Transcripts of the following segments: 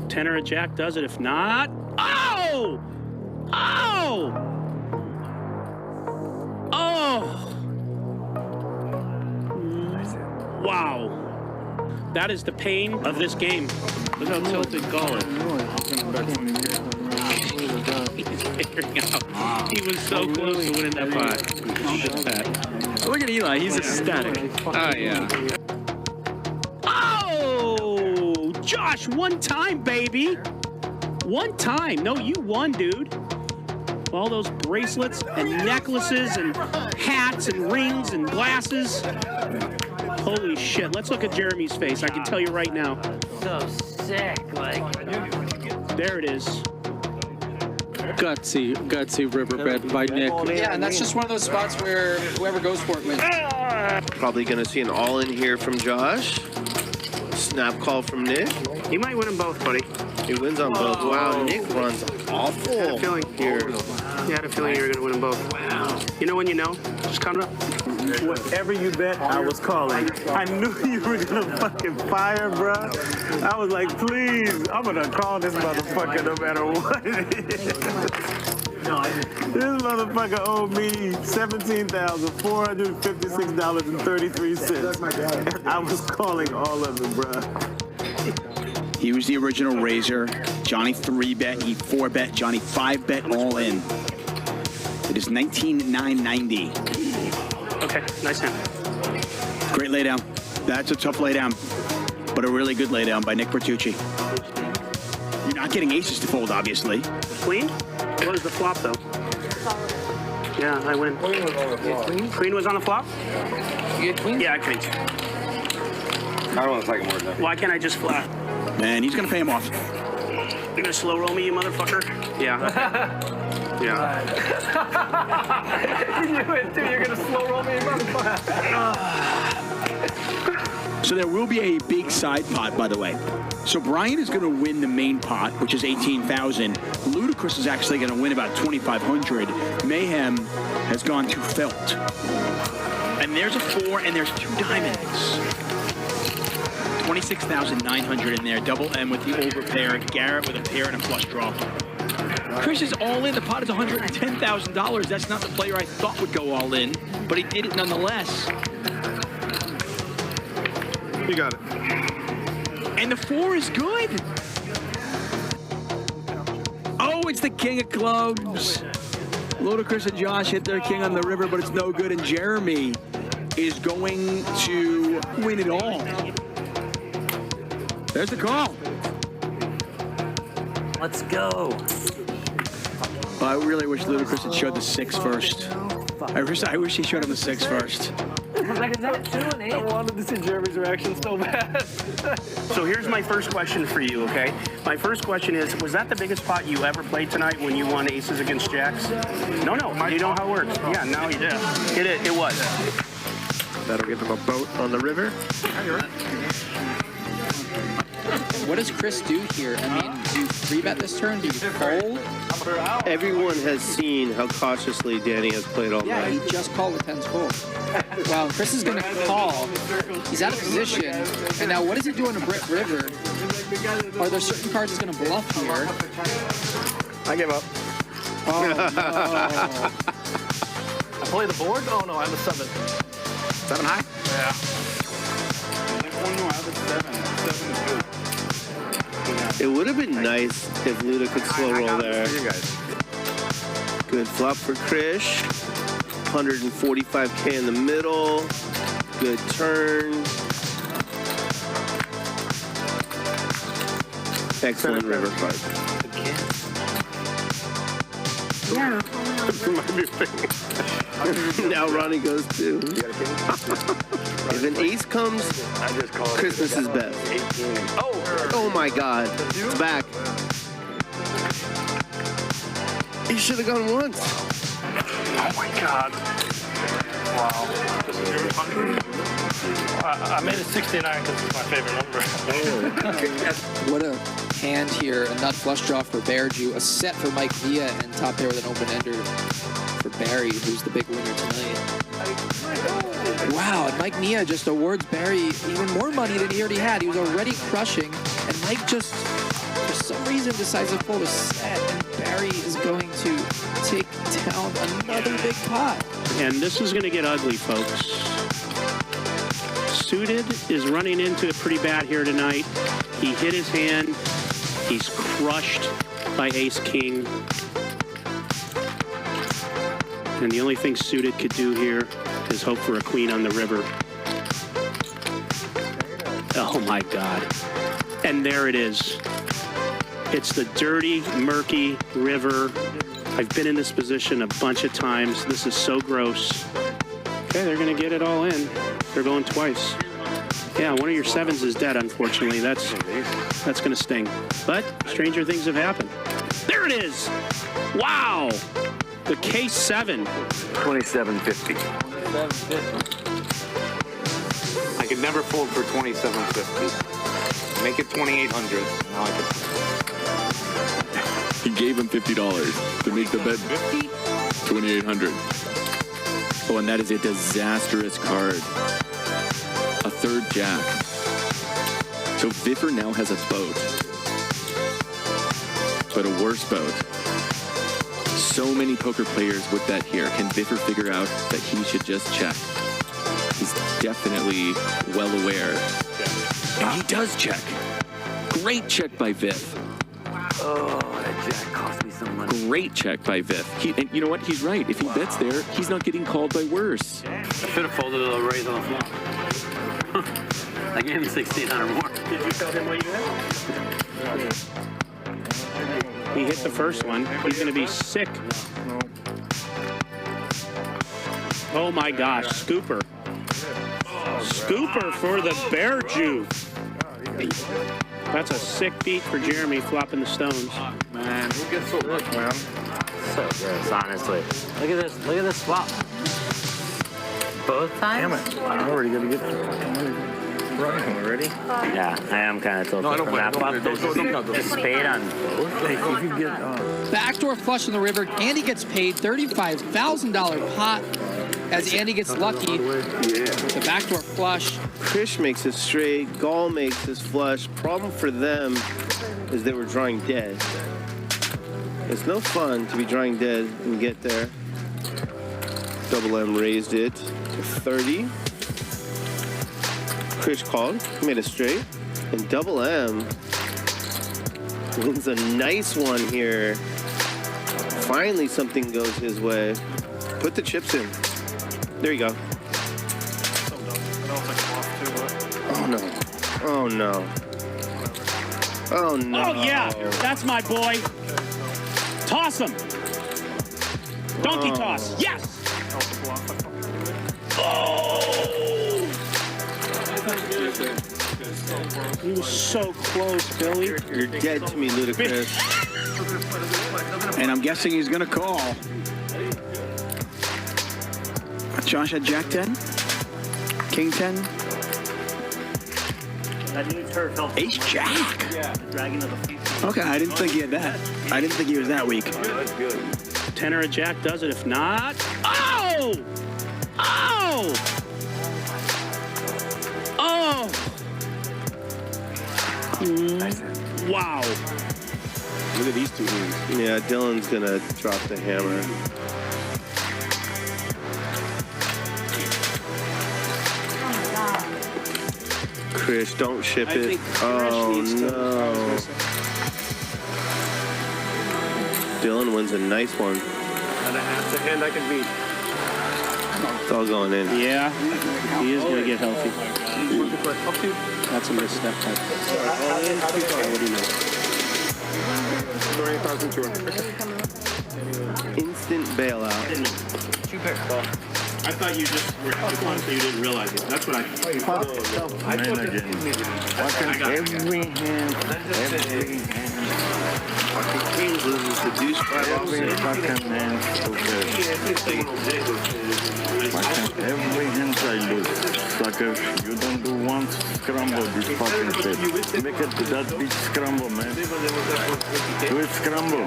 Tenor of jack does it. If not, oh! Oh! Oh! Wow. That is the pain of this game. Look how tilted Gall is. He's figuring out. He was so close to winning that pot. Look at Eli. He's ecstatic. Oh, yeah. Oh! Josh, one time, baby. One time. No, you won, dude. All those bracelets and necklaces and hats and rings and glasses. Holy shit. Let's look at Jeremy's face. I can tell you right now. So sick. Like, there it is. Gutsy riverbed by Nick. Yeah, and that's just one of those spots where whoever goes for it wins. Probably going to see an all-in here from Josh. Snap call from Nick. He might win them both, buddy. He wins on both. Wow, Nick runs awful I had a feeling here. You had a feeling you were going to win them both. Wow. You know when you know? Just count it up. Whatever you bet, I was calling. I knew you were gonna fucking fire, bro. I was like, please, I'm gonna call this motherfucker no matter what it is. This motherfucker owed me $17,456.33. And I was calling all of it, bro. He was the original raiser. Johnny 3-bet, he 4-bet, Johnny 5-bet, all in. It is 19,990. Okay, nice hand. Great laydown. That's a tough laydown, but a really good laydown by Nick Vertucci. You're not getting aces to fold, obviously. Queen? What was the flop, though? Yeah, I win. Queen was on the flop? You get queen? Yeah, I queen. I don't want to take him more than that. Why can't I just flat? Man, he's going to pay him off. You're going to slow roll me, you motherfucker? Yeah. Yeah. you knew it, dude. You're gonna slow roll me, motherfucker. So there will be a big side pot, by the way. So Bryan is going to win the main pot, which is 18,000. Ludacris is actually going to win about 2,500. Mayhem has gone to Felt. And there's a 4, and there's 2 diamonds. 26,900 in there. Double M with the overpair. Garrett with a pair and a flush draw. Chris is all in. The pot is $110,000. That's not the player I thought would go all in, but he did it nonetheless. You got it. And the 4 is good. Oh, it's the king of clubs. Ludacris and Josh hit their king on the river, but it's no good. And Jeremy is going to win it all. There's the call. Let's go. I really wish Ludacris had showed the 6 first. I wish he showed him the 6 first. I wanted to see Jeremy's reaction so bad. So here's my first question for you, okay? My first question is, was that the biggest pot you ever played tonight when you won aces against jacks? No. You know how it works. Yeah, now you did. It was. That'll give him a boat on the river. What does Chris do here? I mean, do you 3-bet this turn? Do you fold? Everyone has seen how cautiously Danny has played all Yeah, night. he just called the 10s fold. Wow, Chris is going to call. He's out of position. And now what does he do on a Brit River? Are there certain cards he's going to bluff here? I give up. Oh, no. I play the board? Oh, no, I have a 7. 7 high? Yeah. It would have been nice if Luda could slow roll there. Good flop for Krish. 145K in the middle. Good turn. Excellent river card. Yeah. Now Ronnie goes too. If an ace comes, Christmas is best. Oh my God. It's back. He should have gone once. Oh my God. Wow. I made it 69 because it's my favorite number. What a hand here. A nut flush draw for Bearju. A set for Mike Villa, and top pair with an open ender for Barry, who's the big winner tonight. Wow, and Mike Nia just awards Barry even more money than he already had. He was already crushing, and Mike just some reason decides to fold a set, and Barry is going to take down another big pot. And this is going to get ugly, folks. Suited is running into it pretty bad here tonight. He hit his hand. He's crushed by ace-king. And the only thing Suited could do here is hope for a queen on the river. Oh, my God. And there it is. It's the dirty, murky river. I've been in this position a bunch of times. This is so gross. Okay, they're going to get it all in. They're going twice. Yeah, one of your sevens is dead, unfortunately. That's going to sting. But stranger things have happened. There it is. Wow. The K7. 2750. I could never fold for 2750. Make it 2800. Now I He gave him $50 to make the bet 2,800. Oh, and that is a disastrous card. A third jack. So Viffer now has a boat. But a worse boat. So many poker players would bet here. Can Viffer figure out that he should just check? He's definitely well aware. And he does check. Great check by Viff. Oh, that jack cost me some money. Great check by Viff. And you know what? He's right. If he bets there, he's not getting called by worse. I should have folded a raise on the flop. I gave him 1,600 more. Did you tell him what you had? He hit the first one. He's going to be sick. Oh, my gosh. Scooper. Scooper for the bear juice. That's a sick beat for Jeremy flopping the stones. Man, who gets so much, man? So gross, honestly. Look at this. Look at this flop. Both times? Damn it. I'm already going to get running already. Yeah, I am kind of tilted from that flop. The spade on both. Hey, if you get... Backdoor flush in the river. Andy gets paid $35,000 pot as Andy gets lucky with the backdoor flush. Krish makes his straight. Gall makes his flush. Problem for them is they were drawing dead. It's no fun to be drawing dead and get there. Double M raised it to 30. Krish called, made a straight, and Double M wins a nice one here. Finally, something goes his way. Put the chips in. There you go. Oh no! Oh no! Oh no! Oh yeah, that's my boy. Toss him. Donkey toss. Yes. Oh! He was so close, Billy. You're dead to me, Ludacris. And I'm guessing he's going to call. Josh had Jack 10, King 10, Ace Jack. Okay, I didn't think he had that. I didn't think he was that weak. Tenor of Jack does it. If not, oh! Oh! Oh! Wow. Look at these two hands. Yeah, Dylan's gonna drop the hammer. Krish, don't ship it. Oh no. Dylan wins a nice one. That's a hand I can beat. It's all going in. Yeah, he is going to get healthy. That's a misstep. What do you know? Instant bailout. I thought you just were having fun, so you didn't realize it. That's what I thought. Every hand. Fucking king loses the douche by Every fucking hand. Every hand I lose. Suckers, you don't do one scramble this fucking shit. Make it that bitch scramble, man. Do it scramble.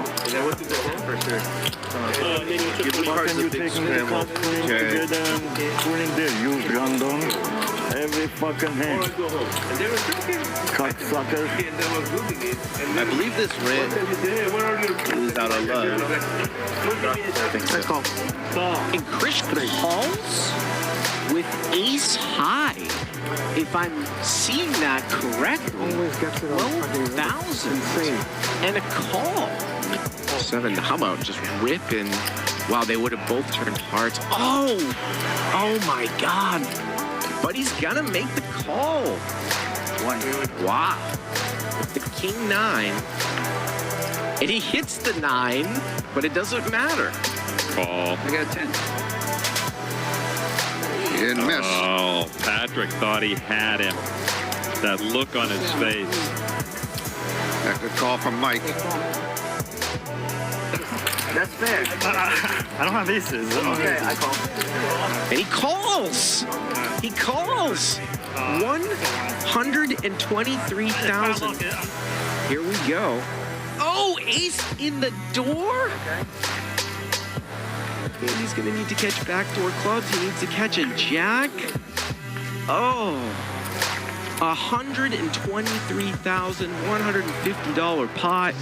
Fucking you taking the cup, putting together and putting there. You gone down. every fucking hand. Cocksucker. I believe this rant is out of love. And Chris calls with ace high. If I'm seeing that correctly, 12,000 and a call. 7. How about just ripping? Wow, they would have both turned hearts. Oh my God. But he's gonna make the call. Wow. The king 9. And he hits the 9, but it doesn't matter. Call. I got a 10. Didn't miss. Oh, Patrick thought he had him. That look on his face. That good call from Mike. That's fair. I don't have aces. Okay, I call. And he calls. He calls. 123,000. Here we go. Oh, ace in the door. And he's going to need to catch backdoor clubs. He needs to catch a jack. Oh, $123,150 pot.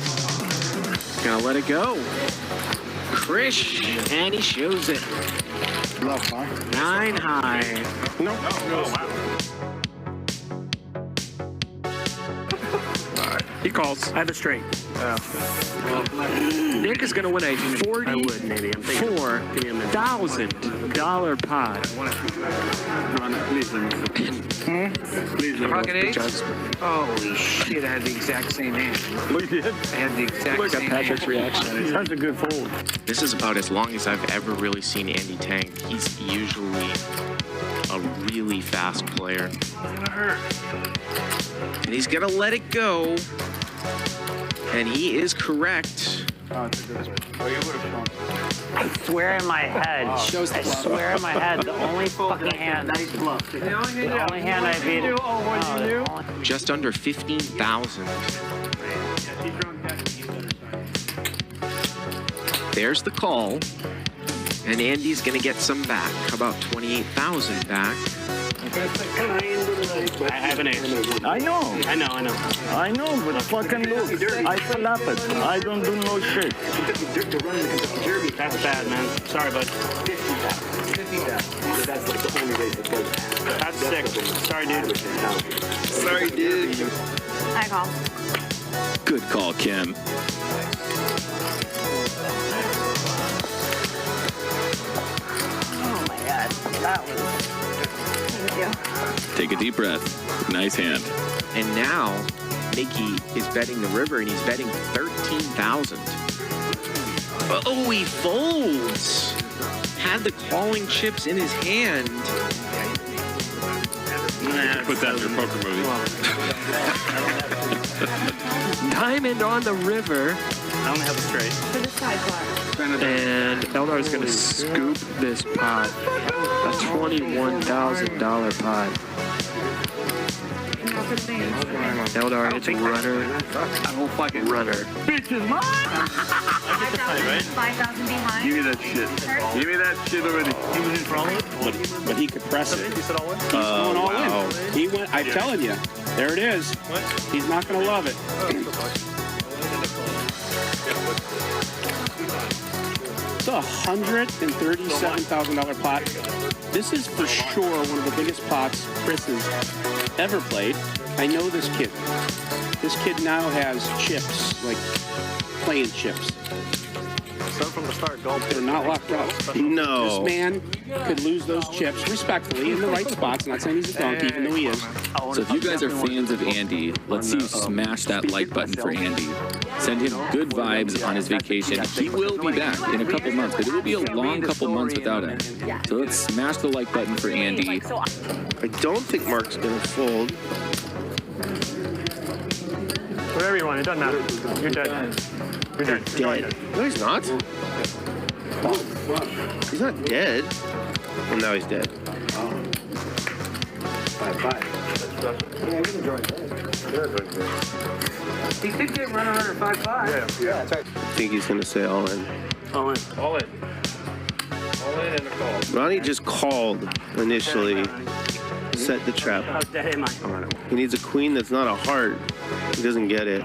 Gonna let it go. Krish, and he shows it. Bluff, huh? 9 high. No. He calls. I have a straight. Nick is going to win a $44,000 pot. Please, please. Pocket ace? Holy shit, I had the exact same hand. Look at I had the exact Look at same Patrick's hand. reaction. That's a good fold. This is about as long as I've ever really seen Andy tank. He's usually a really fast player. And he's gonna let it go. And he is correct. I swear in my head. I swear in my head. The only fucking hand. Nice bluff. The only hand I beat. Just under 15,000. There's the call. And Andy's gonna get some back. How about 28,000 back? I have an ace. I know. I know, but fucking look. I slap it. I don't do no shit. That's bad, man. Sorry, bud. That's sick. Sorry, dude. Sorry, dude. I call. Good call, Kim. Oh my God. That was. Thank you. Take a deep breath. Nice hand. And now, Mickey is betting the river, and he's betting 13,000. Oh, he folds. Had the calling chips in his hand. Put that in your poker movie. Diamond on the river. I only have a straight. For the sidebar. And Eldar is going to scoop this pot. A $21,000 pot. Now for the main. Eldar hits a runner. Runner. Bitch is mine. 5,000 behind. Give me that shit. Give me that shit already. But he could press it. You said all in? He's going all wow. in. He went. I'm telling you. There it is. He's not going to love it. It's a $137,000 pot. This is for sure one of the biggest pots Chris has ever played. I know this kid. This kid now has chips, like playing chips. Start from the start, golf. They're not locked up. No. This man could lose those chips respectfully in the right spots. I'm not saying he's a donkey, even though he is. So if you guys are fans of Andy, let's see you smash that like button for Andy. Send him good vibes on his vacation. He will be back in a couple months, but it will be a long couple months without him. So let's smash the like button for Andy. I don't think Mark's going to fold. Whatever you want, it doesn't matter. You're dead. You're dead. Dead. No, he's not. He's not dead. Well, now he's dead. He could get runner under 5-5. Yeah. I think he's going to say all in. All in. All in. All in and a call. Ronnie just called initially. set the trap. How dead am I? He needs a queen that's not a heart. He doesn't get it.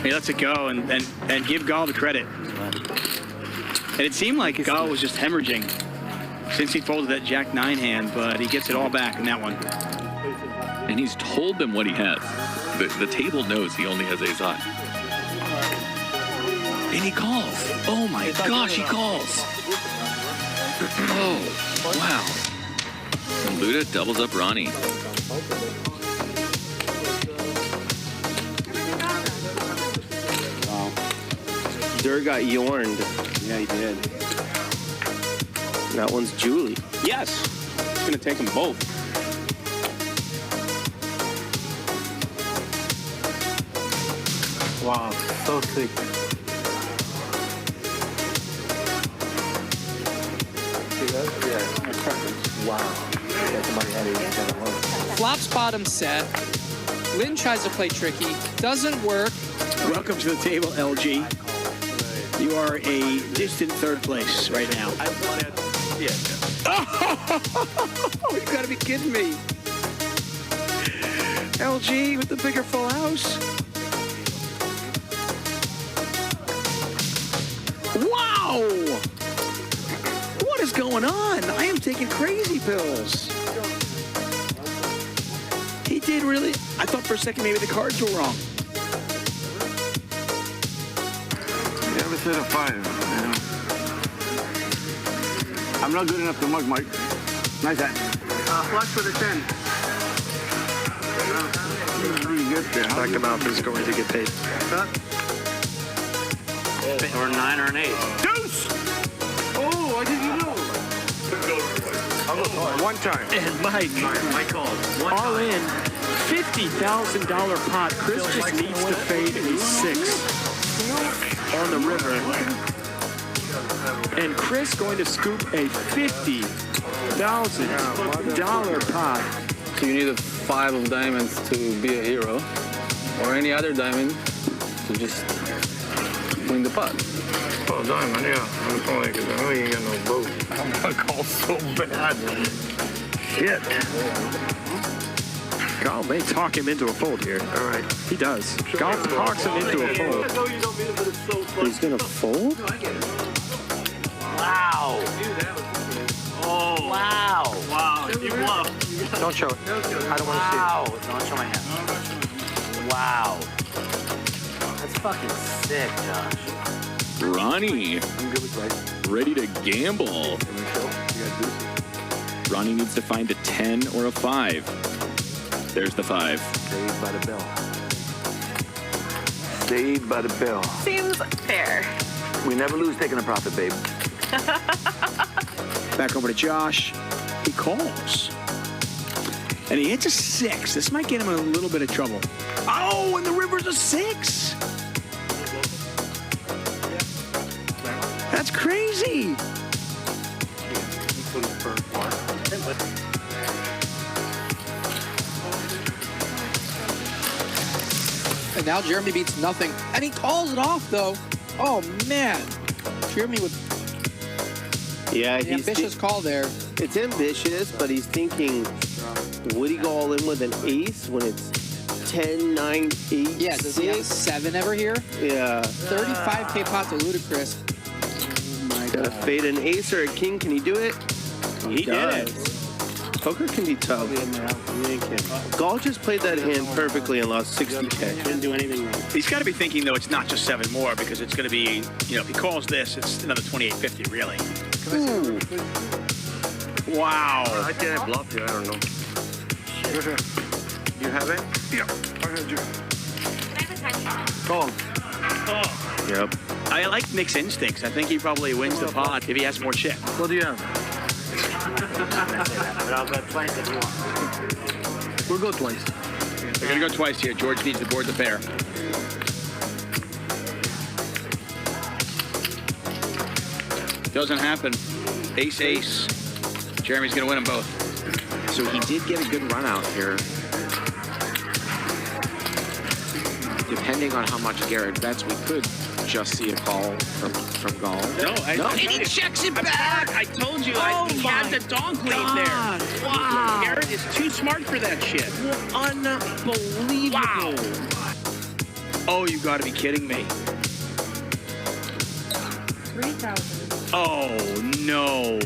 He lets it go and give Dahl the credit. And it seemed like Dahl was just hemorrhaging since he folded that Jack-9 hand, but he gets it all back in that one. And he's told them what he has. The table knows he only has ace high. And he calls. Oh my gosh, he calls. Oh, wow. And Luda doubles up Ronnie. Dur got yorned. Yeah, he did. That one's Julie. Yes. It's going to take them both. Wow, so sick. Flops bottom set. Lynn tries to play tricky. Doesn't work. Welcome to the table, LG. You are a distant third place right now. Oh, you gotta be kidding me. LG with the bigger full house. Wow! What is going on? I am taking crazy pills. He did really. I thought for a second maybe the cards were wrong. You ever said a 5? I'm not good enough to mug, Mike. Nice hat. Flush with a 10. Back him out is going to get paid. Or a 9 or an 8. Deuce! Oh, I didn't know. One time. And Mike all in, $50,000 pot. Chris just needs to fade a 6 on the river. And Chris going to scoop a $50,000 pot. So you need a 5 of diamonds to be a hero, or any other diamond to just win the pot. Oh, diamond, yeah. I'm calling because I know you ain't got no boat. I'm gonna call so bad. Shit. Dahl may talk him into a fold here. All right. He does. Dahl talks him into a fold. He's gonna fold? Wow. Oh. Wow. Wow. You bluff. Don't show it. I don't want to see it. Wow. Don't show my hand. Wow. That's fucking sick, Josh. Ronnie, ready to gamble. Ronnie needs to find a 10 or a 5. There's the 5. Saved by the bell. Saved by the bell. Seems fair. We never lose taking a profit, babe. Back over to Josh. He calls. And he hits a 6. This might get him in a little bit of trouble. Oh, and the river's a 6. That's crazy. And now Jeremy beats nothing. And he calls it off, though. Oh, man. Jeremy with Yeah, an he's ambitious call there. It's ambitious, but he's thinking, would he go all in with an ace when it's 10, 9, 8, Yeah, does he have a 7 ever here? Yeah. 35K pot to ludicrous. Gotta fade an ace or a king. Can he do it? He did it. Poker can be tough. Dahl just played that hand perfectly and lost 60K. Didn't do anything wrong. He's got to be thinking, though, it's not just 7 more because it's going to be, if he calls this, it's another 2850, really. Ooh. Wow. I can't bluff you. I don't know. You have it? Yeah, I heard you. Call. Yep. I like Nick's instincts. I think he probably wins the pot if he has more chip. What do you have? But I'll bet twice if you want. We'll go twice. We're going to go twice here. George needs to board the pair. Doesn't happen. Ace, ace. Jeremy's going to win them both. So he did get a good run out here. Depending on how much Garrett bets, we could just see a call from Dahl. No, And he checks it back. I told you, Oh he had the dog lead there. Wow. Garrett is too smart for that shit. Unbelievable. Wow. Oh, you got to be kidding me. 3,000. Oh, no.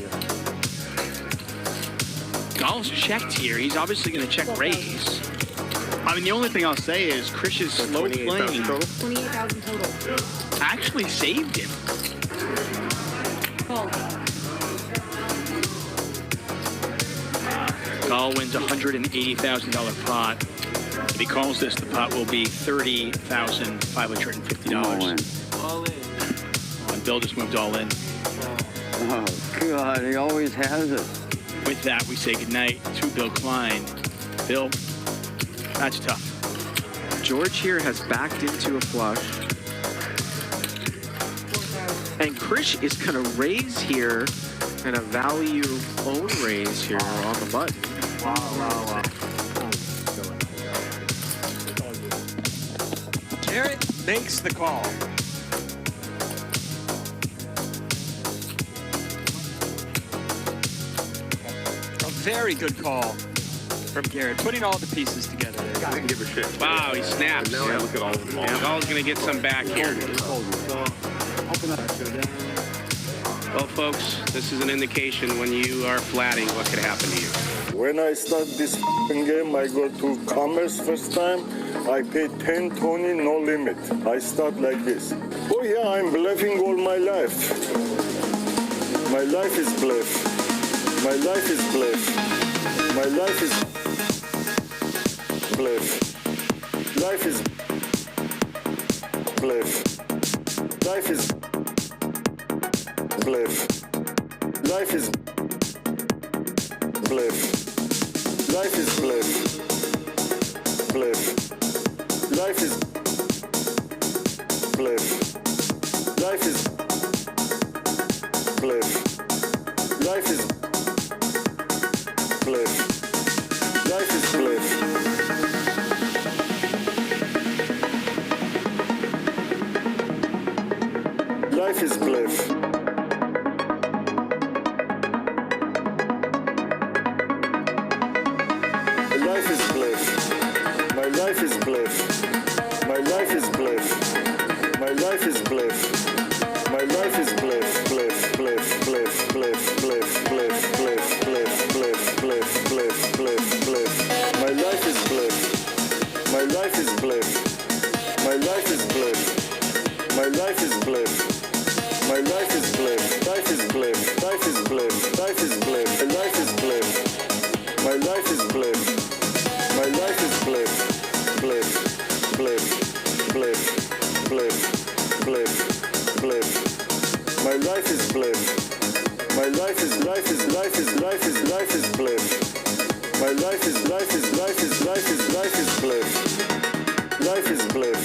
Dahl's checked here. He's obviously going to check raise. I mean, the only thing I'll say is Krish's slow playing 28,000 total. actually saved him. Call. Dahl wins $180,000 pot. If he calls this, the pot will be $30,550. All in. And Bill just moved all in. Oh, God, he always has it. With that, we say goodnight to Bill Klein. Bill, that's tough. George here has backed into a flush. And Krish is going to raise here and a value own raise here on the button. Wow. Garrett makes the call. A very good call from Garrett, putting all the pieces together. I didn't give a shit. Wow, he snaps. Now I look at all of them. Dahl's going to get some back here. Well, folks, this is an indication when you are flatting what could happen to you. When I start this game, I go to commerce first time. I pay 10, 20, no limit. I start like this. Oh yeah, I'm bluffing all my life. My life is bluff. My life is bluff. My life is bluff. Life is bluff. Life is bluff. Life is bluff. Life is bluff. Bluff. Life is bluff. Life is bluff. Life is bluff. Life is bluff. Life is bluff. Life is bluff. My life is bluff. My life is bluff. My life is bluff. My life is bluff. Bluff. Bluff. Bluff. Bluff. Bluff. Bluff. Bluff. Bluff. Bluff. Bluff. Bluff. Bluff. Bluff. My life is bluff. My life is bluff. My life is bluff. My life is bluff. My life is bluff. Life is bluff. Life is bluff. Life is bluff. My life is bluff. My life is bluff. My life is bluff. Bluff. Bluff. Bluff. Bluff. Bluff. Bluff. My life is bluff. My life is bluff. My life is bluff. Life is bluff.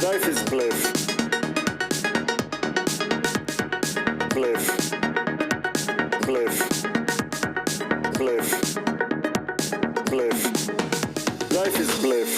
Life is bluff. Bluff. Bluff. Bluff. Bluff. Life is bluff.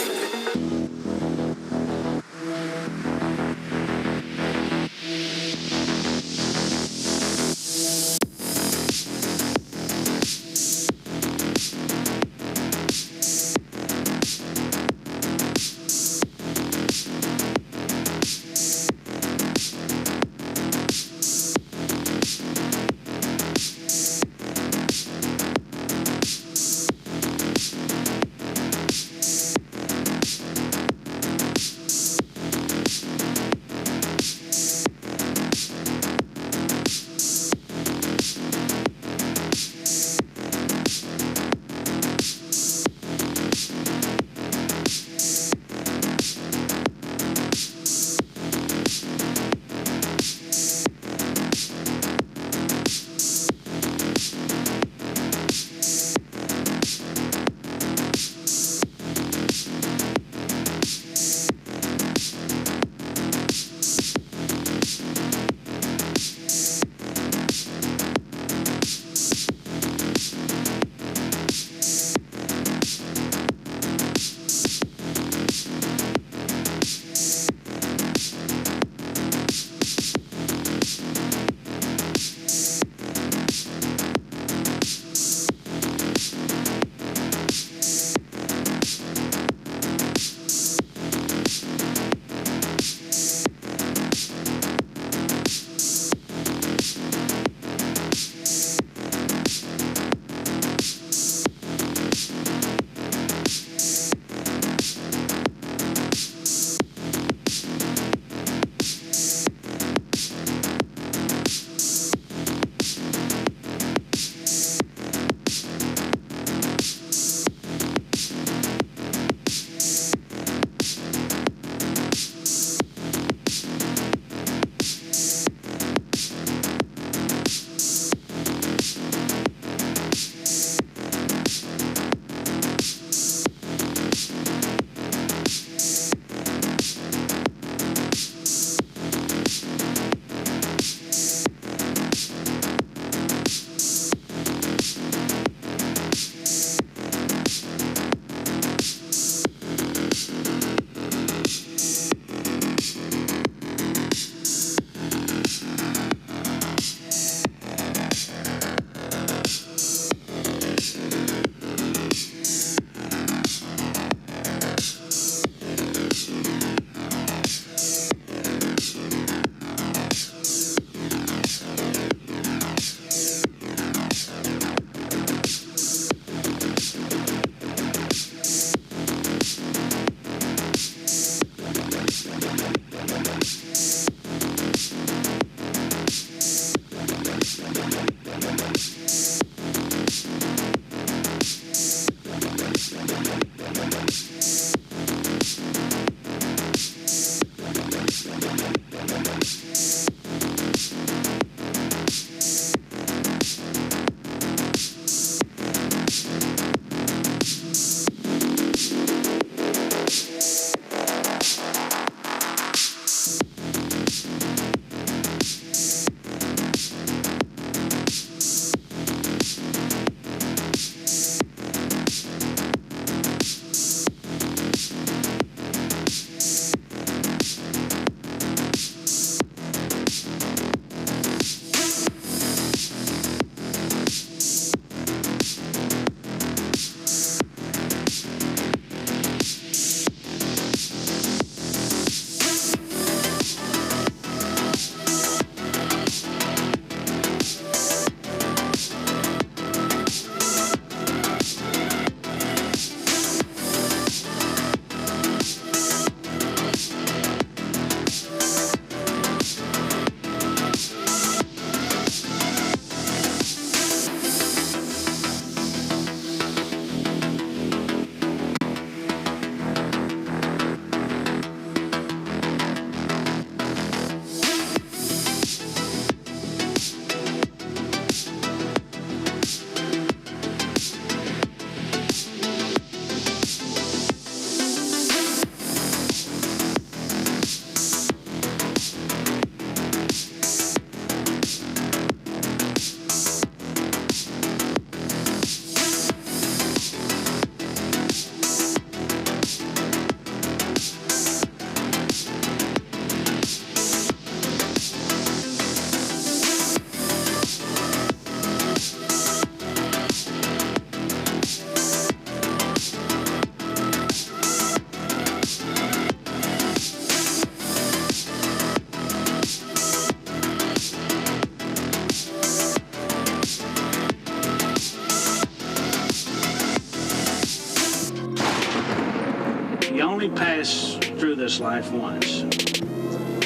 You only pass through this life once.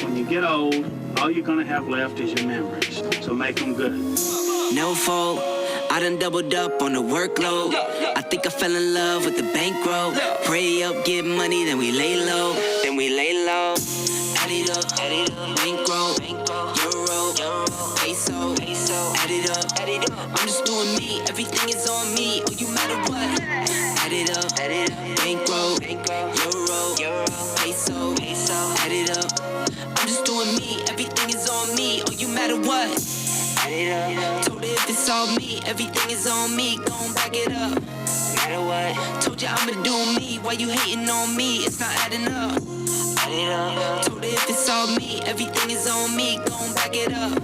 When you get old, all you're gonna have left is your memories. So make them good. No fault. I done doubled up on the workload. I think I fell in love with the bankroll. Pray up, get money, then we lay low. Add it up, bankroll, euro, peso, add it up. I'm just doing me, everything is on me. Oh, you matter what? Add it up, bankroll, euro, peso, add it up. I'm just doing me, everything is on me. Oh, you matter what? Add it up. Told her if it's all me, everything is on me. Gon' back it up. Matter what? Told you I'ma do me. Why you hating on me? It's not adding up. Add it up. Told her if it's all me, everything is on me. Gon' back it up.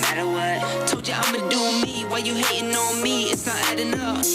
Matter what? Told you I'ma do me. Why you hating on me? It's not adding up.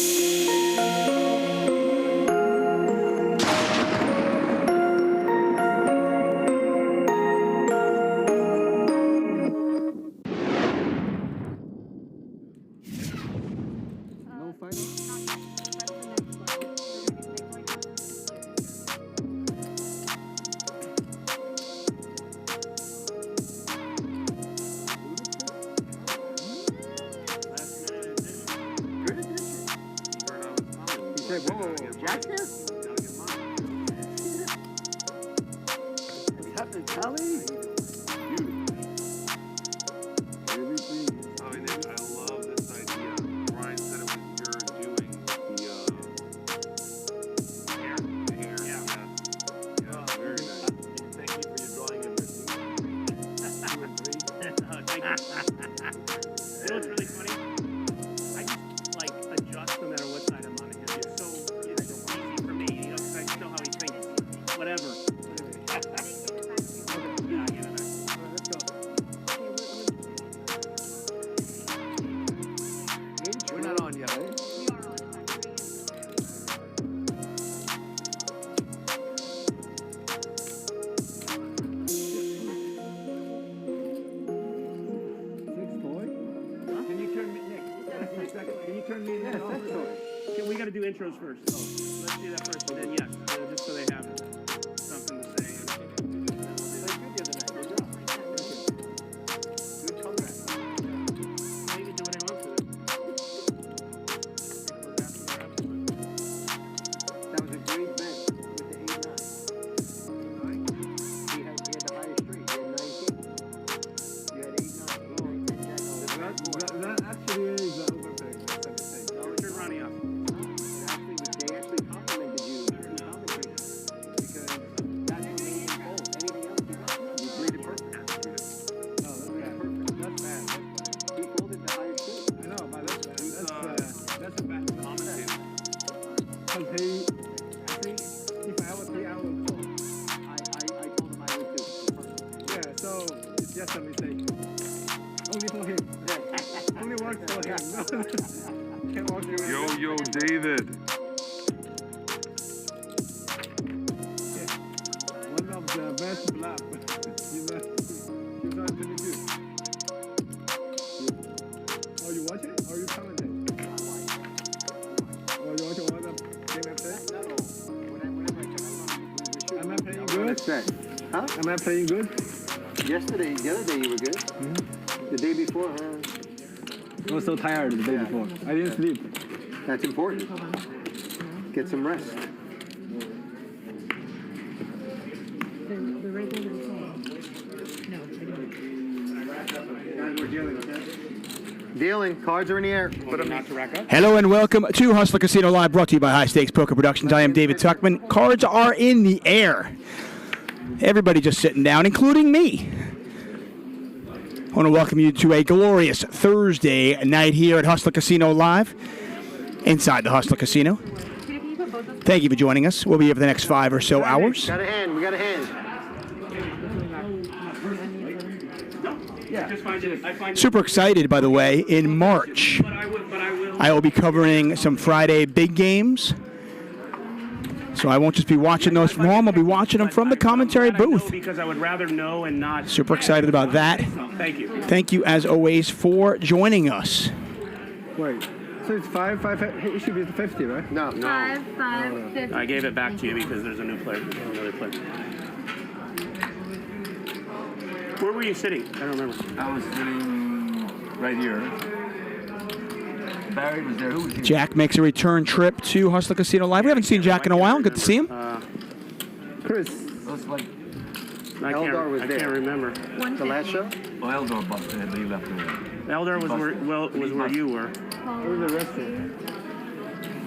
Intros first. So let's do that first, and then yes, just so they have something to say. Good comeback. You can do what I want to. That was a great bet with the 8-9. He had the highest streak. He had 19. You had 8-9. That actually is an overpay. Turn Ronnie up. Yo, David. One of the best bluffs. Oh, you watch it? Or you commentate? Oh, you watch all the game after? Am I playing good? Huh? Am I playing good? Yesterday, the other day you were good. The day before, I was so tired the day before. I didn't sleep. That's important. Get some rest. Dealing. Cards are in the air. Put them not to rack up. Hello and welcome to Hustler Casino Live, brought to you by High Stakes Poker Productions. I am David Tuchman. Cards are in the air. Everybody just sitting down, including me. I want to welcome you to a glorious Thursday night here at Hustler Casino Live, inside the Hustler Casino. Thank you for joining us. We'll be here for the next 5 or so hours. Got a hand. We got a hand. Super excited, by the way, in March. I will be covering some Friday big games. So I won't just be watching those from home. I'll be watching them from the commentary booth. Because I would rather know and not. Super excited about that. Thank you. Thank you, as always, for joining us. Wait. So it's 5, 5. It should be the 50, right? No. 5, 5, 50. I gave it back to you because there's a new player. Another player. Where were you sitting? I don't remember. I was sitting right here. Barry was there. Who was here? Jack makes a return trip to Hustler Casino Live. We haven't seen Jack in a while. Good to see him. Chris. Looks like Eldar was I there. can't remember. The last show? well, Eldar busted it, but he left early. Eldar was where you were. Where was the rest of them?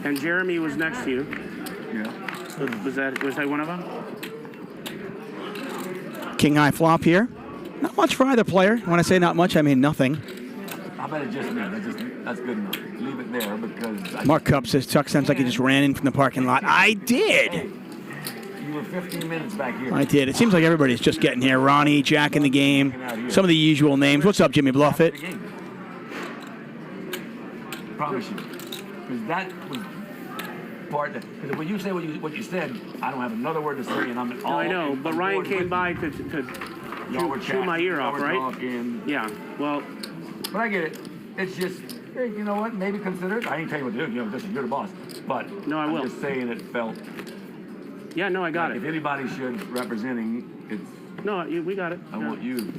And Jeremy was next to you. Yeah. Was that one of them? King high flop here. Not much for either player. When I say not much, I mean nothing. How about it just me? That's good enough. Leave it there because Mark Cup says Tuck sounds like he just ran in from the parking lot. I did. you were 15 minutes back here. I did. It seems like everybody's just getting here. Ronnie, Jack in the game. Some of the usual names. What's up, Jimmy Bluffit? Promise you. Because that was part that. Because when you say what you said, I don't have another word to say, and I'm all. I know, but Ryan came by to chew my ear off, right? Talking. Yeah. Well. But I get it. It's just, hey, you know what? Maybe consider it. I ain't telling you what to do. You know, you're the boss. But no, I will. I'm just saying it felt. Yeah, no, I got it. If anybody should representing, it's. No, we got it. I want you.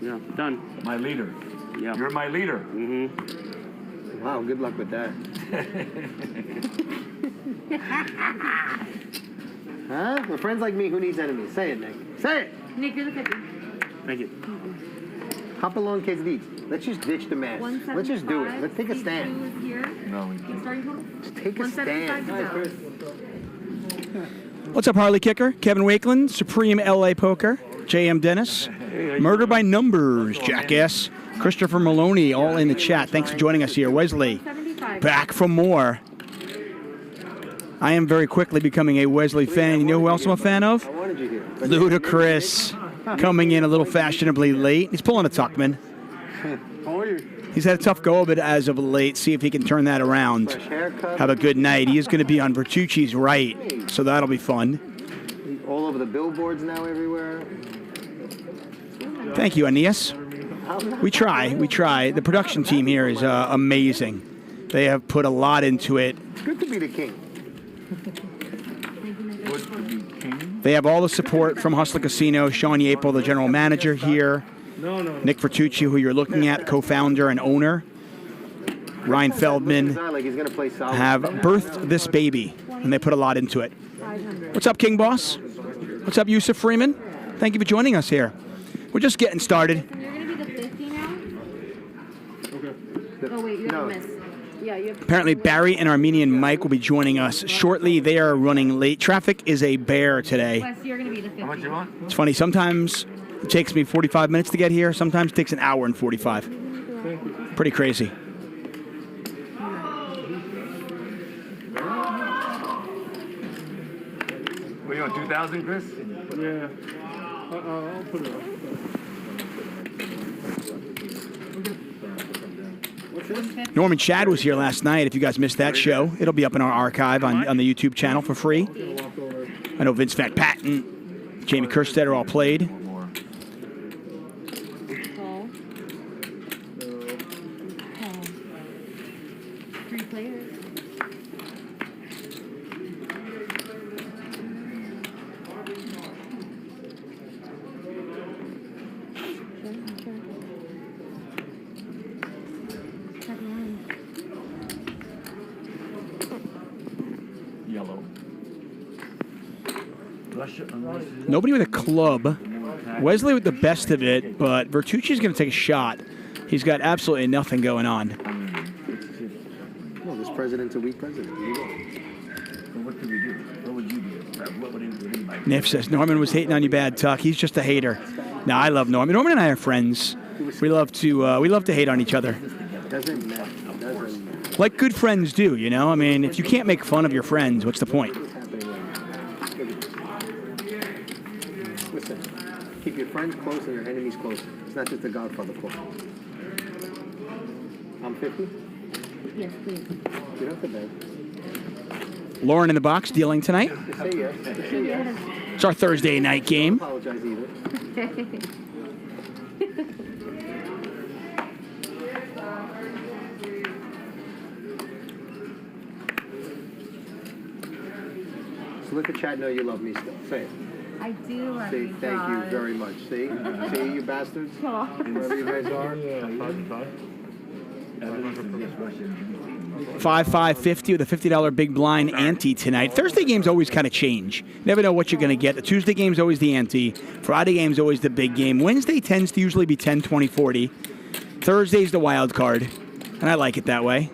Yeah, done. My leader. Yeah. You're my leader. Mm-hmm. Wow, good luck with that. Huh? With friends like me, who needs enemies? Say it, Nick. Say it! Nick, you're the 50. Thank you. Hop along, kids eat. Let's just ditch the mess. Let's just do it. Let's take a stand. No, we can't. Starting total? Just take a stand. What's up, Harley Kicker? Kevin Wakeland, Supreme LA Poker, JM Dennis, Murder by Numbers, Jackass, Christopher Maloney, all in the chat. Thanks for joining us here. Wesley, back for more. I am very quickly becoming a Wesley fan. You know who else I'm a fan of? Ludacris, coming in a little fashionably late. He's pulling a Tuchman. He's had a tough go of it as of late. See if he can turn that around. Have a good night. He is going to be on Vertucci's right, so that'll be fun. All over the billboards now everywhere. Thank you, Aeneas. We try. The production team here is amazing. They have put a lot into it. It's good to be the king. They have all the support from Hustler Casino. Sean Yapel, the general manager here. Nick Vertucci, who you're looking at, co-founder and owner. Ryan Feldman have birthed this baby, and they put a lot into it. What's up, King Boss? What's up, Yusuf Freeman? Thank you for joining us here. We're just getting started. You're going to be the 50 now? Oh, wait, you have to miss. Yeah, you have to. Apparently, Barry and Armenian Mike will be joining us shortly. They are running late. Traffic is a bear today. Wes, you're going to be the 50. How much you want? It's funny. Sometimes it takes me 45 minutes to get here. Sometimes it takes an hour and 45. Pretty crazy. What, you want 2,000, Chris? Yeah. I'll put it up. Norman Chad was here last night. If you guys missed that show, it'll be up in our archive on the YouTube channel for free. I know Vince Van Patten, Jamie Kerstetter all played. Three players. Yellow. Nobody with a club. Wesley with the best of it, but Vertucci's going to take a shot. He's got absolutely nothing going on. Well, this president's a weak president. What could we do? What would you do? What would anybody do? Niff says, Norman was hating on you bad, Tuck. He's just a hater. No, I love Norman. Norman and I are friends. We love to hate on each other. Doesn't matter. Like good friends do, you know? I mean, if you can't make fun of your friends, what's the point? Listen, keep your friends close and your enemies close. It's not just a Godfather quote. I'm 50? Yes, please. Get off the bed. Lauren in the box dealing tonight. Say yes. Say yes. It's our Thursday night game. Don't apologize either. So let the chat know you love me still. Say it. I do love Say you, thank you Josh. very much. See? See, you bastards? Wherever you guys are. 5-5-50 with a $50 big blind ante tonight. Thursday games always kind of change. Never know what you're going to get. The Tuesday game's always the ante. Friday game's always the big game. Wednesday tends to usually be 10, 20, 40. Thursday's the wild card, and I like it that way.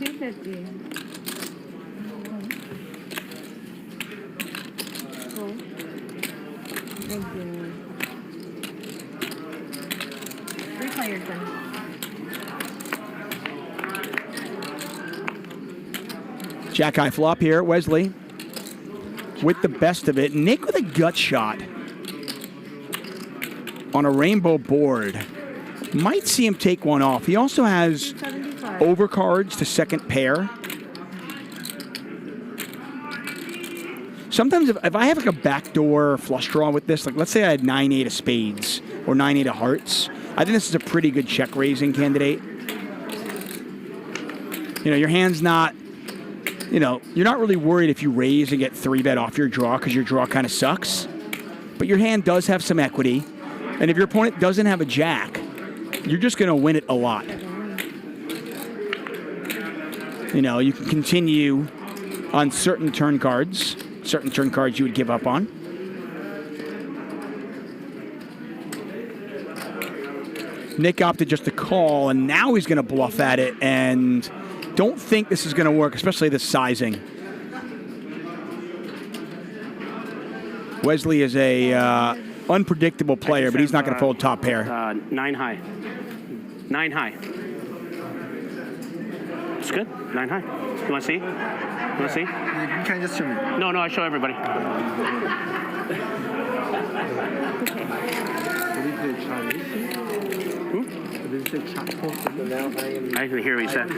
250. Cool. Thank you. 3 players then. Jack high flop here. Wesley with the best of it. Nick with a gut shot on a rainbow board. Might see him take one off. He also has overcards to second pair. Sometimes if I have like a backdoor flush draw with this, like let's say I had 9-8 of spades or 9-8 of hearts, I think this is a pretty good check raising candidate. You know, your hand's not, you know, you're not really worried if you raise and get 3-bet off your draw because your draw kind of sucks. But your hand does have some equity. And if your opponent doesn't have a jack, you're just going to win it a lot. You know, you can continue on certain turn cards you would give up on. Nick opted just to call, and now he's going to bluff at it, and don't think this is going to work, especially the sizing. Wesley is a unpredictable player, but he's not going to fold top pair. 9 high. 9 high. It's good. 9 high. You want to see? You want to see? You can't just show me. No, I show everybody. I didn't hear what you said. I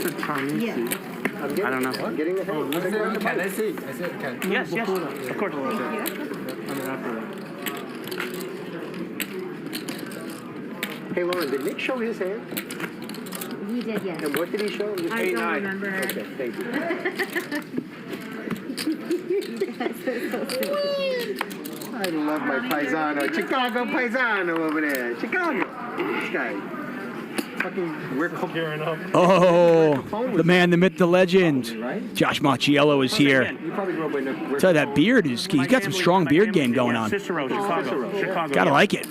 don't know. I'm getting the phone. Let's see. I see it can. Yes, of course. Hey, Lauren, did Nick show his hand? He did, yes. And what did he show? Just I eight, don't nine. remember. Okay, thank you. You guys are so silly. I love my paisano. Chicago paisano over there. Chicago. This guy. Fucking, we're comparing up. Oh, the man, the myth, the legend. Josh Macchiello is here. You probably grew up in So that beard is, he's got some strong beard game going on. Cicero, Chicago. Gotta like it.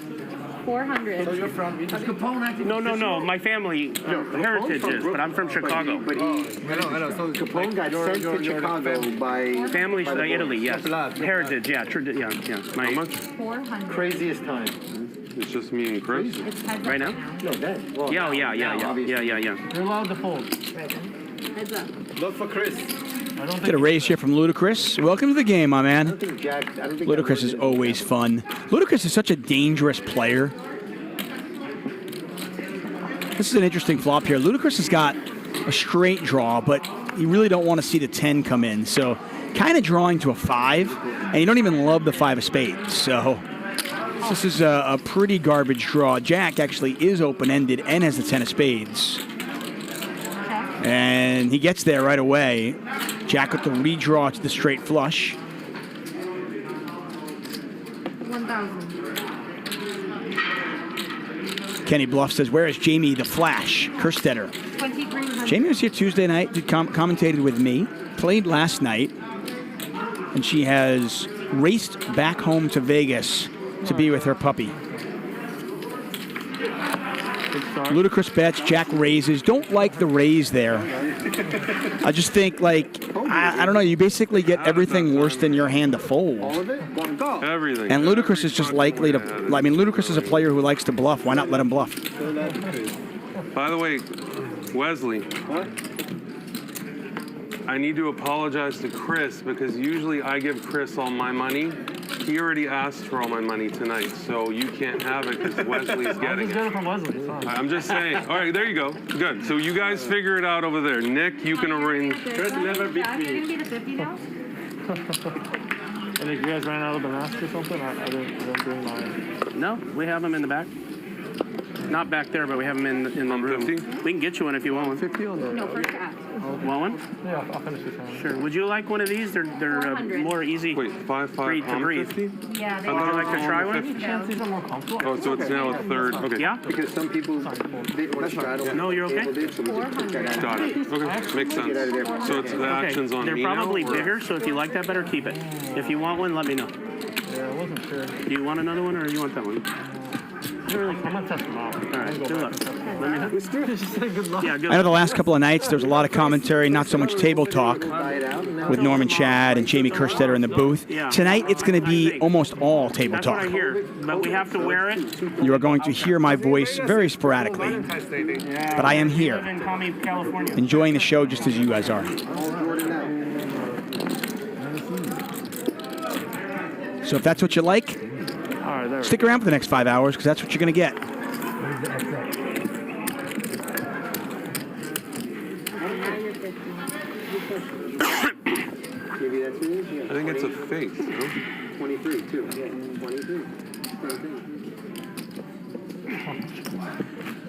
400. So you're from Capone? No. My family heritage is, but I'm from Chicago. But I know. So Capone got sent to Chicago by family Italy, yes. Heritage, yeah. How much? 400. Craziest time. It's just me and Chris. It's heads Right up now? No, then. Well, Yeah. You're allowed to fold. Right then. Heads up. Look for Chris. Get a raise here from Ludacris. Welcome to the game, my man. Ludacris is always fun. Ludacris is such a dangerous player. This is an interesting flop here. Ludacris has got a straight draw, but you really don't want to see the 10 come in. So kind of drawing to a 5, and you don't even love the 5 of spades. So this is a pretty garbage draw. Jack actually is open-ended and has the 10 of spades. And he gets there right away. Jack with the redraw to the straight flush. 1,000. Kenny Bluff says, where is Jamie the Flash Kerstetter? 2,300. Jamie was here Tuesday night, commentated with me, played last night, and she has raced back home to Vegas to be with her puppy. Ludacris bets, Jack raises. Don't like the raise there. I just think, like, I don't know, you basically get everything worse than your hand to fold. All of it? Go. Everything. And Ludacris is just likely to, I mean, Ludacris is a player who likes to bluff. Why not let him bluff? By the way, Wesley. What? I need to apologize to Chris because usually I give Chris all my money. He already asked for all my money tonight, so you can't have it because Wesley's getting it. I'm just saying. All right, there you go. Good. So you guys figure it out over there. Nick, you can arrange. Chris never beat me. You're going to be the 50 now? And if you guys ran out of the mask or something, I didn't bring mine. No, we have them in the back. Not back there, but we have them in the room. 50? We can get you one if you want one. 50 on the... No, first half. Want one? Yeah, I'll finish this one. Sure. Would you like one of these? They're 400. more easy. Wait, 5 breathe to on breathe. 50? Yeah, they Would you like to try one? These are more comfortable. Oh, so it's now a third. Okay. Yeah? Because some people didn't want to straddle. No, you're okay? So we just took that out. Got it. Okay, makes sense. So it's the actions on They're me probably now, or- bigger, so if you like that better, keep it. If you want one, let me know. Yeah, I wasn't sure. Do you want another one, or you want that one? I'm gonna test them out. All right, good luck. Let me know. Just say good luck. Yeah, good I know the luck. last couple of nights there was a lot of commentary, not so much table talk with Norman Chad and Jamie Kerstetter in the booth. Tonight it's going to be almost all table That's what I talk. hear, but we have to wear it. You are going to hear my voice very sporadically, but I am here, California. enjoying the show just as you guys are. So if that's what you like, stick around for the next 5 hours because that's what you're going to get. Maybe that's it. Yeah. I think it's a face. No? 23 too. Yeah, 23.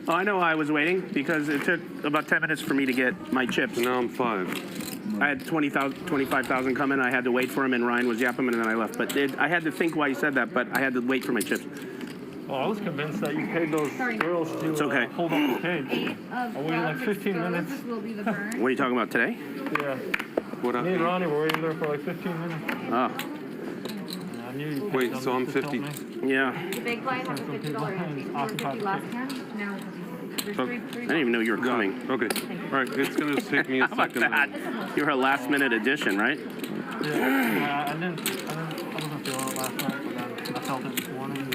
Oh, I know why I was waiting, because it took about 10 minutes for me to get my chips. Now I'm 5. I had 25,000 come in. I had to wait for him, and Ryan was yapping, and then I left. But I had to think why he said that, but I had to wait for my chips. Well, I was convinced that you paid those girls to It's okay. hold on the page. I waited like 15 minutes. What are you talking about today? Yeah. What Me and happened? Ronnie were waiting there for like 15 minutes. Oh. I knew you paid Wait, them so I'm just to help 50. me. Yeah. The big guy has a $50 entry. You were 50 last time. Now it's there's Okay. three. I didn't even know you were coming. Okay. All right, it's going to take me a How about second. that? You're a last-minute addition, right? Yeah, I wasn't feeling it last night, but then I felt it this morning.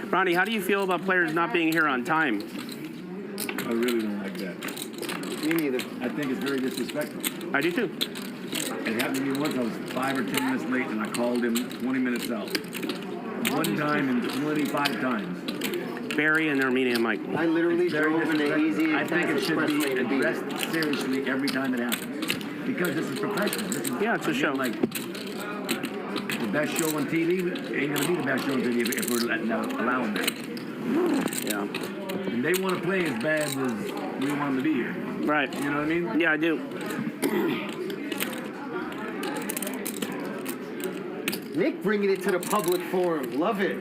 Ronnie, how do you feel about players not being here on time? I really don't like that. Me neither. I think it's very disrespectful. I do too. It happened to me once. I was 5 or 10 minutes late, and I called him 20 minutes out. One time and 25 times. Barry and Armenian Mike. I literally Very drove in the disrespectful. easy I think it should express be lane to be addressed seriously every time it happens. Because this is professional. This is, Yeah, it's a show. Like, the best show on TV ain't going to be the best show on TV if we're allowing that. Yeah. And they want to play as bad as we want them to be here. Right. You know what I mean? Yeah, I do. Nick bringing it to the public forum. Love it.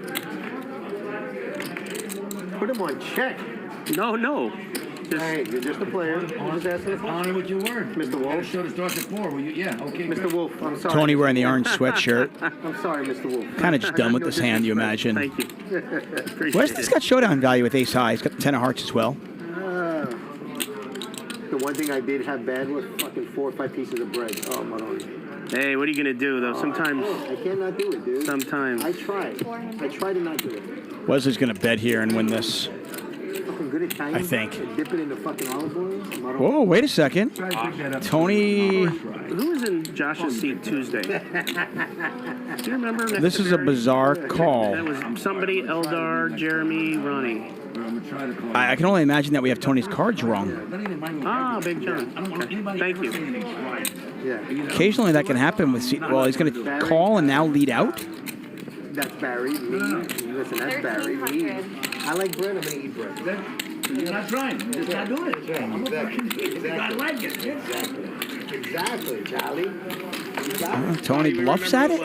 Put him on check. No. Hey, you're just a player. I'm just asking a question. Honor what you were. Mr. Wolf. Show the starts at 4. Well, yeah, okay. Mr. Wolf, I'm sorry. Tony wearing the orange sweatshirt. I'm sorry, Mr. Wolf. Kind of just done with this hand, you imagine. Thank you. Wesley's got showdown value with ace high. He's got the 10 of hearts as well. The one thing I did have bad was fucking 4 or 5 pieces of bread. Oh, my God. Hey, what are you going to do, though? Sometimes... I cannot do it, dude. Sometimes. I try to not do it. Wesley's going to bet here and win this. Fucking good Italian. I think. Dip it in the fucking olive oil. Whoa, wait a second. Tony, Who was in Josh's seat Tuesday? Do you remember? Next this to is a Barry? bizarre call. That was somebody, Eldar, Jeremy, Ronnie. I can only imagine that we have Tony's cards wrong. Ah, Big John. Okay. Thank you. Yeah. Occasionally that can happen with... Well, he's going to call and now lead out. That's Barry. Me. Listen, that's Barry. Me. I like bread. I'm going to eat bread. You're not trying. You're just not doing it. Exactly. I like it. Exactly, Charlie. Tony bluffs at it?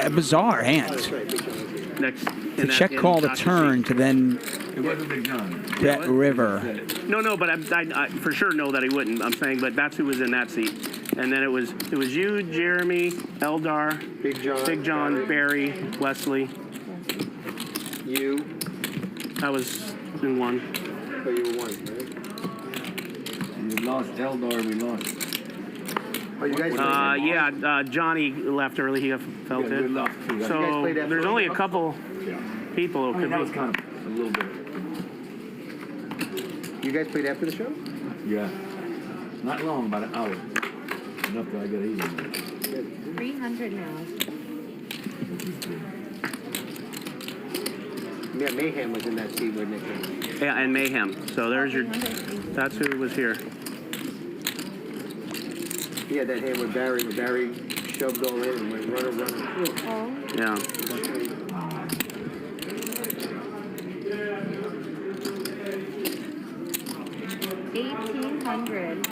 A bizarre hand. Next. To check call the turn to then It wasn't Big John. bet river. No, but I for sure know that he wouldn't. I'm saying, but that's who was in that seat. And then it was you, Jeremy, Eldar, Big John, Barry, Wesley. You. I was in one. So you were one, right? You lost Eldar, we lost. Oh, you guys Johnny left early. He felt it. So there's only a couple people who could that was be. kind of a little bit. You guys played after the show? Yeah. Not long, about an hour. Enough that I got eaten. 300 now. Yeah, Mayhem was in that seat with Nick. Yeah, and Mayhem. So there's your. That's who was here. He had that hand with Barry, where Barry shoved all in and went runner. Yeah. 1,400.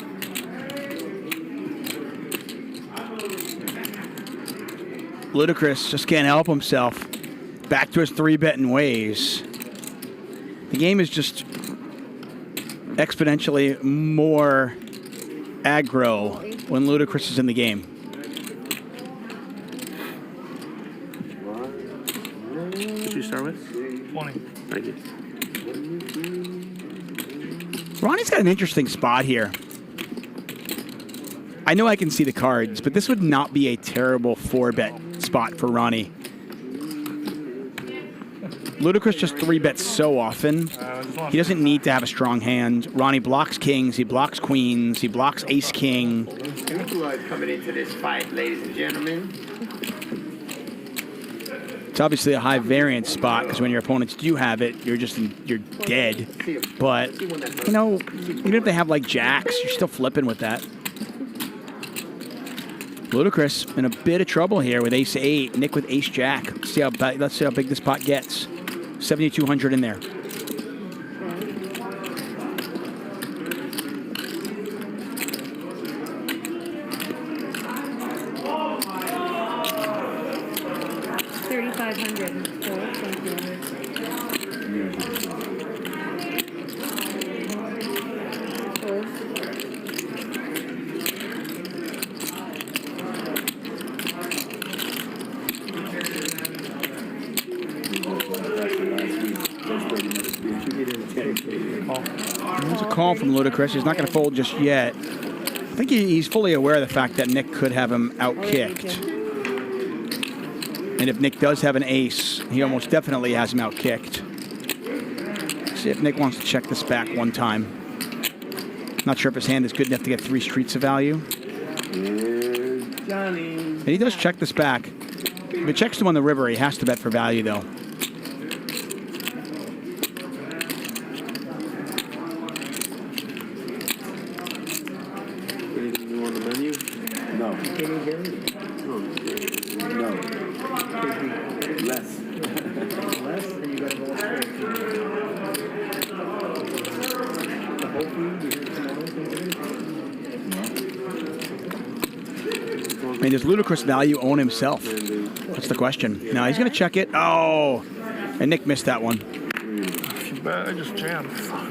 Ludacris just can't help himself. Back to his 3-betting ways. The game is just exponentially more aggro when Ludacris is in the game. What did you start with? 20. Thank you. Ronnie's got an interesting spot here. I know I can see the cards, but this would not be a terrible 4-bet spot for Ronnie. Ludacris just 3-bets so often. He doesn't need to have a strong hand. Ronnie blocks kings, he blocks queens, he blocks ace-king. Coming into this fight, ladies and gentlemen. It's obviously a high variance spot because when your opponents do have it, you're dead. But, you know, even if they have like jacks, you're still flipping with that. Ludacris in a bit of trouble here with ace-8, Nick with ace-jack. Let's see how big this pot gets. 7,200 in there. There's a call from Ludacris. He's not going to fold just yet. I think he's fully aware of the fact that Nick could have him outkicked. And if Nick does have an ace, he almost definitely has him outkicked. See if Nick wants to check this back one time. Not sure if his hand is good enough to get 3 streets of value. Johnny. And he does check this back. If he checks him on the river, he has to bet for value, though. Anything new on the menu? No. No. Less. Less, and you gotta go upstairs. I mean, does Ludacris value own himself? That's the question. No, he's going to check it. Oh, and Nick missed that one. I just jammed. Fuck.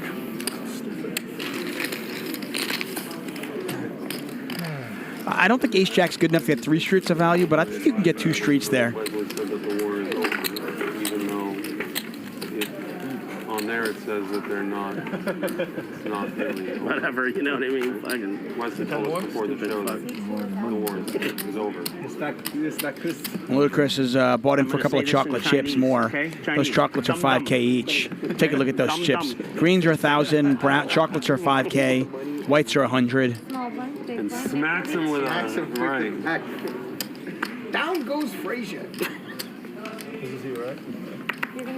I don't think ace-jack's good enough to get 3 streets of value, but I think you can get 2 streets there. There it says that they're not. It's not really. Whatever, you know what I mean? Fucking. Wesley told us before the show that the war is over. Ludacris has bought in for a couple of chocolate chips more. Okay? Those chocolates are 5K each. Take a look at those chips. Greens are 1,000. Brown chocolates are 5K. Whites are 100. And smacks him with a right. Down goes Frazier. This is he, right?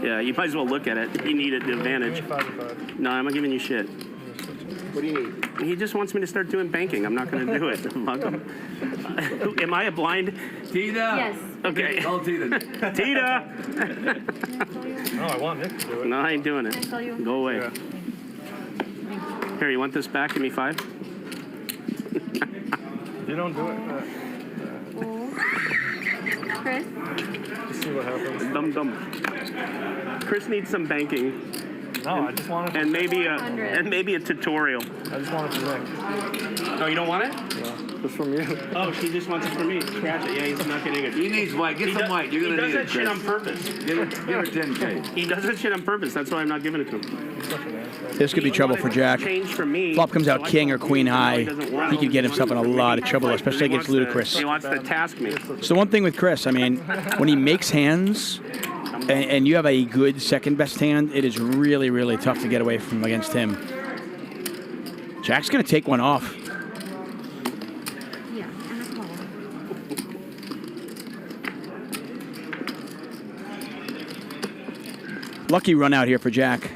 Yeah, you might as well look at it. You need an advantage. No, I'm not giving you shit. What do you need? He just wants me to start doing banking. I'm not going to do it. Am I a blind? Tita? Yes. Okay. Oh, Tita. Tita! No, I want Nick to do it. No, I ain't doing it. Go away. Yeah. Here, you want this back? Give me 5. You don't do it. Chris? Just see what happens. Dum. Chris needs some banking. No, I just want it. And maybe a tutorial. I just want it to Nick. Oh, you don't want it? Yeah, just from you. Oh, she just wants it for me. Scratch it. Yeah, he's not getting it. He needs white. Get some white. You're going to need it, He does that shit on Chris. purpose. Give her 10K. He does that shit on purpose. That's why I'm not giving it to him. This could be trouble for Jack. Change for me. Flop comes out king or queen high. He could get himself in a lot of trouble, especially against He Ludacris. wants to task me. So one thing with Chris, I mean, when he makes hands and you have a good second best hand, it is really, really tough to get away from against him. Jack's going to take one off. Yeah, and a call. Lucky run out here for Jack,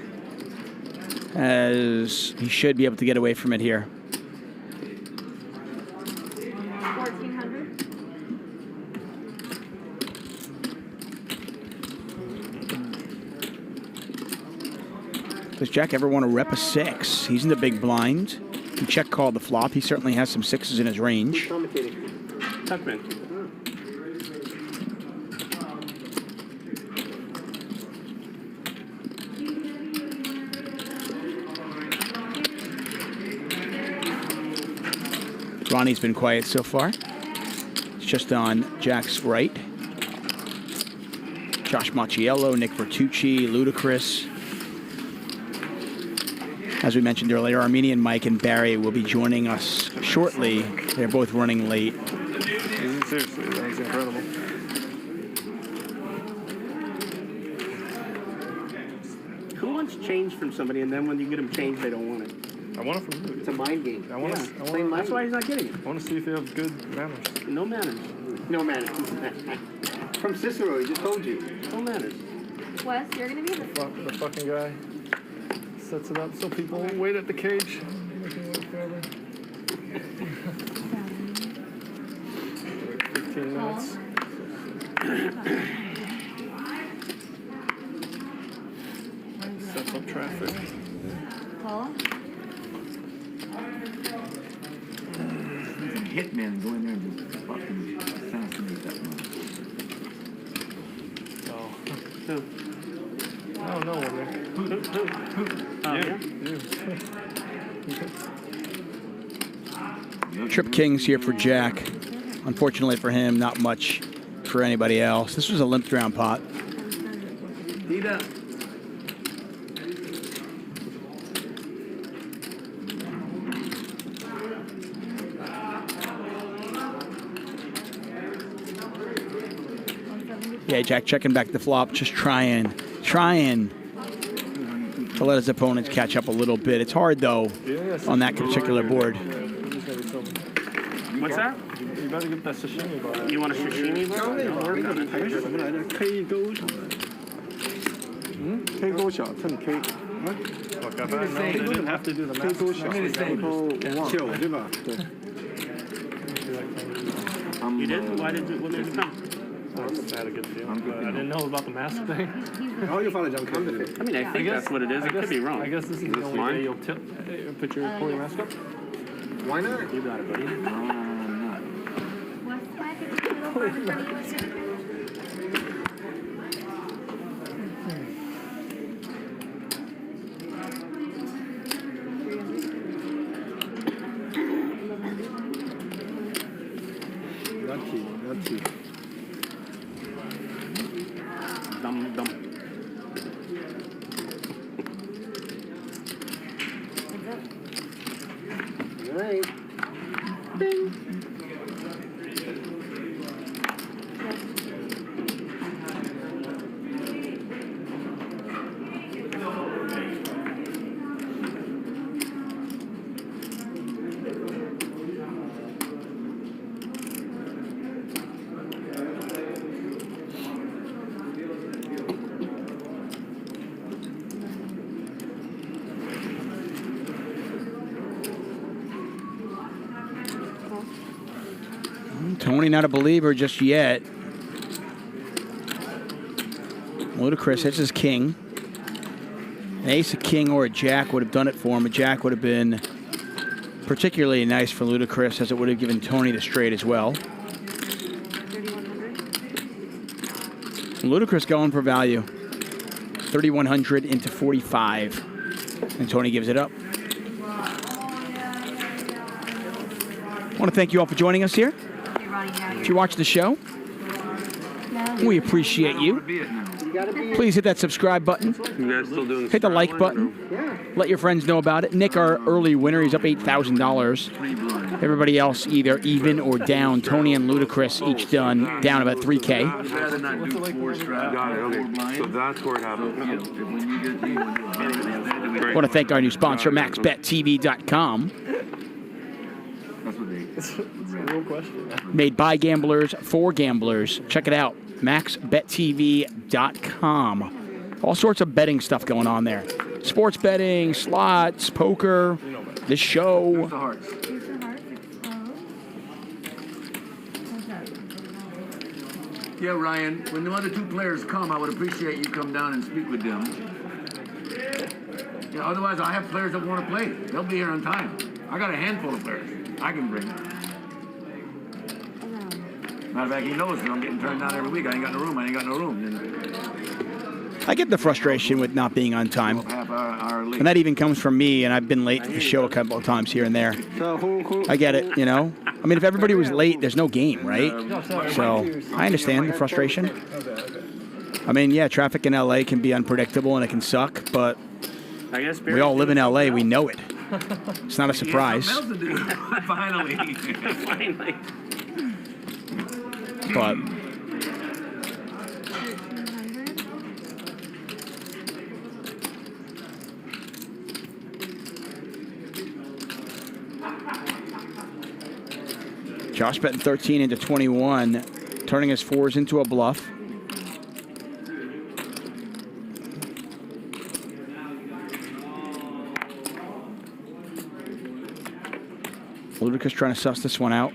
as he should be able to get away from it here. 1,400. Does Jack ever want to rep a 6? He's in the big blind. He check called the flop. He certainly has some sixes in his range. Tuchman. Ronnie's been quiet so far. It's just on Jack's right. Josh Macchiello, Nick Vertucci, Ludacris. As we mentioned earlier, Armenian, Mike, and Barry will be joining us shortly. They're both running late. Seriously, that was incredible. Who wants change from somebody, and then when you get them change, they don't want it? I want it from you. It's a mind game. I want Yeah, to. that's why he's not getting it. I want to see if you have good manners. No manners. No manners. From Cicero, he just told you. No manners. Wes, you're gonna be in the The fucking guy sets it up so people won't wait at the cage. Make him wait forever. 15 minutes. Sets up traffic. Paula? Hitman go in there and just fucking assassinate that one. Oh, no one there. Yeah. Trip Kings here for Jack. Unfortunately for him, not much for anybody else. This was a limp round pot. Dita. Yeah, Jack checking back the flop, just trying to let his opponents catch up a little bit. It's hard, though, on that particular board. What's that? You better get that sashimi bar. You want a sashimi bar? No, work on it. Look, I know they didn't have to do the math. You did? Why did you? What made you come? I had a good feeling, but I didn't know about the mask thing. Oh, you found a junk I mean, I think that's what it is. I could be wrong. I guess this is the only way you'll pull your mask up. Why not? You got it, buddy. Wes, can I pick a little card in front of you? Lucky. Dum dum. All right. Bing. Tony not a believer just yet. Ludacris hits his king. An ace, a king, or a jack would have done it for him. A jack would have been particularly nice for Ludacris, as it would have given Tony the straight as well. Ludacris going for value. 3,100 into 45. And Tony gives it up. I want to thank you all for joining us here. If you watch the show, we appreciate you. Please hit that subscribe button. You guys still doing Hit the like button. Let your friends know about it. Nick, our early winner, he's up $8,000. Everybody else either even or down. Tony and Ludacris each down about 3K. Got it, okay. So that's where it happened. I want to thank our new sponsor, MaxBetTV.com. It's a real question. Made by gamblers for gamblers. Check it out, MaxBetTV.com. All sorts of betting stuff going on there. Sports betting, slots, poker, this show. Yeah, Ryan, when the other two players come, I would appreciate you come down and speak with them. Yeah, otherwise, I have players that want to play. They'll be here on time. I got a handful of players I can bring. Matter of fact, he knows that I'm getting turned down every week. I ain't got no room. I get the frustration with not being on time. And that even comes from me, and I've been late to the show a couple of times here and there. I get it, you know? I mean, if everybody was late, there's no game, right? So I understand the frustration. I mean, yeah, traffic in L.A. can be unpredictable and it can suck, but we all live in L.A. We know it. It's not a surprise. Finally. Finally. But Josh betting 13 into 21, turning his 4s into a bluff. Ludicrous trying to suss this one out.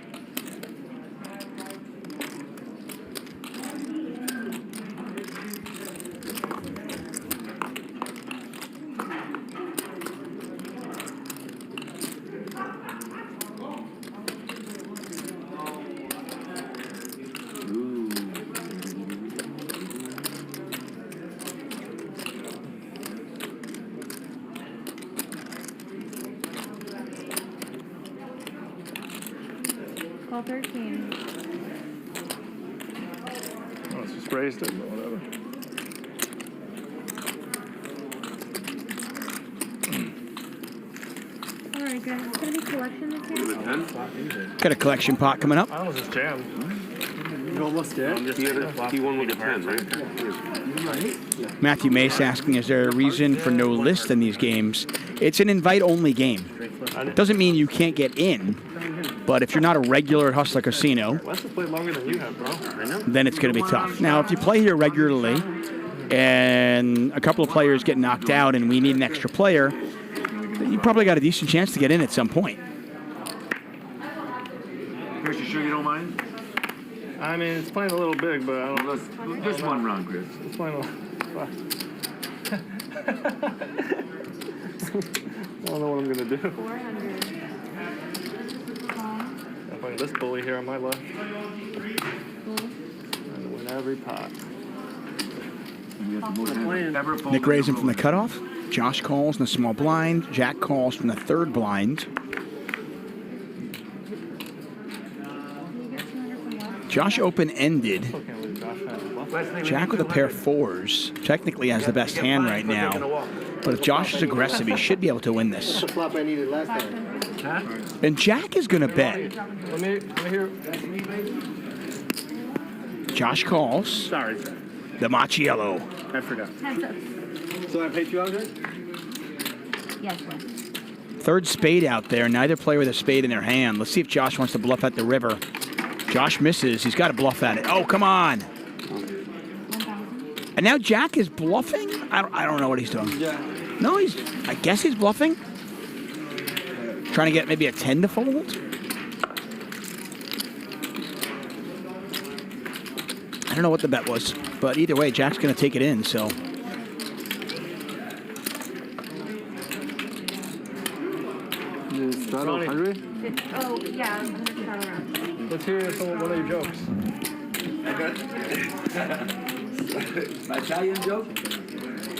Call 13. Oh, it's just raised it, but whatever. All right, guys. It's going to be collection this year. Got a collection pot coming up. I almost just jammed. You almost did? He won with a 10, right? Matthew Mace asking, is there a reason for no list in these games? It's an invite-only game. Doesn't mean you can't get in, but if you're not a regular at Hustler Casino, Wesley played longer than you have, bro. I know. then it's going to be tough. Now, if you play here regularly and a couple of players get knocked out and we need an extra player, you probably got a decent chance to get in at some point. Chris, you sure you don't mind? I mean, it's playing a little big, but I don't. Just one round, Chris. It's playing a little. I don't know what I'm gonna do. 400. I'm playing this bully here on my left. And win every pot. Nick raising from the cutoff. Josh calls in the small blind. Jack calls from the third blind. Josh open-ended. Jack with a pair of 4s. Technically has the best hand right now. But if Josh is aggressive, he should be able to win this. The flop I needed last time. And Jack is going to bet. Let me hear. Josh calls. Sorry. The Macchiello. I forgot. So I paid $200? Yes, sir. Third spade out there. Neither player with a spade in their hand. Let's see if Josh wants to bluff at the river. Josh misses. He's got to bluff at it. Oh, come on. And now Jack is bluffing? I don't know what he's doing. Yeah. No, I guess he's bluffing. Trying to get maybe a 10 to fold. I don't know what the bet was, but either way, Jack's going to take it in, so. You straddle 100? Oh, yeah. I'm going to start around. Let's hear one of your jokes. My Italian joke?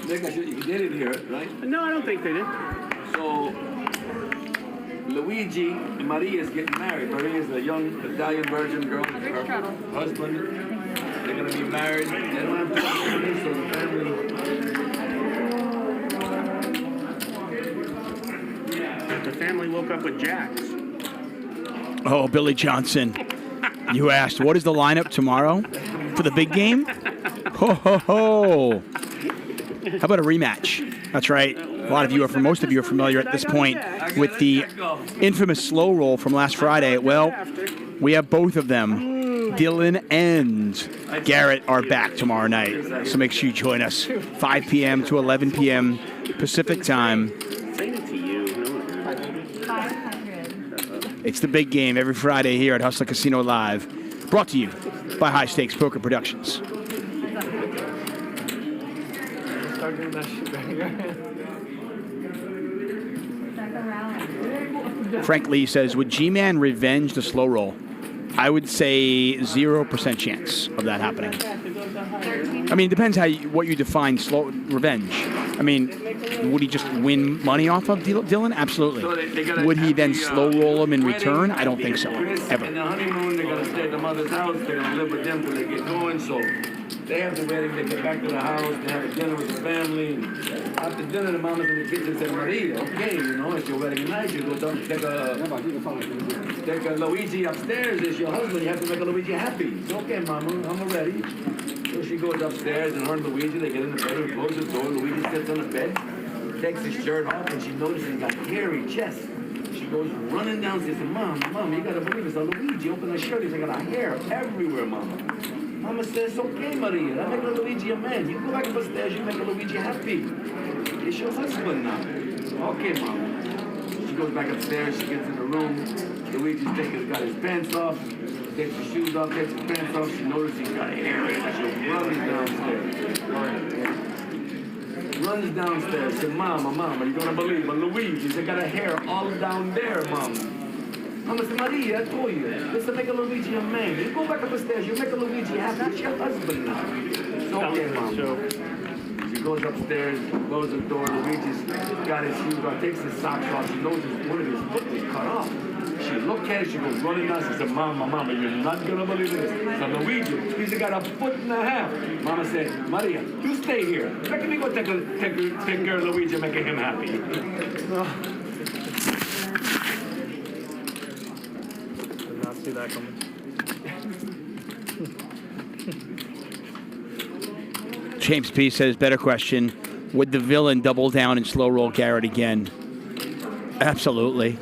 Nick, you didn't hear it, right? No, I don't think they did. So, Luigi and Maria is getting married. Maria is a young Italian virgin girl. Her husband. They're going to be married. They don't have to so the family. The family woke up with Jacks. Oh, Billy Johnson. You asked, what is the lineup tomorrow for the big game? Ho, ho, ho. How about a rematch? That's right. Most of you are familiar at this point with the infamous slow roll from last Friday. Well, we have both of them. Dylan and Garrett are back tomorrow night. So make sure you join us 5 p.m. to 11 p.m. Pacific time. It's the big game every Friday here at Hustler Casino Live. Brought to you by High Stakes Poker Productions. Start doing that shit back here. Frank Lee says, would G-Man revenge the slow roll? I would say 0% chance of that happening. I mean, it depends what you define slow revenge. I mean, would he just win money off of Dylan? Absolutely. Would he then slow roll him in return? I don't think so, ever. In the honeymoon, they're going to stay at the mother's house. They're going to live with them till they get going. So they have the wedding. They get back to the house. They have a dinner with the family. And after dinner, the mama's in the kitchen said, Maria, okay, you know, it's your wedding night. You go down, take a Luigi upstairs. It's your husband. You have to make a Luigi happy. It's okay, mama. I'm ready. So she goes upstairs, and her and Luigi, they get in the bedroom, close the door. Luigi sits on the bed, takes his shirt off, and she notices he's got hairy chest. She goes running downstairs and says, Mom, you gotta believe it's a Luigi. Open the shirt, he's got hair everywhere, Mama. Mama says, okay, Maria, I make a Luigi a man. You go back upstairs, you make a Luigi happy. It's your husband now. Okay, Mama. She goes back upstairs, she gets in the room. Luigi's got his pants off, takes his shoes off, takes his pants off. She notices he's got hair in it. She runs downstairs. Runs downstairs. Says, Mama, you gonna believe? But Luigi's got a hair all down there, Mama. Mama said, Maria, I told you. This will make a Luigi a man. You go back upstairs, you make a Luigi happy. It's your husband now. It's okay, Mama. She goes upstairs, closes the door. Luigi's got his shoes on, takes his socks off. She knows one of his foot was cut off. She looked at it, she goes running down. She said, Mama, you're not gonna believe this. So Luigi, he's got a foot and a half. Mama said, Maria, you stay here. Let me go take care of Luigi and make him happy. Did not see that coming. James P. says, better question. Would the villain double down and slow roll Garrett again? Absolutely.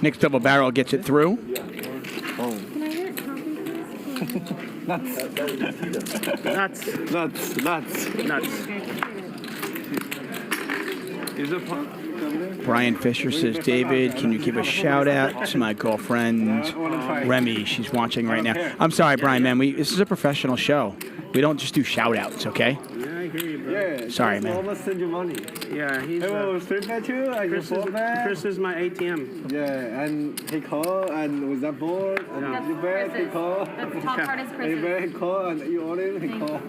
Next double barrel gets it through. Nuts. Is it punk? Brian Fisher says, David, can you give a shout out to my girlfriend, Remy? She's watching right now. I'm sorry, Brian, man. This is a professional show. We don't just do shout outs, okay? Yeah, I hear you, bro. Yeah, sorry, man. Almost send you money. Yeah, he's. Straight bet you. Chris is my ATM. Yeah, and he called, and with that board, and you bet, he called. The top part is Chris's. You bet, he called, and you order him, he called.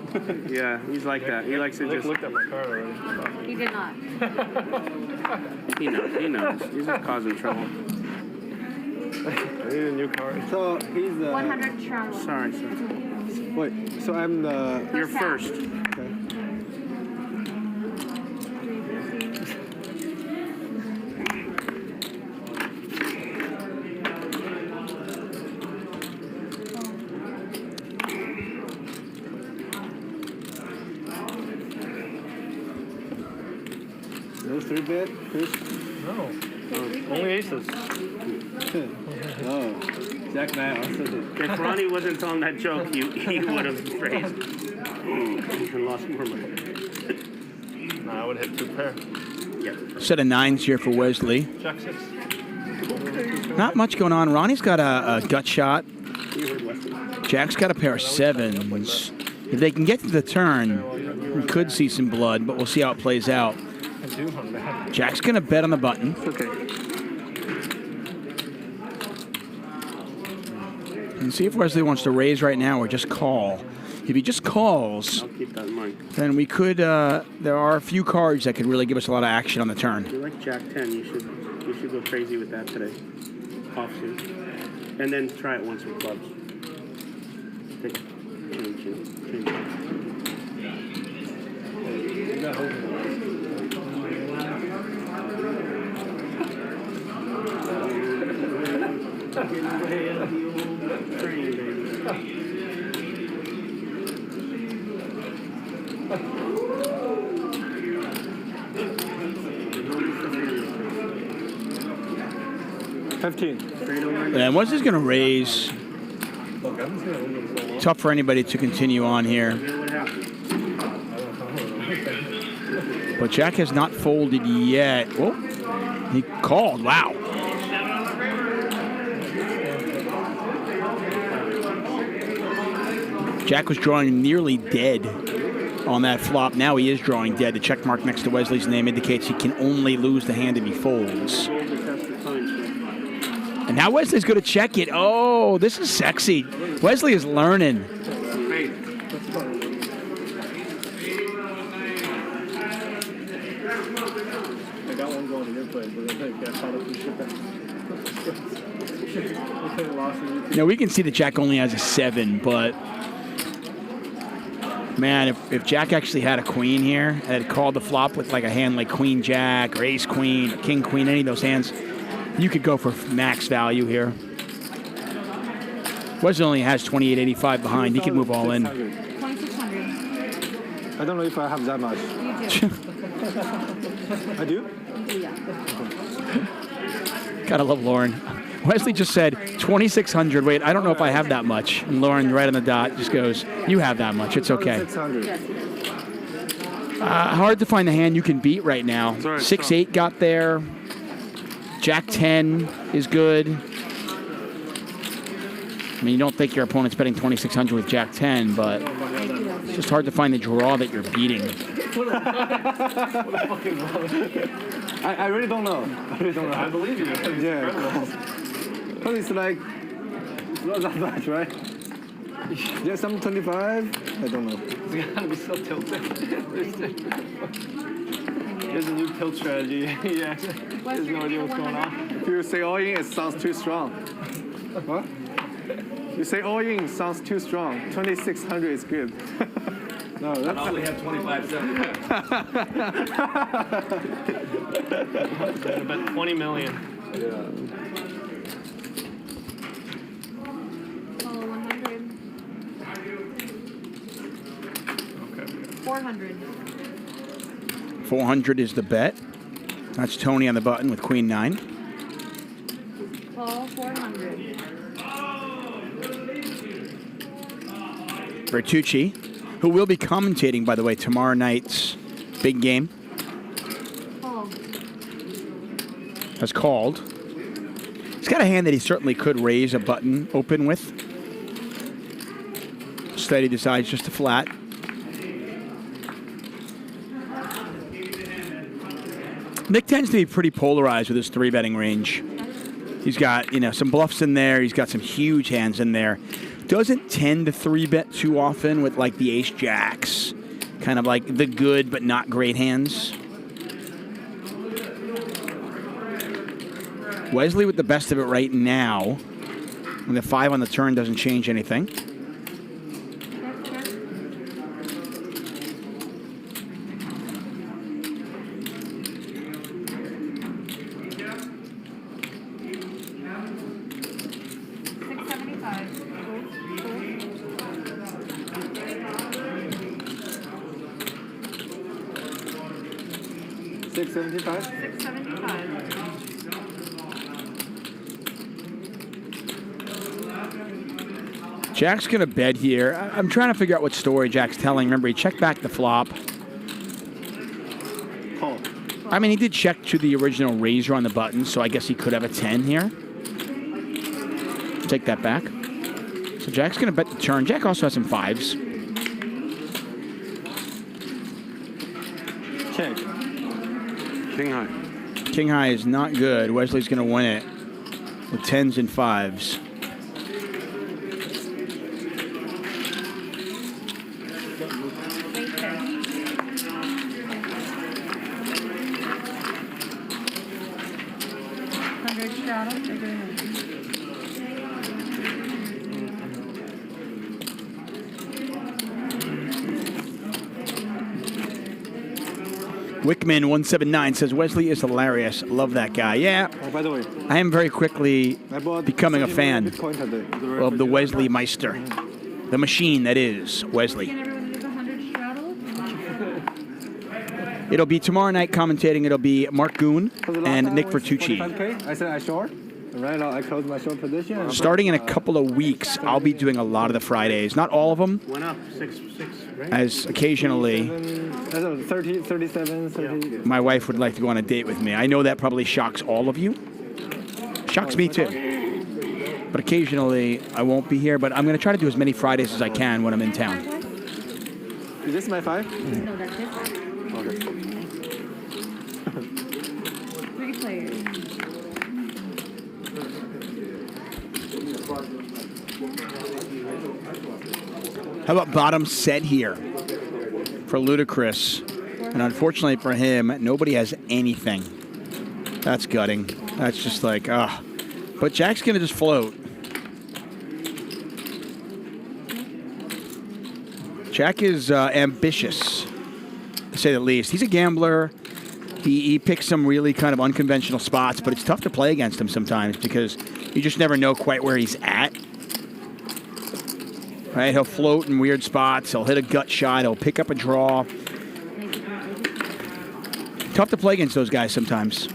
Yeah, he's like that. He likes to just. Looked at my card already. He did not. He knows. He's just causing trouble. I need a new card. So he's 100 travel. Sorry, sir. Wait, so I'm the. You're first. Okay. No 3-bet, Chris? No. Only aces. No. Jack and I also did. If Ronnie wasn't telling that joke, he would have raised and lost more money. No, I would hit 2 pair. Yep. Set of 9s here for Wesley. Jack 6. Not much going on. Ronnie's got a gut shot. Jack's got a pair of 7s. If they can get to the turn, we could see some blood, but we'll see how it plays out. Jack's going to bet on the button. Okay. And see if Wesley wants to raise right now or just call. If he just calls, I'll keep that in mind. then we could, there are a few cards that could really give us a lot of action on the turn. If you like Jack 10, you should go crazy with that today. Offsuit. And then try it once with clubs. Change. 15. And Wesley's going to raise. Tough for anybody to continue on here. But Jack has not folded yet. Oh, he called. Wow. Jack was drawing nearly dead on that flop. Now he is drawing dead. The check mark next to Wesley's name indicates he can only lose the hand if he folds. And now Wesley's going to check it. Oh, this is sexy. Wesley is learning. I got one going to your place, but I think I caught up with shit. Now we can see that Jack only has a 7, but man, if Jack actually had a queen here and had called the flop with like a hand like Queen Jack or Ace Queen, or King Queen, any of those hands, you could go for max value here. Wesley only has 28.85 behind. He can move all in. 2,600. I don't know if I have that much. You do. I do? Yeah. Gotta love Lauren. Wesley just said 2,600. Wait, I don't know if I have that much. And Lauren, right on the dot, just goes, you have that much. It's okay. 600. Hard to find the hand you can beat right now. 6-8 got there. Jack 10 is good. I mean, you don't think your opponent's betting 2,600 with Jack 10, but it's just hard to find the draw that you're beating. I really don't know. I really don't know. I believe you. Yeah. But it's like, not that much, right? Yeah, some 25. I don't know. It's gotta be so tilted. There's a new tilt strategy. Yeah. There's no idea what's going on. If you say all in, it sounds too strong. What? You say all in sounds too strong. 2,600 is good. No, I only have 25 seconds. I bet 20 million. Yeah. Oh, 100. Okay. 400. 400 is the bet. That's Tony on the button with Queen 9. Call 400. Vertucci, who will be commentating, by the way, tomorrow night's big game, has called. He's got a hand that he certainly could raise a button open with. Instead, he decides just to flat. Nick tends to be pretty polarized with his 3-betting range. He's got, some bluffs in there. He's got some huge hands in there. Doesn't tend to 3-bet too often with like the ace jacks, kind of like the good but not great hands. Wesley with the best of it right now. And the 5 on the turn doesn't change anything. Jack's going to bet here. I'm trying to figure out what story Jack's telling. Remember, he checked back the flop. I mean, he did check to the original raiser on the button, so I guess he could have a 10 here. Take that back. So Jack's going to bet the turn. Jack also has some 5s. Check. King high. King high is not good. Wesley's going to win it with 10s and 5s. Wickman 179 says Wesley is hilarious. Love that guy. Yeah. Oh, by the way, I am very quickly becoming a fan of the Wesley Meister. The machine that is Wesley. It'll be tomorrow night commentating. It'll be Mark Goon and Nick Vertucci. 45K? I said I short? Right now, I close my short position. Starting in a couple of weeks, I'll be doing a lot of the Fridays. Not all of them, Went up 6, right? as occasionally 30, 37, 30. my wife would like to go on a date with me. I know that probably shocks all of you. Shocks me too. But occasionally, I won't be here. But I'm going to try to do as many Fridays as I can when I'm in town. Is this my 5? No, that's his. Okay. 3 players. How about bottom set here for Ludacris? And unfortunately for him, nobody has anything. That's gutting. That's just like, ah. But Jack's going to just float. Jack is ambitious, to say the least. He's a gambler. He picks some really kind of unconventional spots, but it's tough to play against him sometimes because you just never know quite where he's at. Right? He'll float in weird spots. He'll hit a gut shot. He'll pick up a draw. Tough to play against those guys sometimes.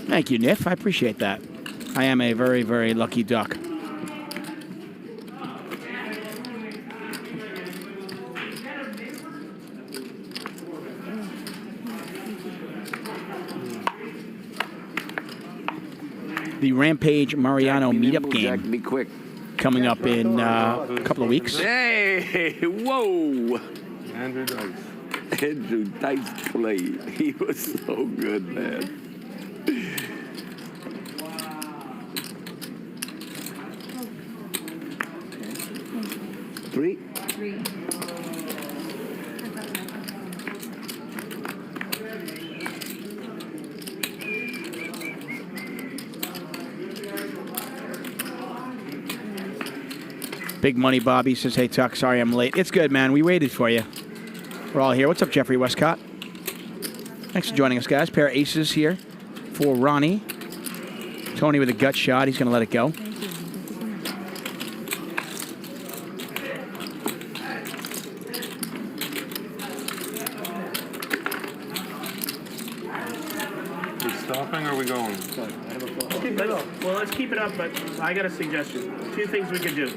Thank you, Niff. I appreciate that. I am a very, very lucky duck. The Rampage Mariano meetup game be quick. coming up in a couple of weeks. Hey, whoa. Andrew Dice. Andrew Dice play. He was so good, man. Three. Big Money Bobby says, hey, Tuck, sorry I'm late. It's good, man. We waited for you. We're all here. What's up, Jeffrey Westcott? Thanks for joining us, guys. Pair of aces here for Ronnie. Tony with a gut shot. He's going to let it go. We stopping or are we going? Well, let's keep it up, but I got a suggestion. 2 things we could do.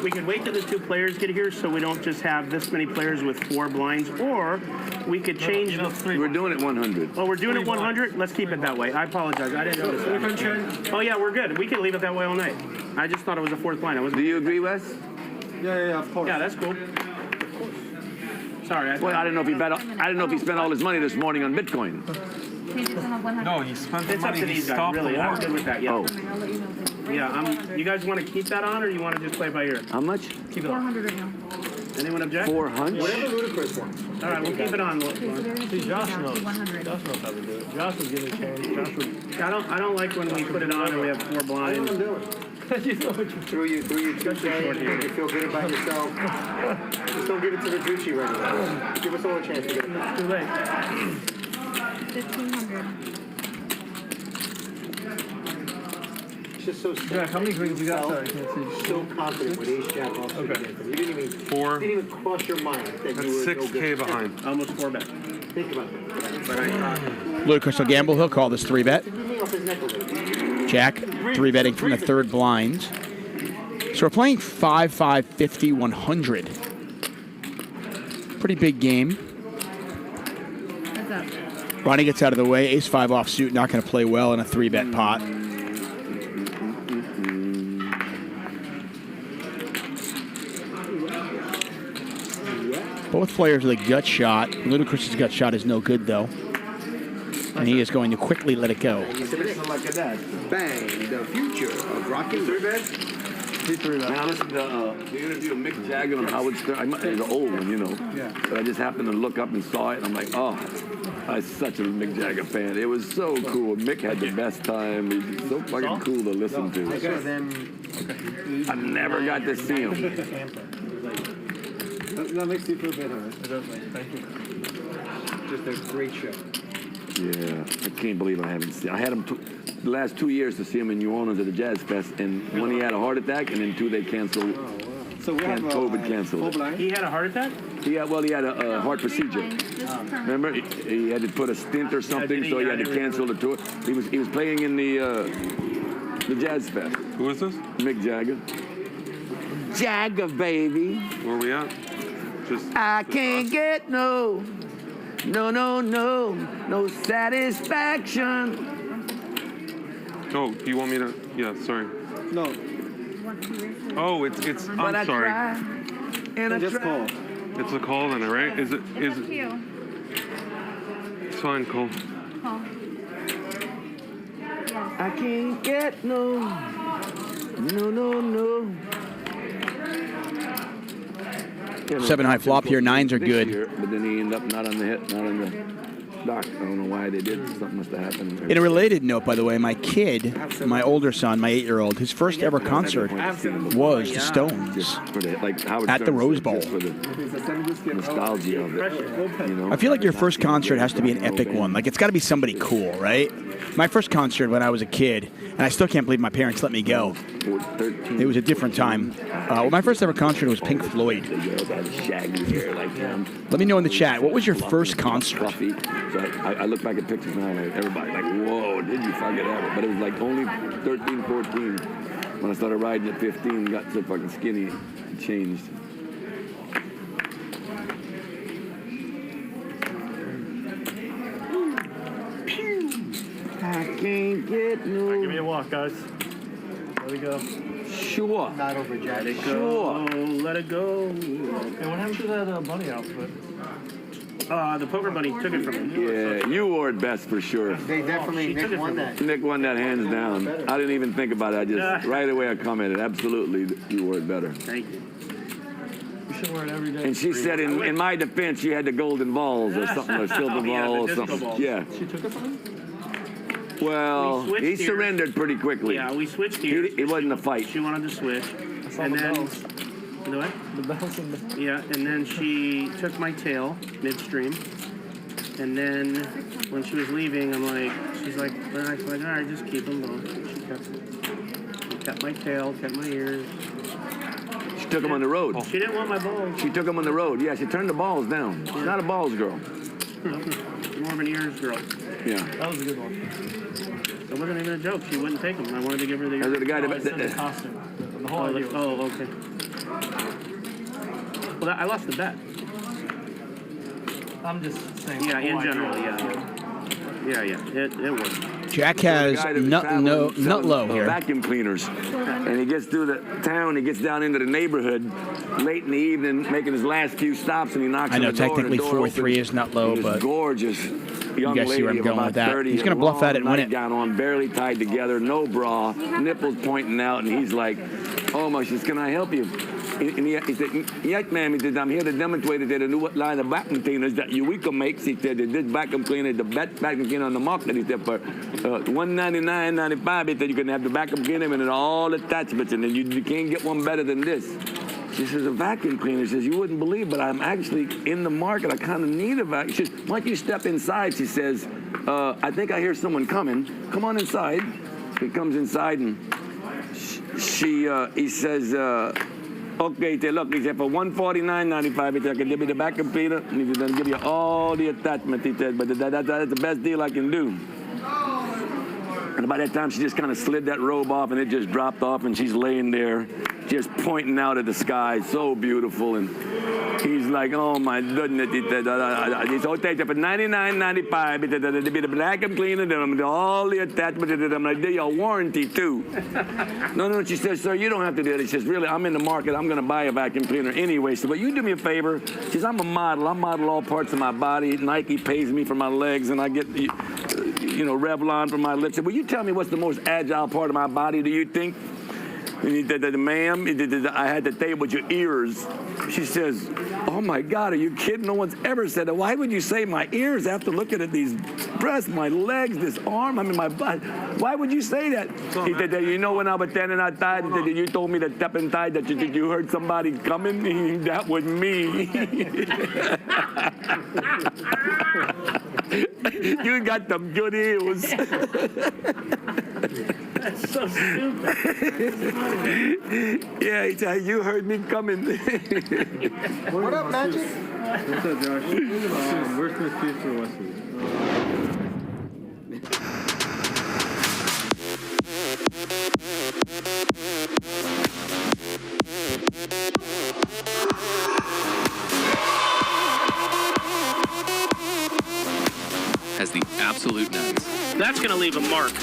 We could wait till the 2 players get here so we don't just have this many players with 4 blinds, or we could change the 3. We're doing it 100. Oh, we're doing it 100? Let's keep it that way. I apologize. I didn't notice that. Oh, yeah, we're good. We can leave it that way all night. I just thought it was a 4th blind. Do you agree, Wes? Yeah, of course. Yeah, that's cool. Sorry. Well, I don't know if he bet. I don't know if he spent all his money this morning on Bitcoin. No, he spent the It's up money. to He these guys, stopped really. the I'm war. good with that, yeah. Oh. Yeah, you guys want to keep that on, or you want to just play by ear? How much? Keep it on. 400 right now. Anyone object? 400. Whatever Ludacris wants. All right, we'll keep it on. See, Josh knows. 100. Josh knows how to do it. Josh will give it a chance. Josh will. I don't like when we put it on and we have 4 blinds. You know what you Through you 2 days, you feel good about yourself. Just don't give it to Vertucci right now. Give us all a chance to get it. It's too late. 1,500. It's just so Jack, how many greens you got? Sorry, I can't see. so confident with ace jack off. Okay. You didn't even 4. didn't even cross your mind that That's you were 6K no good. behind. Almost 4 bet. Think about that. But I Ludacris will gamble. He'll call this 3-bet. Anything off his neck a little. Jack 3-betting from the 3rd blind. So we're playing 5, 5, 50, 100. Pretty big game. What's up? Ronnie gets out of the way. Ace-5 offsuit. Not going to play well in a 3-bet pot. Both players with a gut shot. Ludacris' gut shot is no good, though. And he is going to quickly let it go. Look at that. Bang, the future of rocking 3-bet. Man, I listened to the interview of Mick Jagger on Howard Stern. It's an old one, you know. Yeah. But I just happened to look up and saw it, and I'm like, oh, I'm such a Mick Jagger fan. It was so cool. Mick had the best time. He's so fucking cool to listen to. I never got to see him. That makes you feel better. Right? It does, man. Thank you. Just a great show. Yeah, I can't believe I haven't seen. I had him the last 2 years to see him in New Orleans at the Jazz Fest, and one he had a heart attack, and then 2 they canceled So we have COVID canceled it. He had a heart attack? He had a heart procedure. Remember, he had to put a stint or something, so he had to cancel the tour. He was playing in the Jazz Fest. Who is this? Mick Jagger. Jagger, baby. Where are we at? I can't get no satisfaction. Oh, do you want me to? Yeah, sorry. No. Oh, it's. I'm sorry. Just call. It's a call then, right? Is it? It's up to you. It's fine, Cole. Call. I can't get no. 7 high flop here. 9s are This good. year, but then he ended up not on the dock. I don't know why they did. Something must have happened. In a related note, by the way, my kid, my older son, my 8-year-old, his first ever concert was the Stones at the Rose Bowl. Nostalgia of it. You know? I feel like your first concert has to be an epic one. Like, it's got to be somebody cool, right? My first concert when I was a kid, and I still can't believe my parents let me go. It was a different time. My first ever concert was Pink Floyd. Let me know in the chat, what was your first concert? So I look back at pictures now, like everybody, like, whoa, did you fucking ever? But it was like only 13, 14. When I started riding at 15, got so fucking skinny, it changed. I can't get no. Right, give me a walk, guys. Let it go. Sure. Not over, Jack. Let it go. Sure. Let it go. Hey, what happened to that bunny outfit? The poker bunny took it from me. Yeah, you wore it best for sure. They definitely Nick won that. Nick won that hands down. I didn't even think about it. I just right away I commented. Absolutely, you wore it better. Thank you. You should wear it every day. And she said, in my defense, she had the golden balls or something, or silver ball or something. Yeah. She took it from him? Well, We switched he gears. surrendered pretty quickly. Yeah, we switched gears. It wasn't a fight. She wanted to switch. saw And the then, bells. you know what? The bells and the... Yeah, and then she took my tail midstream. And then when she was leaving, she's like, all right, just keep them both. She kept my tail, kept my ears. She took them on the road. She didn't want my balls. She took them on the road. Yeah, she turned the balls down. She's not a balls girl. More of an ears girl. Yeah. That was a good one. It wasn't even a joke. She wouldn't take them. I wanted to give her the ears. That's the guy I said the costume. The whole idea was... Oh, okay. Well, I lost the bet. I'm just saying. Yeah, in general, yeah. It worked. Jack has nut low here. Vacuum cleaners. And he gets through the town, he gets down into the neighborhood late in the evening, making his last few stops, and he knocks on the door. I know technically 4-3 is nut low, but gorgeous young you guys see where I'm lady of going about with that. 30, He's going to bluff at it and win it. Nightgown on, barely tied together, no bra, nipples pointing out, and he's like, oh my, she says, can I help you? And he said, yes, ma'am. He said, I'm here to demonstrate that the new line of vacuum cleaners that Eureka makes. He said, that this vacuum cleaner is the best vacuum cleaner on the market. He said, for $199.95, he said, you can have the vacuum cleaner and all attachments, and then you can't get one better than this. She says, a vacuum cleaner. She says, you wouldn't believe, but I'm actually in the market. I kind of need a vacuum. She says, why don't you step inside? She says, I think I hear someone coming. Come on inside. He comes inside, and he says, okay, he said, look, he said, for $149.95, he said, I can give you the vacuum cleaner, and he said, I'll give you all the attachments, he said, but that's the best deal I can do. And by that time, she just kind of slid that robe off, and it just dropped off, and she's laying there, just pointing out at the sky, so beautiful, and he's like, oh my goodness, he said, okay, for $99.95, he said, it'll be the vacuum cleaner, then all the attachments, I'm going to do your warranty too. No, she says, sir, you don't have to do that. She says, really, I'm in the market, I'm going to buy a vacuum cleaner anyway. So, but you do me a favor. She says, I'm a model. I model all parts of my body. Nike pays me for my legs, and I get, Revlon for my lips. Will you tell me what's the most agile part of my body, do you think? And he said, ma'am, I had to tell you with your ears. She says, oh my God, are you kidding? No one's ever said that. Why would you say my ears after looking at these breasts, my legs, this arm, my butt? Why would you say that? He said, when I was standing outside, he said, you told me to step inside that you heard somebody coming? That was me. You got them good ears. That's so stupid. Yeah, you heard me coming. What up, Magic? What's up, Josh? Where's the piece for Wesley? Has the absolute nuts. That's going to leave a mark.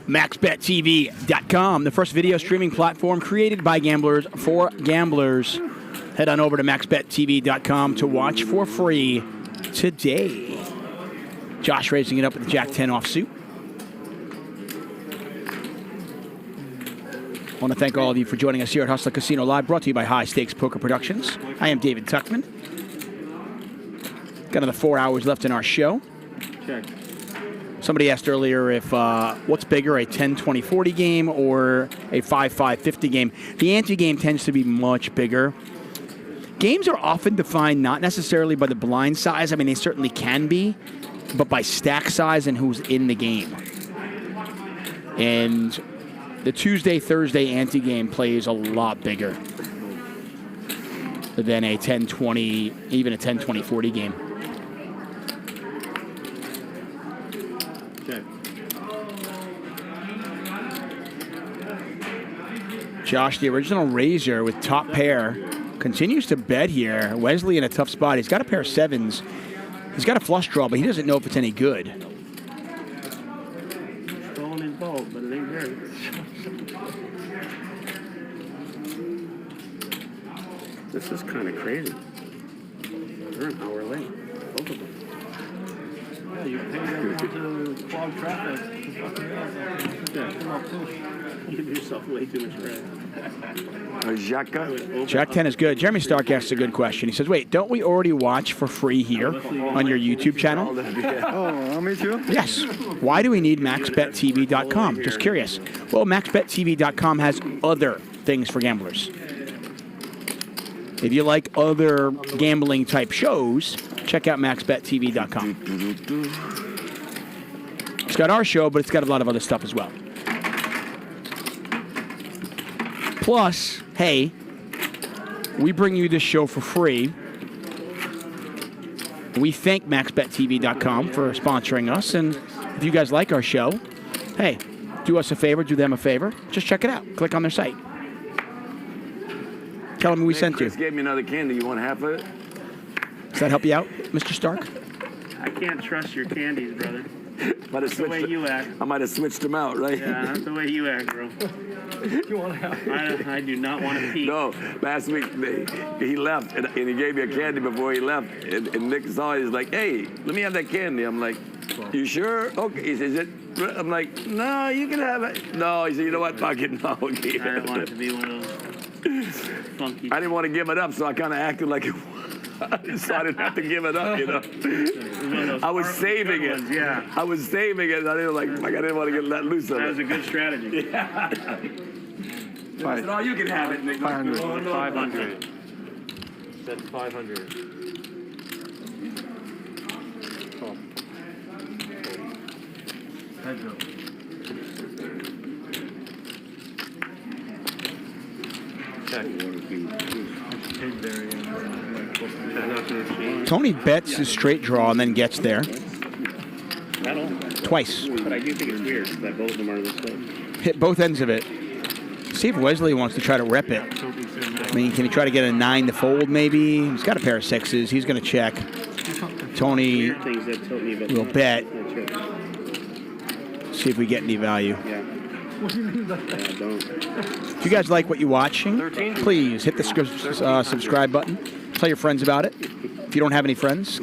MaxBetTV.com, the first video streaming platform created by gamblers for gamblers. Head on over to MaxBetTV.com to watch for free today. Josh raising it up with the Jack 10 offsuit. I want to thank all of you for joining us here at Hustler Casino Live, brought to you by High Stakes Poker Productions. I am David Tuchman. Got another 4 hours left in our show. Check. Somebody asked earlier if what's bigger, a 10-20-40 game or a 5-5-50 game. The ante game tends to be much bigger. Games are often defined not necessarily by the blind size. I mean, they certainly can be, but by stack size and who's in the game. And the Tuesday, Thursday ante game plays a lot bigger than a 10-20, even a 10-20-40 game. Check. Josh, the original Razor with top pair, continues to bet here. Wesley in a tough spot. He's got a pair of sevens. He's got a flush draw, but he doesn't know if it's any good. Throwing his ball, but it ain't very. This is kind of crazy. They're an hour late, both of them. Yeah, you paid everyone to clog traffic. You give yourself way too much credit. Jack 10 is good. Jeremy Stark asks a good question. He says, wait, don't we already watch for free here on your YouTube channel? Oh, me too? Yes. Why do we need MaxBetTV.com? Just curious. Well, MaxBetTV.com has other things for gamblers. If you like other gambling type shows, check out MaxBetTV.com. It's got our show, but it's got a lot of other stuff as well. Plus, hey, we bring you this show for free. We thank MaxBetTV.com for sponsoring us. And if you guys like our show, hey, do us a favor, do them a favor. Just check it out. Click on their site. Tell them we sent you. Chris gave me another candy. You want half of it? Does that help you out, Mr. Stark? I can't trust your candies, brother. That's the way you act. I might have switched them out, right? Yeah, that's the way you act, bro. You want to have I do not want to peek. No, last week he left and he gave me a candy before he left. And Nick saw it. He's like, hey, let me have that candy. I'm like, you sure? Okay. He says, I'm like, no, you can have it. No, he said, you know what? Fuck it. No. Okay. I don't want it to be one of those funky. I didn't want to give it up, so I kind of acted like it was. So I didn't have to give it up, you know. I was saving it. Yeah. I was saving it. I didn't I didn't want to get let loose of it. That was a good strategy. Yeah. I said, oh, you can have it, Nick. 500. Oh, no. 500. Said 500. Oh. Heads up. Check. Tony bets his straight draw and then gets there. Twice. But I do think it's weird that both of them are this way. Hit both ends of it. See if Wesley wants to try to rep it. I mean, can he try to get a 9 to fold maybe? He's got a pair of 6s. He's going to check. Tony will bet. See if we get any value. If you guys like what you're watching, please hit the subscribe button. Tell your friends about it. If you don't have any friends,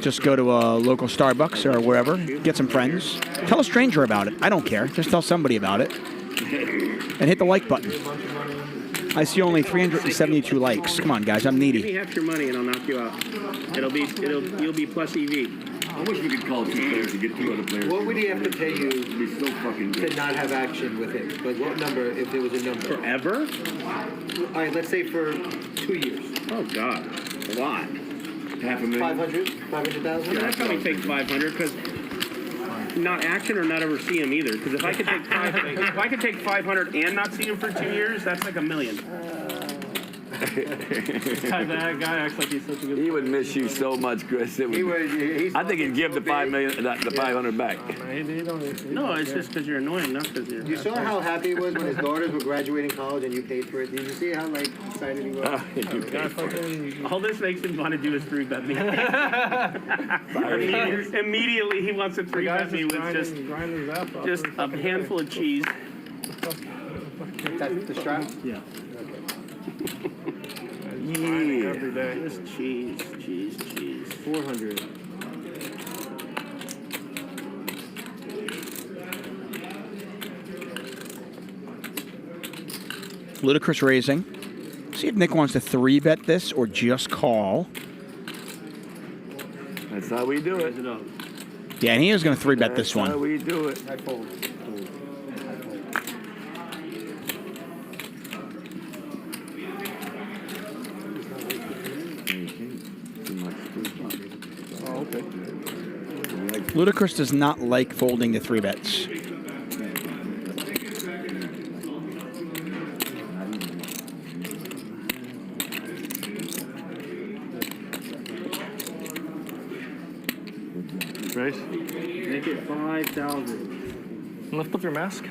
just go to a local Starbucks or wherever, get some friends. Tell a stranger about it. I don't care. Just tell somebody about it. And hit the like button. I see only 372 likes. Come on, guys. I'm needy. Give me half your money and I'll knock you out. You'll be plus EV. I wish we could call 2 players to get 2 other players. What would he have to pay you It'd be so fucking good. to not have action with him? Like what number, if there was a number? Forever? All right, let's say for 2 years. Oh, God. A lot. $500,000? 500,000? Yeah, I'd probably take 500 because not action or not ever see him either. Because if I could take 500 and not see him for 2 years, that's like $1 million. That guy acts like he's such a good. He would miss you so much, Chris. I think he'd give the the 500 back. No, it's just because you're annoying, not because you're. You saw how happy he was when his daughters were graduating college and you paid for it? Did you see how like excited he was? All this makes him want to do is 3-bet me. Immediately he wants to 3-bet me with just a handful of cheese. That's the strap? Yeah. Yeah. Every day. Just cheese. 400. Ludicrous raising. See if Nick wants to 3-bet this or just call. That's how we do it. Yeah, and he is going to 3-bet this one. That's how we do it. I fold. Ludicrous does not like folding the 3-bets. Race. Make it 5,000. Lift up your mask.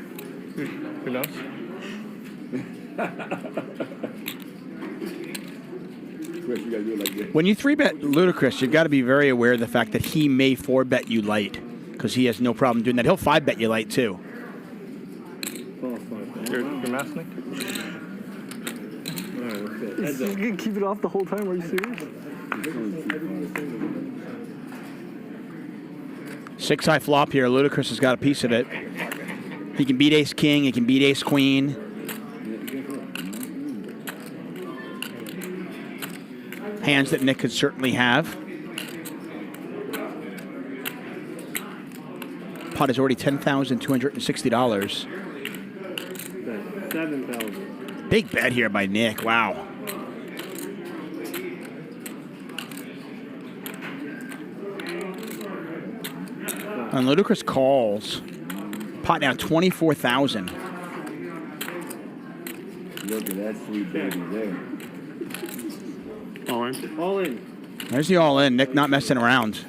Who knows? Chris, you gotta do it like this. When you 3-bet Ludicrous, you've got to be very aware of the fact that he may 4-bet you light because he has no problem doing that. He'll 5-bet you light too. Your mask, Nick? You can keep it off the whole time. Are you serious? 6-high flop here. Ludicrous has got a piece of it. He can beat Ace King. He can beat Ace Queen. Hands that Nick could certainly have. Pot is already $10,260. 7,000. Big bet here by Nick. Wow. And Ludicrous calls. Pot now 24,000. Look at that sweet baby there. All in. All in. There's the all in. Nick not messing around.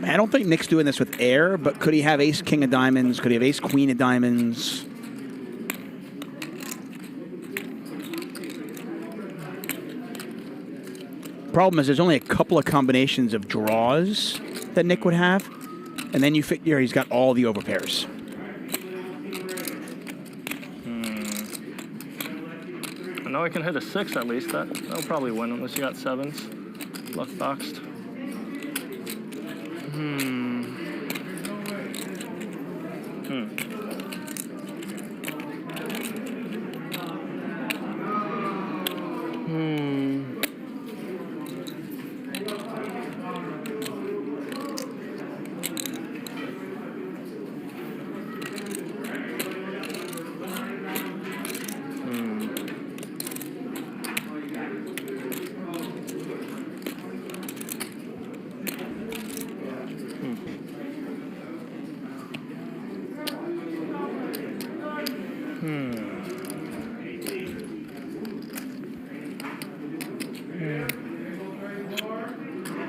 I don't think Nick's doing this with air, but could he have Ace King of Diamonds? Could he have Ace Queen of Diamonds? Problem is there's only a couple of combinations of draws that Nick would have, and then you figure he's got all the overpairs. I know I can hit a 6 at least. That'll probably win unless you got 7s. Luck boxed.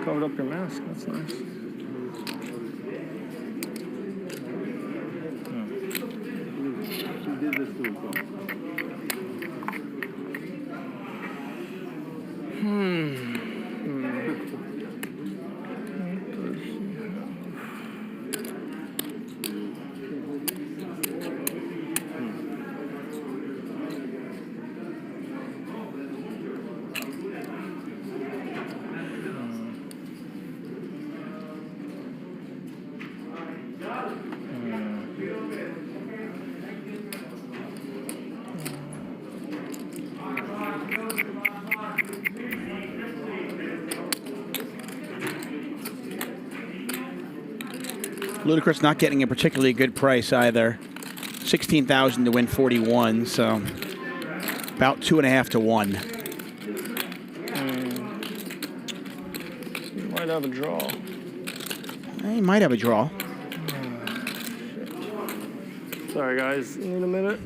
Covered up your mask. That's nice. She did this to himself. Ludacris not getting a particularly good price either. 16,000 to win 41, so about 2.5 to 1. He might have a draw. He might have a draw. Sorry, guys. Need a minute.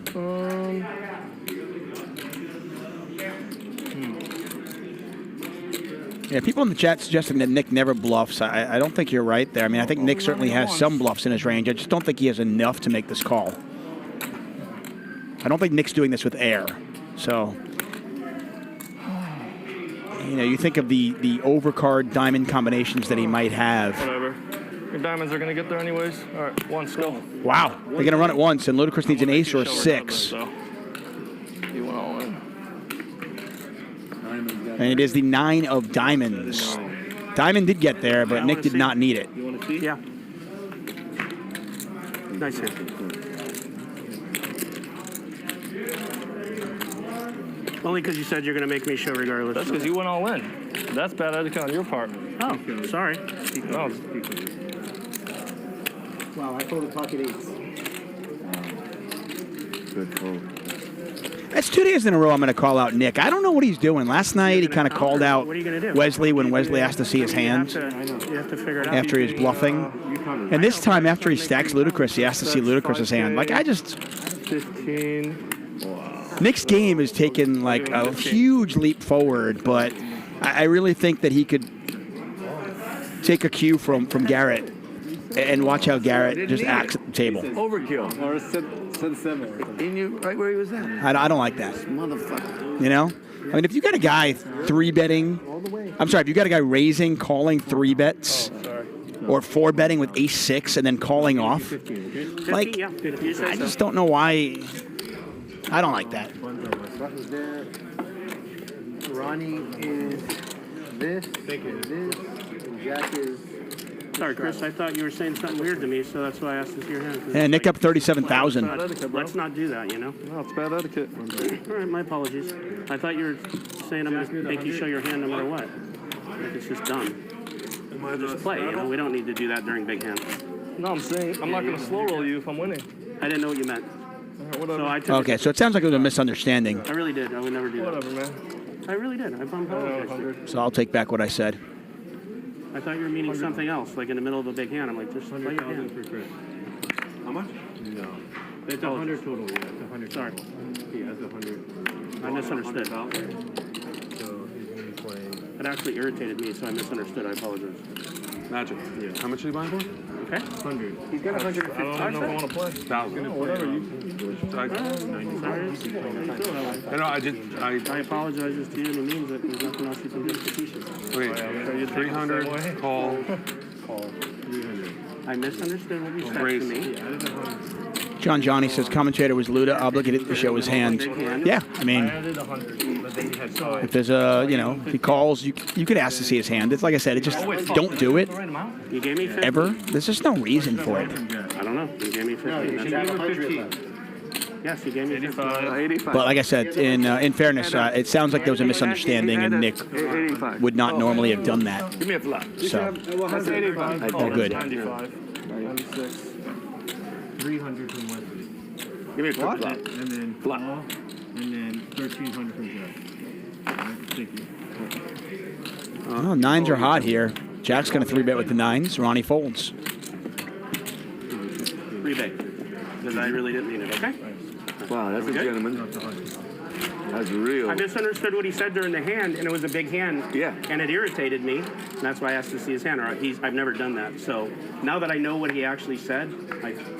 Yeah, people in the chat suggesting that Nick never bluffs. I don't think you're right there. I mean, I think Nick certainly has some bluffs in his range. I just don't think he has enough to make this call. I don't think Nick's doing this with air. So, you know, you think of the overcard diamond combinations that he might have. Whatever. Your diamonds are going to get there anyways. All right, once, go. Wow, they're going to run it once, and Ludacris needs an ace or a 6. You went all in. And it is the 9 of diamonds. Diamond did get there, but Nick did not need it. You want to see? Yeah. Nice hit. Only because you said you're going to make me show regardless. That's because you went all in. That's bad etiquette on your part. Oh, sorry. No. Wow, I called the pocket eights. Good call. That's 2 days in a row I'm going to call out Nick. I don't know what he's doing. Last night he kind of called out Wesley when Wesley asked to see his hand You have to figure it out. after he was bluffing. And this time after he stacks Ludacris, he asked to see Ludacris's hand. Like, I just... 15. Nick's game has taken like a huge leap forward, but I really think that he could take a cue from Garrett and watch how Garrett just acts at the table. Overkill. Or 7. He knew right where he was at. I don't like that. Motherfucker. You know? I mean, if you got a guy 3-betting, I'm sorry, if you got a guy raising, calling 3 bets, or 4-betting with ace-6 and then calling off, like, I just don't know why. I don't like that. Button's there. Ronnie is this, and Jack is... Sorry, Chris, I thought you were saying something weird to me, so that's why I asked to see your hand. And Nick up 37,000. Let's not do that, you know? No, it's bad etiquette. All right, my apologies. I thought you were saying I'm going to make you show your hand no matter what. Like, it's just dumb. Just play, you know? We don't need to do that during big hands. No, I'm saying I'm not going to slow roll you if I'm winning. I didn't know what you meant. So I took Okay, so it sounds like it was a misunderstanding. I really did. I would never do that. Whatever, man. I really did. I apologize. So I'll take back what I said. I thought you were meaning something else, like in the middle of a big hand. I'm like, just play your hand. How much? No. It's 100 total, yeah. It's 100. Sorry. He has 100. I misunderstood. So he's going to be playing. It actually irritated me, so I misunderstood. I apologize. Magic. Yeah. How much are you buying for? Okay. 100. He's got 150. I don't even know if I want to play. 1,000. Whatever. I know, I apologize just to you, and it means that there's nothing else you can do. Okay, 300, call. Call. 300. I misunderstood what you said to me. John Johnny says commentator was Luda obligated to show his hand. Yeah, I mean, if there's a, you know, if he calls, you could ask to see his hand. It's like I said, it just don't do it You gave me 50. ever. There's just no reason for it. I don't know. You gave me 50. No, you gave him 15. Yes, you gave me 50. 85. But like I said, in fairness, it sounds like there was a misunderstanding, and Nick would not normally have done that. Give me a flop. So, That's 85. all good. 95. 96. 300 from Wesley. Give me a flop. And then Flop. and then 1,300 from Jack. Alright, thank you. Oh, 9s are hot here. Jack's going to 3-bet with the 9s. Ronnie folds. Rebate. Because I really didn't mean it, okay? Wow, that's a gentleman. That's real. I misunderstood what he said during the hand, and it was a big hand. Yeah. And it irritated me, and that's why I asked to see his hand. Or I've never done that. So now that I know what he actually said,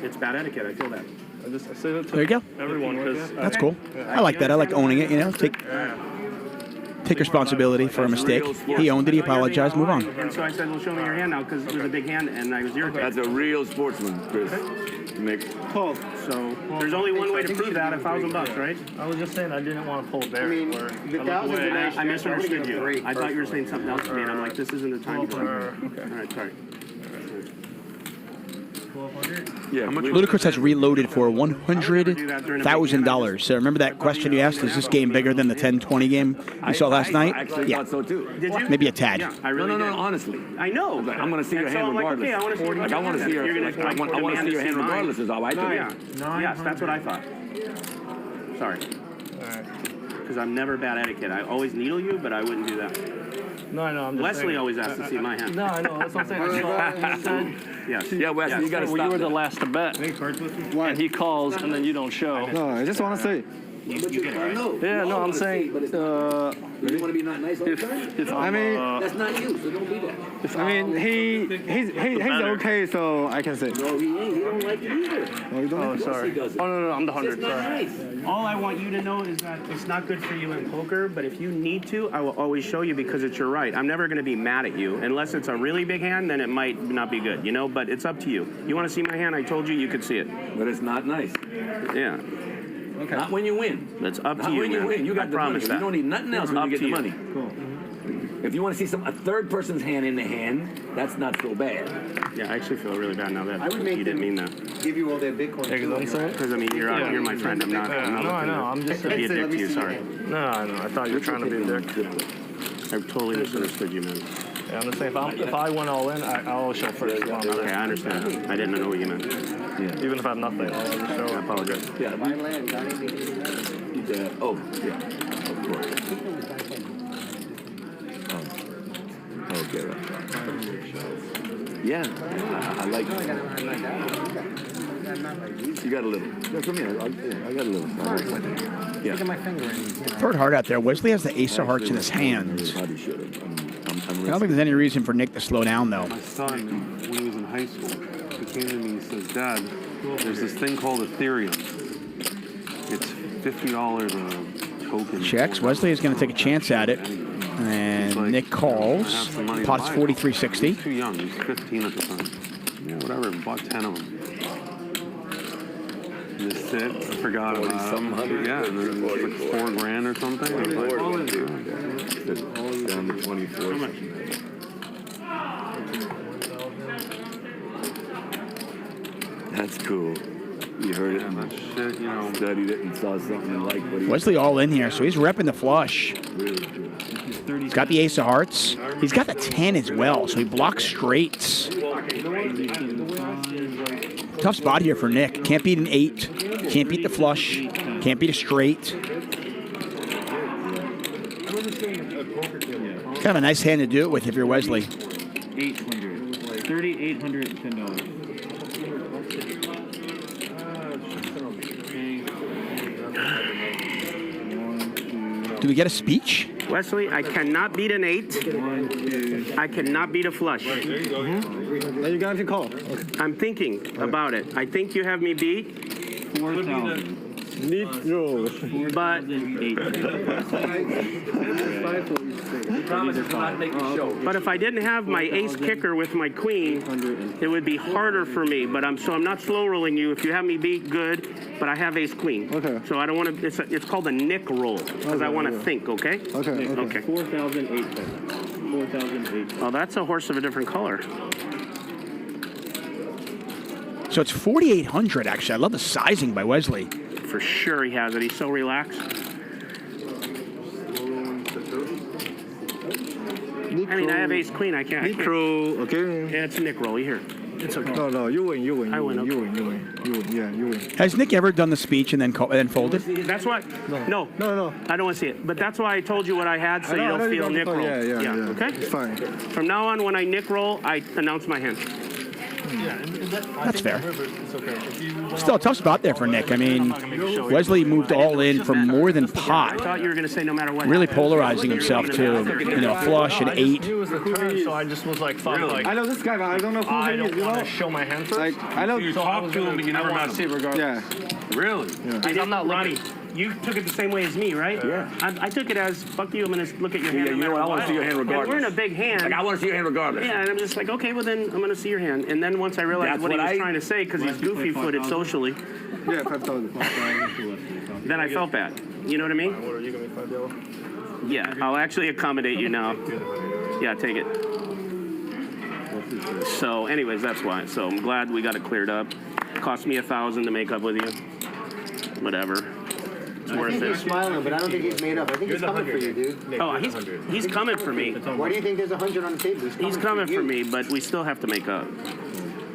it's bad etiquette. I feel that. I say that to There you go. everyone because That's cool. I like that. I like owning it, you know. Take responsibility for a mistake. He owned it. He apologized. Move on. And so I said, well, show me your hand now, because it was a big hand, and I was irritated. That's a real sportsman, Chris. Nick. Call. So there's only one way to prove that, $1,000, right? I was just saying I didn't want to pull bear. I mean, the 1,000's a nice I misunderstood you. great I thought you were saying something else to me, and I'm like, this isn't the time to. Okay. All right, sorry. 1,200. Ludacris has reloaded for $100,000. So remember that question you asked? Is this game bigger than the 10-20 game you saw last night? I actually thought so too. Did you? Maybe a tad. Yeah, I really No, did. honestly. I know. I'm going to see your hand regardless. I want to see your I want to see your hand regardless is all I do. Yeah. Yes, that's what I thought. Sorry. Because I'm never bad etiquette. I always needle you, but I wouldn't do that. No, I know. I'm just Wesley saying. always asks to see my hand. No, I know. That's what I'm saying. Yes. Yeah, Wesley, you got to stop. You were the last to bet. And he calls, and then you don't show. No, I just want to say. You get it, right? Yeah, no, I'm saying. You want to be not nice all the time? I mean, That's not you, so don't be that. I mean, he's okay, so I can say. No, he ain't. He don't like it either. No, you don't. Oh, sorry. Oh, no, I'm the 100. It's not Sorry. nice. All I want you to know is that it's not good for you in poker, but if you need to, I will always show you because it's your right. I'm never going to be mad at you. Unless it's a really big hand, then it might not be good, you know? But it's up to you. You want to see my hand? I told you you could see it. But it's not nice. Yeah. Okay. Not when you win. That's up to Not you, when you man. win. You got I the money. promise that. You don't need nothing else when Up you get to the you. money. Cool. If you want to see a third person's hand in the hand, that's not so bad. Yeah, I actually feel really bad now that I would make you didn't mean that. Give you all their Bitcoin. Because I mean, you're my friend. I'm not. I'm not No, I looking know. I'm just to be a dick to you. Sorry. No, I know. I thought you were trying to be a dick. I totally misunderstood you, man. Yeah, I'm just saying, if I went all in, I'll show first. Okay, I understand. I didn't know what you meant. Yeah. Even if I have nothing, I'll just show. I apologize. Yeah. Buy land, Johnny. Oh, yeah. Of course. Oh, Gerry. Yeah, I like it. You got a little. Yeah, come here. I got a little. Yeah. Look at my finger. Third heart out there. Wesley has the ace of hearts in his hands. Probably should have. I don't think there's any reason for Nick to slow down, though. My son, when he was in high school, he came to me and says, Dad, there's this thing called Ethereum. It's $50 a token. Checks. Wesley is going to take a chance at it. And Nick calls. Pot's 43.60. He's too young. He's 15 at the time. Yeah, whatever. Bought 10 of them. Just sit. I forgot about them. Yeah, and then it was like $4,000 or something. I was like, all in there. Down to 24. That's cool. You heard it. That shit, you know. Studied it and saw something and liked what he Wesley all in here, so he's repping the flush. He's got the ace of hearts. He's got the 10 as well, so he blocks straights. Tough spot here for Nick. Can't beat an 8. Can't beat the flush. Can't beat a straight. Kind of a nice hand to do it with if you're Wesley. 800. $3,810. Do we get a speech? Wesley, I cannot beat an 8. I cannot beat a flush. Then you got to call. Okay. I'm thinking about it. I think you have me beat. 4,000. But if I didn't have my ace kicker with my queen, it would be harder for me. But I'm not slow rolling you. If you have me beat, good. But I have ace queen. Okay. So I don't want to. It's called a Nick roll because I want to think. Okay. Okay. Okay. 4,800. Oh, that's a horse of a different color. So it's 4,800 actually. I love the sizing by Wesley. For sure he has it. He's so relaxed. I mean, I have ace queen. I can't. Nick roll, okay. Yeah, it's a Nick roll. You hear? It's okay. No, you win. I win. Okay. You win. Yeah, you win. Has Nick ever done the speech and then folded? That's why. No. I don't want to see it. But that's why I told you what I had, so you don't feel Nick roll. Yeah. Okay. It's fine. From now on, when I Nick roll, I announce my hand. That's fair. Still a tough spot there for Nick. I mean, Wesley moved all in for more than I pot. thought you were going to say no matter what. Really polarizing himself to, a flush, an 8. He was the Curran, so I just was like, fuck. Like, I know this guy, but I don't know who he is. I don't want to show my hand first. Like, I know You talked to him, but you never met him. Regardless. Yeah. Really? I'm not Ronnie. You took it the same way as me, right? Yeah. I took it as, fuck you, I'm going to look at your hand. Yeah, you know what? I want to see your hand regardless. We're in a big hand. Like, I want to see your hand regardless. Yeah, and I'm just like, okay, well then I'm going to see your hand. And then once I realized what he was trying to say, because he's goofy-footed socially, Yeah, 5,000. then I felt bad. You know what I mean? What are you going to be $5? Yeah, I'll actually accommodate you now. Yeah, take it. So anyways, that's why. So I'm glad we got it cleared up. cost me 1,000 to make up with you. Whatever. It's I worth think he's it. smiling, but I don't think he's made up. I think he's coming for you, dude. Oh, he's coming for me. Why do you think there's 100 on the table? He's coming for me, but we still have to make up.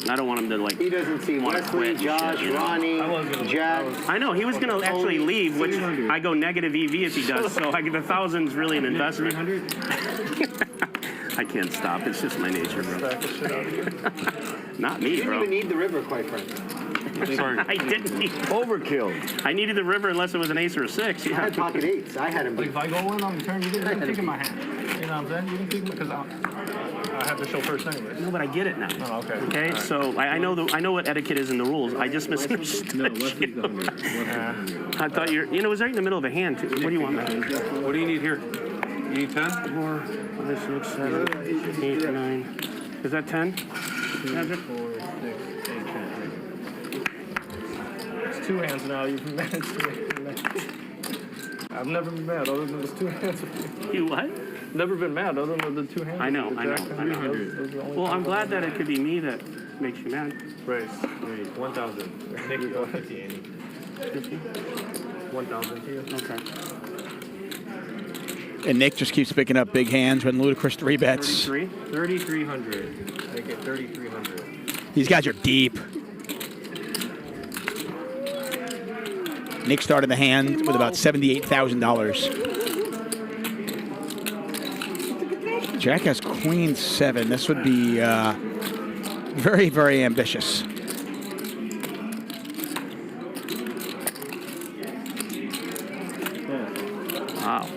I don't want him to, like, He doesn't see wanna Wesley, quit and Josh, shit, you know? Ronnie, Jack. I know, he was going to actually leave, which I go negative EV if he does, so I get the 1,000's really an investment. I can't stop. It's just my nature, bro. Not me, You didn't bro. even need the river, quite frankly. Sorry. I didn't need Overkill. I needed the river unless it was an ace or a 6. I had pocket 8s. I had him. Like if I go in on the turn, you can pick in my hand. You know what I'm saying? You can pick because I have to show first anyway. No, but I get it now. Oh, okay. Okay, Right. so I know what etiquette is in the rules. I just misunderstood. No, Wesley's the 100. I thought it was right in the middle of a hand too. What do you want, man? What do you need here? You need 10? 4, 5, 6, 7, 8, 9. Is that 10? 2, 4, 6, 8, 10. It's 2 hands now. You've managed to make it. I've never been mad other than those 2 hands. You what? Never been mad other than the 2 hands. I know. Those are the only Well, I'm times glad I've that been it could be me that makes you mad. Race. 1,000. Nick, you go 50, Andy. 50? 1,000 to you. Okay. And Nick just keeps picking up big hands when Ludacris 3 bets. 3,300. Make it 3,300. These guys are deep. Nick started the hand with about $78,000. Jack has queen 7. This would be very, very ambitious. Wow.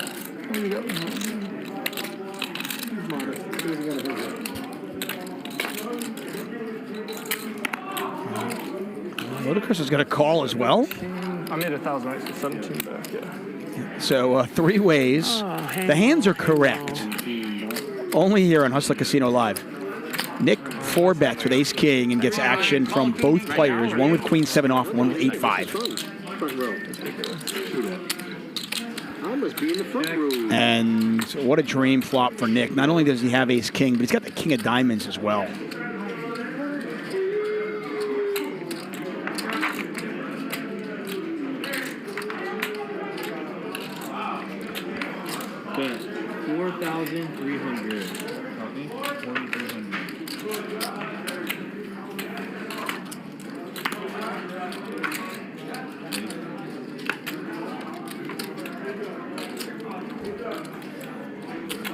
Ludacris is going to call as well. I made 1,000, right? So 17 back, yeah. So 3 ways. The hands are correct. Only here on Hustler Casino Live. Nick 4 bets with ace king and gets action from both players. One with queen 7 off, one with 8-5. Front row. I must be in the front row. And what a dream flop for Nick. Not only does he have ace king, but he's got the king of diamonds as well. Bet 4,300. Copy? 4,300.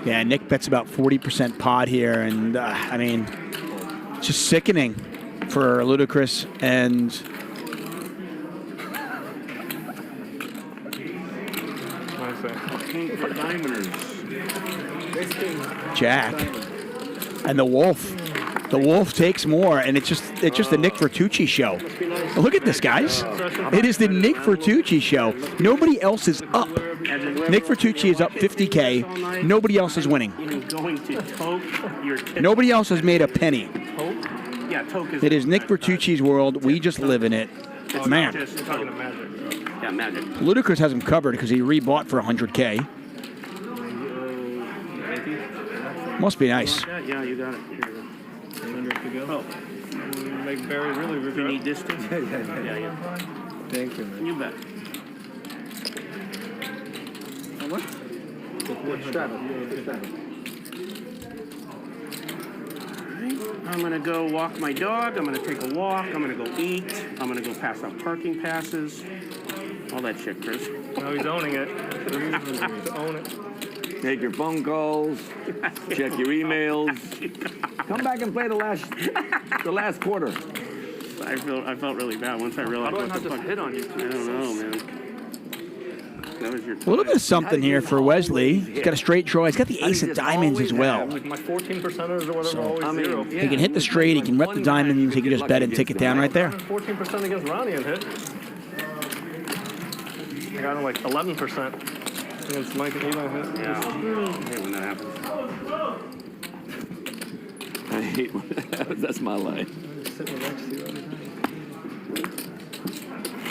Yeah, Nick bets about 40% pot here, and I mean, just sickening for Ludacris and Jack and the Wolf. The Wolf takes more, and it's just the Nick Vertucci show. Look at this, guys. It is the Nick Vertucci show. Nobody else is up. Nick Vertucci is up 50K. Nobody else is winning. Going to toke your Nobody else has made a penny. Toke? Yeah, toke is. It is Nick Vertucci's world. We just live in it. It's Man, not just toke. Yeah, magic. Ludacris has him covered because he rebought for 100K. Must be nice. Yeah, you got it. Here you go. Oh. Make Barry really regret. You need this too? Yeah. Thank you, man. You bet. How much? I'm gonna go walk my dog. I'm gonna take a walk. I'm gonna go eat. I'm gonna go pass out parking passes. All that shit, Chris. No, he's owning it. He's own it. Take your phone calls. Check your emails. Come back and play the last quarter. I felt really bad once I realized. How do I what not the just fuck- hit on you? I don't know, man. That was your. A little bit of something here for Wesley. He's got a straight draw. He's got the ace of diamonds as well. Like my 14 percenters or whatever, always 0. He can hit the straight. He can rep the diamonds. He can just bet and take it down right there. 14% against Ronnie and hit. I got him like 11% against Mike and Eli hit. Yeah. I hate when that happens. I hate when that happens. That's my life. Sitting next to you every time.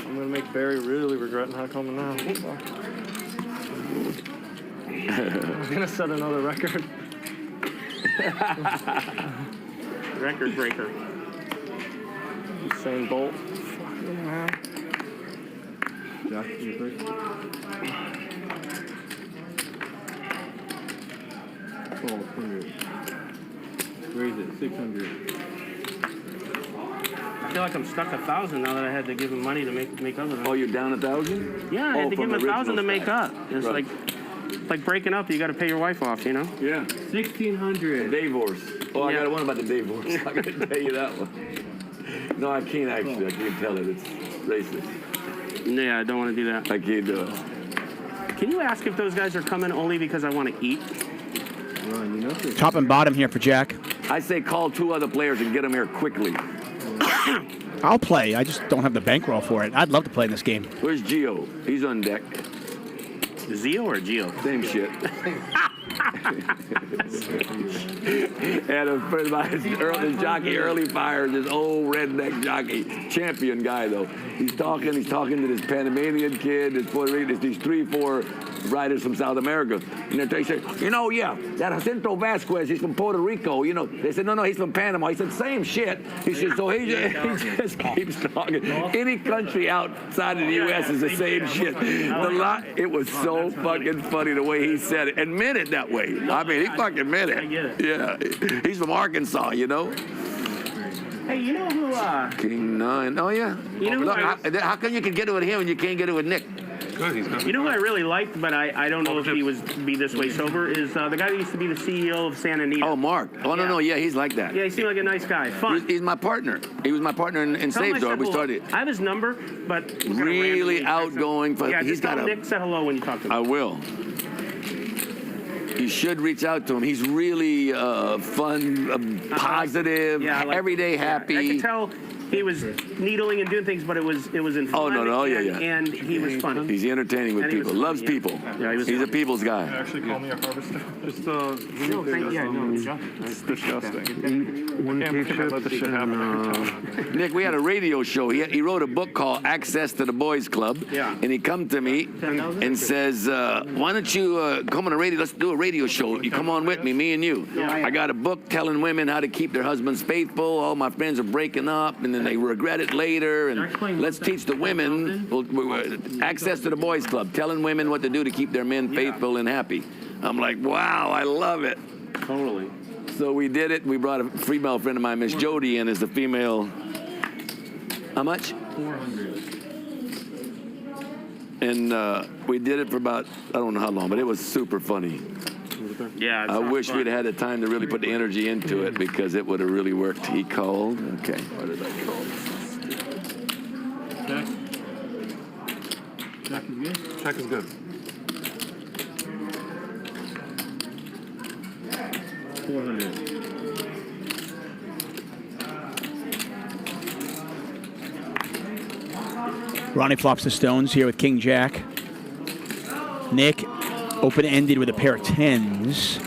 I'm gonna make Barry really regret not coming now. I'm gonna set another record. Record breaker. Usain Bolt. Jack, you first. 1200. Raise it, 600. I feel like I'm stuck 1,000 now that I had to give him money to make up. Oh, you're down 1,000? Yeah, I had to give him 1,000 to make up. It's Right. like breaking up. You got to pay your wife off, you know? Yeah. 1,600. Divorce. Oh, Yeah. I got one about the divorce. I got to tell you that one. No, I can't actually. I can't tell it. It's racist. Yeah, I don't want to do that. I can't do it. Can you ask if those guys are coming only because I want to eat? Top and bottom here for Jack. I say call 2 other players and get them here quickly. I'll play. I just don't have the bankroll for it. I'd love to play this game. Where's Gio? He's on deck. Zio or Gio? Same shit. And a friend of mine, his jockey, early fire, this old redneck jockey, champion guy though. He's talking to this Panamanian kid, this Puerto Rican, these 3-4 riders from South America. And they say, you know, yeah, that Jacinto Vasquez, he's from Puerto Rico, you know. They said, no, he's from Panama. He said, same shit. He said, so he just keeps talking. Any country outside of the U.S. is the same shit. It was so fucking funny the way he said it and meant it that way. I mean, he fucking meant it. Yeah, he's from Arkansas, you know. Hey, you know who? King 9. Oh yeah. You know Look, how come you can get it with him and you can't get it with Nick? You know who I really liked, but I don't know if he was be this way sober, is the guy that used to be the CEO of Santa Anita. Oh, Mark. Oh, no, yeah, he's like that. Yeah, he seemed like a nice guy. Fun. He's my partner. He was my partner in Tell him Save I Door. said We hello. started. I have his number, but Really outgoing. Yeah, He's just got tell a. Nick said hello when you talk to him. I will. You should reach out to him. He's really fun, positive, everyday happy. I could tell he was needling and doing things, but it was in fun. Oh, no, yeah. And he was funny. He's entertaining with And he was people. funny, Loves yeah. people. Yeah, he was He's a funny. people's guy. Actually, call me a harvester. Just It's disgusting. one Can't let this shit happen. Nick, we had a radio show. He wrote a book called Access to the Boys Club. Yeah. And he come to me and says, why don't you come on a radio? Let's do a radio show. You come on with me and you. I got a book telling women how to keep their husbands faithful. All my friends are breaking up and then they regret it later. And let's teach the women, Access to the Boys Club, telling women what to do to keep their men faithful and happy. I'm like, wow, I love it. Totally. So we did it. We brought a female friend of mine, Miss Jody, in as the female. How much? 400. And we did it for about, I don't know how long, but it was super funny. Yeah. I wish we'd had the time to really put the energy into it because it would have really worked. He called. Okay. What did I call? Check is good. Check is good. 400. Ronnie flops the stones here with King Jack. Nick open-ended with a pair of 10s.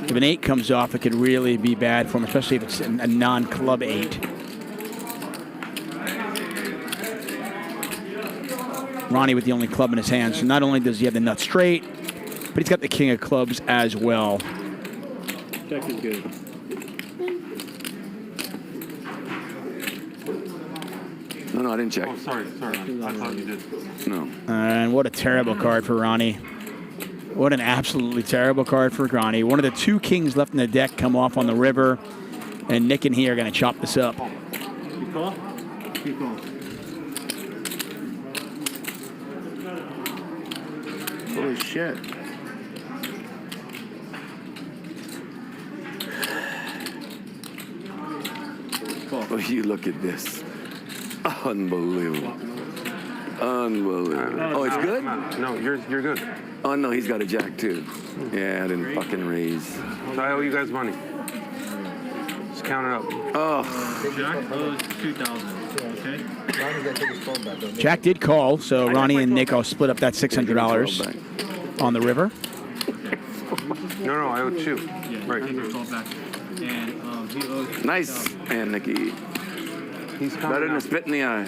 If an 8 comes off, it could really be bad for him, especially if it's a non-club 8. Ronnie with the only club in his hand. So not only does he have the nut straight, but he's got the king of clubs as well. Check is good. No, I didn't check. Oh, sorry. I thought you did. No. And what a terrible card for Ronnie. What an absolutely terrible card for Ronnie. One of the 2 kings left in the deck come off on the river, and Nick and he are going to chop this up. You call? You call. Holy shit. Oh, you look at this. Unbelievable. Unbelievable. Oh, it's good? No, you're good. Oh, no, he's got a jack, too. Yeah, I didn't fucking raise. So I owe you guys money. Just count it up. Oh. Jack owes 2,000. Okay. Jack did call, so Ronnie and Nick will split up that $600 on the river. No, I owe 2. Yeah, Right. he called back. And he owes. Nice, and Nicky. He's better than a spit in the eye.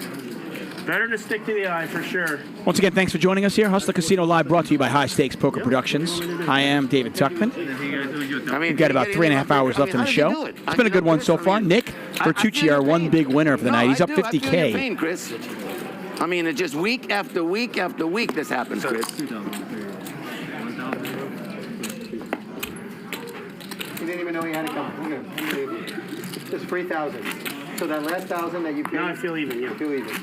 Better to stick to the eye for sure. Once again, thanks for joining us here. Hustler Casino Live brought to you by High Stakes Poker Productions. I am David Tuchman. We've got about 3.5 hours left in the show. It's been a good one so far. Nick, Vertucci, our one big winner for the night. He's up I feel your 50K. pain, Chris. I mean, it's just week after week after week this happens, Chris. He didn't even know he had it coming. Look at him. Just 3,000. So that last 1,000 that you paid. Now I feel even, yeah. I feel even.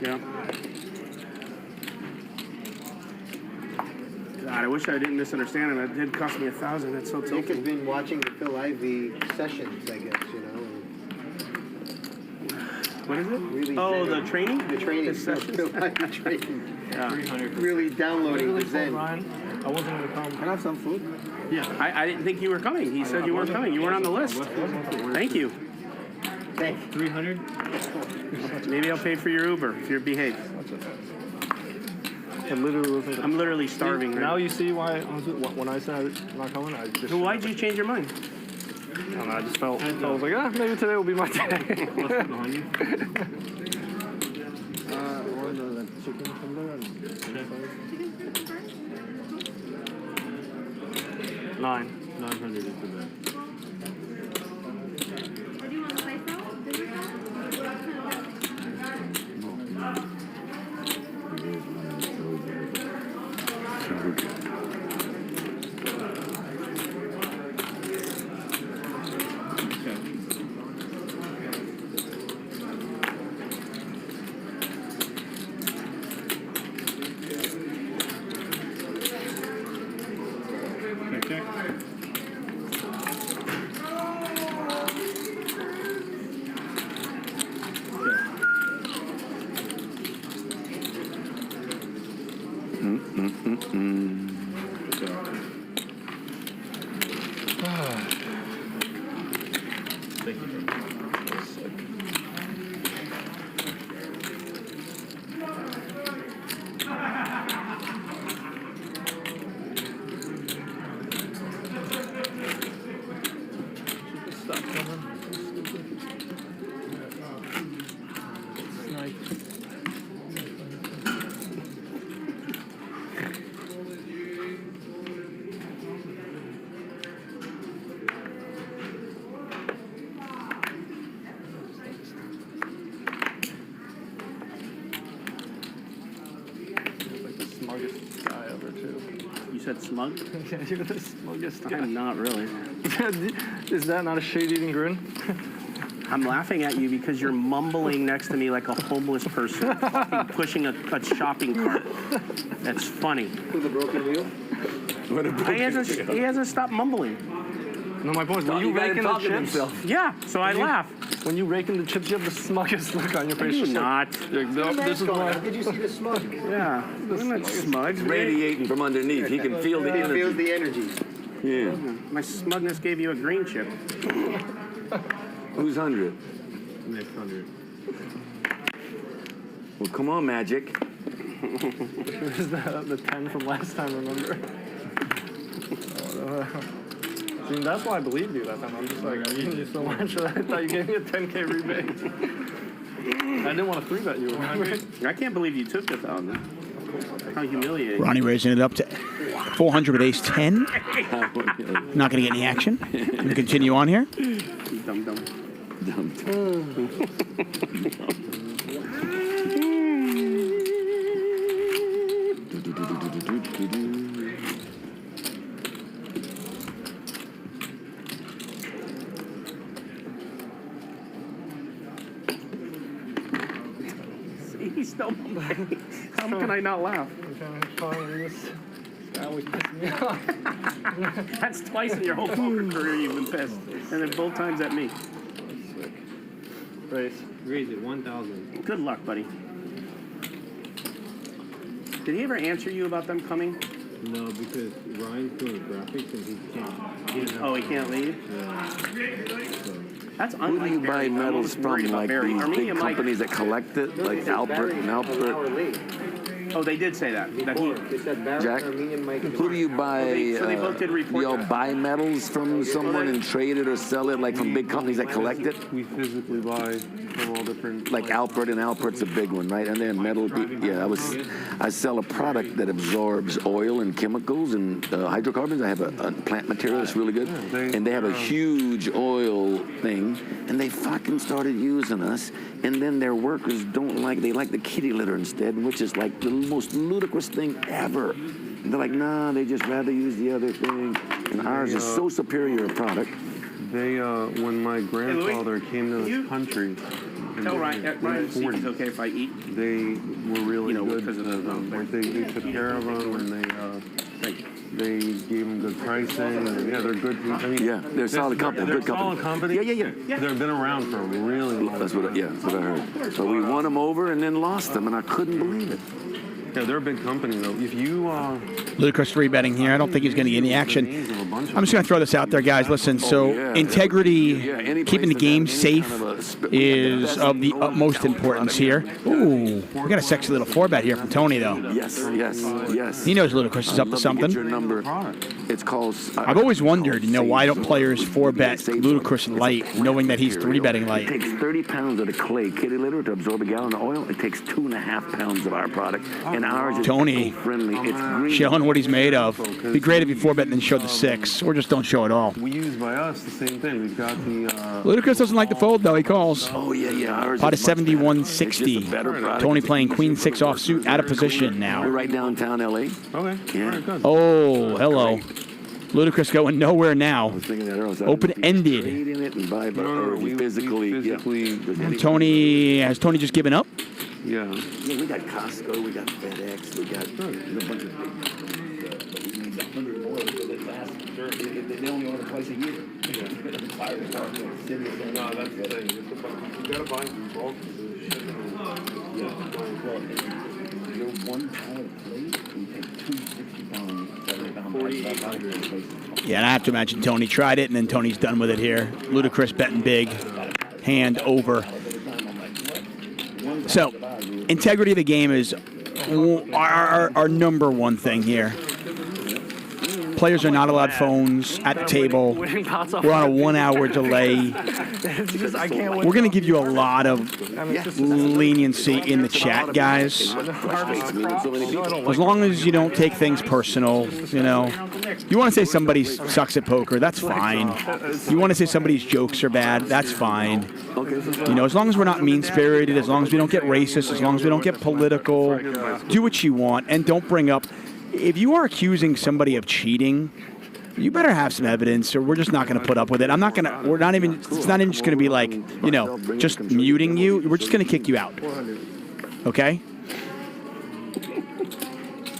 Yeah. God, I wish I didn't misunderstand him. It did cost me 1,000. That's so Nick has tilting. been watching the Phil Ivey sessions, I guess, you know. What is it? Really Oh, zen. the training? The training. The sessions. Phil Ivey training. Yeah. Really downloading the Zen. I wasn't going to come. Can I have some food? Yeah. I didn't think you were coming. He said you weren't coming. You weren't on the list. Thank you. Thanks. 300? Maybe I'll pay for your Uber if you behave. It literally wasn't. I'm literally starving. Now you see why when I said I'm not coming, I just. So why'd you change your mind? I don't know, I just felt. I was like, maybe today will be my day. Or the chicken tumbler and 900 is the best. Smug? Yeah, you're the smuggest guy. I'm not really. Is that not a shade-eating grin? I'm laughing at you because you're mumbling next to me like a homeless person fucking pushing a shopping cart. That's funny. With a broken wheel? He hasn't stopped mumbling. No, my point is, when you rake in the chips, yeah, so I laugh. When you rake in the chips, you have the smuggest look on your face. I do just not. Like, nope, this is why. How did you see the smug? Yeah, I'm not smug. Radiating from underneath. He can feel the He energy. feels the energy. Yeah. My smugness gave you a green chip. Who's 100? Next 100. Well, come on, Magic. Where's the 10 from last time, remember? I mean, that's why I believed you that time. I'm just like, I used you so much that I thought you gave me a 10K rebate. I didn't want to 3-bet you, remember? I can't believe you took 1,000. How humiliating. Ronnie raising it up to 400 with ace 10. Not going to get any action. Going to continue on here. Dum dum. Dum He's still mumbling. How can I not laugh? That's twice in your whole poker career you've been pissed. And then both times at me. Raise it 1,000. Good luck, buddy. Did he ever answer you about them coming? No, because Ryan's doing graphics and he can't. Oh, he can't leave? Yeah. That's Who do you buy medals from? Like these big companies that collect it, like Albert and Albert. Oh, they did say that. Jack, who do you buy? So they both did report do y'all that. buy metals from someone and trade it or sell it, like from big companies that collect it? We physically buy from all different. Like Alpert, and Alpert's a big one, right? And then metal. Yeah, I sell a product that absorbs oil and chemicals and hydrocarbons. I have a plant material that's really good, and they have a huge oil thing, and they fucking started using us. And then their workers they like the kitty litter instead, which is like the most ludicrous thing ever. And they're like, nah, they just rather use the other thing. And ours is so superior a product. They, when my grandfather came to this country, Tell Ryan see if it's okay if I eat. they were really good to them. Like they took care of them, and they gave them good pricing. And yeah, they're good. I mean, Yeah, they're a solid company. They're a Good company. solid company. Yeah. They've been around for a really long time. That's what I heard. But we won them over and then lost them, and I couldn't believe it. Yeah, they're a big company though. If you Ludicrous 3-betting here. I don't think he's going to get any action. I'm just going to throw this out there, guys. Listen, so integrity, keeping the game safe is of the utmost importance here. Ooh, we got a sexy little 4-bet here from Tony, though. Yes. He knows Ludicrous is up to something. It's called. I've always wondered, why don't players 4-bet Ludicrous light, knowing that he's 3-betting light? It takes 30 pounds of the clay kitty litter to absorb a gallon of oil. It takes 2.5 pounds of our product, and ours is Tony friendly. It's green. showing what he's made of. Be great if you 4-bet and then show the 6, or just don't show it all. we use by us the same thing. We've got the. Ludicrous doesn't like the fold, though. He calls. Oh, yeah. Ours Pot is is much better. 71.60. It's just a better product. Tony playing Queen 6 offsuit, out of position We're now. right downtown LA. Okay. Yeah. Oh, hello. Ludicrous going nowhere now. Open-ended. Has Tony just given up? Yeah. Yeah, we got Costco, we got FedEx, we got a bunch of. They only order twice a year. No, that's the thing. You gotta buy in bulk. Your 1 pallet plate, we take 2 60-pound. Yeah, and I have to imagine Tony tried it, and then Tony's done with it here. Ludicrous betting big. Hand over. So, integrity of the game is our number one thing here. Players are not allowed phones at the table. We're on a 1-hour delay. We're going to give you a lot of leniency in the chat, guys. As long as you don't take things personal, You want to say somebody sucks at poker, that's fine. You want to say somebody's jokes are bad, that's fine. As long as we're not mean-spirited, as long as we don't get racist, as long as we don't get political, do what you want, and don't bring up. If you are accusing somebody of cheating, you better have some evidence, or we're just not going to put up with it. It's not even just going to be like, just muting you. We're just going to kick you out. Okay?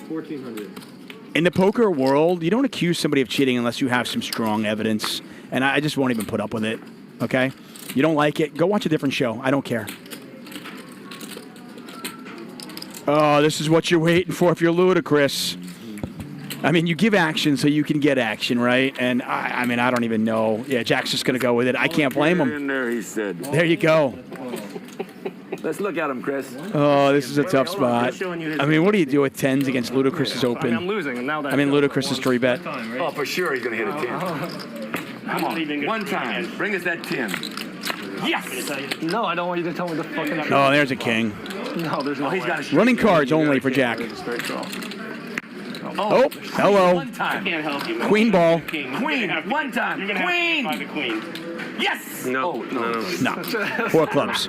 1,400. In the poker world, you don't accuse somebody of cheating unless you have some strong evidence, and I just won't even put up with it. Okay? You don't like it, go watch a different show. I don't care. Oh, this is what you're waiting for if you're Ludicrous. I mean, you give action so you can get action, right? And I don't even know. Yeah, Jack's just going to go with it. I can't blame him. In there, he said. There you go. Let's look at him, Chris. Oh, this is a tough spot. I mean, what do you do with 10s against Ludicrous's open? I'm losing, and now that Ludicrous's 3-bet. Oh, for sure he's going to hit a 10. Come on, one time. Bring us that 10. Yes! No, I don't want you to tell me the fucking... Oh, there's a king. No, there's no way. Running cards only for Jack. Oh, hello. One time. I can't help you. Queen ball. Queen, one time. You're gonna Queen! have to find the queen. Yes! No. No. 4 clubs.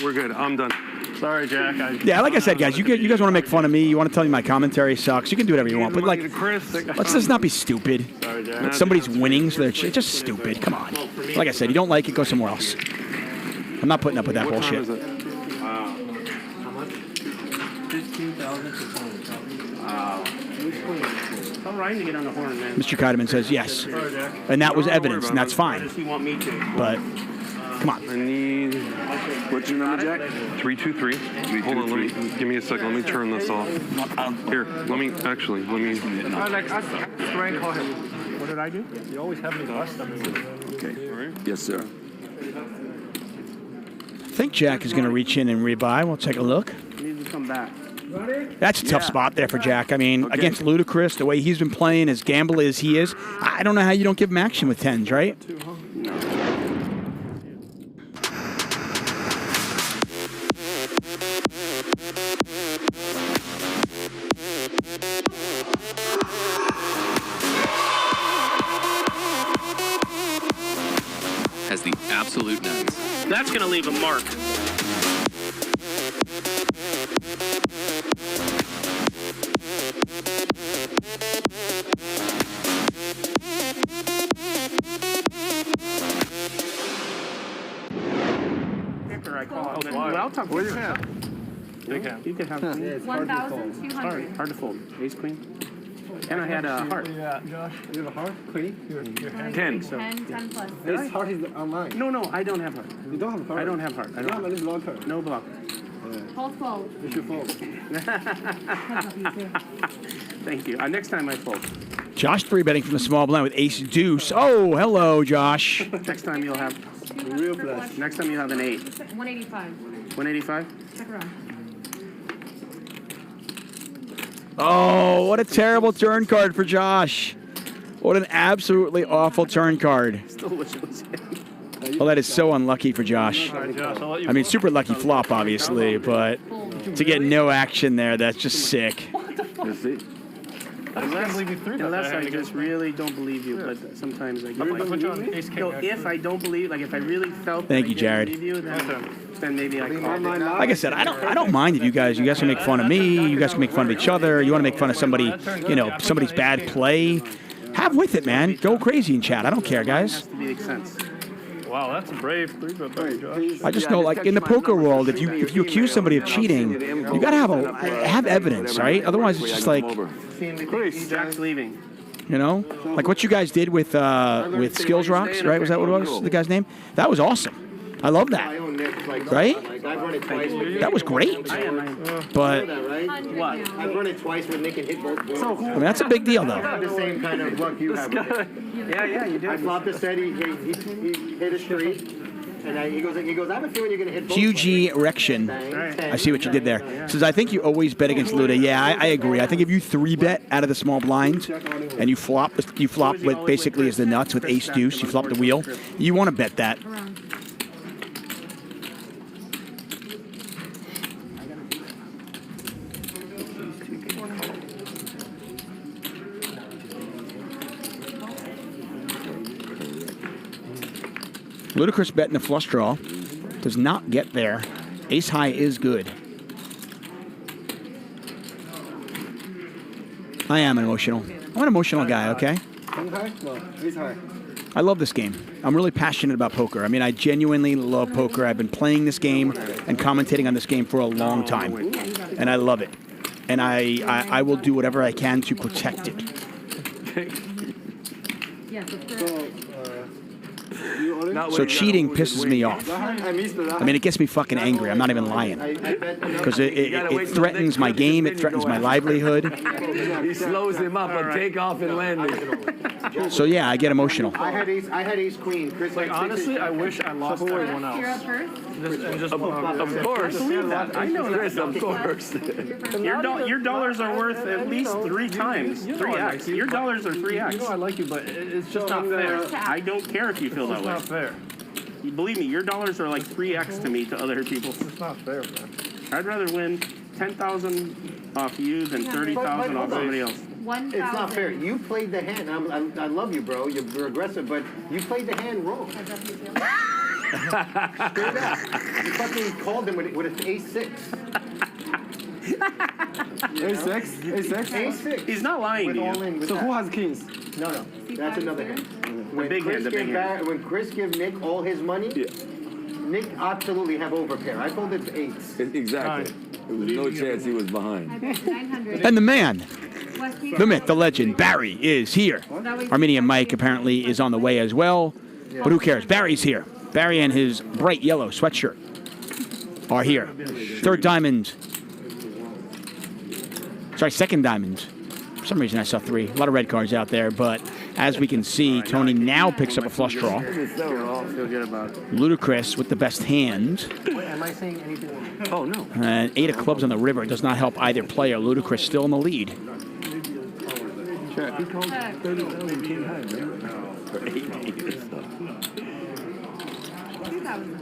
We're good. I'm done. Sorry, Jack. Yeah, like I said, guys, you guys want to make fun of me. You want to tell me my commentary sucks. You can do whatever you want. But, let's just not be stupid. Sorry, Jack. Somebody's winning, so it's just stupid. Come on. Like I said, you don't like it, go somewhere else. I'm not putting up with that What bullshit. time is it? How much? 15,000 to 20,000. Tell Ryan to get on the horn, man. Mr. Keidemann says yes. And that was evidence, and that's fine. Does he want me to? But, come on. I need. What's your number, Jack? 323. Hold on, give me a second. Let me turn this off. Here, let me. Ryan, call him. What did I do? You always have me the last time. Okay. Yes, sir. I think Jack is going to reach in and rebuy. We'll take a look. He needs to come back. That's a tough spot there for Jack. I mean, against Ludacris, the way he's been playing, as gamble as he is, I don't know how you don't give him action with 10s, right? Has the absolute nuts. That's going to leave a mark. I call it. Well, I'll talk. What do you have? Big hand. You can have 1,200. Hard to fold. Ace, queen. And I had a heart. Josh, you have a heart? Queen? 10. 10 plus. This heart is on mine. No, I don't have heart. You don't have heart? I don't have heart. I don't have any blocker. No block. Hold 12. You should fold. Thank you. Next time I fold. Josh 3-betting from the small blind with ace deuce. Oh, hello, Josh. Next time you'll have real flush. Next time you have an 8. 185. 185? Check around. Oh, what a terrible turn card for Josh. What an absolutely awful turn card. Still wish it was him. Well, that is so unlucky for Josh. I mean, super lucky flop, obviously, but to get no action there, that's just sick. Unless I just really don't believe you, but sometimes I get if I don't believe, like if I really felt Thank you, Jared. then maybe I call it. Like I said, I don't mind if you guys can make fun of me, you guys can make fun of each other, you want to make fun of somebody, somebody's bad play. Have with it, man. Go crazy in chat. I don't care, guys. Wow, that's a brave 3-bet by Josh. I just know, like in the poker world, if you accuse somebody of cheating, you gotta have evidence, right? Otherwise, it's just like, Jack's leaving. like what you guys did with Skills Rocks, right? Was that what it was? The guy's name? That was awesome. I love that. Right? That was great. But What? I've run it twice with Nick and hit both boards. I mean, that's a big deal, though. The same kind of luck you have. Yeah, you did. I flopped a set. He hit a street. And he goes, I have a feeling you're going to hit both. QG erection. I see what you did there. Says, I think you always bet against Luda. Yeah, I agree. I think if you 3-bet out of the small blinds and you flop with basically as the nuts with ace deuce, you flop the wheel, you want to bet that. Ludacris betting the flush draw. Does not get there. Ace high is good. I am emotional. I'm an emotional guy, okay? Ace high. I love this game. I'm really passionate about poker. I mean, I genuinely love poker. I've been playing this game and commentating on this game for a long time. And I love it. And I will do whatever I can to protect it. So cheating pisses me off. I mean, it gets me fucking angry. I'm not even lying. Because it threatens my game. It threatens my livelihood. He slows him up on takeoff and landing. So yeah, I get emotional. I had ace queen. Chris, like honestly, I wish I lost to everyone else. Of course. I know that. Chris, of course. Your dollars are worth at least 3 times. 3x. Your dollars are 3x. You know I like you, but it's just not fair. I don't care if you feel that It's way. not fair. You believe me, your dollars are like 3x to me to other people. It's not fair, man. I'd rather win 10,000 off you than 30,000 off somebody else. It's not fair. You played the hand. I love you, bro. You're aggressive, but you played the hand wrong. Straight up. You fucking called him with an ace-6. Ace-6? Ace-6? Ace-6. He's not lying to you. So who has kings? No. That's another hand. When big hand, the big hand. When Chris give Nick all his money, Nick absolutely have overpair. I folded 8s. Exactly. There was no chance he was behind. And the man, the myth, the legend, Barry is here. Armenian Mike apparently is on the way as well. But who cares? Barry's here. Barry and his bright yellow sweatshirt are here. Third diamond. Sorry, second diamond. For some reason I saw 3. A lot of red cards out there, but As we can see, Tony now picks up a flush draw. Ludacris with the best hand. Am I saying anything wrong? Oh, no. And 8 of clubs on the river does not help either player. Ludacris still in the lead. He called 30,000 king high, right? For 8 stuff. 2,000.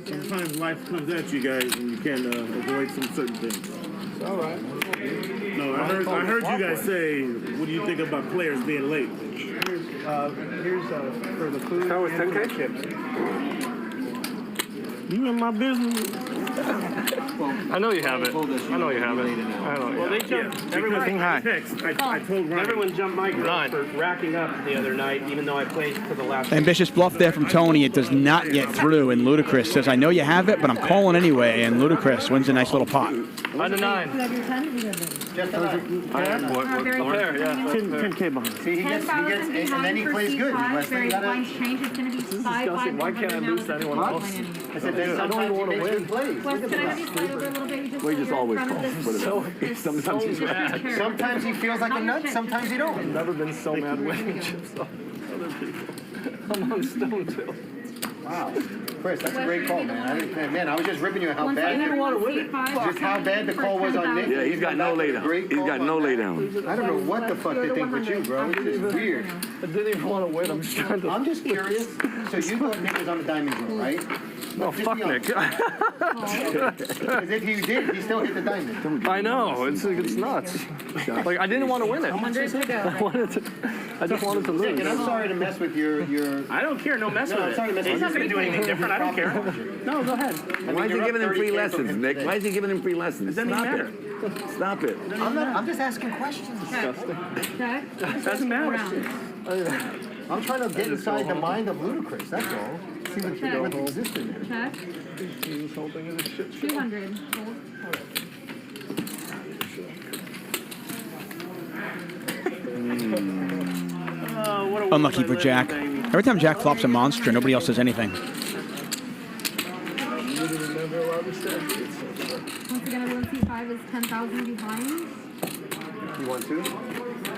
Sometimes life comes at you guys and you can't avoid some certain things. All right. No, I heard you guys say, what do you think about players being late? Here's for the food. That was 10K? Chips. You in my business? I know you have it. I know you have it. Well, they jumped. Everyone I told Ronnie. Everyone jumped my grade for racking up the other night, even though I played to the last. Ambitious bluff there from Tony. It does not get through, and Ludacris says, I know you have it, but I'm calling anyway, and Ludacris wins a nice little pot. 9 to 9. Just about. There, yeah. 10K behind. See, he gets, and then he plays good. Wesley, you gotta. Why can't I lose to anyone else? I said, then sometimes he makes good plays. Wes, can I have you slide over a little bit? You We just always call. Sometimes he's right. Sometimes he feels like a nut, sometimes he don't. I've never been so mad winning chips off other people. I'm on stone too. Wow. Chris, that's a great call, man. I was just ripping you how bad. Just how bad the call was on Nick. Yeah, he's got no lay down. He's got no lay down. I don't know what the fuck they think with you, bro. It's just weird. I didn't even want to win. I'm just trying to. I'm just curious. So you thought Nick was on the diamond drill, right? No, fuck Nick. Because if he did, he still hit the diamond. I know. It's nuts. Like, I didn't want to win it. I just wanted to lose. And I'm sorry to mess with your. I don't care. No mess with I'm sorry to mess it. He's not with going to do anything different. I don't care. No, go ahead. Why is he giving him free lessons, Nick? Why is he giving him free lessons? It doesn't Stop matter. it. Stop it. I'm just asking questions. Okay. Doesn't matter. I'm trying to get inside the mind of Ludacris, that's all. See what exists in there. Check. This whole thing is a shit show. 200. Unlucky for Jack. Every time Jack flops a monster, nobody else says anything. Once again, everyone C5 is 10,000 behind. You want to?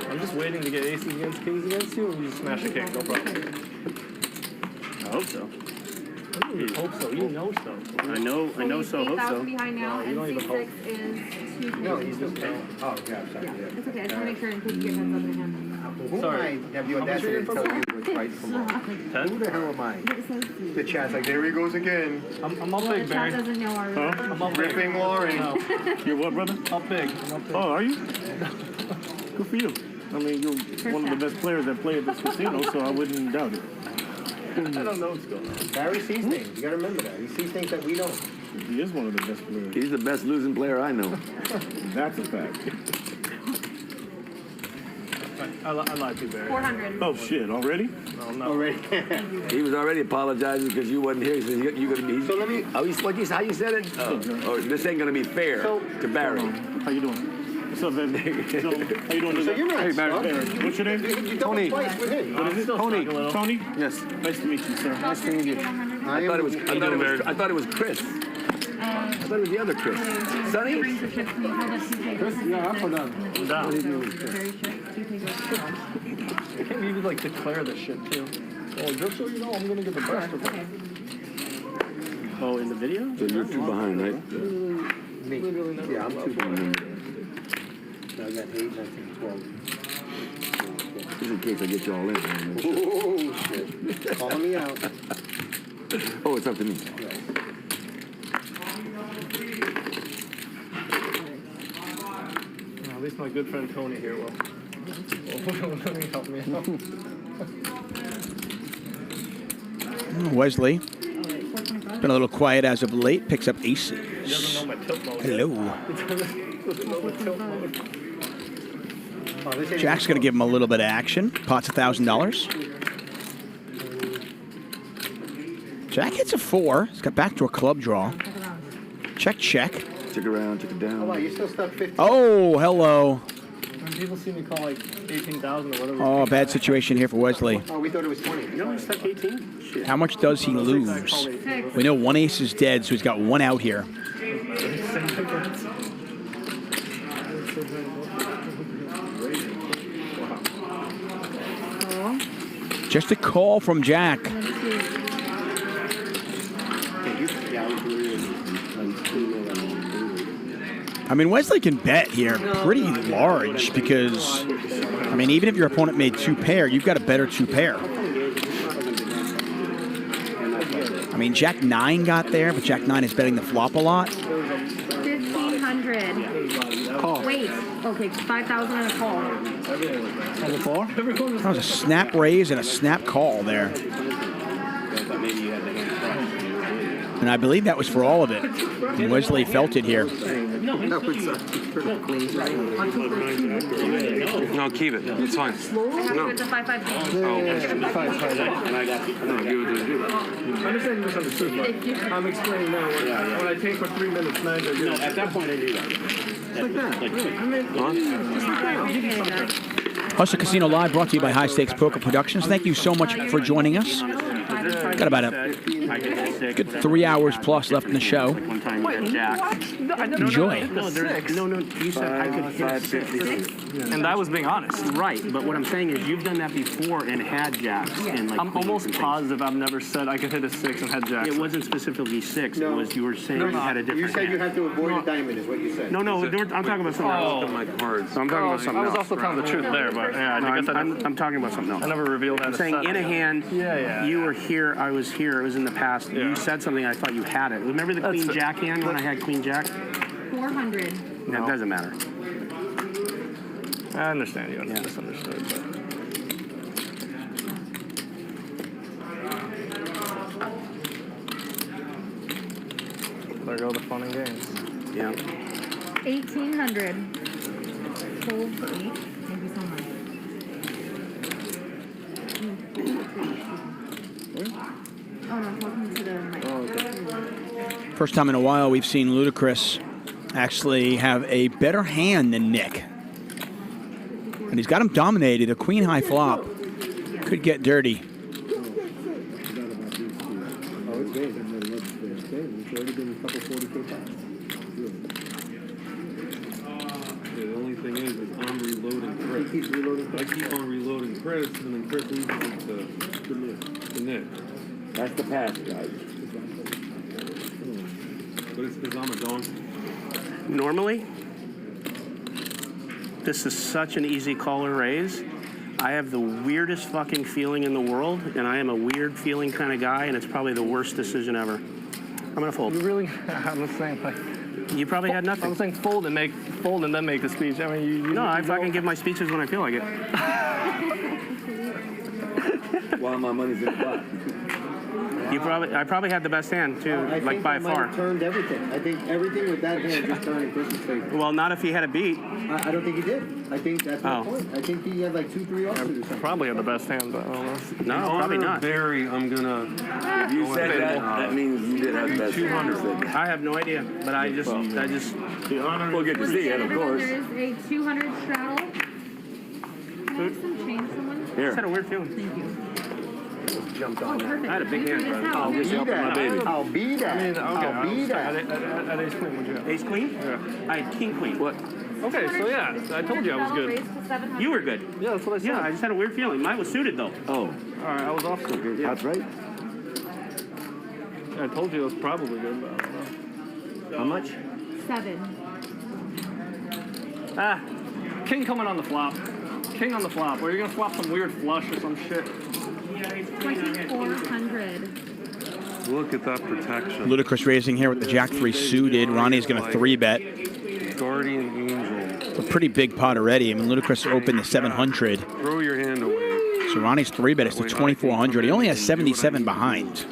I'm just waiting to get aces against kings against you, and you just smash a king. No problem. I hope so. You hope so. You know so. I know so. Hope so. 8,000 behind now, and you don't even hope. C6 is 2. No, he's just paying. Oh, yeah, sorry. Yeah, it's okay. I just want to make sure in case you get heads up in hand. Who am I to have the audacity to tell you what's right from wrong? Who the hell am I? The chat's like, there he goes again. I'm up big, The chat Barry. doesn't know our I'm up big. Ripping Lauren. You're what, brother? Up big. I'm up big. Oh, are you? Good for you. I mean, you're one of the best players that play at this casino, so I wouldn't doubt it. I don't know what's going on. Barry sees things. You gotta remember that. He sees things that we don't. He is one of the best players. He's the best losing player I know. That's a fact. I lied to you, Barry. 400. Oh, shit, already? No, I'm not. Already. He was already apologizing because you wasn't here. He said, you're going to be... So let me... how you said it? Oh, this ain't going to be fair to Barry. How you doing? What's up, baby? So, how you doing? So you're not Hey, Barry. stuck. What's your name? You Tony. Twice with him. What is it? Tony. Tony? Yes. Nice to meet you, sir. Nice to meet you. I thought it was Chris. I thought it was Chris. I thought it was the other Chris. Sonny? Chris, Yeah, I'm done. I'm down. Very check. I can't even like declare this shit too. Oh, just so you know, I'm gonna get the best of it. Oh, in the video? So you're 2 behind, right? Me. Yeah, I'm 2 behind. I got 8, I think 12. Just in case I get you all in. Oh, shit. Calling me out. Oh, it's up to me. At least my good friend Tony here will. Let me help me out. Wesley, been a little quiet as of late, picks up aces. He doesn't know my tilt mode. Hello. He doesn't know my tilt mode. Jack's going to give him a little bit of action. Pot's $1,000. Jack hits a 4. He's got backdoor club draw. Check, check. Check around, check it down. Oh, wow, you still stuck 15. Oh, hello. When people see me call like 18,000 or whatever. Oh, bad situation here for Wesley. Oh, we thought it was 20. You only stuck 18? Shit. How much does he lose? We know one ace is dead, so he's got one out here. Just a call from Jack. I mean, Wesley can bet here pretty large because, I mean, even if your opponent made two pair, you've got a better two pair. I mean, Jack 9 got there, but Jack 9 is betting the flop a lot. 1,500. Call. Wait. Okay, 5,000 and a call. On the floor? That was a snap raise and a snap call there. And I believe that was for all of it. And Wesley felt it here. No, keep it. It's fine. I have to go to 5,500. Understand you misunderstood, but I'm explaining now when I take for 3 minutes, 9 or No, at that point I knew that. Like that. Hustle Casino Live brought to you by High Stakes Poker Productions. Thank you so much for joining us. Got about a good 3 hours plus left in the show. Enjoy. No, you said I could hit 6. And I was being honest. Right, but what I'm saying is you've done that before and had jacks. And like I'm almost positive I've never said I could hit a 6 and had jacks. It wasn't specifically 6. No. It was you were saying you had a different You said you hand. had to avoid a diamond, is what you said. No, I'm talking about something else. My cards. I'm talking about something I was else. also telling the truth there, but yeah, I guess I'm talking about something else. I never revealed that. I'm saying in a hand, you were here, I was here, it was in the past. You said something, I thought you had it. Remember the Queen Jack hand when I had Queen Jack? 400. No, it doesn't matter. I understand you misunderstood. But. There go the fun and games. Yeah. 1,800. Hold for 8. Thank you so much. Oh, no, welcome to the mic. First time in a while we've seen Ludacris actually have a better hand than Nick. And he's got him dominated. A queen high flop could get dirty. The only thing is I'm reloading Chris. I keep on reloading Chris, and then Chris loses it to Nick. That's the pass, guys. But it's because I'm a donkey. Normally, this is such an easy call or raise. I have the weirdest fucking feeling in the world, and I am a weird feeling kind of guy, and it's probably the worst decision ever. I'm gonna fold. You really? I was saying like. You probably had nothing. I was saying fold and then make the speech. I mean, No, I fucking give my speeches when I feel like it. While my money's in the pot. I probably had the best hand too, like by far. Turned everything. I think everything with that hand just turned in Chris's favor. Well, not if he had a beat. I don't think he did. I think that's my point. I think he had like 2-3 offsuit or something. Probably had the best hand, but I don't know. No, probably not. Barry, I'm gonna. If you said that means you did have the best 200. hand. I have no idea, but I just. We'll get to see it, of course. There is a 200 straddle. Can I have some change, someone? I just had a weird feeling. Thank you. Jumped Oh, on that. perfect. I had a big hand, bro. I'll be that. I'll be that. I'll be that. At ace queen, what'd you have? Ace queen? Yeah. I had king queen. What? Okay, so yeah, I told you I was good. You were good. Yeah, that's what I said. Yeah, I just had a weird feeling. Mine was suited though. Oh. All right, I was off so good. Yeah. That's right. I told you it was probably good, but I don't know. How much? 7. King coming on the flop. King on the flop. Or you're gonna flop some weird flush or some shit. 2,400. Look at that protection. Ludacris raising here with the Jack 3 suited. Ronnie's going to 3-bet. Guardian Angel. It's a pretty big pot already. I mean, Ludacris opened the 700. Throw your hand away. So Ronnie's 3-bet is to 2,400. He only has 77 behind.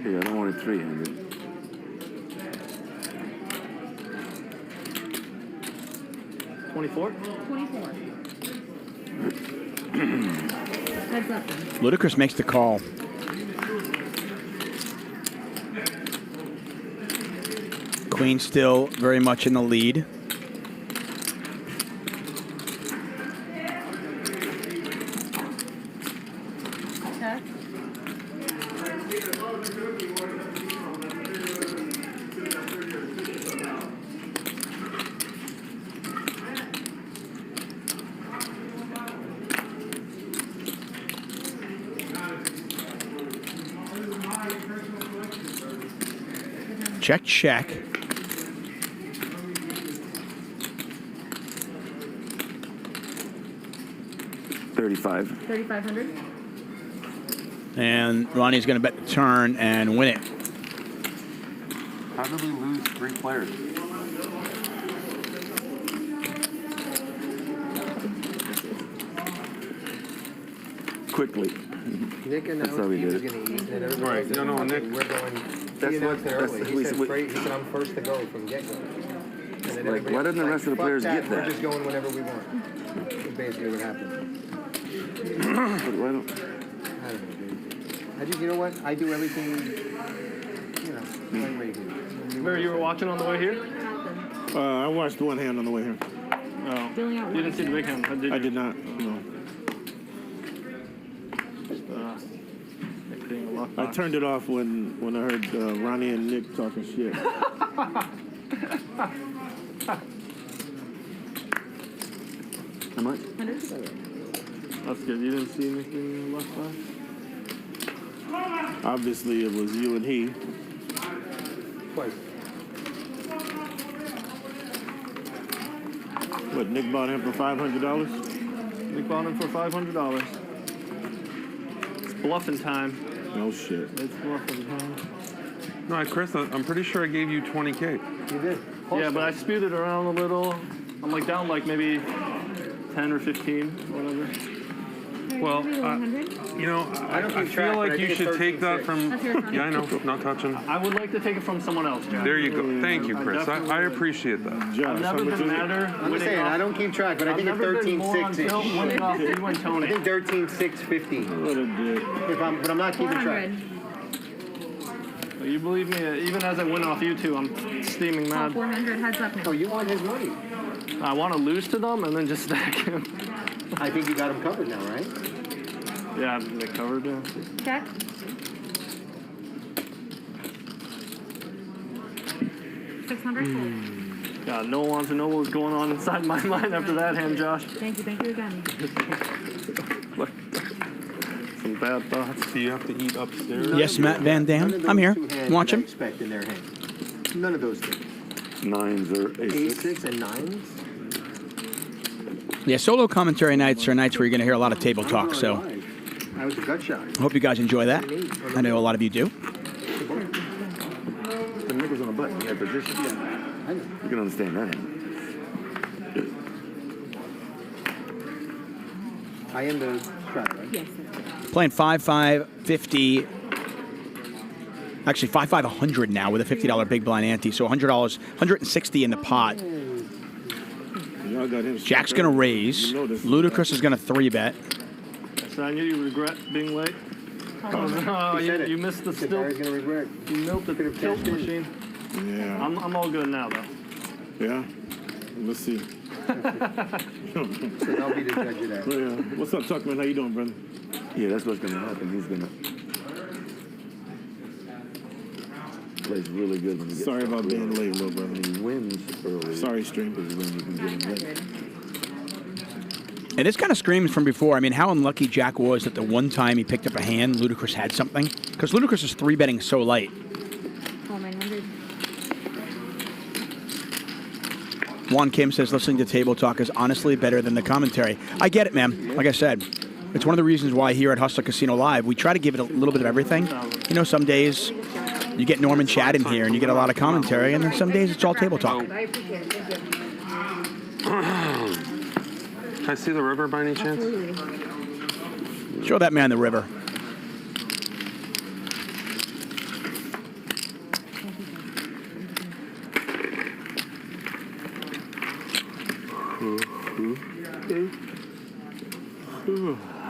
Yeah, I don't want it 300. $24. Heads up. Ludacris makes the call. Queen still very much in the lead. Check, check. $3,500. And Ronnie's going to bet the turn and win it. How did we lose 3 players? Quickly. Nick announced That's how we he did was it. going to eat, and everybody Right. else said, No, "Fuck Nick- it, we're going." That's He announced what- it that's- early. we- He said, I'm first to go from get-go. And then Like, everybody why else didn't the was rest of the "Fuck players that, get We're that?" just going whenever we want. That's basically what happened. But why don't- I don't know, dude. I just, you know what? I do everything, you know, my way here. Remember you were watching on the way here? I watched one hand on the way here. Oh. You didn't see the big hand, did you? I did not. No. I turned it off when I heard Ronnie and Nick talking shit. How much? That's good. You didn't see anything left side? Obviously, it was you and he. Twice. What, Nick bought him for $500? Nick bought him for $500. It's bluffing time. No shit. It's bluffing time. No, Chris, I'm pretty sure I gave you 20K. You did. Yeah, but I spewed it around a little. I'm like down like maybe 10 or 15, whatever. Well, you know, I feel like you should take that from. Yeah, I know, not touching. I would like to take it from someone else, Jack. There you go. Thank you, Chris. definitely I appreciate that. I've never been madder. I'm just saying, I don't keep track, but I think it's 13-6-ish. You and Tony. I think 13-6-15. But I'm not keeping track. You believe me, even as I win off you two, I'm steaming mad. 400 heads up now. Oh, you want his money. I want to lose to them and then just stack him. I think you got him covered now, right? Yeah, they covered him. Check. $600. God, no one wants to know what's going on inside my mind after that hand, Josh. Thank you again. Some bad thoughts. Do you have to eat upstairs? Yes, Matt Van Dam. I'm here. Watch him. Expect in their hand. None of those things. 9s or 8s. 8-6 and 9s. Yeah, solo commentary nights are nights where you're going to hear a lot of table talk, so I was a gut shot. I hope you guys enjoy that. I know a lot of you do. The nickel's on the button. You have position. Yeah, I know. You can understand that. I am the crowd, right? Yes. Playing 5-5, 50. Actually, 5-5, 100 now with a $50 big blind ante. So $100, 160 in the pot. Jack's going to raise. Ludacris is going to 3-bet. So I knew you regret being late. Oh, you missed the stilt. You milked the tilt machine. Yeah. I'm all good now, though. Yeah? Let's see. I'll be the judge of that. Yeah. What's up, Tuchman? How you doing, brother? Yeah, that's what's going to happen. He's going to plays really good when he gets. Sorry about being late, little brother. When he wins early. Sorry, stream. Is when you can get him late. And this kind of screams from before. I mean, how unlucky Jack was that the one time he picked up a hand, Ludacris had something. Because Ludacris is 3-betting so light. Oh, 900. Juan Kim says listening to table talk is honestly better than the commentary. I get it, man. Like I said, it's one of the reasons why here at Hustler Casino Live, we try to give it a little bit of everything. You know, some days you get Norman Chad in here and you get a lot of commentary, and then some days it's all table talk. I appreciate it. Thank you. Can I see the river by any chance? Absolutely. Show that man the river.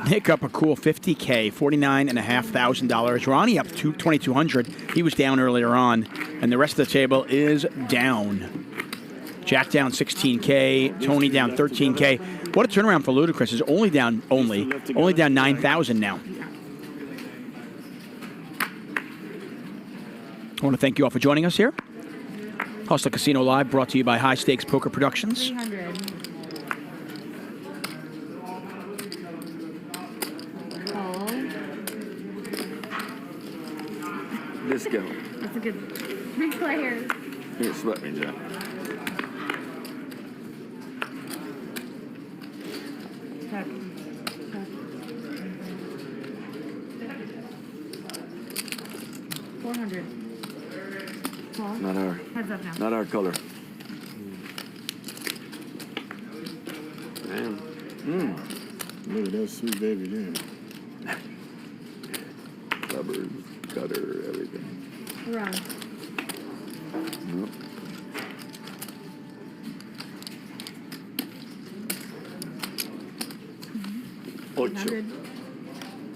Nick up a cool $50K, $49,500. Ronnie up to $2,200. He was down earlier on, and the rest of the table is down. Jack down $16K, Tony down $13K. What a turnaround for Ludacris. Is only down 9,000 now. I want to thank you all for joining us here. Hustler Casino Live, brought to you by High Stakes Poker Productions. 300. Discount. That's a good 3 players. Here, sweat me, Jack. Check. Check. 400. Call. Not our. Heads up now. Not our color. Damn. Look at that sweet baby there. Cupboard, gutter, everything. Run. Nope. Ocho.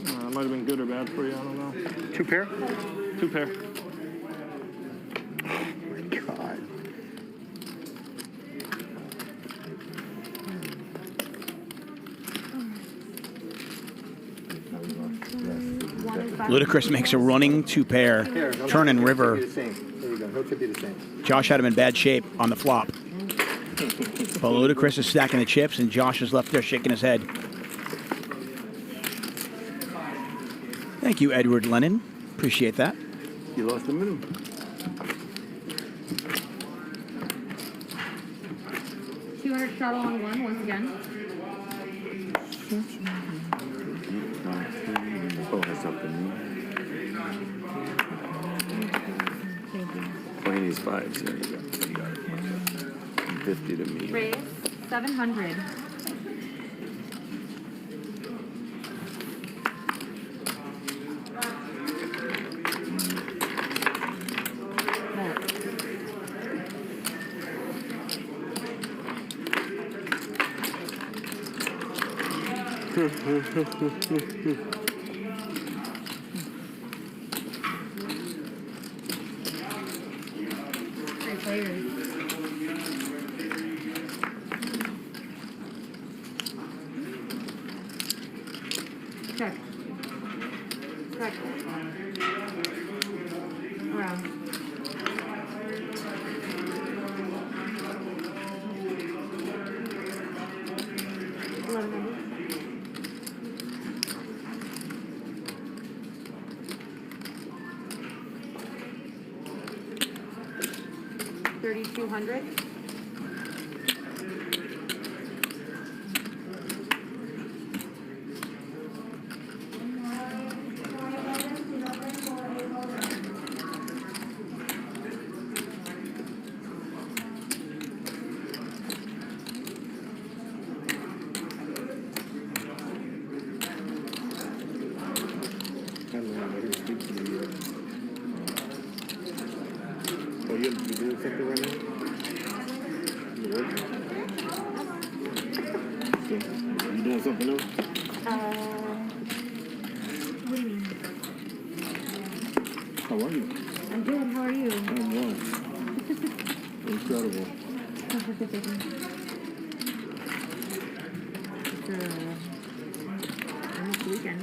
That might have been good or bad for you. I don't know. 2 pair? 2 pair. Oh my God. Ludacris makes a running 2-pair. Turn and river. There you go. He'll tip you the same. Josh had him in bad shape on the flop. But Ludacris is stacking the chips, and Josh is left there shaking his head. Thank you, Edward Lennon. Appreciate that. You lost the middle. $200 shuttle on 1 once again. Oh, that's something. Thank you. Oh, he needs 5. There you go. You got it. 50 to me. Raise 700. Great players. Check. Check. Around. $3,200. Oh, you doing something right now? You working? Okay. You doing something else? What do you mean? How are you? I'm good. How are you? I'm well. Incredible. Almost weekend.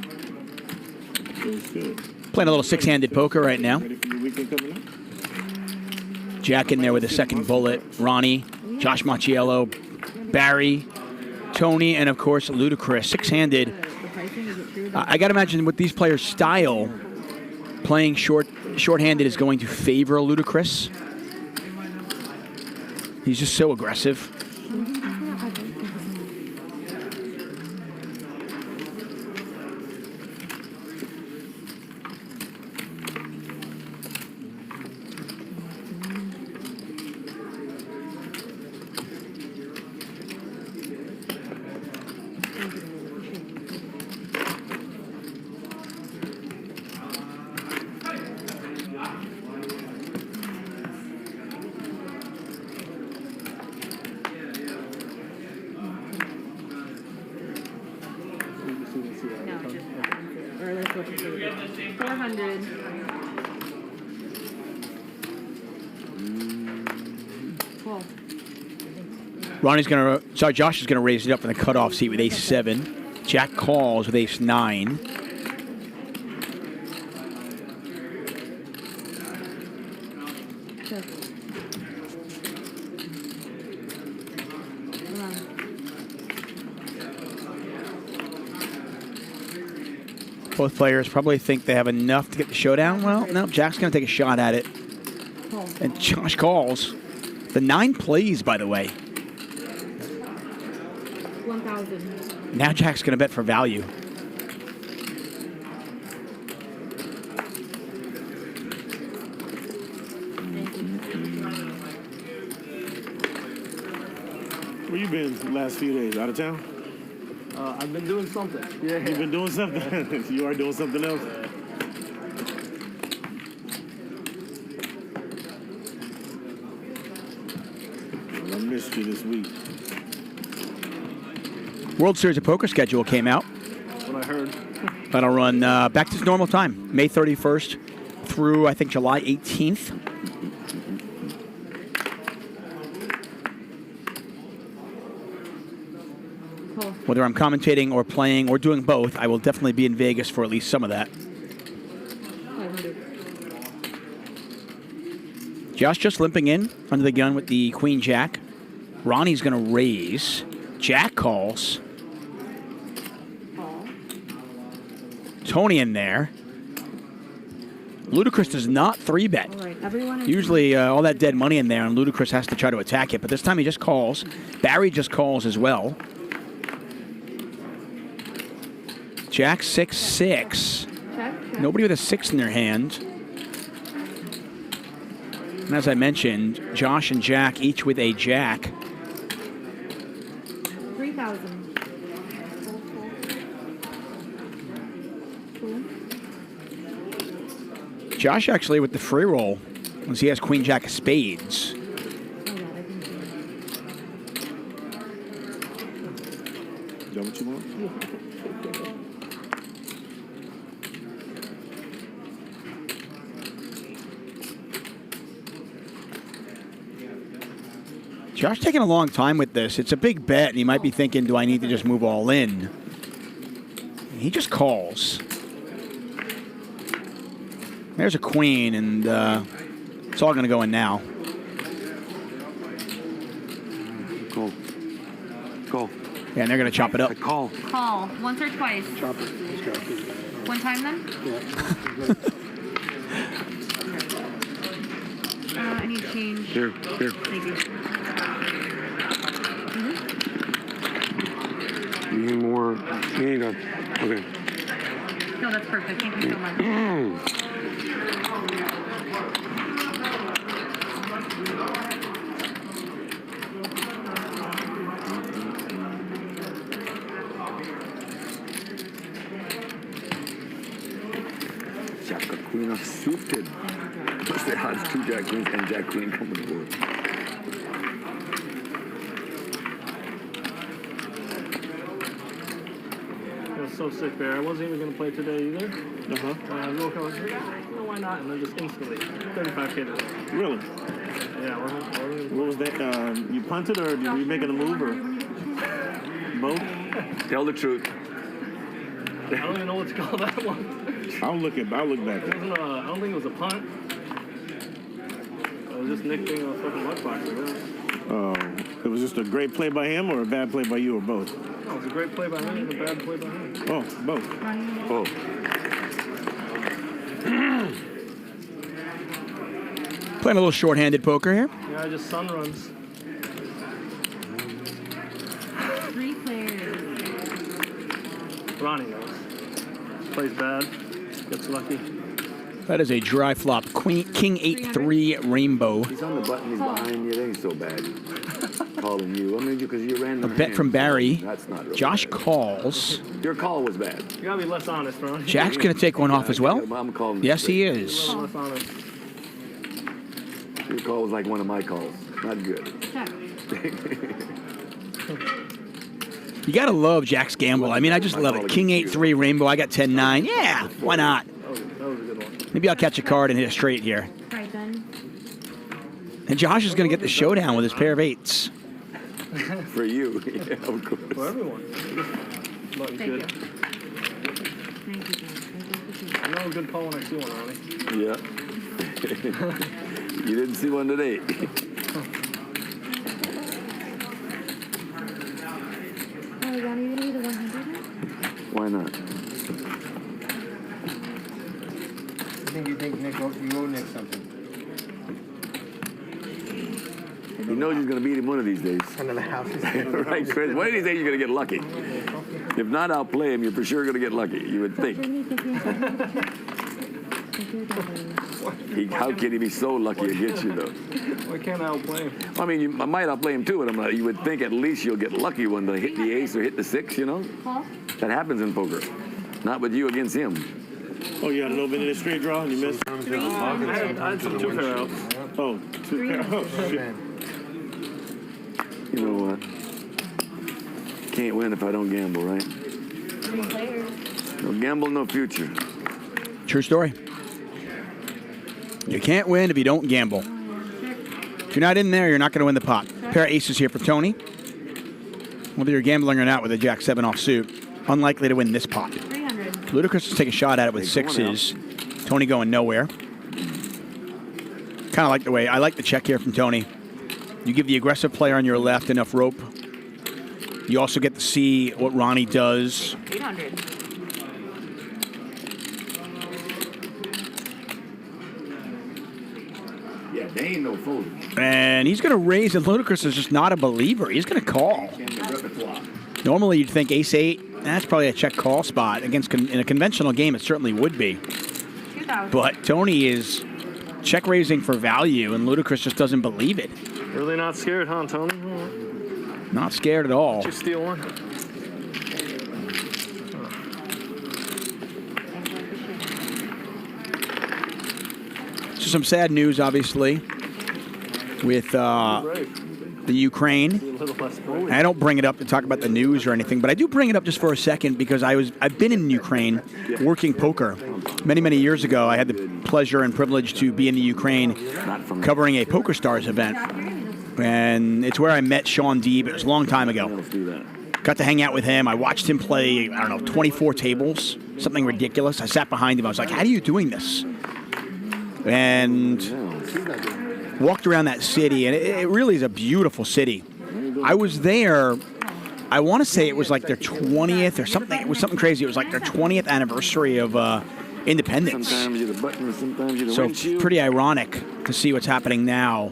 Feels good. Playing a little 6-handed poker right now. Ready for your weekend coming up? Jack in there with a second bullet. Ronnie, Josh Macchiello, Barry, Tony, and of course Ludacris. 6-handed. I got to imagine with these players' style, playing short-handed is going to favor Ludacris. He's just so aggressive. 400. Cool. Ronnie's going to, sorry, Josh is going to raise it up in the cutoff seat with ace-7. Jack calls with ace-9. Both players probably think they have enough to get the showdown. Well, no, Jack's going to take a shot at it. And Josh calls. The 9 plays, by the way. 1,000. Now Jack's going to bet for value. Where you been the last few days? Out of town? I've been doing something. Yeah. You've been doing something? You are doing something else? Well, I missed you this week. World Series of Poker schedule came out. That's what I heard. That'll run back to its normal time, May 31st through, I think, July 18th. Whether I'm commentating or playing or doing both, I will definitely be in Vegas for at least some of that. Josh just limping in under the gun with the Queen Jack. Ronnie's going to raise. Jack calls. Tony in there. Ludacris does not 3-bet. Usually all that dead money in there, and Ludacris has to try to attack it. But this time he just calls. Barry just calls as well. Jack 6-6. Nobody with a 6 in their hand. And as I mentioned, Josh and Jack each with a Jack. 3,000. Josh actually with the free roll, as he has Queen Jack of spades. Is that what you want? Josh taking a long time with this. It's a big bet, and he might be thinking, do I need to just move all in? He just calls. There's a queen, and it's all going to go in now. Call. Call. Yeah, and they're going to chop it up. Call. Call. Once or twice? Chop it. One time then? Yeah. I need change. Here. Thank you. You need more. You need a. Okay. No, that's perfect. Thank you so much. Jack Queen of suited. Plus they had 2 Jack Queens and Jack Queen coming to board. So sick there. I wasn't even going to play today either. I woke up, I was like, no, why not? And then just instantly, 35K today. Really? Yeah, what was that? You punted or were you making a move or both? Tell the truth. I don't even know what to call that one. I'll look back. It wasn't I don't think it was a punt. I was just nicking a fucking luck box. It was just a great play by him or a bad play by you or both? No, it was a great play by me and a bad play by him. Oh, both. Oh. Playing a little short-handed poker here. Yeah, I just sun runs. 3 players. Ronnie knows. Plays bad. Gets lucky. That is a dry flop. King 8-3 rainbow. He's on the button. He's behind you. It ain't so bad. Calling you. I mean, because you ran the A bet from Barry. That's not real Josh bad. calls. Your call was bad. You gotta be less honest, Ronnie. Jack's going to take one off as well. I'm calling. Yes, he is. Less honest. Your call was like one of my calls. Not good. You got to love Jack's gamble. I mean, I just love it. King 8-3 rainbow. I got 10-9. Yeah, why not? That was Maybe I'll catch a card and hit a straight here. Right then. And Josh is going to get the showdown with his pair of 8s. For you, yeah, of course. For everyone. Looking Thank good. you. Thank you. I know a good call when I see one, Ronnie. Yeah. You didn't see one today. Oh, Ronnie, you gonna be the 100 now? Why not? I think you think Nick, you owe Nick something. He knows he's going to beat him one of these days. Another house. Right, Chris? One of these days you're going to get lucky. If not, I'll play him. You're for sure going to get lucky. You would think. How can he be so lucky against you, though? Why can't I outplay him? I mean, I might outplay him too, but you would think at least you'll get lucky one to hit the ace or hit the 6, you know? That happens in poker. Not with you against him. Oh, you had a little bit of the straight draw and you missed? I had some 2 pair outs. Oh, 2 pair. Oh, shit. You know what? Can't win if I don't gamble, right? No gamble, no future. True story. You can't win if you don't gamble. If you're not in there, you're not going to win the pot. Pair of aces here for Tony. Whether you're gambling or not with a Jack-7 offsuit, unlikely to win this pot. Ludacris will take a shot at it with 6s. Tony going nowhere. Kind of like the way, I like the check here from Tony. You give the aggressive player on your left enough rope. You also get to see what Ronnie does. 800. Yeah, they ain't no fool. And he's going to raise, and Ludacris is just not a believer. He's going to call. Normally you'd think ace-8, that's probably a check call spot. Against in a conventional game, it certainly would be. But Tony is check raising for value, and Ludacris just doesn't believe it. Really not scared, huh, Tony? Not scared at all. Did you steal one? So some sad news, obviously, with the Ukraine. I don't bring it up to talk about the news or anything, but I do bring it up just for a second because I've been in Ukraine working poker. Many, many years ago, I had the pleasure and privilege to be in the Ukraine covering a Poker Stars event. And it's where I met Sean Deeb. It was a long time ago. Got to hang out with him. I watched him play, 24 tables, something ridiculous. I sat behind him. I was like, how are you doing this? And walked around that city, and it really is a beautiful city. I was there, I want to say it was like their 20th or something. It was something crazy. It was like their 20th anniversary of independence. Sometimes you're the button, sometimes you're the So windshield. pretty ironic to see what's happening now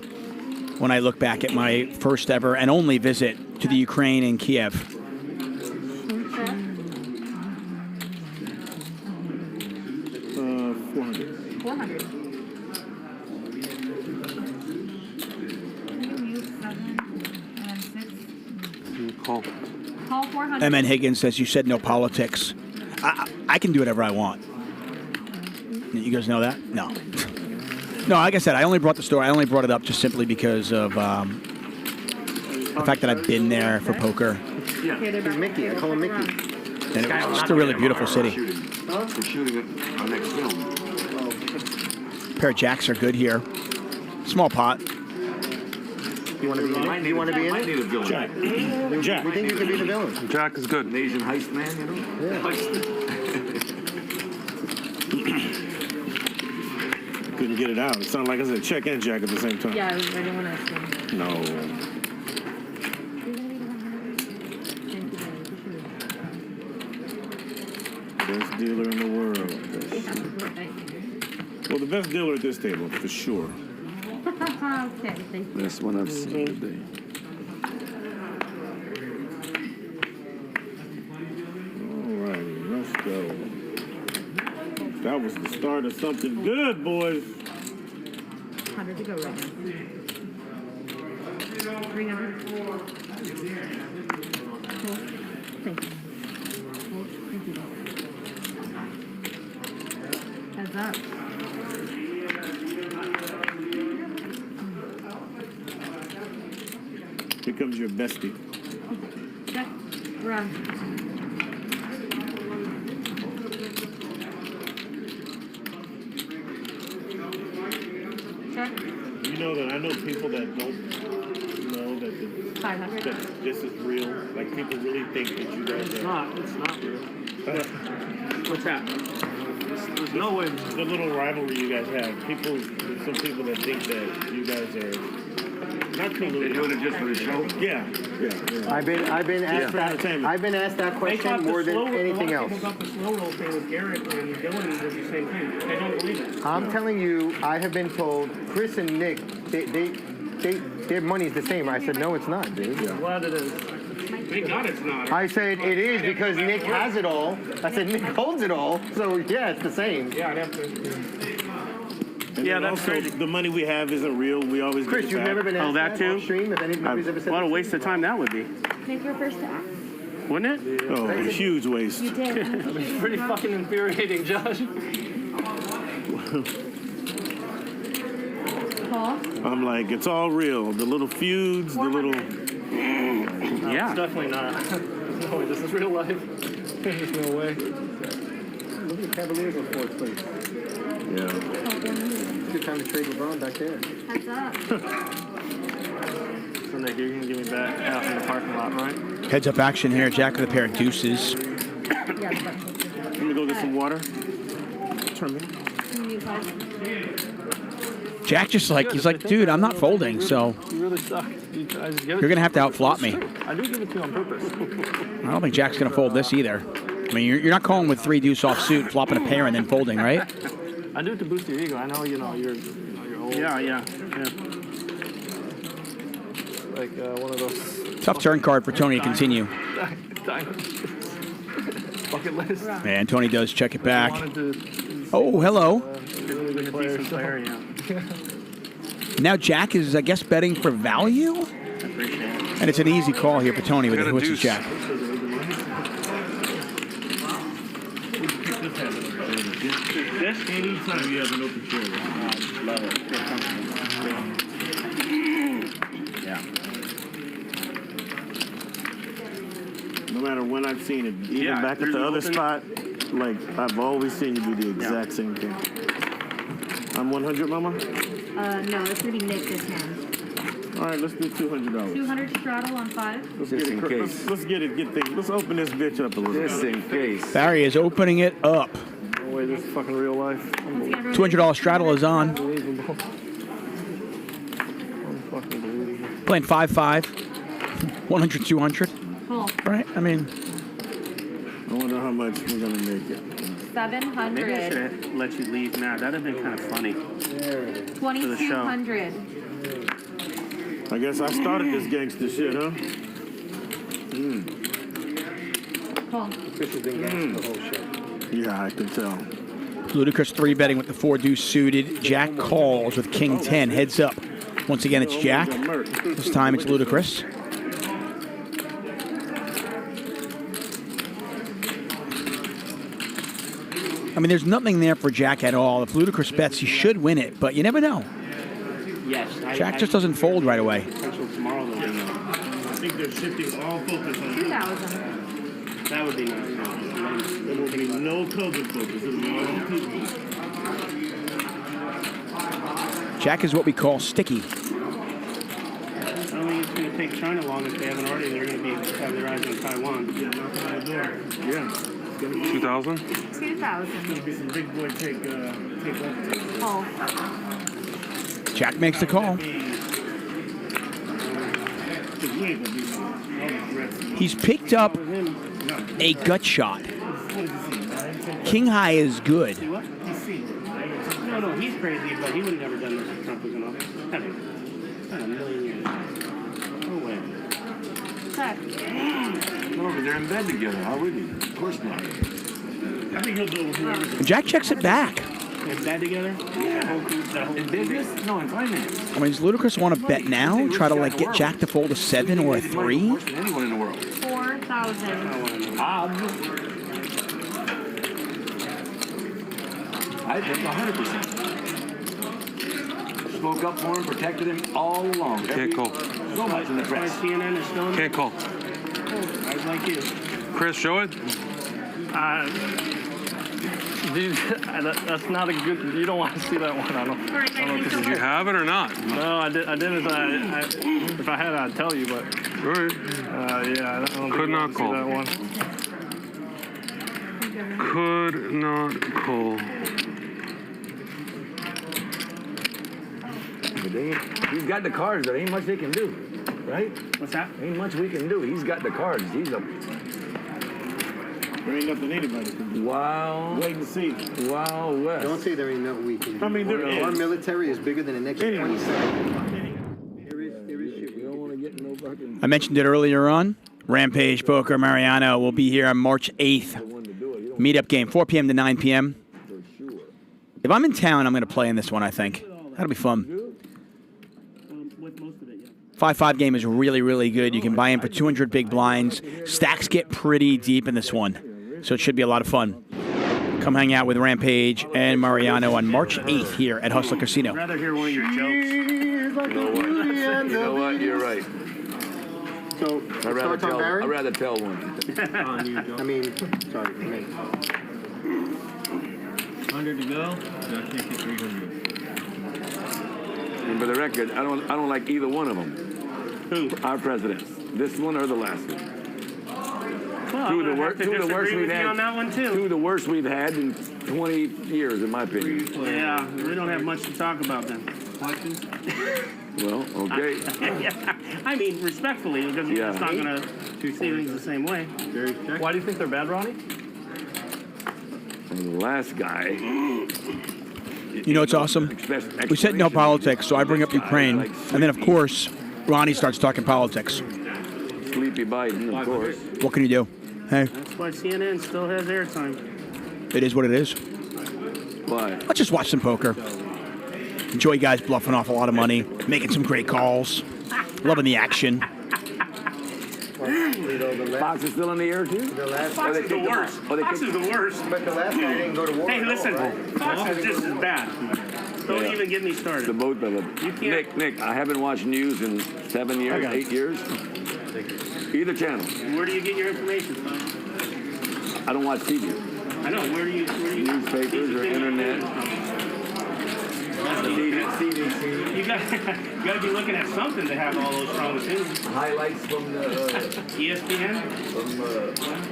when I look back at my first ever and only visit to the Ukraine and Kiev. 400. Call. Call 400. M.N. Higgins says, you said no politics. I can do whatever I want. You guys know that? No. No, like I said, I only brought the story. I only brought it up just simply because of the fact that I've been there for poker. Yeah, Mickey. I call him Mickey. And it's just a really beautiful city. We're shooting it our next film. Pair of jacks are good here. Small pot. You want to be in it? You want to be in it? Jack. We think you could be the villain. Jack is good. An Asian heist man, you know? Couldn't get it out. It sounded like I said check and jack at the same time. Yeah, I didn't want to. No. Best dealer in the world. Well, the best dealer at this table, for sure. Okay, thank you. That's one I've seen today. All right, let's go. That was the start of something good, boys. 100 to go right now. 300. Cool. Thank you. Cool. Thank you. Heads up. Here comes your bestie. Check. Run. Sure. You know that I know people that don't know that, 500. that this is real. Like people really think that you guys are. It's not real. What's that? There's no way. The little rivalry you guys have. There's some people that think that you guys are not colluding. They're doing it just for the show. Yeah. I've been asked that. I've been asked that question more than anything else. They thought the slow roll thing with Garrett and Dylan was the same thing. They don't believe it. I'm telling you, I have been told Chris and Nick, their money's the same. I said, no, it's not, dude. I'm glad it is. Thank God it's not. I said it is because Nick has it all. I said Nick holds it all, so yeah, it's the same. Yeah, I'd have to. And yeah, that's also, the money we have isn't real. We always Chris, you've never been asked that too? Stream, if anybody's ever said what a waste of time that would be. Make your first act. Wouldn't it? Oh, a huge waste. You did. It's pretty fucking infuriating, Josh. Paul? I'm like, it's all real. The little feuds, the little... Yeah. It's definitely not. No way, this is real life. There's no way. Look at the Cavaliers on fourth place. Yeah. Good time to trade LeBron back there. Heads up. So Nick, you're gonna give me back out in the parking lot, right? Heads up action here. Jack with a pair of deuces. Let me go get some water. Turn me. Jack just he's like, dude, I'm not folding, so You really suck. You're gonna have to outflop me. I do give it to you on purpose. I don't think Jack's gonna fold this either. I mean, you're not calling with 3 deuce off suit, flopping a pair and then folding, right? I do it to boost your ego. I know, you're old. Yeah. Like one of those. Tough turn card for Tony to continue. Bucket list. And Tony does check it back. Oh, hello. Now Jack is, I guess, betting for value? And it's an easy call here for Tony with his Jack. This anytime you have an open chair. Love it. Yeah. No matter when I've seen it, even back at the other spot, like I've always seen you do the exact same thing. I'm 100, Mama? No, it's gonna be Nick this hand. All right, let's do $200. 200 straddle on 5. Let's get it. Let's get it. Get things. Let's open this bitch up a little bit. Just in case. Barry is opening it up. No way, this is fucking real life. $200 straddle is on. Unbelievable. Playing 5-5. 100, 200. Cool. Right? I mean, I wonder how much we're gonna make it. 700. Maybe I should have let you leave now. That'd have been kind of funny. 2,200. I guess I started this gangster shit, huh? Cool. Chris has been gangster the whole show. Yeah, I can tell. Ludicrous 3 betting with the 4 deuce suited. Jack calls with King 10. Heads up. Once again, it's Jack. This time it's Ludicrous. I mean, there's nothing there for Jack at all. If Ludicrous bets, he should win it, but you never know. Yes. Jack just doesn't fold right away. Tomorrow, I think they're shifting all focus on 2,000. that would be nice. There will be no COVID focus. It'll be all people. Jack is what we call sticky. I don't think it's going to take China long if they haven't already. They're going to have their eyes on Taiwan. Yeah, knock on the door. Yeah. 2,000? 2,000. It's going to be some big boy take over. Paul. Jack makes the call. He's picked up a gut shot. King high is good. No, he's crazy, but he would have never done this if Trump was in office. Never. Not a million years. No way. Check. No, but they're in bed together. How would he? Of course not. I think he'll do it with whoever. Jack checks it back. Is that together? Yeah. In business? No, in finance. I mean, does Ludicrous want to bet now? Try to like get Jack to fold a 7 or a 3? More than anyone in the world. 4,000. I bet 100%. Spoke up for him, protected him all along. Can't call. So much in the press. CNN is still in. Can't call. Guys like you. Chris, show it. Dude, that's not a good. You don't want to see that one. I don't know if Did you have it or not? No, I didn't. If I had, I'd tell you, but. Right. Yeah, I don't Could think not you call. want to see that one. Could not call. He's got the cards. There ain't much they can do, right? What's that? Ain't much we can do. He's got the cards. He's a. There ain't nothing anybody can do. Wow. Wait and see. Wow, West. Don't say there ain't nothing we can do. I mean, there Our is. military is bigger than the next 20 seconds. There is shit. We don't want to get no fucking. I mentioned it earlier on. Rampage Poker Mariano will be here on March 8th. Meetup game, 4 p.m. to 9 p.m. If I'm in town, I'm going to play in this one, I think. That'll be fun. With most of it, yeah. 5-5 game is really, really good. You can buy in for 200 big blinds. Stacks get pretty deep in this one, so it should be a lot of fun. Come hang out with Rampage and Mariano on March 8th here at Hustler Casino. I'd rather hear one of your jokes. You know what? You're right. So, I'd rather tell one. I mean, sorry. 100 to go. No, I can't get 300. And for the record, I don't like either one of them. Who? Our presidents. This one or the last one. Well, Two of the worst we've with you had. on that one too. Two of the worst we've had in 20 years, in my opinion. Yeah, we don't have much to talk about then. Well, okay. I mean, respectfully, because Yeah. it's not going to see things the same way. Why do you think they're bad, Ronnie? And the last guy. You know what's awesome? We said no politics, so I bring up Ukraine, and then, of course, Ronnie starts talking politics. Sleepy Biden, of course. What can you do? Hey, That's why CNN still has airtime. it is what it is. Why? Let's just watch some poker. Enjoy guys bluffing off a lot of money, making some great calls, loving the action. Fox is still in the air, too? Fox is the worst. Fox is the worst. But the last guy didn't go to war. Hey, listen, Fox is just as bad. Don't even get me started. The both of them. You can't. Nick, I haven't watched news in 7 years, 8 years. Either channel. Where do you get your information from? I don't watch TV. I know. Where do you Newspapers or internet. CDC. You got to be looking at something to have all those strong opinions. Highlights from the ESPN.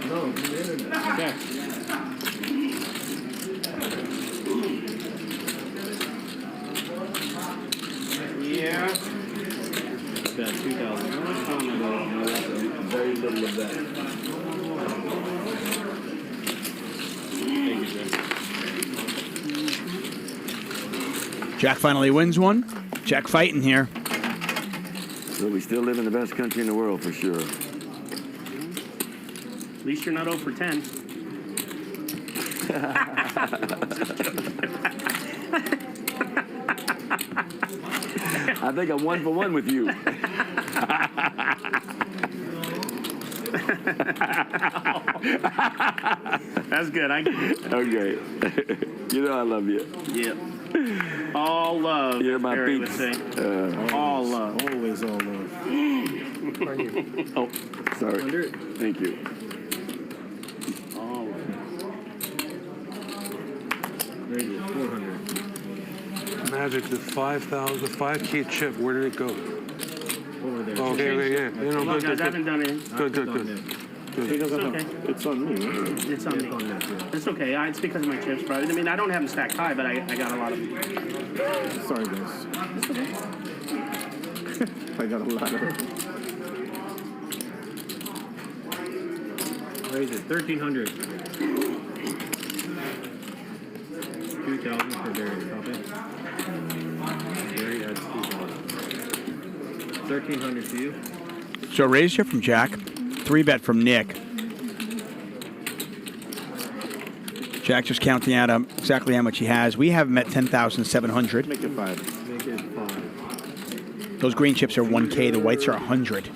From the internet. Okay. Yeah. About 2,000. Very little of that. Thank you, Jeff. Jack finally wins one. Jack fighting here. So we still live in the best country in the world, for sure. At least you're not 0 for 10. I think I'm 1 for 1 with you. That's good. Okay. You know I love you. Yeah. All love. You're my Gerry would peeps. say. All love. Always all love. Oh, sorry. Thank you. All love. Ready, 400. Magic, the 5,000, the 5K chip, where did it go? Over there. Okay, yeah. You know, Come on, guys, I haven't done it. Good. It's okay. It's on me. Right? It's on me. It's okay. It's because of my chips, probably. I mean, I don't have them stacked high, but I got a lot of them. Sorry, guys. It's okay. I got a lot of it. Raise it, 1,300. 2,000 for Gerry. Copy. Gerry adds 2,000. 1,300 to you. So raise here from Jack. 3-bet from Nick. Jack just counting out exactly how much he has. We have him at 10,700. Make it 5. Make it 5. Those green chips are 1K. The whites are 100. You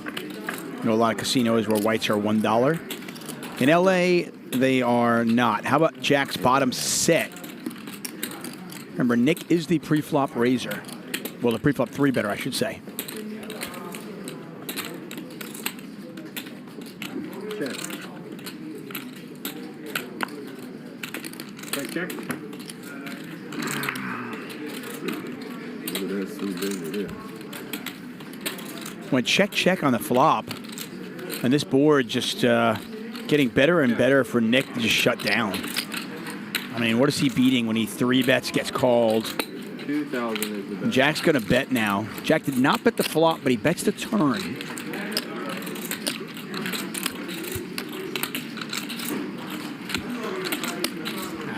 know, a lot of casinos where whites are $1. In LA, they are not. How about Jack's bottom set? Remember, Nick is the pre-flop raiser. Well, the pre-flop 3-better, I should say. Check. check. Look at this. Who's big here? Went check on the flop, and this board just getting better and better for Nick to just shut down. I mean, what is he beating when he 3-bets, gets called? 2,000 is the bet. Jack's going to bet now. Jack did not bet the flop, but he bets the turn.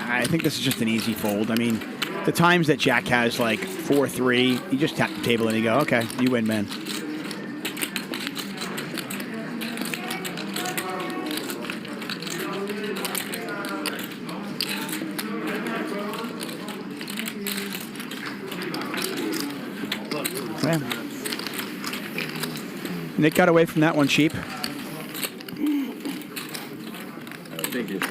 I think this is just an easy fold. I mean, the times that Jack has like 4-3, you just tap the table and you go, okay, you win, man. Yeah. Nick got away from that one cheap. Thank you.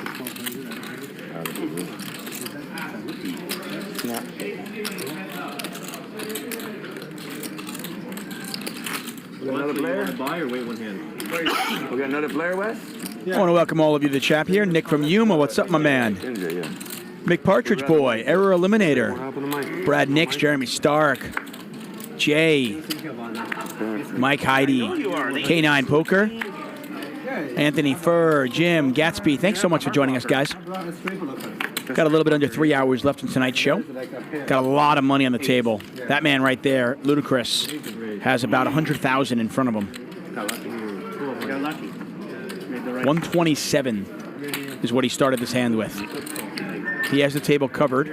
Another player? Buy or wait one hand? We got another player, Wes? I want to welcome all of you to the chat here. Nick from Yuma, what's up, my man? McPartridge Boy, Error Eliminator. Brad Nix, Jeremy Stark. Jay. Mike Heidi. K9 Poker. Anthony Furr, Jim, Gatsby. Thanks so much for joining us, guys. Got a little bit under 3 hours left in tonight's show. Got a lot of money on the table. That man right there, Ludacris, has about 100,000 in front of him. 127 is what he started this hand with. He has the table covered.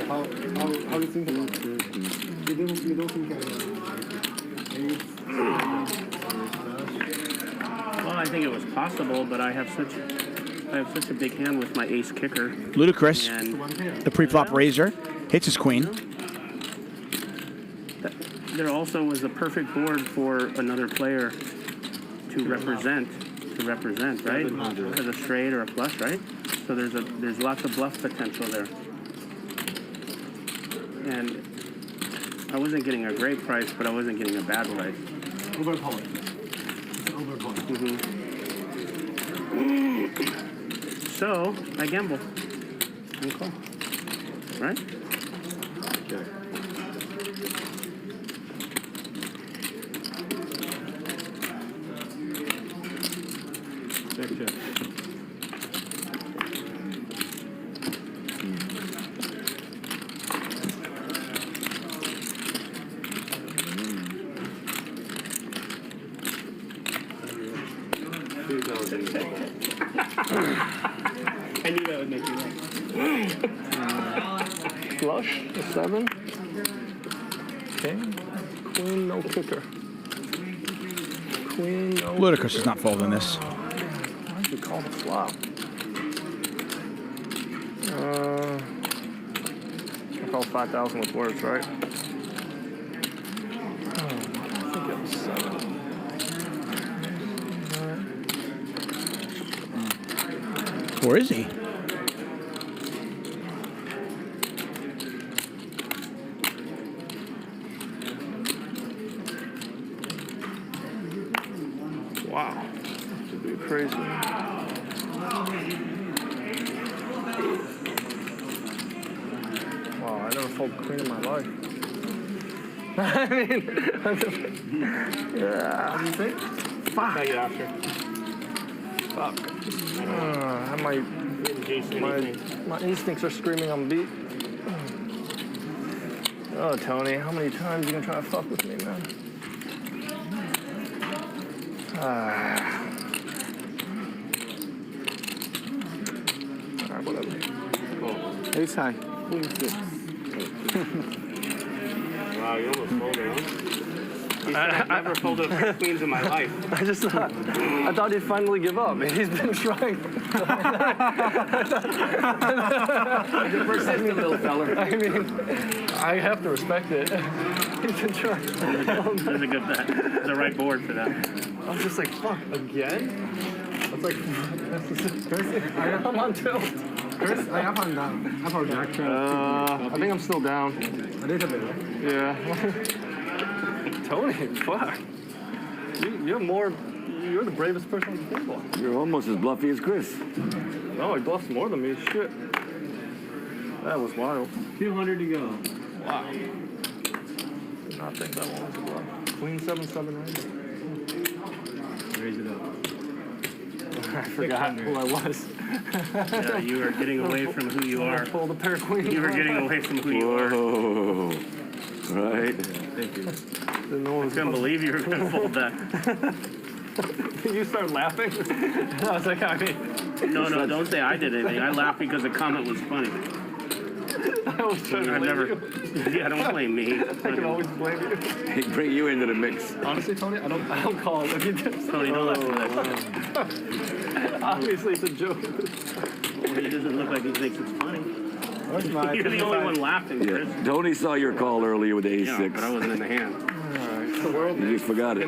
How do you think about it? You don't think Well, I think it was possible, but I have such a big hand with my ace kicker. Ludacris, the pre-flop raiser, hits his queen. There also was a perfect board for another player to represent, right? As a straight or a flush, right? So there's lots of bluff potential there. And I wasn't getting a great price, but I wasn't getting a bad price. Overpowered. Overpowered. So I gamble. And call. Right? Okay. Check. I knew that would make you laugh. Flush, a 7. King, queen, no kicker. Queen, no. Ludacris is not folding this. Why did you call the flop? I call 5,000 with words, right? I think it was 7. Or is he? Wow. Should be crazy. Wow, I never fold queen in my life. I mean, yeah. What do you think? Fuck. Tell you after. Fuck. My instincts are screaming I'm beat. Oh, Tony, how many times you gonna try to fuck with me, man? Alright, whatever. Cool. Ace high. Queen 6. Wow, you almost folded, huh? I've never folded a pair of queens in my life. I thought he'd finally give up. He's been trying. Persistent little feller. I mean, I have to respect it. He's been trying. That's a good bet. The right board for that. I was just like, fuck, again? I was like, I'm on tilt. Chris, I up and down. Up or down? I think I'm still down. A little bit. Yeah. Tony, fuck. You're the bravest person on the table. You're almost as bluffy as Chris. No, he bluffs more than me. Shit. That was wild. 200 to go. Wow. Did not think that one was a bluff. Queen 7-7 raise. Raise it up. I forgot who I was. Yeah, you are getting away from who you are. Pull the pair of queens. You are getting away from who you are. Whoa. Right. Thank you. Didn't know I couldn't believe you were going to fold that. You start laughing? I was like, I mean... No, don't say I did anything. I laughed because the comment was funny. I was trying to blame you. Yeah, don't blame me. I can always blame you. He bring you into the mix. Honestly, Tony, I don't call if you do. Tony, don't listen to that. Obviously, it's a joke. Well, he doesn't look like he thinks it's funny. That's my You're the only one laughing, Chris. Yeah. Tony saw your call earlier with A6. Yeah, but I wasn't in the hand. All right, the world. You just forgot it.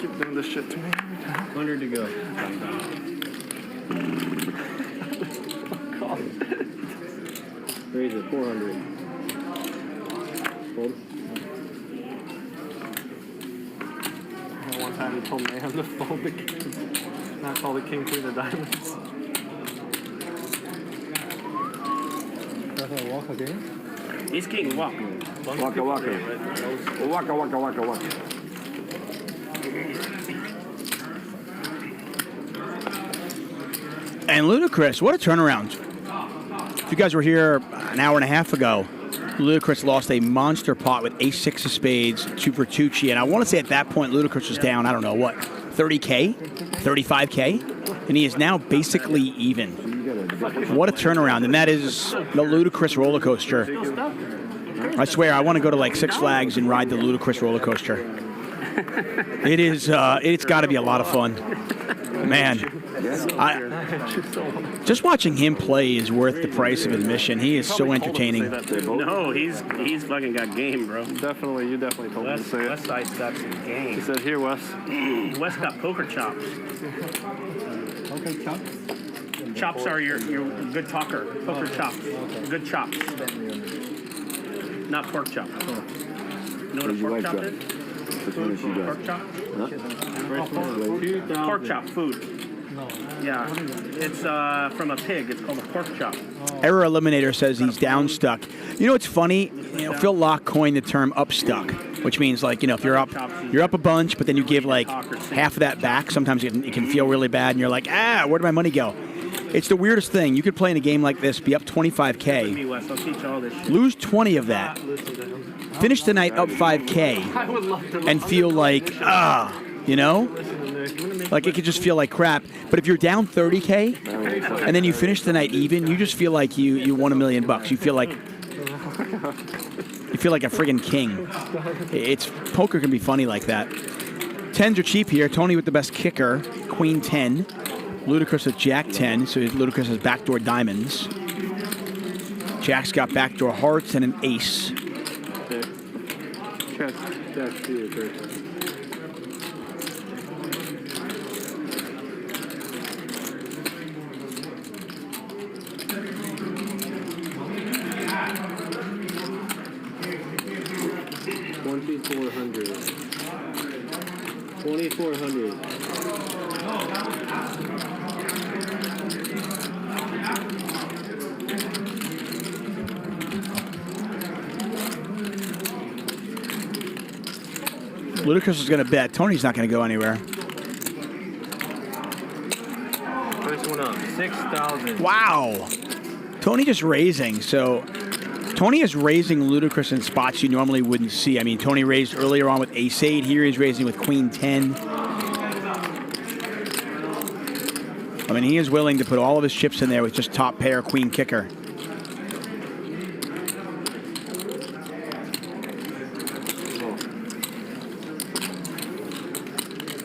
Keep doing this shit to me. 100 to go. Raise it, 400. Fold. One time he told Mayhem to fold the king, not call the king queen of diamonds. That's a walk again? He's king walk. Waka waka. Waka waka waka waka. And Ludacris, what a turnaround. If you guys were here an hour and a half ago, Ludacris lost a monster pot with ace-6 of spades to Vertucci. And I want to say at that point, Ludacris was down, I don't know, what, 30K? 35K? And he is now basically even. What a turnaround. And that is the Ludacris roller coaster. I swear, I want to go to like Six Flags and ride the Ludacris roller coaster. It is, it's got to be a lot of fun. Man. Just watching him play is worth the price of admission. He is so entertaining. No, he's fucking got game, bro. Definitely, you definitely told me to say it. West Side's got some game. He said, here, Wes. West got poker chops. Okay, chops? Chops are your good talker. Poker chops. Good chops. Not pork chop. You know what a pork chop is? Pork chop? Pork chop, food. Yeah, it's from a pig. It's called a pork chop. Error Eliminator says he's down stuck. You know what's funny? You know, Phil Locke coined the term up stuck, which means like, you know, if you're up a bunch, but then you give like half of that back. Sometimes it can feel really bad, and you're like, where'd my money go? It's the weirdest thing. You could play in a game like this, be up 25K, lose 20 of that, finish the night up 5K, and feel like, you know? Like, it could just feel like crap. But if you're down 30K, and then you finish the night even, you just feel like you won $1 million. You feel like a friggin' king. Poker can be funny like that. Tens are cheap here. Tony with the best kicker, Queen 10. Ludacris with Jack 10, so Ludacris has backdoor diamonds. Jack's got backdoor hearts and an ace. Check. Jack, see you, Chris. $2,400. Ludacris is going to bet. Tony's not going to go anywhere. First one up, 6,000. Wow. Tony just raising. So Tony is raising Ludacris in spots you normally wouldn't see. I mean, Tony raised earlier on with ace-8. Here he's raising with queen 10. I mean, he is willing to put all of his chips in there with just top pair queen kicker.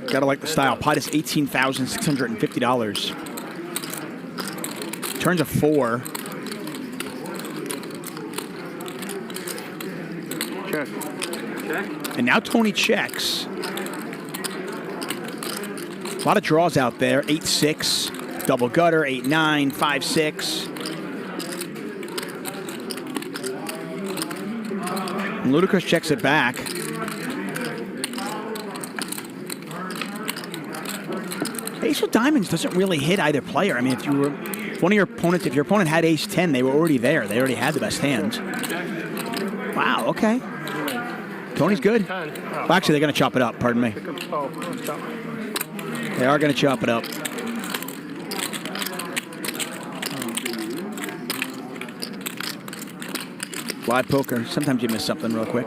Gotta like the style. Pot is $18,650. Turns a 4. Check. And now Tony checks. A lot of draws out there. 8-6, double gutter, 8-9, 5-6. And Ludacris checks it back. Ace of Diamonds doesn't really hit either player. I mean, if you were One of your opponents, if your opponent had ace 10, they were already there. They already had the best hand. Wow, okay. Tony's good. Well, actually, they're going to chop it up, pardon me. They are going to chop it up. Live poker, sometimes you miss something real quick.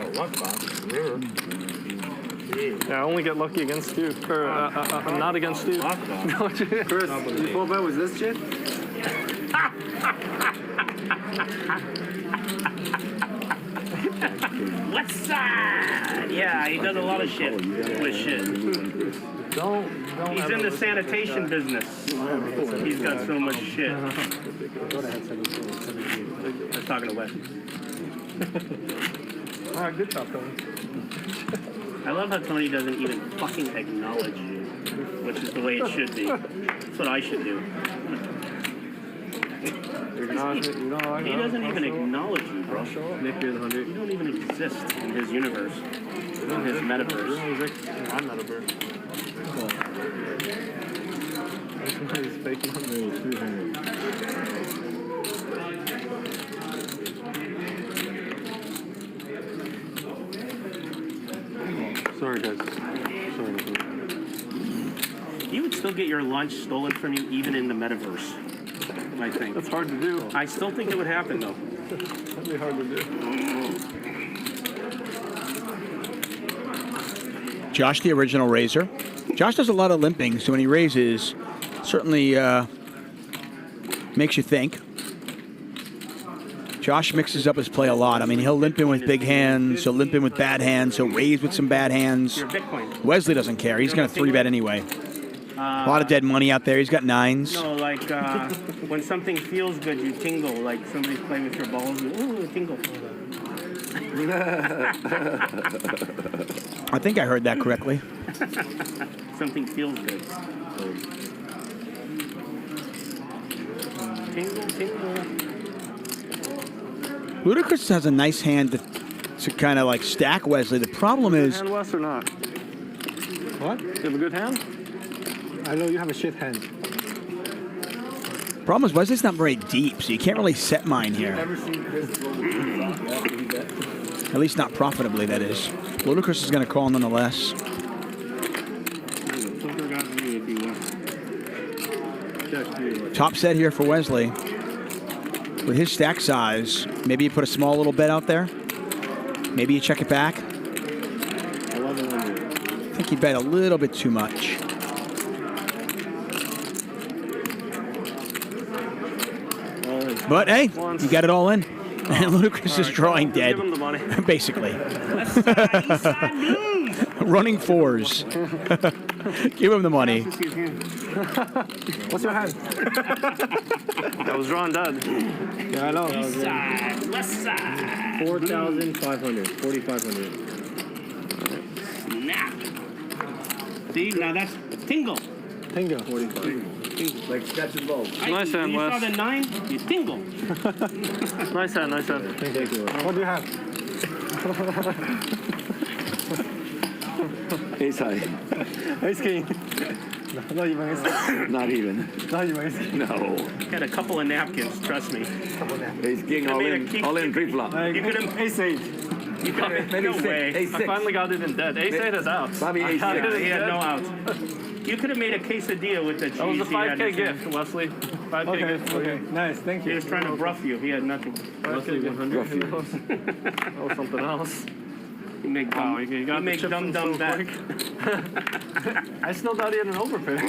Yeah, I only get lucky against you. Or, I'm not against you. Chris, you full bet was this shit? West side. Yeah, he does a lot of shit with shit. He's in the sanitation business. He's got so much shit. I was talking to Wesley. All right, good job, Tony. I love how Tony doesn't even fucking acknowledge you, which is the way it should be. That's what I should do. He doesn't even acknowledge you, bro. Nick, you're the 100. You don't even exist in his universe, in his metaverse. I'm metaverse. He's fake money. 300. Sorry, guys. Sorry. You would still get your lunch stolen from you even in the metaverse, I think. That's hard to do. I still think it would happen, though. That'd be hard to do. Josh, the original raiser. Josh does a lot of limping, so when he raises, certainly makes you think. Josh mixes up his play a lot. I mean, he'll limp in with big hands, he'll limp in with bad hands, he'll raise with some bad hands. Wesley doesn't care. He's going to 3-bet anyway. A lot of dead money out there. He's got 9s. No, like when something feels good, you tingle. Like somebody's playing with your balls. Ooh, tingle. I think I heard that correctly. Something feels good. Tingle, tingle. Ludacris has a nice hand to kind of like stack Wesley. The problem is... Hand, Wes, or not? What? You have a good hand? I know you have a shit hand. Problem is Wesley's not very deep, so you can't really set mine here. At least not profitably, that is. Ludacris is going to call nonetheless. Top set here for Wesley. With his stack size, maybe you put a small little bet out there. Maybe you check it back. I think you bet a little bit too much. But hey, you got it all in. And Ludacris is drawing dead. Give him the money. Basically. Running 4s. Give him the money. What's your hand? I was drawing dead. Yeah, I know. East side, west side. 4,500. 4,500. Snap. See, now that's tingle. Tingle. 45. Like sketch and bulb. Nice hand, You saw Wes. the 9? You tingle. Nice hand, nice hand. Thank you. What do you have? Ace high. Ace king. Not even ace king. Not even. Not even ace king. No. Had a couple of napkins, trust me. Ace king all in pre-flop. You could have Ace 8. You could have no way. Ace I 6. finally got it in dead. Ace 8 is out. Bobby ace 6. He had no outs. You could have made a quesadilla with the cheese. That was a he had 5K in his hand. gift, Wesley. 5K gift. for Okay. you. Nice. Thank He you. was trying to bluff you. He had nothing. 5K gift. That was something else. You make Wow, you got the make chips dumb in dumb so back. I still got it in an overpair.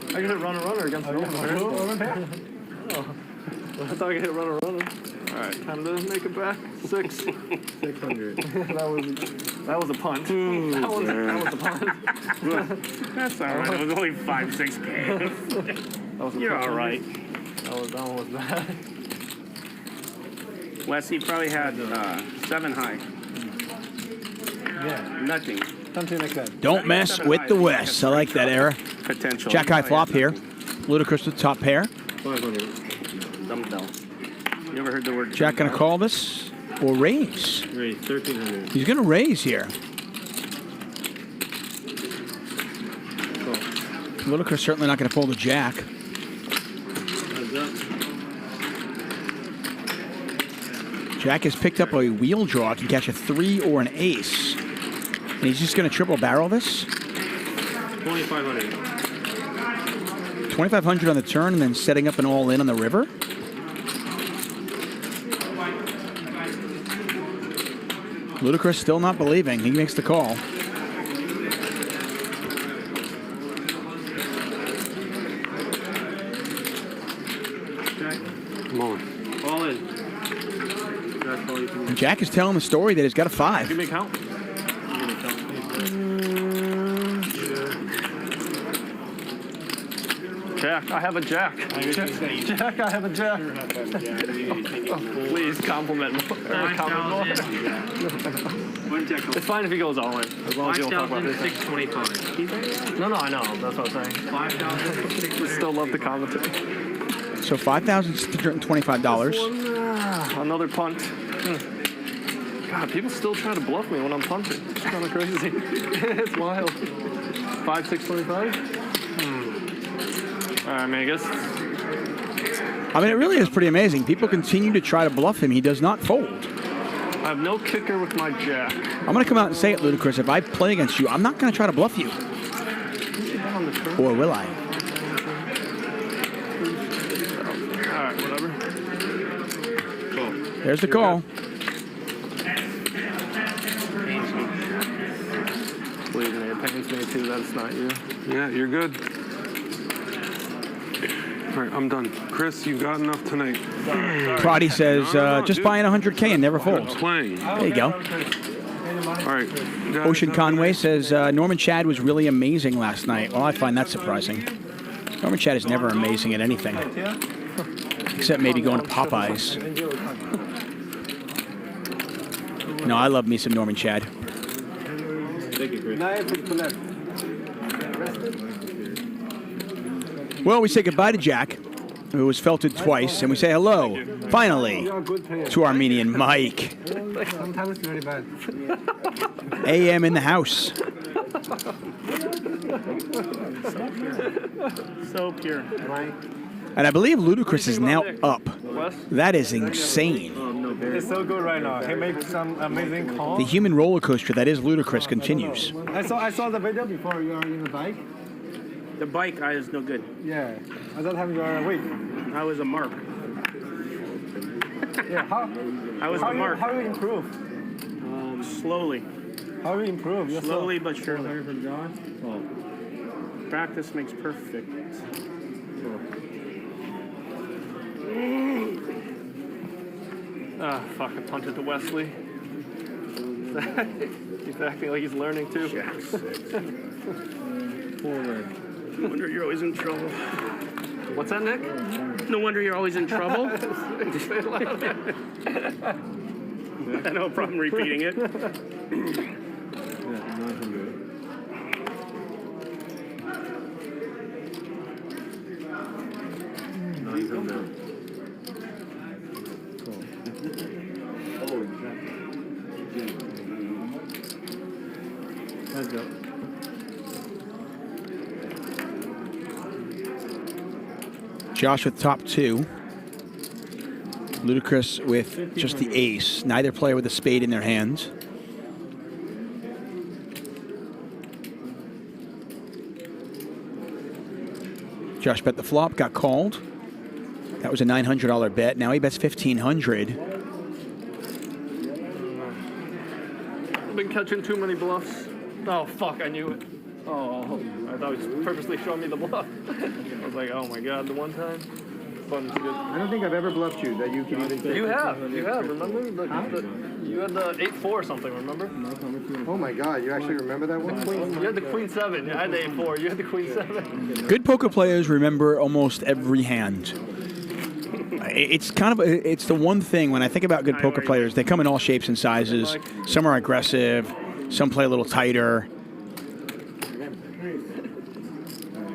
I could hit runner against an overpair. Oh. I thought I could hit runner. All right, time to make it back. 6. 600. That was a punt. That was a punt. That's all right. It was only 5-6K. You're all right. That one was bad. Wes, he probably had 7 high. Yeah. Nothing. Something like that. Don't mess with the West. I like that era. Potential. Jack high flop here. Ludacris with the top pair. 500. Dumbbell. You ever heard the word Jack going to call this or raise? Raise 1,300. He's going to raise here. Ludacris certainly not going to pull the Jack. Heads up. Jack has picked up a wheel draw. Can catch a 3 or an ace. And he's just going to triple barrel this. 2,500. 2,500 on the turn and then setting up an all-in on the river. Ludacris still not believing. He makes the call. Come on. All in. And Jack is telling the story that he's got a 5. Give me a count. Jack, I have a jack. Jack, I have a jack. Please compliment more. It's fine if he goes all in. As long as you don't talk about this. 5,625. No, I know. That's what I'm saying. 5,625. Still love the commentary. So $5,625. Another punt. God, people still try to bluff me when I'm punting. It's kind of crazy. It's wild. 5,625. All right, Magus. I mean, it really is pretty amazing. People continue to try to bluff him. He does not fold. I have no kicker with my jack. I'm going to come out and say it, Ludacris. If I play against you, I'm not going to try to bluff you. Or will I? All right, whatever. Cool. There's the call. Believe me, it pains me too that it's not you. Yeah, you're good. All right, I'm done. Chris, you've got enough tonight. Prodi says, just buying 100K and never folds. Playing. There you go. All right. Ocean Conway says, Norman Chad was really amazing last night. Well, I find that surprising. Norman Chad is never amazing at anything. Except maybe going to Popeyes. No, I love me some Norman Chad. Thank you, Chris. Well, we say goodbye to Jack, who was felted twice, and we say hello, finally, to Armenian Mike. Sometimes it's very bad. AM in the house. So pure. And I believe Ludacris is now up. That is insane. It's so good right now. He makes some amazing calls. The human roller coaster that is Ludacris continues. I saw the video before you are in the bike. The bike guy is no good. Yeah. At that time you are weak. I was a mark. Yeah. I was a mark. How you improve? Slowly. How you improve? Slowly but surely. Practice makes perfect. Ah, fuck, I punted to Wesley. He's acting like he's learning too. No wonder you're always in trouble. What's that, Nick? No wonder you're always in trouble. I have no problem repeating it. Let's go. Josh with top 2. Ludacris with just the ace. Neither player with a spade in their hands. Josh bet the flop, got called. That was a $900 bet. Now he bets $1,500. I've been catching too many bluffs. Oh, fuck, I knew it. Oh, I thought he was purposely showing me the bluff. I was like, oh my god, the one time. Fun's good. I don't think I've ever bluffed you that you can even say. You have, remember? You had the 8-4 or something, remember? Oh my god, you actually remember that one? You had the Queen 7, I had the 8-4, you had the Queen 7. Good poker players remember almost every hand. It's kind of it's the one thing when I think about good poker players, they come in all shapes and sizes. Some are aggressive, some play a little tighter.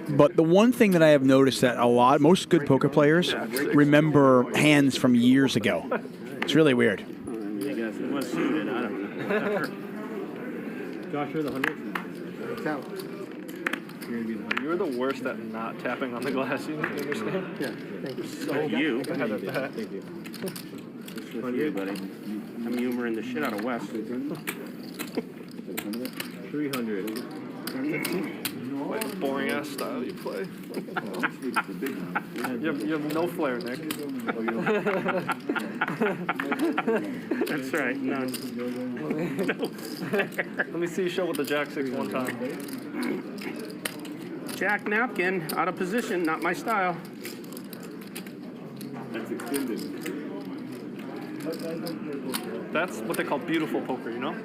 But the one thing that I have noticed that most good poker players remember hands from years ago. It's really weird. I guess it was suited. I don't know. Josh, you're the 100. It's out. You're the worst at not tapping on the glass, you understand? Yeah, thank you. So you. bad at that. Thank you. fun you, buddy. I'm humoring the shit out of Wes. 300. Like the boring ass style you play. you have no flair, Nick. That's right, none. Let me see you show with the Jack 6 one time. Jack napkin, out of position, not my style. That's extended. That's what they call beautiful poker, you know?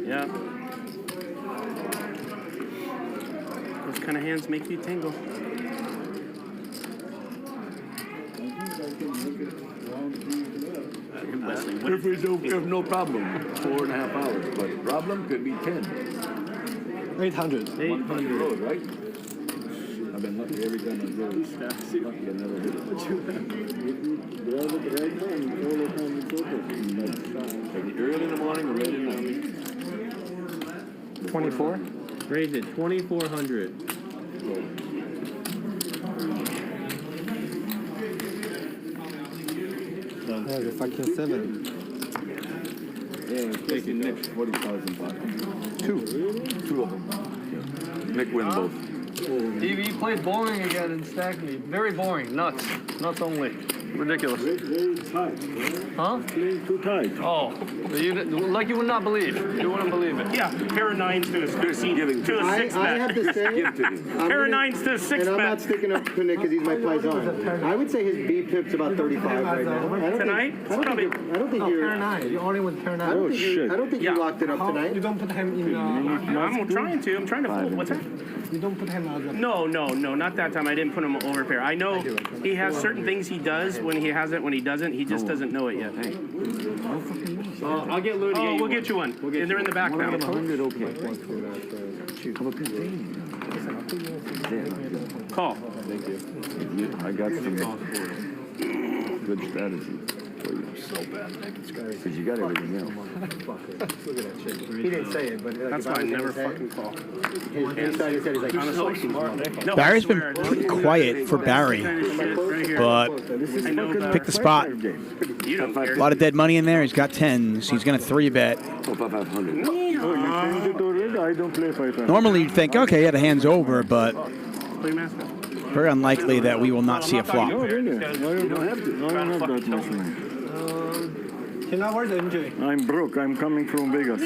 Yeah. Those kind of hands make you tingle. If no problem, 4.5 hours. But problem could be 10. 800. 800 road, right? I've been lucky every time I go. Lucky I never hit it. Early in the morning or late at night? 24? Raise it, 2,400. The fucking 7. Yeah, taking Nick 40,000 bucks. Two of them. Nick win both. He played boring again and stacked me. Very boring. Nuts. Nuts only. Ridiculous. Huh? Too tight. Oh, like you would not believe. You wouldn't believe it. Yeah, pair of nines to a 16, to a 6 I have to say, pair of nines to a 6 and I'm bet. not sticking up for Nick because he's my paisan. I would say his B pip's about 35 right now. Tonight? I don't think you're. Pair 9. You only with pair 9. I don't think you locked it up tonight. You don't put him in. I'm trying to. I'm trying to fold. What's that? You don't put him as a. No, not that time. I didn't put him over pair. I know he has certain things he does when he has it, when he doesn't. He just doesn't know it yet. I'll get Luda. Oh, we'll get you one. And they're in the back now. 100, okay. Call. Thank you. I got some good strategy for you. So bad, because you got everything else. Look at that shit. He didn't say it, but That's why I never fucking call. Inside his head, he's like, No, Barry's been pretty quiet for Barry, but pick the spot. A lot of dead money in there. He's got 10s. He's going to 3-bet. Normally you'd think, okay, yeah, the hand's over, but very unlikely that we will not see a flop. No, really. I don't have that much money. Where's MJ? I'm broke. I'm coming from Vegas.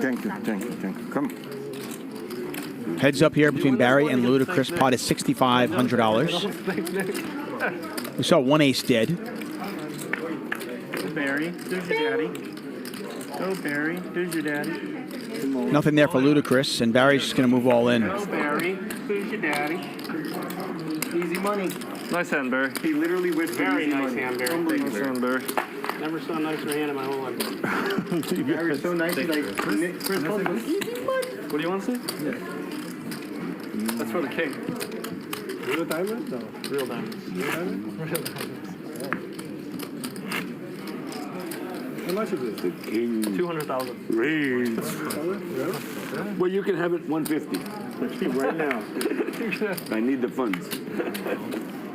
Thank you. Come. Heads up here between Barry and Ludacris. Pot is $6,500. We saw one ace dead. Barry, there's your daddy. Go, Barry, there's your daddy. Nothing there for Ludacris, and Barry's just going to move all in. Go, Barry, there's your daddy. Easy money. Nice hand, Barry. He literally went Very nice hand, Barry. Nice hand, Barry. Never saw a nicer hand in my whole life. Barry's so nice. He's like, Chris called him, easy money. What do you want to see? Yeah. That's for the king. Real diamonds? No, real diamonds. Real diamonds? How much is it? The king. 200,000. Raise. Well, you can have it 150 right now. I need the funds.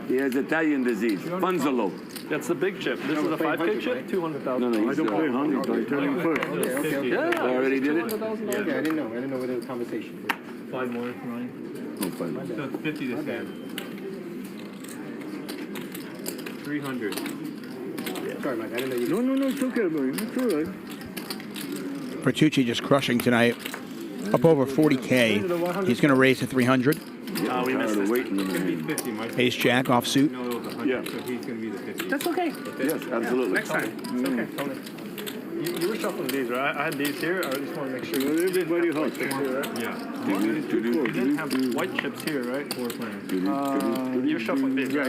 He has Italian disease. Funds are low. That's the big chip. This is a 5K chip? 200,000. No, I don't pay 100. I tell him first. Okay. Yeah. I already did it? Yeah, I didn't know. I didn't know where there was a conversation. 5 more, Ronnie. Oh, 5 more. So it's 50 this time. 300. Sorry, Mike. I didn't know you. No, it's okay, buddy. It's all right. Vertucci just crushing tonight. Up over 40K. He's going to raise to 300. We missed this. Ace Jack offsuit. Yeah. So he's going to be the 50. That's okay. Yes, absolutely. Next time. It's okay. You were shuffling these, right? I had these here. I just want to make sure. Everybody hot. Yeah. You didn't have white chips here, right? You're shuffling these. Yeah.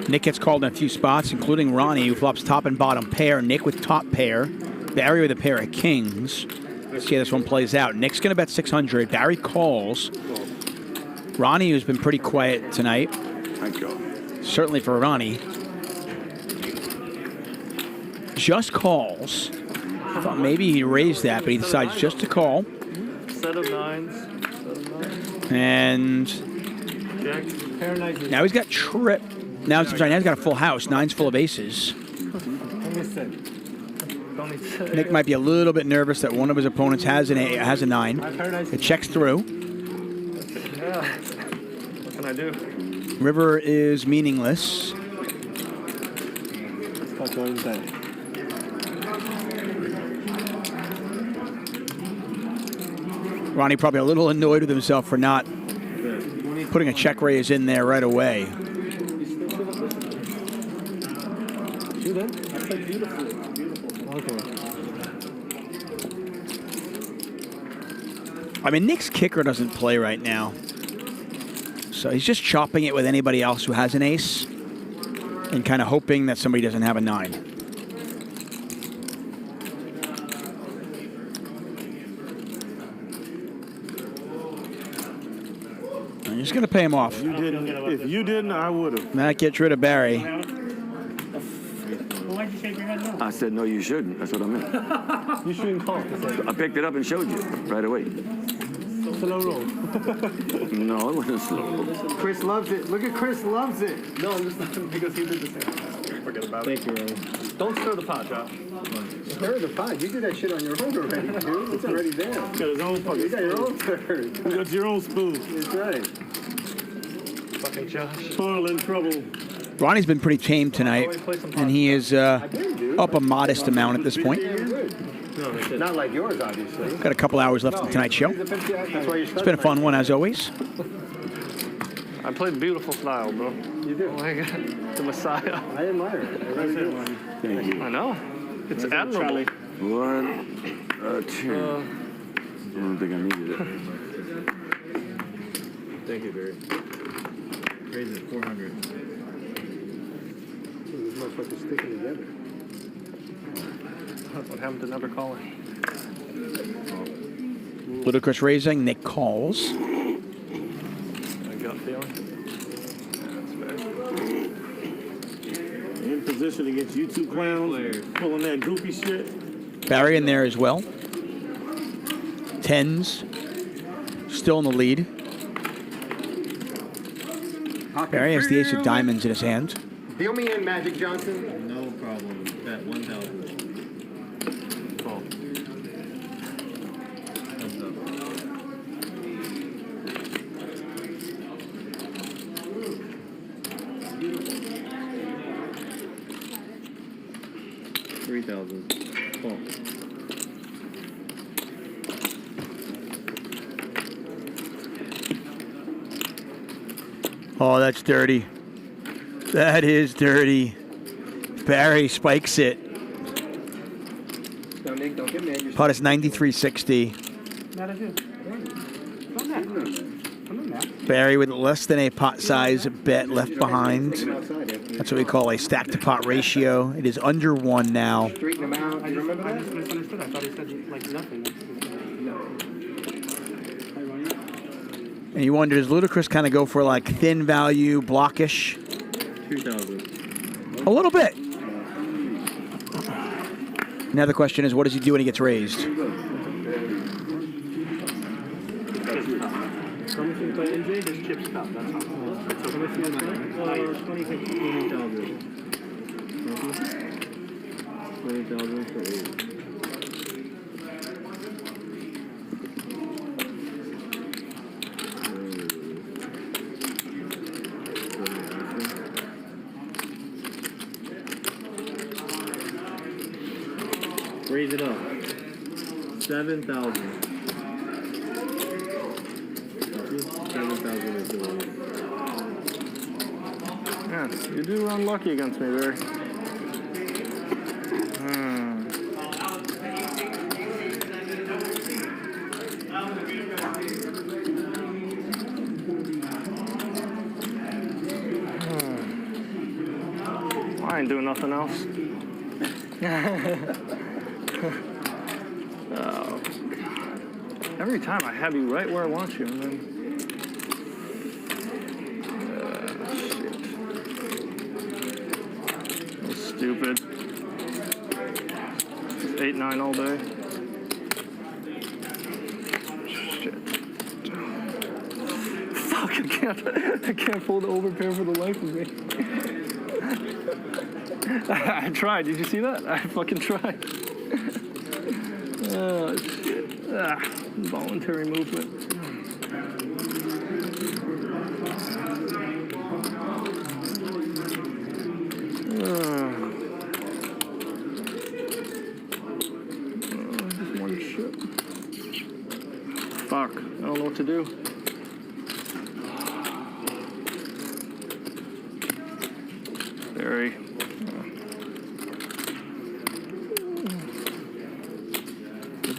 Nick gets called in a few spots, including Ronnie, who flops top and bottom pair. Nick with top pair. Barry with a pair of kings. Let's see how this one plays out. Nick's going to bet 600. Barry calls. Ronnie, who's been pretty quiet tonight. Thank you. Certainly for Ronnie. just calls. I thought maybe he raised that, but he decides just to call. Set of nines. And now he's got trip. Now, sorry, now he's got a full house. Nine's full of aces. Nick might be a little bit nervous that one of his opponents has a nine. It checks through. Yeah. What can I do? River is meaningless. Ronnie probably a little annoyed with himself for not putting a check raise in there right away. I mean, Nick's kicker doesn't play right now. So he's just chopping it with anybody else who has an ace and kind of hoping that somebody doesn't have a nine. I'm just going to pay him off. If you didn't, I would have. That gets rid of Barry. Why'd you shake your head no? I said, no, you shouldn't. That's what I meant. You shouldn't call. I picked it up and showed you right away. Slow roll. No, it wasn't slow roll. Chris loves it. Look at Chris loves it. No, I'm just because he did the same. Forget about it. Thank you, Ronnie. Don't stir the pot, Josh. Stir the pot. You did that shit on your own already, dude. It's already there. You got his own fucking You got your own stir. You got your own spoon. That's right. Fucking Josh. Paul in trouble. Ronnie's been pretty tame tonight, and he is up a modest amount at this point. Not like yours, obviously. Got a couple hours left of tonight's show. It's been a fun one, as always. I played beautiful style, bro. You do. Oh my God. The Messiah. I admire it. I really do. Thank you. I know. It's admirable. 1, 2. I don't think I needed it. Thank you, Barry. Raise it 400. These motherfuckers sticking together. What happened to never calling? Ludicrous raising. Nick calls. I got feeling. In position against you two clowns, pulling that goofy shit. Barry in there as well. Tens. Still in the lead. Barry has the ace of diamonds in his hand. Deal me in, Magic Johnson. No problem. Bet 1,000. Call. Thumbs up. $3,000. Call. Oh, that's dirty. That is dirty. Barry spikes it. No, Nick, don't get mad. Pot is 93.60. Not a good. Barry with less than a pot size bet left behind. That's what we call a stack to pot ratio. It is under 1 now. Straighten them out. I just misunderstood. I thought he said like nothing. And you wonder, does Ludacris kind of go for like thin value, blockish? 2,000. A little bit. Now the question is, what does he do when he gets raised? Something play NJ, just chip stop. That's all. So how much you want? 20,000. 20,000 for 8. Raise it up. 7,000. 7,000 is the one. Yeah, you do run lucky against me, Barry. I ain't doing nothing else. Oh. Every time I have you right where I want you, and then shit. So stupid. 8-9 all day. Shit. Fuck, I can't pull the overpair for the life of me. I tried. Did you see that? I fucking tried. Oh, shit. Voluntary movement. Just one shit. Fuck. I don't know what to do. Very.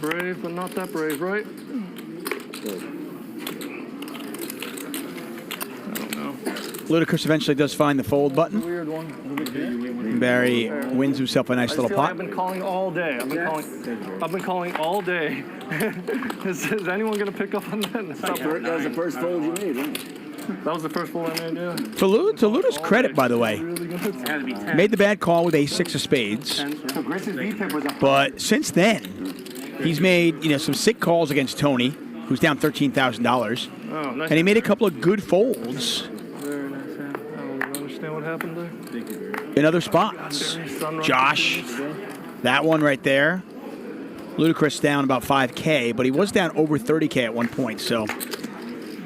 Brave, but not that brave, right? I don't know. Ludacris eventually does find the fold button. Weird one. Barry wins himself a nice little pot. I've been calling all day. I've been calling all day. is anyone gonna pick up on that? That was the first fold you made, right? That was the first fold I made, yeah. To Luda's credit, by the way, made the bad call with ace-6 of spades. But since then, he's made some sick calls against Tony, who's down $13,000, and he made a couple of good folds Very nice hand. I don't understand what happened there. in other spots. Josh, that one right there. Ludacris down about 5K, but he was down over 30K at one point, so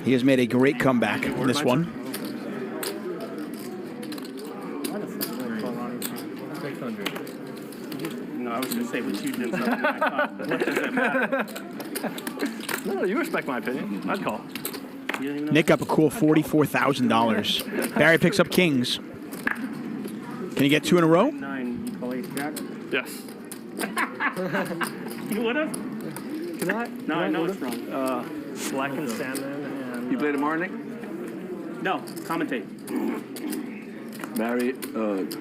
he has made a great comeback in this one. No, I was going to say what you did. What does that matter? No, you respect my opinion. I'd call. Nick up a cool $44,000. Barry picks up kings. Can he get two in a row? 9, you call ace jack? Yes. You would have? Can I? No, I know it's wrong. Black and salmon and... You play tomorrow, Nick? No, commentate. Barry,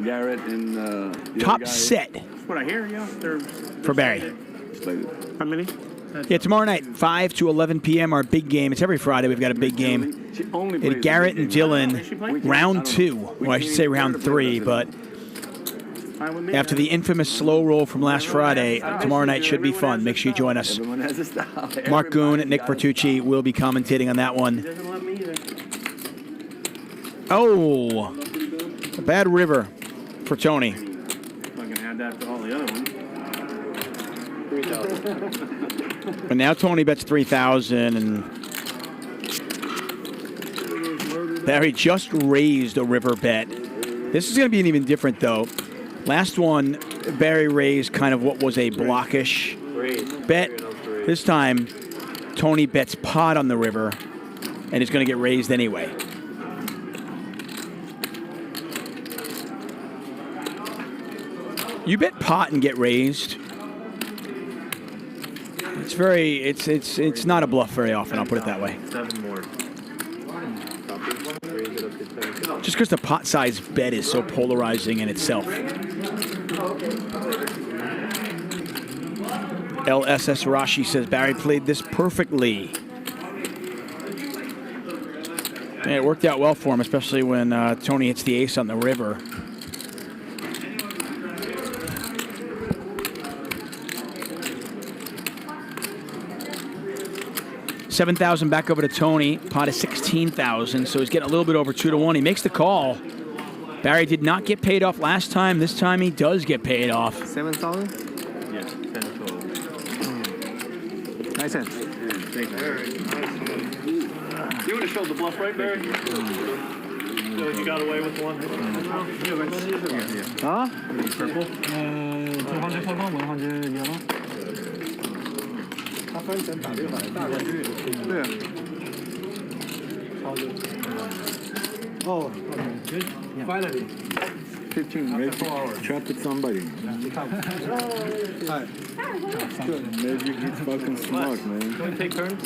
Garrett, and the Top other guy. set That's what I hear, yeah. They're for Barry. How many? Yeah, tomorrow night, 5 to 11 p.m., our big game. It's every Friday. We've got a big game. It's Garrett and Dylan, round 2. Well, I should say round 3, but after the infamous slow roll from last Friday, tomorrow night should be fun. Make sure you join us. Mark Goon and Nick Vertucci will be commentating on that one. Oh, a bad river for Tony. Fucking add that to all the other ones. 3,000. But now Tony bets 3,000, and Barry just raised a river bet. This is going to be even different, though. Last one, Barry raised kind of what was a blockish bet. This time, Tony bets pot on the river, and it's going to get raised anyway. You bet pot and get raised. It's not a bluff very often, I'll put it that way. 7 more. Just because the pot size bet is so polarizing in itself. LSS Rashi says Barry played this perfectly. And it worked out well for him, especially when Tony hits the ace on the river. $7,000 back over to Tony. Pot is $16,000, so he's getting a little bit over 2-1. He makes the call. Barry did not get paid off last time. This time he does get paid off. 7,000? Yeah, 10 total. Nice hand. Thank you. You would have showed the bluff, right, Barry? So you got away with one. Huh? Purple? 200 purple, 100 yellow. 他分成打600大概率。对啊。Oh, good. Finally. 15, maybe trap with somebody. Hi. Good. Maybe he's fucking smart, man. Can we take turns?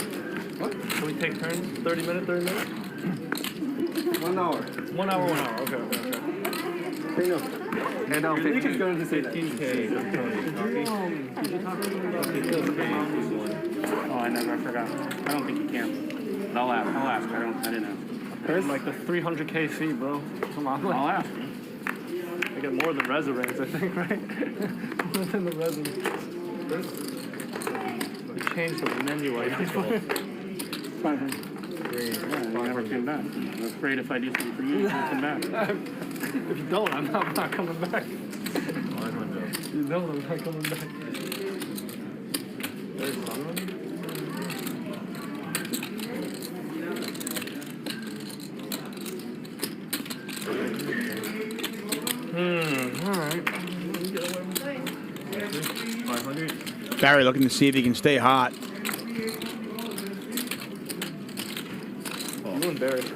What? Can we take turns? 30 minutes, 30 minutes? 1 hour. 1 hour, 1 hour. Okay. Hang on. And now 15. Going to say 15K. Oh, I forgot. I don't think you can. But I'll ask. I didn't ask. There's like the 300K fee, bro. Come on. I'll ask. I get more than resumes, I think, right? More than the resumes. We changed the menu items. 500. Never came back. I'm afraid if I do something for you, you'll come back. If you don't, I'm not coming back. You don't, I'm not coming back. There's someone. All right. 500. Barry looking to see if he can stay hot. I'm embarrassed.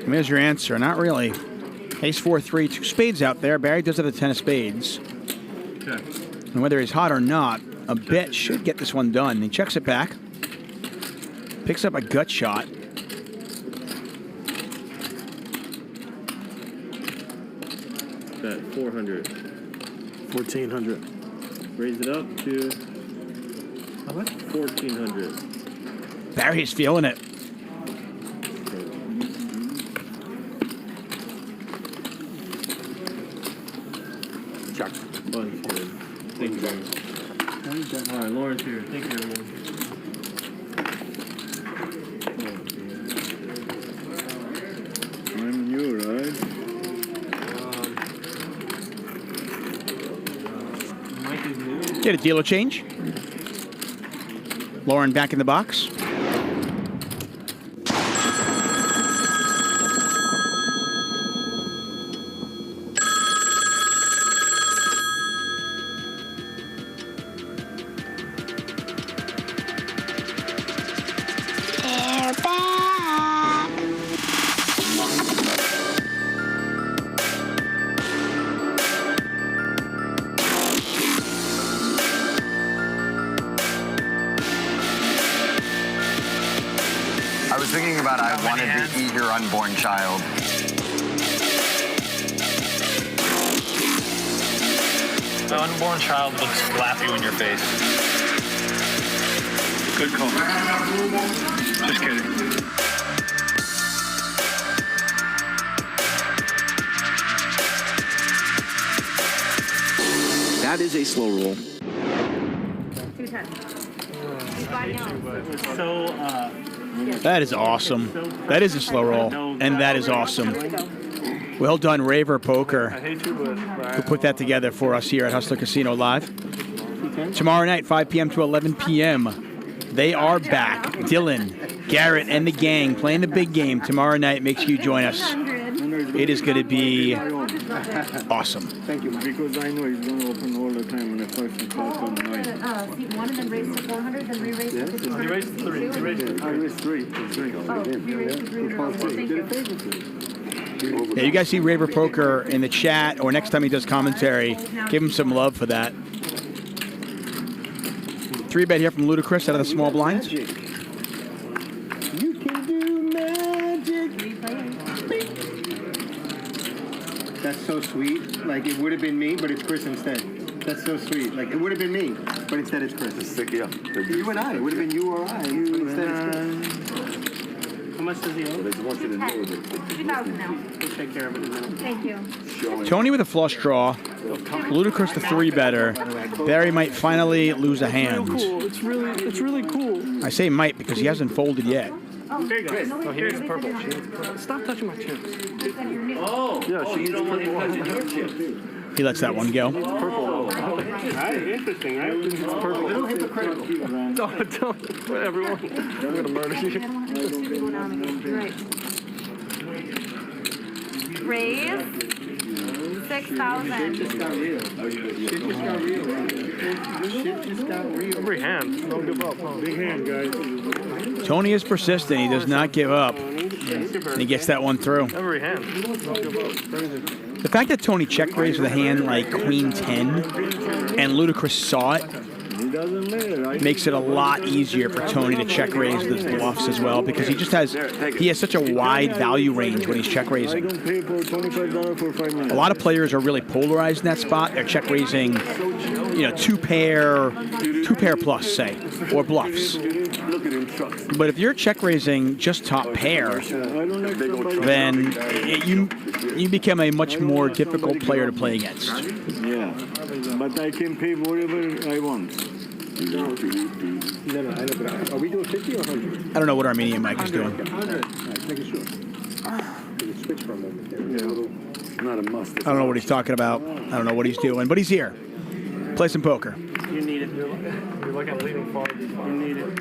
And there's your answer. Not really. Ace 4-3, 2 spades out there. Barry does have a 10 of spades. Okay. And whether he's hot or not, a bet should get this one done. He checks it back. Picks up a gut shot. Bet 400. 1,400. Raise it up to 1,400. Barry's feeling it. Chuck. Thank you, guys. All right, Lauren's here. Thank you, everyone. I'm you, right? Get a dealer change. Lauren back in the box. Unborn child. The unborn child would slap you in your face. Good call. Just kidding. That is a slow roll. 210. So, That is awesome. That is a slow roll, and that is awesome. Well done, Raver Poker, who put that together for us here at Hustler Casino Live. Tomorrow night, 5 p.m. to 11 p.m., they are back. Dylan, Garrett, and the gang playing the big game tomorrow night. Make sure you join us. It is going to be awesome. Thank you, because I know he's going to open all the time when the first starts on the night. Seat 1 and then raise to 400, then re-raise to 300. He raised 3. I raised 3. Oh, he raised to 300. Thank you. Yeah, you guys see Raver Poker in the chat, or next time he does commentary, give him some love for that. 3-bet here from Ludacris out of the small blinds. You can do magic. That's so sweet. Like, it would have been me, but it's Chris instead. That's so sweet. Like, it would have been me, but instead it's Chris. Stick you up. You and I. It would have been you or I, but instead it's Chris. how much does he owe? They just want you to know that. 2,000 now. We'll take care of it in a minute. Thank you. Tony with a flush draw. Ludacris the 3-better. Barry might finally lose a hand. It's really cool. I say might because he hasn't folded yet. Oh, Here you go. no, Oh, he needs purple. no, She needs purple. Stop touching my chips. Oh. Yeah, she needs purple. He lets that one go. Purple. Right, interesting, right? It's purple. A little hypocritical. Don't. Everyone. I'm going to murder you. Right. Raise 6,000. Shit just got real. Every hand. Don't give up. Big hand, guys. Tony is persistent. He does not give up. And he gets that one through. Every hand. Don't give up. The fact that Tony check raised with a hand like Queen 10 and Ludacris saw it makes it a lot easier for Tony to check raise the bluffs as well, because he has such a wide value range when he's check raising. A lot of players are really polarized in that spot. They're check raising, two pair plus, say, or bluffs. look at him trucks. But if you're check raising just top pair, then you become a much more difficult player to play against. Yeah, but I can pay whatever I want. No, I know, but are we doing 50 or 100? I don't know what Armenian Mike is doing. 100. Right, making sure. You switch for a moment there. Yeah. Not a must. I don't know what he's talking about. I don't know what he's doing, but he's here. Play some poker. You need it. You're like I'm leaning forward. You need it.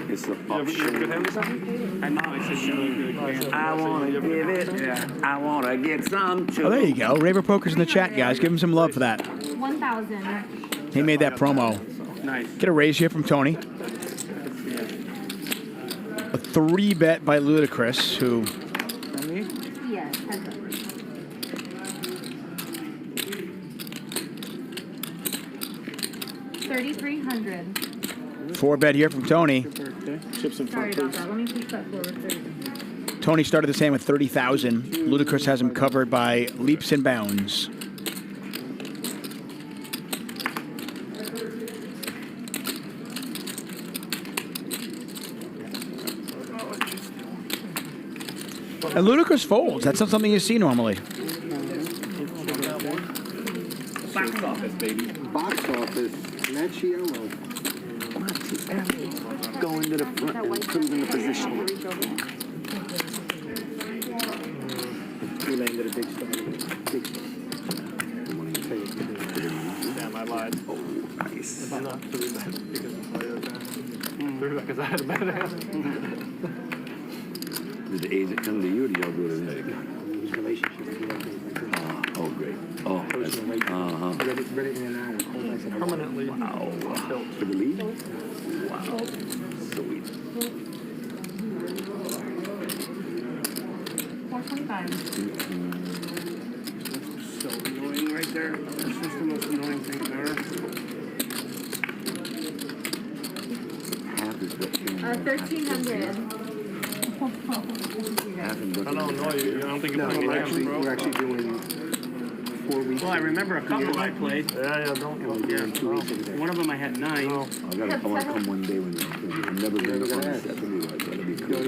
It's the You have a good hand or something? I know it's a really good. I want to give it. Yeah. I want to get some. Oh, there you go. Raver Poker's in the chat, guys. Give him some love for that. 1,000. He made that promo. Nice. Get a raise here from Tony. A 3-bet by Ludacris, who... Yes. 3,300. 4-bet here from Tony. Sorry about that. Let me keep that forward. Tony started the same with 30,000. Ludacris has him covered by leaps and bounds. And Ludacris folds. That's not something you see normally. Box office, baby. Box office. Macchiello. Go into the front and put it in the position. We landed a big star. Damn, I lied. Oh, nice. If I'm not 3-bet because of the 3-bet because I had a bad hand. Did the agent come to you or do y'all go to them? His relationship. Oh, great. Oh, that's, Ready in an hour. Permanently. Wow. For the lead? Wow. Sweet. 425. So annoying right there. That's just the most annoying thing there. Half is what you 1,300. I don't know you. I don't think No, it's we're actually doing 4 weeks. Well, I remember a couple I played. Yeah, don't. Yeah. One of them I had 9. I want to come one day when I've never been to one set. That'll be cool.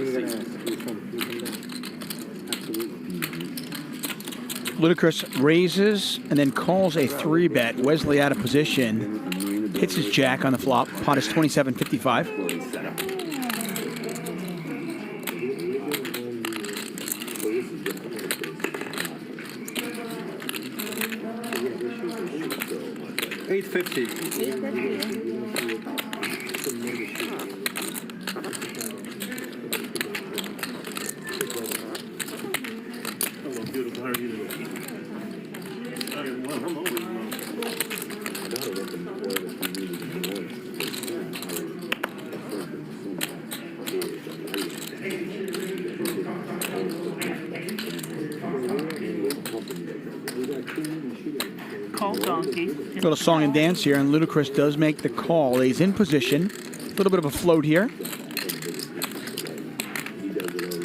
Ludacris raises and then calls a 3-bet. Wesley out of position. Hits his jack on the flop. Pot is 27.55. Little song and dance here, and Ludacris does make the call. He's in position. A little bit of a float here.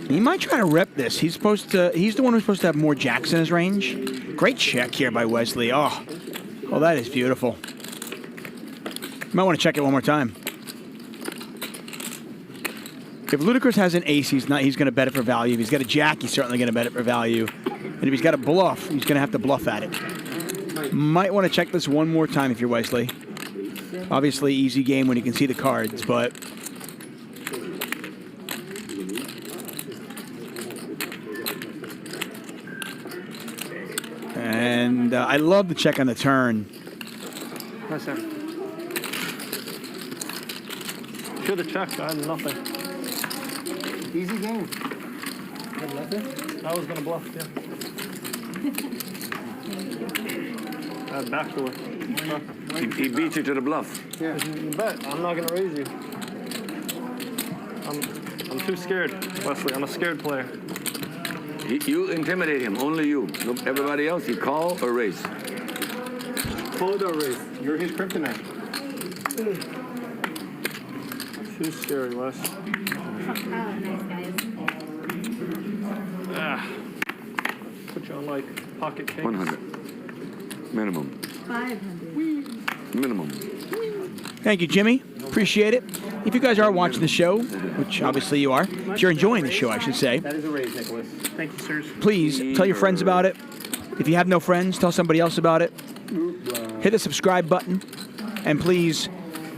He might try to rep this. He's the one who's supposed to have more jacks in his range. Great check here by Wesley. Oh, that is beautiful. You might want to check it one more time. If Ludacris has an ace, he's going to bet it for value. If he's got a jack, he's certainly going to bet it for value. And if he's got a bluff, he's going to have to bluff at it. Might want to check this one more time if you're Wesley. Obviously, easy game when you can see the cards, but... And I love the check on the turn. Nice hand. Should have checked. I had nothing. Easy game. You had nothing? I was going to bluff, yeah. Backdoor. He beat you to the bluff. Yeah. You bet. I'm not going to raise you. I'm too scared, Wesley. I'm a scared player. You intimidate him. Only you. Everybody else, you call or raise. Fold or raise. You're his kryptonite. Too scary, Wes. Put you on like pocket case. 100. Minimum. 500. Minimum. Thank you, Jimmy. Appreciate it. If you guys are watching the show, which obviously you are, if you're enjoying the show, I should say, That is a raise, Nicholas. Thank you, sirs. please tell your friends about it. If you have no friends, tell somebody else about it. Hit the subscribe button, and please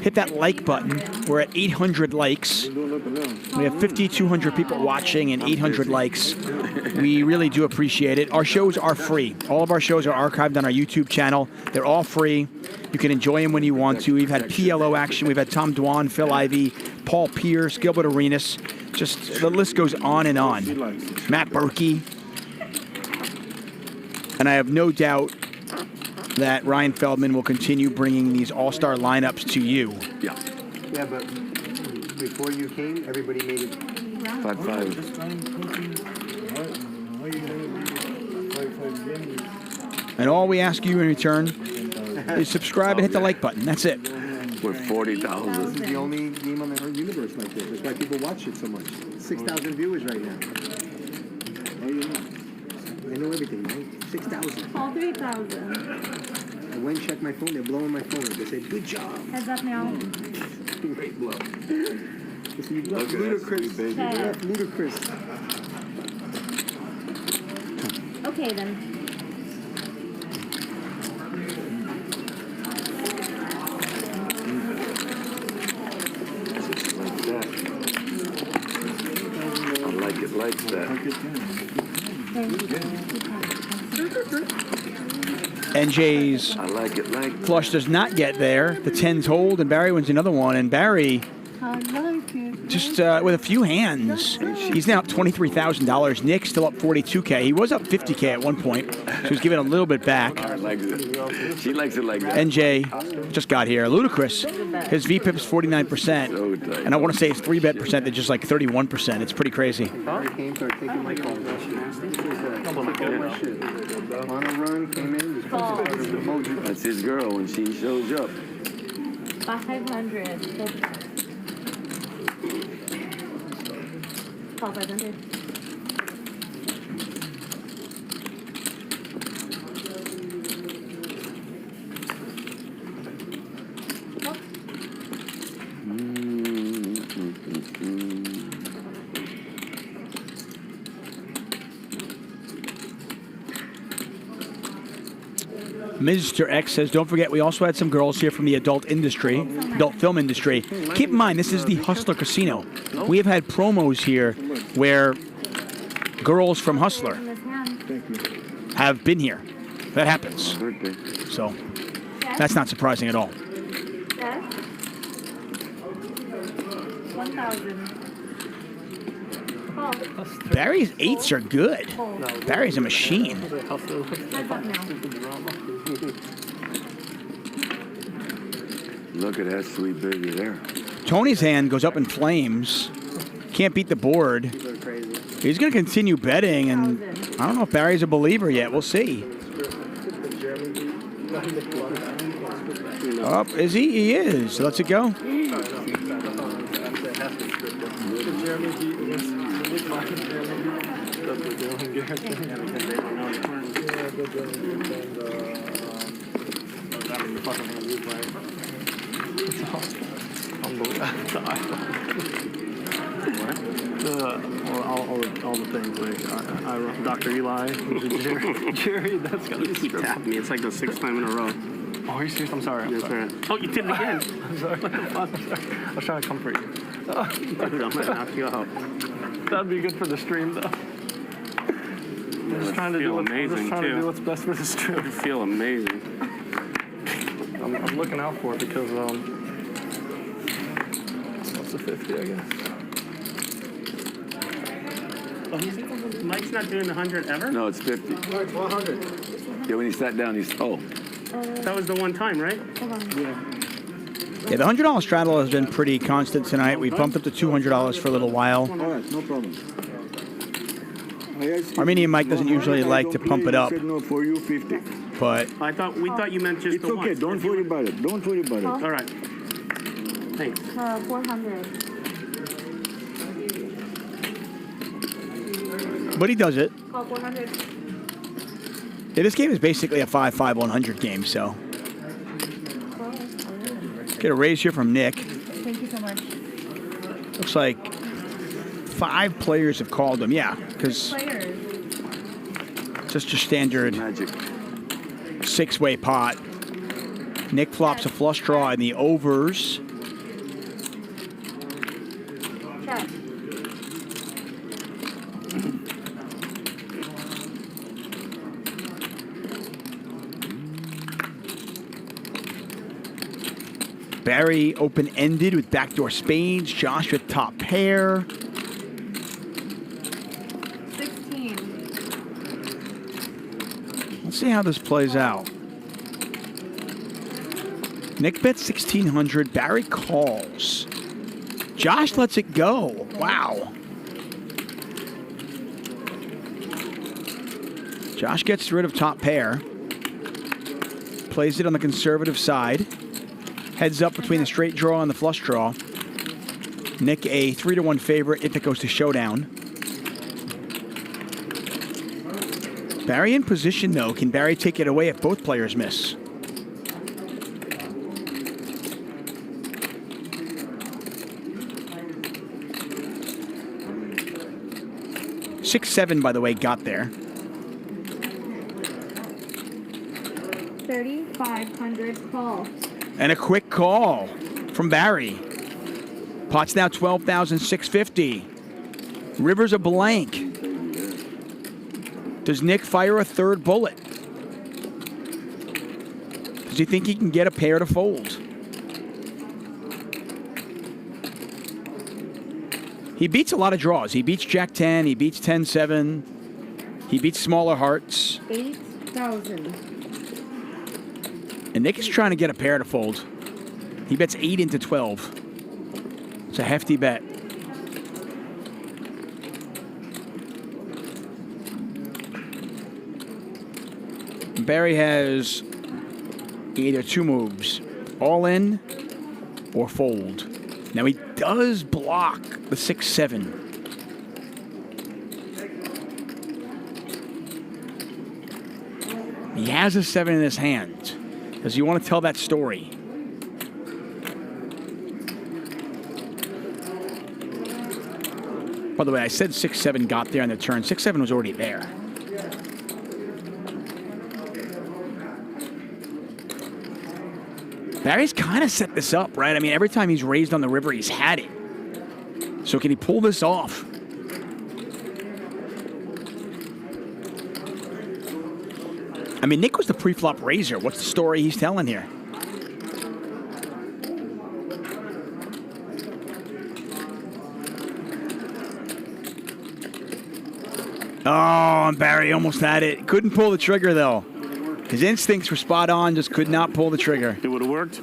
hit that like button. We're at 800 likes. We have 5,200 people watching and 800 likes. We really do appreciate it. Our shows are free. All of our shows are archived on our YouTube channel. They're all free. You can enjoy them when you want to. We've had PLO action. We've had Tom Dwan, Phil Ivey, Paul Pierce, Gilbert Arenas. Just the list goes on and on. Matt Berkey. And I have no doubt that Ryan Feldman will continue bringing these all-star lineups to you. Yeah. Yeah, but before you came, everybody made it 5-5. And all we ask you in return is subscribe and hit the like button. That's it. We're 40,000. This is the only game on the universe like this. That's why people watch it so much. 6,000 viewers right now. Oh, you know. I know everything, right? 6,000. Oh, 3,000. I went and checked my phone. They're blowing my phone. They said, good job. Heads up now. Great blow. You Look at ludicrous. that, baby. You left ludicrous. Okay, then. I like it like that. NJ's I like it like flush does not get there. The 10's hold, and Barry wins another one. And Barry, I like it. just with a few hands, he's now up $23,000. Nick's still up $42K. He was up $50K at one point, so he's giving a little bit back. I like it. She likes it like that. NJ just got here. Ludicrous. His VPIP's 49%. And I want to say his 3-bet percent is just like 31%. It's pretty crazy. Came, started taking my calls. On a run, came in. That's his girl when she shows up. 500. Call 500. Mr. X says, don't forget, we also had some girls here from the adult film industry. Keep in mind, this is the Hustler Casino. We have had promos here where girls from Hustler have been here. That happens. So that's not surprising at all. 1,000. Barry's 8s are good. Barry's a machine. Look at that sweet baby there. Tony's hand goes up in flames. Can't beat the board. He's going to continue betting, and I don't know if Barry's a believer yet. We'll see. Oh, is he? He is. Let's it go. All the things like Dr. Eli, Gerry, that's got to be Keep tapping me. It's like the 6th time in a row. Oh, are you serious? I'm sorry. Yes, sir. Oh, you did it again. I'm sorry. I was trying to comfort you. Dude, I'm gonna knock you out. That'd be good for the stream, though. I'm just trying to do what's best for the stream. I feel amazing. I'm looking out for it because what's the 50, I guess. Oh, Mike's not doing the 100 ever? No, it's 50. 100. Yeah, when he sat down, he's That was the one time, right? Yeah, the $100 straddle has been pretty constant tonight. We bumped up to $200 for a little while. All right, no problem. Armenian Mike doesn't usually like to pump it up. No, for you 50. But we thought you meant just it's the okay. one. Don't worry about it. Don't worry about it. All right. Thanks. 400. But he does it. Call 400. Yeah, this game is basically a 5-5-100 game, so. Get a raise here from Nick. Thank you so much. Looks like 5 players have called him. Yeah, because just your standard 6-way pot. Nick flops a flush draw in the overs. Check. Barry open-ended with backdoor spades. Josh with top pair. 16. Let's see how this plays out. Nick bets 1,600. Barry calls. Josh lets it go. Wow. Josh gets rid of top pair. Plays it on the conservative side. Heads up between the straight draw and the flush draw. Nick a 3-1 favorite if it goes to showdown. Barry in position though. Can Barry take it away if both players miss? $6-7 by the way got there. 3,500 call. And a quick call from Barry. Pot's now 12,650. River's a blank. Does Nick fire a third bullet? Does he think he can get a pair to fold? He beats a lot of draws. He beats Jack 10. He beats 10-7. He beats smaller hearts. 8,000. And Nick is trying to get a pair to fold. He bets 8 into 12. It's a hefty bet. Barry has either 2 moves, all in or fold. Now he does block the 6-7. He has a 7 in his hand. Does he want to tell that story? By the way, I said 6-7 got there on the turn. 6-7 was already there. Barry's kind of set this up, right? I mean, every time he's raised on the river, he's had it. So can he pull this off? I mean, Nick was the pre-flop raiser. What's the story he's telling here? Oh, and Barry almost had it. Couldn't pull the trigger, though. His instincts were spot on, just could not pull the trigger. It would have worked.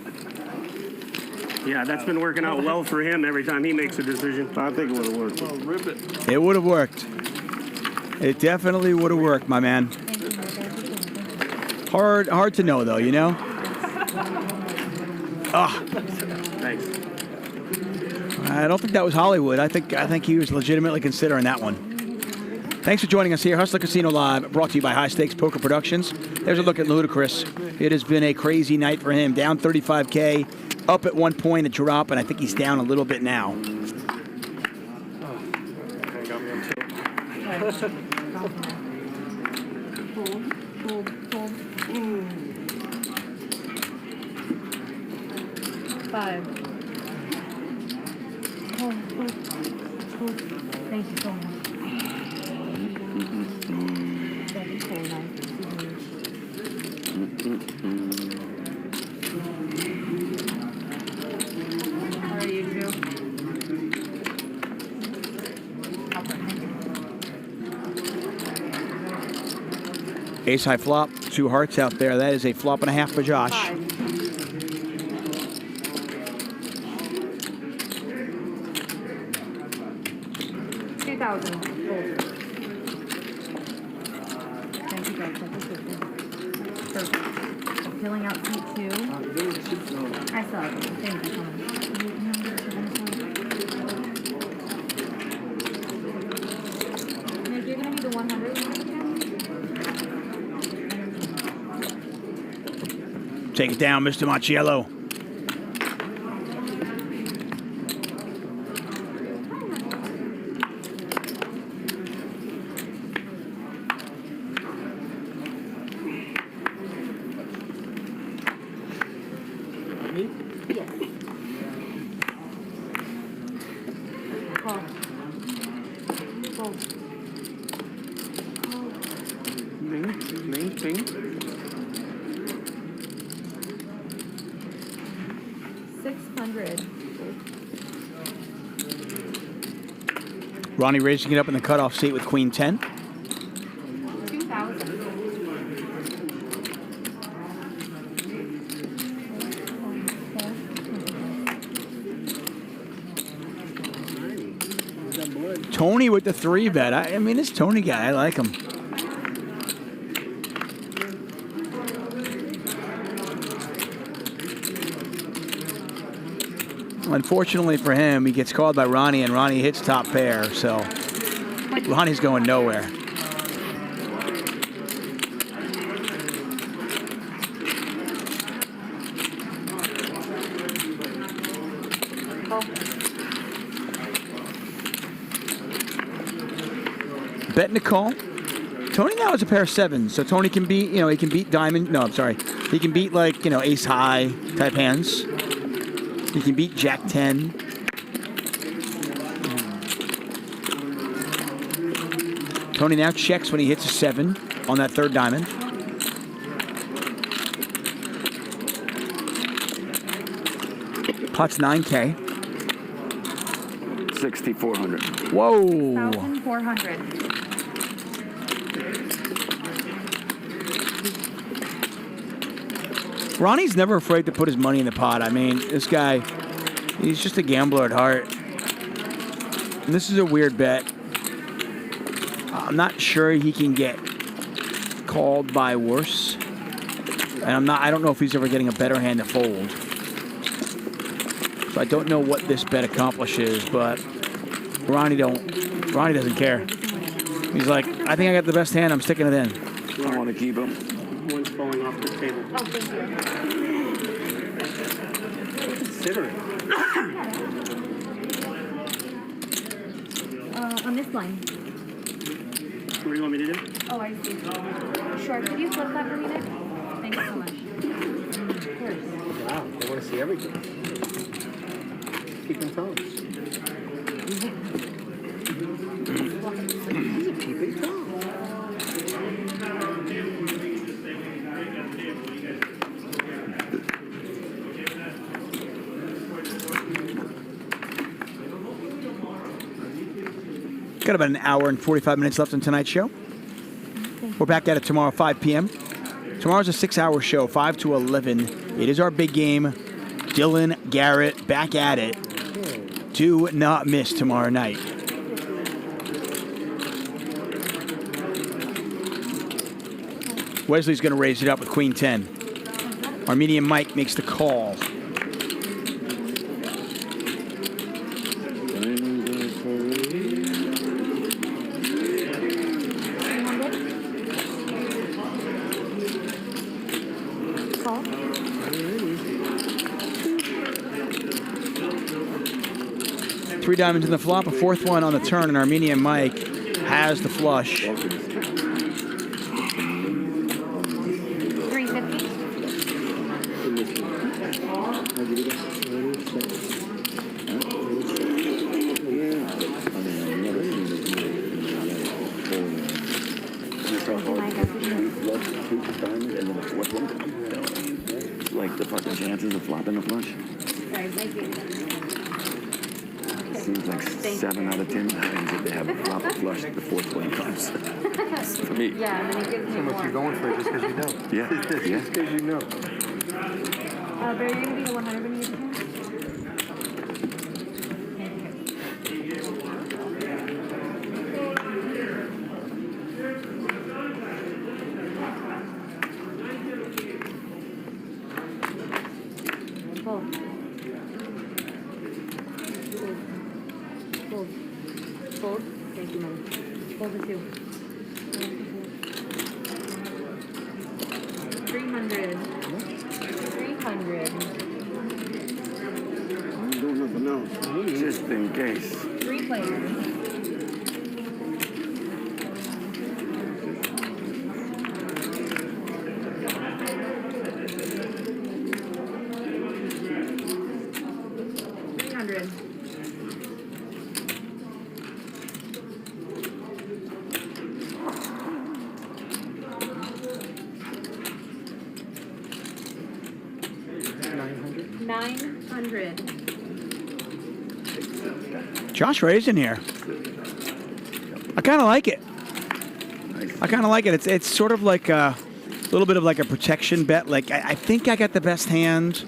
Yeah, that's been working out well for him every time he makes a decision. I think it would have worked. Oh, rip it. It would have worked. It definitely would have worked, my man. Hard to know, though, you know? Ah. Thanks. I don't think that was Hollywood. I think he was legitimately considering that one. Thanks for joining us here. Hustler Casino Live, brought to you by High Stakes Poker Productions. There's a look at Ludacris. It has been a crazy night for him. Down 35K, up at one point, a drop, and I think he's down a little bit now. Five. Thank you so much. How are you two? Ace high flop, 2 hearts out there. That is a flop and a half for Josh. 2,000. Thank you guys. Perfect. Filling out seat 2. I saw it. Thank you so much. Nick, you're gonna need the 100. Take it down, Mr. Marciello. Yes. Call. Call. Name, ping. 600. Ronnie raising it up in the cutoff seat with Queen 10. 2,000. Tony with the 3-bet. I mean, this Tony guy, I like him. Unfortunately for him, he gets called by Ronnie, and Ronnie hits top pair, so Ronnie's going nowhere. Betting to call. Tony now has a pair of 7s, so Tony can beat, he can beat diamond. No, I'm sorry. He can beat, like, ace high type hands. He can beat Jack 10. Tony now checks when he hits a 7 on that 3rd diamond. Pot's 9K. 6,400. Whoa. 1,400. Ronnie's never afraid to put his money in the pot. I mean, this guy, he's just a gambler at heart. And this is a weird bet. I'm not sure he can get called by worse. And I don't know if he's ever getting a better hand to fold. So I don't know what this bet accomplishes, but Ronnie doesn't care. He's like, I think I got the best hand, I'm sticking it in. I want to keep him. One's falling off the table. Oh, thank you. Consider it. On this line. What do you want me to do? Oh, I see. Sure. Could you flip that for me, Nick? Thank you so much. Of course. Wow, they want to see everything. Keeping tones. Keeping tones. Got about an hour and 45 minutes left on tonight's show. We're back at it tomorrow, 5 p.m. Tomorrow's a 6-hour show, 5 to 11. It is our big game. Dylan, Garrett, back at it. Do not miss tomorrow night. Wesley's going to raise it up with Queen 10. Armenian Mike makes the call. Three diamonds in the flop, a 4th one on the turn, and Armenian Mike has the flush. 350. Like the fucking chances of flopping the flush. Sorry, thank you. Seems like 7 out of 10 times that they have a flop a flush before 20 times. For me. Yeah, and then it gives me So much more. you're going for it just because you know. Yeah. Just because you know. Barry, you're going to be the 100 when you get Fold. Thank you, man. Fold the 2. 300. 300. I'm doing nothing else. Just in case. 3 players. 900. Josh raising here. I kind of like it. It's sort of like a little bit of like a protection bet. Like I think I got the best hand,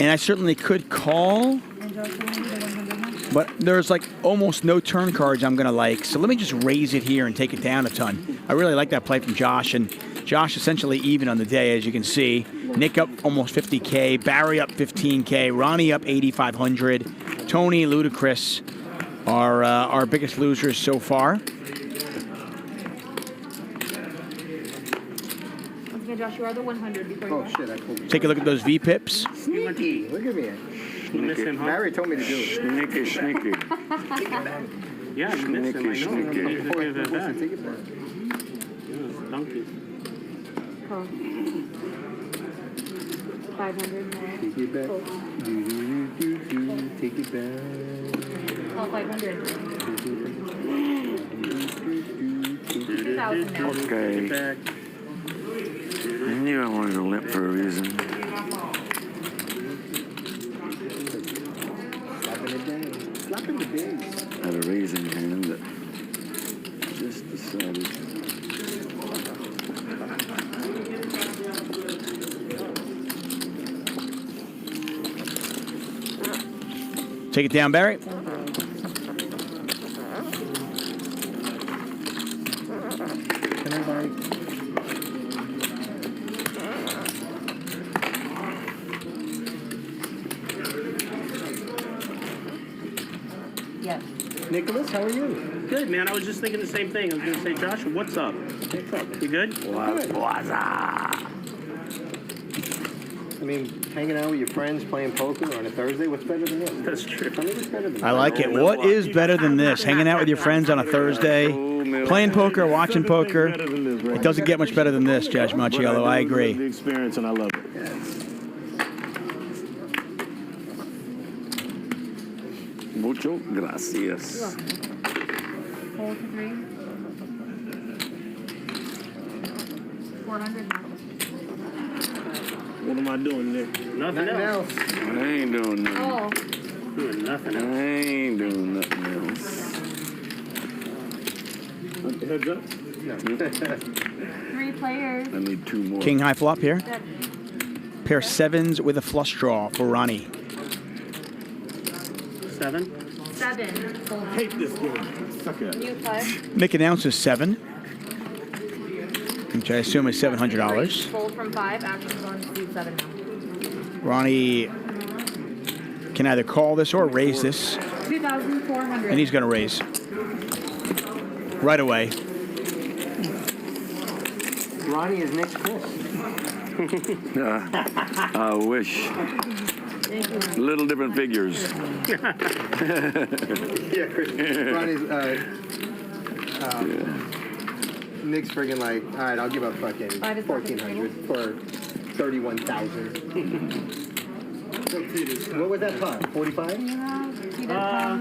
and I certainly could call. But there's like almost no turn cards I'm gonna like. So let me just raise it here and take it down a ton. I really like that play from Josh, and Josh essentially even on the day, as you can see. Nick up almost 50K, Barry up 15K, Ronnie up 8,500, Tony, Ludacris are our biggest losers so far. Okay, Josh, you are the 100 before you Oh, shit, I pulled it. Take a look at those V pips. Sneaky. Look at me. Barry told me to do it. Sneaky. Yeah, you missed him. I know. Sneaky. Take it back. Donkey. Oh. 500 more. Take it back. Take it back. Oh, 500. 2,000 now. Okay. I knew I wanted to limp for a reason. Slap in the days. Had a raising hand that just decided. Take it down, Barry. Can I buy? Yes. Nicholas, how are you? Good, man. I was just thinking the same thing. I was going to say, Josh, what's up? You good? I mean, hanging out with your friends, playing poker on a Thursday, what's better than this? That's true. I mean, what's better than I like it. What is better than this? Hanging out with your friends on a Thursday, playing poker, watching poker. It doesn't get much better than this, Judge Macchiello. I agree. The experience, and I love it. Mucho gracias. Hold to 3. 400 now. What am I doing, Nick? Nothing else. I ain't doing nothing. Oh. Doing nothing I else. ain't doing nothing else. Heads up. 3 players. I need 2 more. King high flop here. That- Pair sevens with a flush draw for Ronnie. 7. 7. Hold. Hate this game. Suck it. You 5. Nick announces 7, which I assume is $700. Fold from 5. Action's on to 7 now. Ronnie can either call this or raise this, 2,400. and he's going to raise right away. Ronnie is Nick's Chris. I wish. Thank you. Little different figures. Yeah, Chris. Ronnie's, Nick's friggin' like, all right, I'll give up fucking 1,400 for 31,000. What was that pot? 45? Well,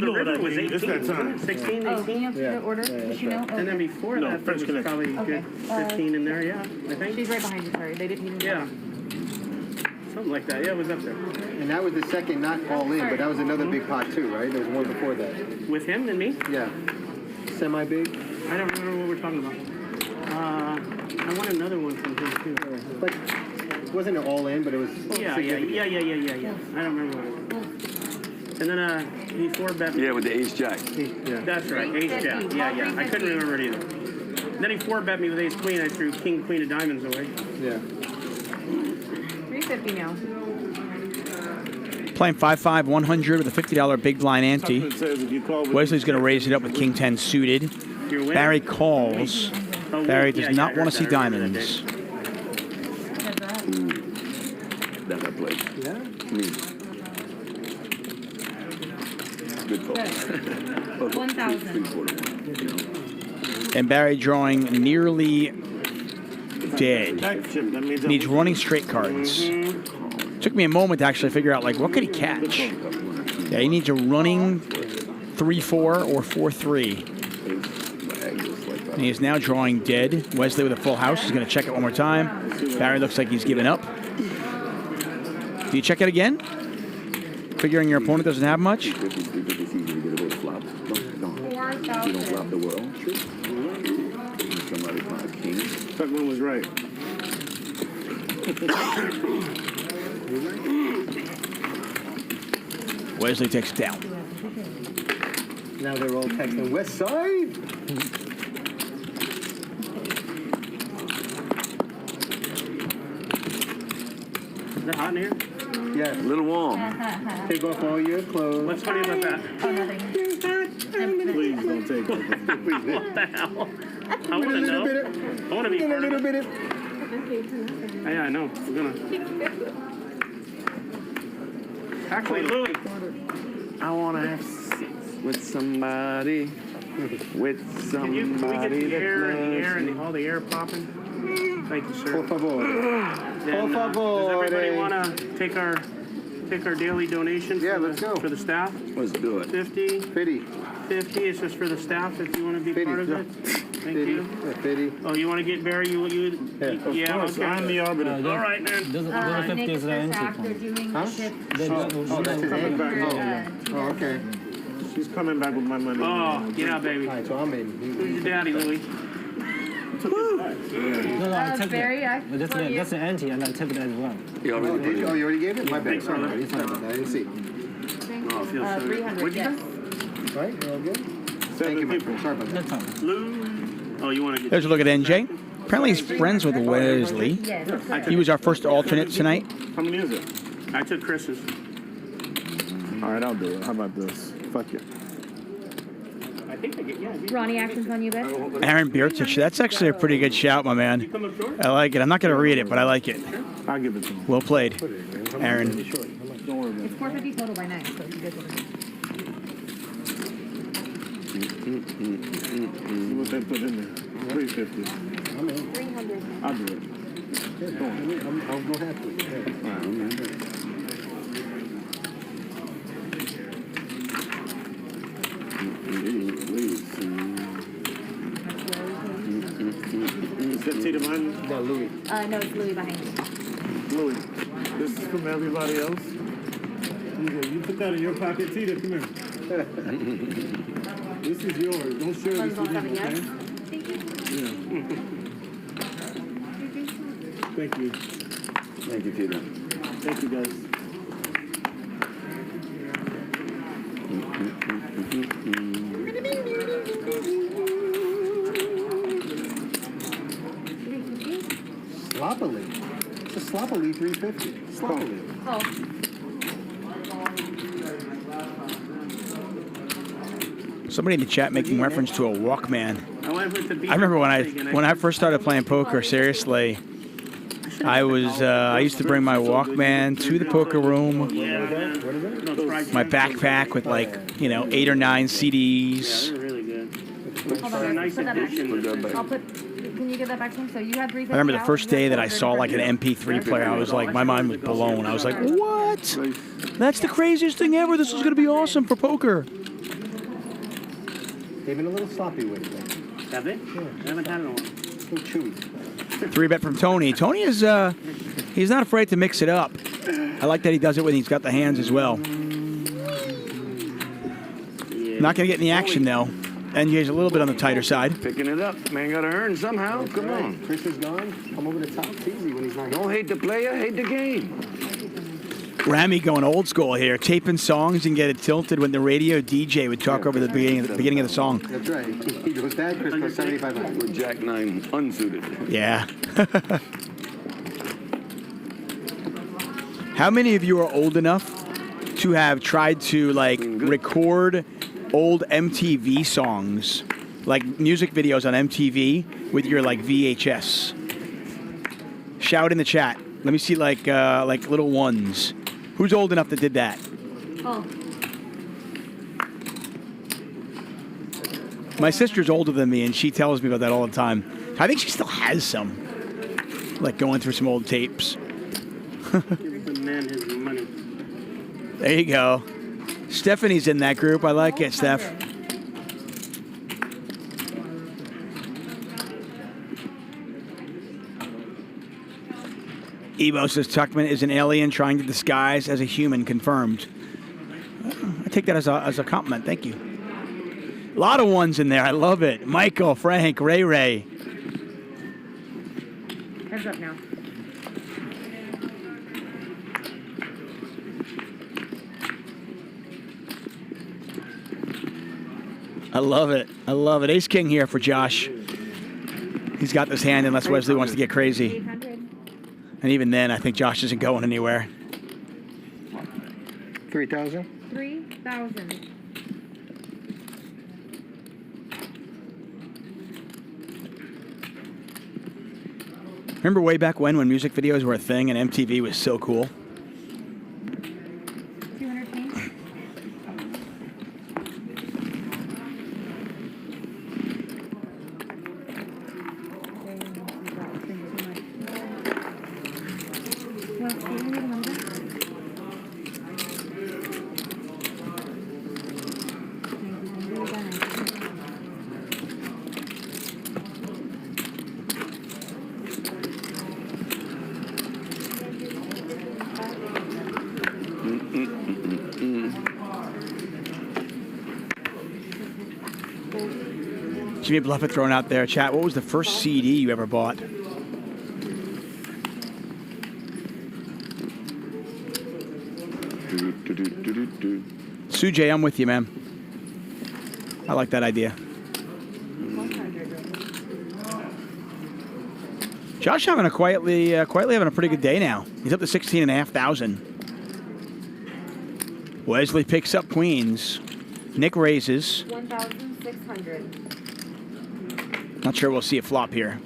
the river was 18. It's that time. 16, Oh, 18? you have to order? Does she know? And then before No, that, there French was Connection. probably a good 15 in there, yeah, I think. She's right behind you, sorry. They didn't even. Yeah. Something like that. Yeah, it was up there. And that was the second, not all in, but that was another big pot too, right? There was one before that. With him and me? Yeah. Semi-big? I don't remember what we're talking about. I want another one from him too. Like, wasn't it all in, but it was Yeah. I don't remember what it was. And then he 4-bet me. Yeah, with the ace jack. Yeah. That's right, ace jack. Yeah. I couldn't remember it either. And then he 4-bet me with ace queen. I threw king, queen of diamonds away. Yeah. 350 now. Playing 5-5, 100 with a $50 big blind ante. Tuchman says if you call with Wesley's going to raise it up with king 10 suited. You're winning. Barry calls. Oh, Barry yeah, does not I want to see heard that. I remember diamonds. That I played. Yeah? Me. Good call. 1,000. And Barry drawing nearly dead. Needs running straight cards. Took me a moment to actually figure out, like, what could he catch? Yeah, he needs a running 3-4 or 4-3. And he is now drawing dead. Wesley with a full house. He's going to check it one more time. Barry looks like he's given up. Do you check it again? Figuring your opponent doesn't have much? Tuchman was right. Wesley takes it down. Now they're all texting West Side. Is it hot in here? Yeah. A little warm. Take off all your clothes. What's funny about that? Please don't take it. What the hell? I want to know. I want to be part of it. Yeah, I know. We're gonna. Actually, Louis. I want to have sex with somebody. With somebody. Can we get the air and all the air popping? Thank you, sir. Por favor. Then, does everybody want to take our daily donations for the staff? Let's do it. 50. 50. 50 is just for the staff if you want to be 50, part of it. Thank you. 50. Oh, you want to get Barry? You yeah, course, okay. I'm the arbiter. All right, man. Nick is the staff. They're doing ship. Oh, that's his Oh, okay. She's coming back with my money. Oh, yeah, baby. All right, so I'm in. Who's your daddy, Louis? No, I took Barry, that. That's an ante, and I took it as well. You already did it. Oh, you already gave it? My bad. Thanks, brother. I didn't see. Oh, it feels so 300, yes. Right, you're all good? Thank you, people. Sorry about that. Lou. Oh, you want to get... There's a look at NJ. Apparently he's friends with Wesley. He was our first alternate tonight. How many is it? I took Chris's. All right, I'll do it. How about this? Fuck it. I think I get, yeah. Ronnie, actions on you, babe? Aaron Vertucci. That's actually a pretty good shout, my man. I like it. I'm not going to read it, but I like it. I'll give it to him. Well played, Aaron. Don't worry about It's 450 total by 9, so you guys will See what they put in there. 350. I'm in. 300. I'll do it. I'll go happy. All right, I'm in. Is that Tita mine? No, Louis. No, it's Louis behind you. Louis, this is from everybody else. You put that in your pocket, Tita. Come here. This is yours. Don't share this with him, okay? Yeah. Thank you. Thank you, Tita. Thank you, guys. Sloppily. It's a sloppily 350. Sloppily. Oh. Somebody in the chat making reference to a Walkman. I remember when I first started playing poker seriously. I used to bring my Walkman to the poker room. My backpack with 8 or 9 CDs. They're really good. Hold on, Nice put that back. addition. I'll put, can you give that back to him? So you had 350. I remember the first day that I saw an MP3 player, I was like, my mind was blown. I was like, what? That's the craziest thing ever. This is going to be awesome for poker. They've been a little sloppy with it. Have they? Yeah. I haven't had it in a while. A little chewy. 3-bet from Tony. Tony is, he's not afraid to mix it up. I like that he does it when he's got the hands as well. Not going to get any action, though. NJ's a little bit on the tighter side. Picking it up. Man got to earn somehow. Come on. Chris is gone. Come over the top. It's easy when he's not. Don't hate the player, hate the game. Rami going old school here, taping songs and get it tilted when the radio DJ would talk over the beginning of the song. That's right. He goes, Dad, Chris goes 7,500. With Jack 9 unsuited. Yeah. How many of you are old enough to have tried to record old MTV songs, like music videos on MTV with your VHS? Shout in the chat. Let me see little ones. Who's old enough that did that? Oh. My sister's older than me, and she tells me about that all the time. I think she still has some, going through some old tapes. Give the man his money. There you go. Stephanie's in that group. I like it, Steph. Ebo says Tuchman is an alien trying to disguise as a human. Confirmed. I take that as a compliment. Thank you. A lot of ones in there. I love it. Michael, Frank, Ray. Heads up now. I love it. I love it. Ace King here for Josh. He's got this hand unless Wesley wants to get crazy. 800. And even then, I think Josh isn't going anywhere. 3,000. 3,000. Remember way back when music videos were a thing and MTV was so cool? 200 change. Jimmy Bluffett throwing out there. Chat, what was the first CD you ever bought? Sujay, I'm with you, man. I like that idea. Josh having a quietly having a pretty good day now. He's up to 16,500. Wesley picks up queens. Nick raises. 1,600. Not sure we'll see it flop here.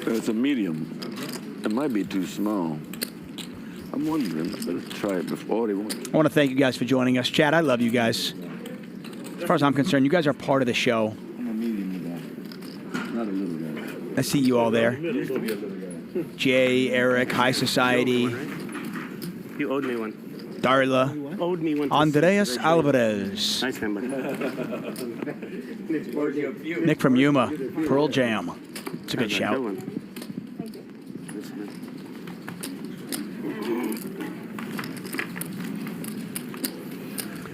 It's a medium. It might be too small. I'm wondering. I better try it before they want. I want to thank you guys for joining us. Chad, I love you guys. As far as I'm concerned, you guys are part of the show. I'm a medium guy, not a little guy. I see you all there. Jay, Eric, High Society. You owed me one. Darla. Owed me one. Andreas Alvarez. Nice man, buddy. Nick from Yuma. Pearl Jam. It's a good shout.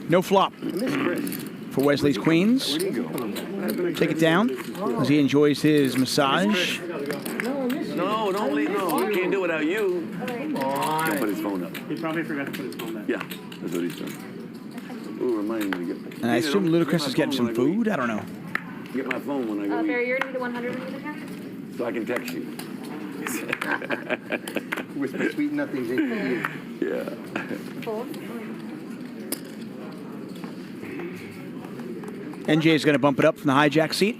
No flop for Wesley's queens. Take it down as he enjoys his massage. No, don't leave. No, he can't do it without you. Can't put his phone up. He probably forgot to put his phone back. Yeah, that's what he's done. Ooh, remind me to get. And I assume Ludacris is getting some food. I don't know. Get my phone when I go. Barry, you're going to need a 100 when you get back? So I can text you. Whisper sweet nothings into you. Yeah. NJ is going to bump it up from the hijack seat.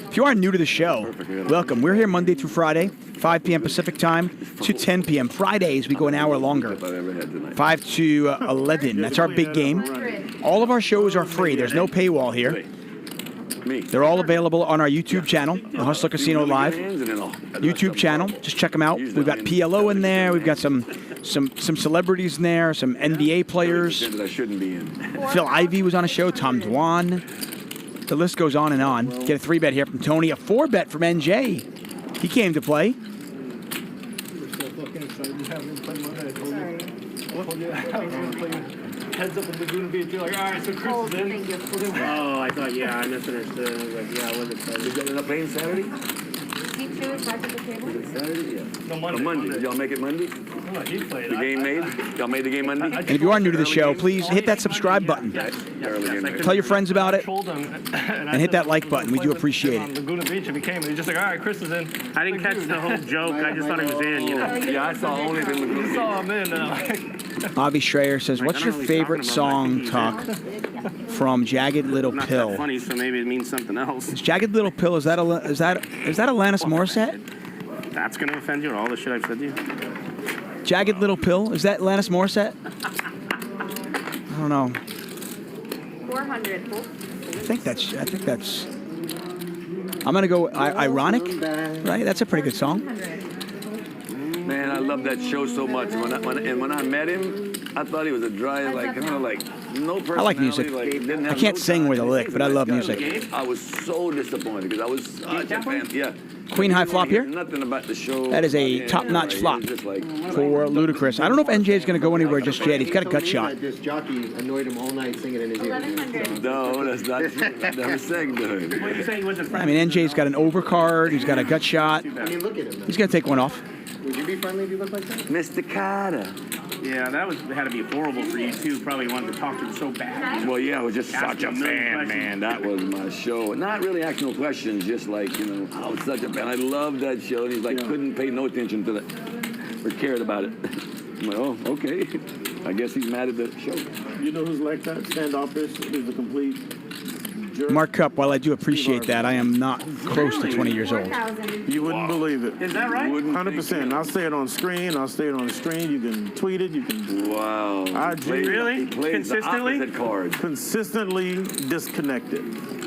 If you are new to the show, welcome. We're here Monday through Friday, 5 p.m. Pacific time to 10 p.m. Fridays, we go an hour longer, 5 to 11. That's our big game. All of our shows are free. There's no paywall here. They're all available on our YouTube channel, the Hustler Casino Live YouTube channel. Just check them out. We've got PLO in there. We've got some celebrities in there, some NBA players. Phil Ivey was on a show, Tom Dwan. The list goes on and on. Get a 3-bet here from Tony, a 4-bet from NJ. He came to play. Heads up in Laguna Beach. You're like, all right, so Chris is in. Oh, I thought, yeah, I misunderstood. I was like, yeah, I wasn't excited. You got playing Saturday? Seat 2 is back at the table. Saturday, yeah. No, Monday. Monday. Did y'all make it Monday? No, he played. The game made? Y'all made the game Monday? And if you are new to the show, please hit that subscribe button. Tell your friends about it. And hit that like button. We do appreciate it. Laguna Beach, and he came, and he's just like, all right, Chris is in. I didn't catch the whole joke. I just thought he was in, you know. Yeah, I saw only the Laguna Beach. You saw him in. Avi Schreier says, what's your favorite song, Talk, from Jagged Little Not Pill? that funny, so maybe it means something else. Is Jagged Little Pill, is that Alanis Morissette? That's going to offend you, or all the shit I've said to you? Jagged Little Pill, is that Alanis Morissette? I don't know. 400. I think that's I'm going to go Ironic, right? That's a pretty good song. Man, I love that show so much. When I met him, I thought he was a dry, like, kind of like No I like music. didn't I have can't no sing with a time. lick, but I love music. I was so disappointed because I was such a fan. Yeah. Queen high flop here. Nothing about the show. That is a top-notch flop for Ludacris. I don't know if NJ is going to go anywhere just yet. He's got a gut shot. This jockey annoyed him all night singing in his ear. No, that's not. Never sang to him. What are you saying? Was it I mean, NJ's got an overcard. He's got a gut shot. I mean, look at him. He's going to take one off. Would you be friendly if you looked like that? Mr. Carter. Yeah, that had to be horrible for you too. Probably wanted to talk to him so bad. Well, yeah, I was just such a fan, man. That was my show. Not really asking no questions, just like, I was such a fan. I loved that show. And he's like, couldn't pay no attention to that or cared about it. I'm like, oh, okay. I guess he's mad at the show. You know who's like that? Standoffish. He's a complete jerk. Mark Cup, while I do appreciate that, I am not close to 20 years old. You wouldn't believe it. Is that right? 100%. I'll say it on screen. I'll say it on the screen. You can tweet it. You can. Wow. Really? Consistently? The cards. Consistently disconnected.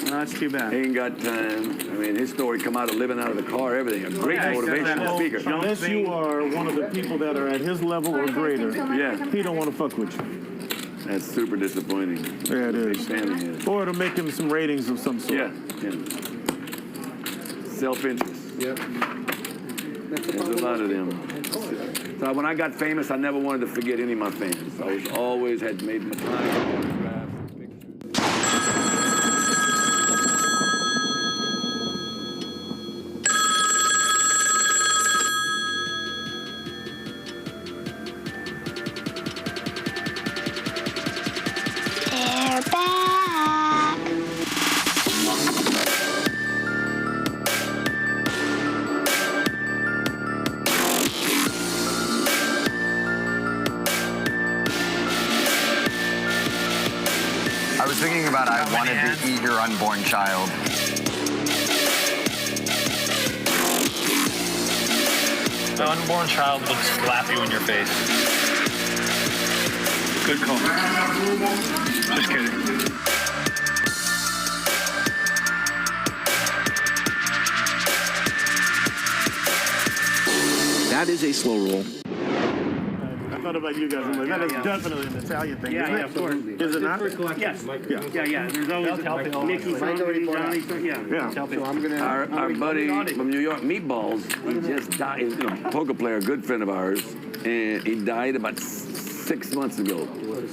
No, that's too bad. He ain't got time. I mean, his story come out of living out of the car, everything. A great motivational speaker. Unless you are one of the people that are at his level or greater, he don't want to fuck with you. That's super disappointing. Yeah, it is. Or it'll make him some ratings of some sort. Yeah. Self-interest. Yep. There's a lot of them. So when I got famous, I never wanted to forget any of my fans. I was always had made my time. I was thinking about I wanted to eat your unborn child. The unborn child would slap you in your face. Good call. Just kidding. That is a slow roll. I thought about you guys. I'm like, that is definitely an Italian thing. Yeah, isn't it? of course. Is it not? Yes. Yeah. Yeah. There's always Mickey something, Johnny something. Yeah. So I'm gonna. Our buddy from New York, Meatballs, he just died. He's a poker player, a good friend of ours, and he died about 6 months ago.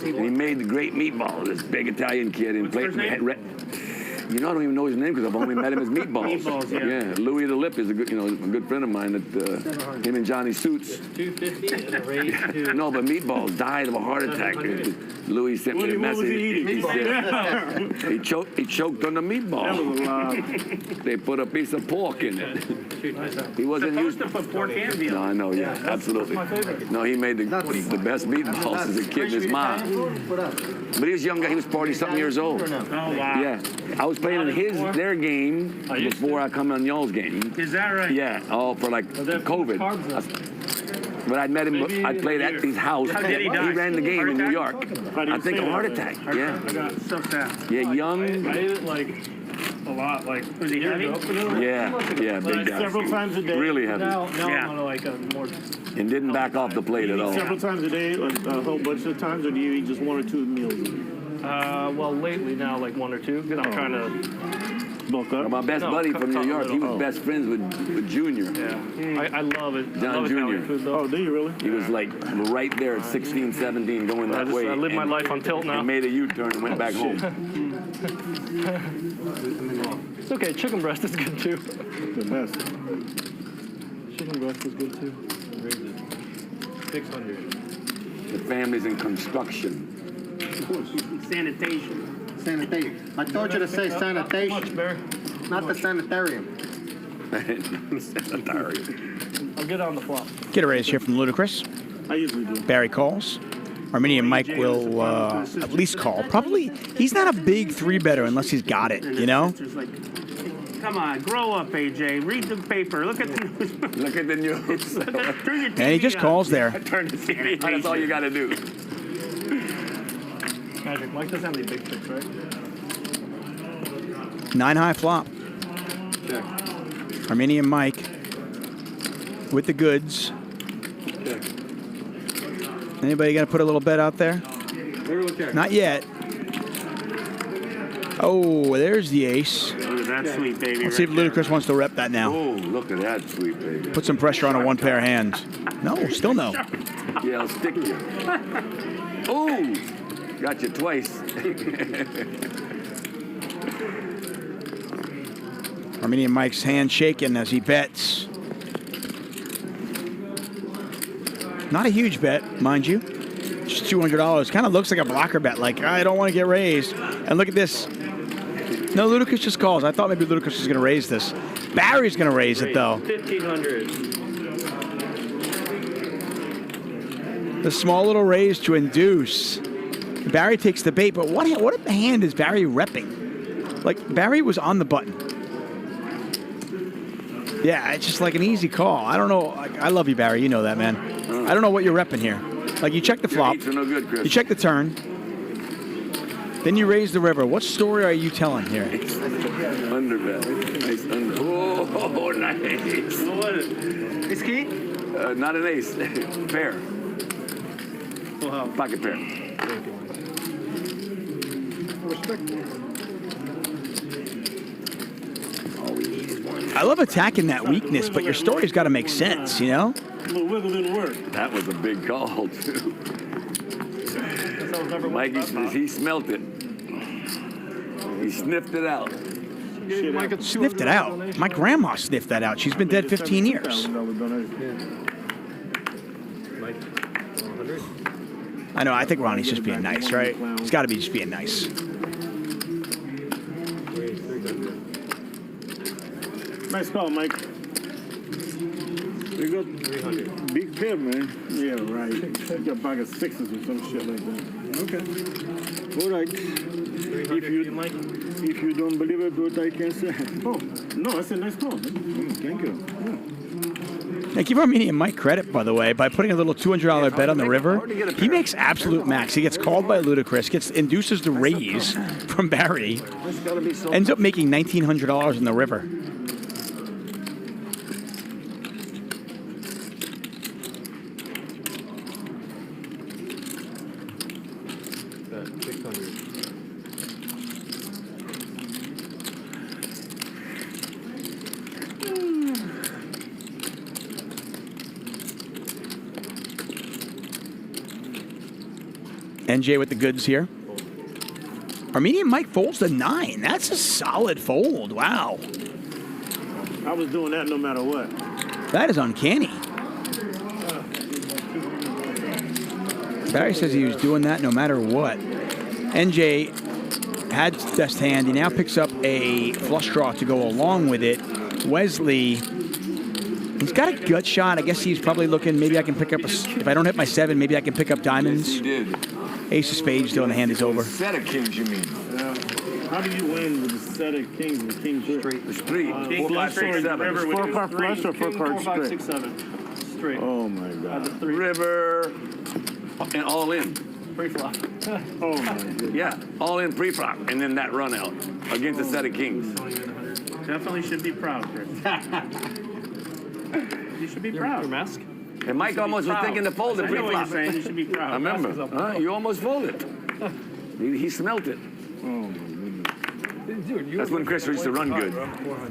And he made the great Meatballs, this big Italian kid, and played. I don't even know his name because I've only met him as Meatballs. Meatballs, yeah. Louis the Lip is a good, a good friend of mine that him and Johnny Suits. 250 and a raise to... No, but Meatballs died of a heart attack. Louis sent me a message. He said he choked on the meatball. They put a piece of pork in it. He wasn't used to put pork and veal. No, I know, yeah, absolutely. No, he made the best meatballs as a kid in his mom. But he was young guy. He was 40-something years old. Oh, wow. Yeah. I was playing in their game before I come on y'all's game. Is that right? Yeah, all for like COVID. But I met him, I played at his house. How did he die? He ran the game in New York. I think a heart attack, yeah. I got so sad. Yeah, young. I ate it like a lot, like was he heavy? Yeah, big guy. Several times a day. Really heavy. Now I'm on like a more... And didn't back off the plate at all. Several times a day, like a whole bunch of times, or do you eat just 1 or 2 meals? Well, lately now, like 1 or 2, because I'm trying to... Bulk up? My best buddy from New York, he was best friends with Junior. Yeah, I love it. John Junior. Oh, do you really? He was like right there at 16, 17, going that way. I live my life on tilt now. He made a U-turn and went back home. It's okay, chicken breast is good too. The best. Chicken breast is good too. 600. The family's in construction. Sanitation. Sanitation. I told you to say sanitation, not the sanitarium. Sanitarium. I'll get on the flop. Get a raise here from Ludacris. I usually do. Barry calls. Armenian Mike will at least call. Probably, he's not a big 3-better unless he's got it, you know? Come on, grow up, AJ. Read the paper. Look at the news. Look at the news. Turn your TV And he just calls there. Turn the TV. That's all you got to do. Magic, Mike doesn't have any big tricks, right? 9 high flop. Check. Armenian Mike with the goods. Check. Anybody got to put a little bet out there? Check. Not yet. Oh, there's the ace. Look at that sweet baby. Let's see if Ludacris wants to rep that now. Oh, look at that sweet baby. Put some pressure on a one pair of hands. No, still no. Yeah, I'll stick you. Oh, got you twice. Armenian Mike's hand shaking as he bets. Not a huge bet, mind you. Just $200. Kind of looks like a blocker bet. Like, I don't want to get raised. And look at this. No, Ludacris just calls. I thought maybe Ludacris was going to raise this. Barry's going to raise it, though. 1,500. The small little raise to induce. Barry takes the bait, but what hand is Barry repping? Like, Barry was on the button. Yeah, it's just like an easy call. I don't know. I love you, Barry. You know that, man. I don't know what you're repping here. Like, you check the flop. No good, Chris. You check the turn. Then you raise the river. What story are you telling here? Under bet. Nice under. Oh, nice. What is it? Ace key? Not an ace. Pair. Pocket pair. I love attacking that weakness, but your story's got to make sense, you know? A little wiggle didn't work. That was a big call, too. Mikey, he smelt it. He sniffed it out. Sniffed it out? My grandma sniffed that out. She's been dead 15 years. I know, I think Ronnie's just being nice, right? He's got to be just being nice. Nice call, Mike. We got 300. Big pair, man. Yeah, right. You got a bag of sixes or some shit like that. Okay. All right. If you don't believe it, what I can say. Oh, no, that's a nice call. Thank you. Yeah. Now, give Armenian Mike credit, by the way, by putting a little $200 bet on the river. He makes absolute max. He gets called by Ludacris, induces the raise from Barry, ends up making $1,900 in the river. NJ with the goods here. Armenian Mike folds the 9. That's a solid fold. Wow. I was doing that no matter what. That is uncanny. Barry says he was doing that no matter what. NJ had best hand. He now picks up a flush draw to go along with it. Wesley, he's got a gut shot. I guess he's probably looking, maybe I can pick up, if I don't hit my 7, maybe I can pick up diamonds. Yes, he did. Ace of spades, though, and the hand is over. Set of kings, you mean? Yeah. How do you win with a set of kings and king straight? The street. 4, 5, 6, 7. 4 card flush or 4 card straight? 4, 5, 6, 7. Straight. Oh my God. River and all in. Pre-flop. Oh my God. Yeah, all in pre-flop, and then that run out against a set of kings. Definitely should be proud, Chris. You should be proud. Your mask? And Mike almost was thinking to fold it I know what pre-flop. you're saying. You should be proud. I remember. You almost folded. He smelt it. Oh my goodness. Dude, that's when Chris used to run good.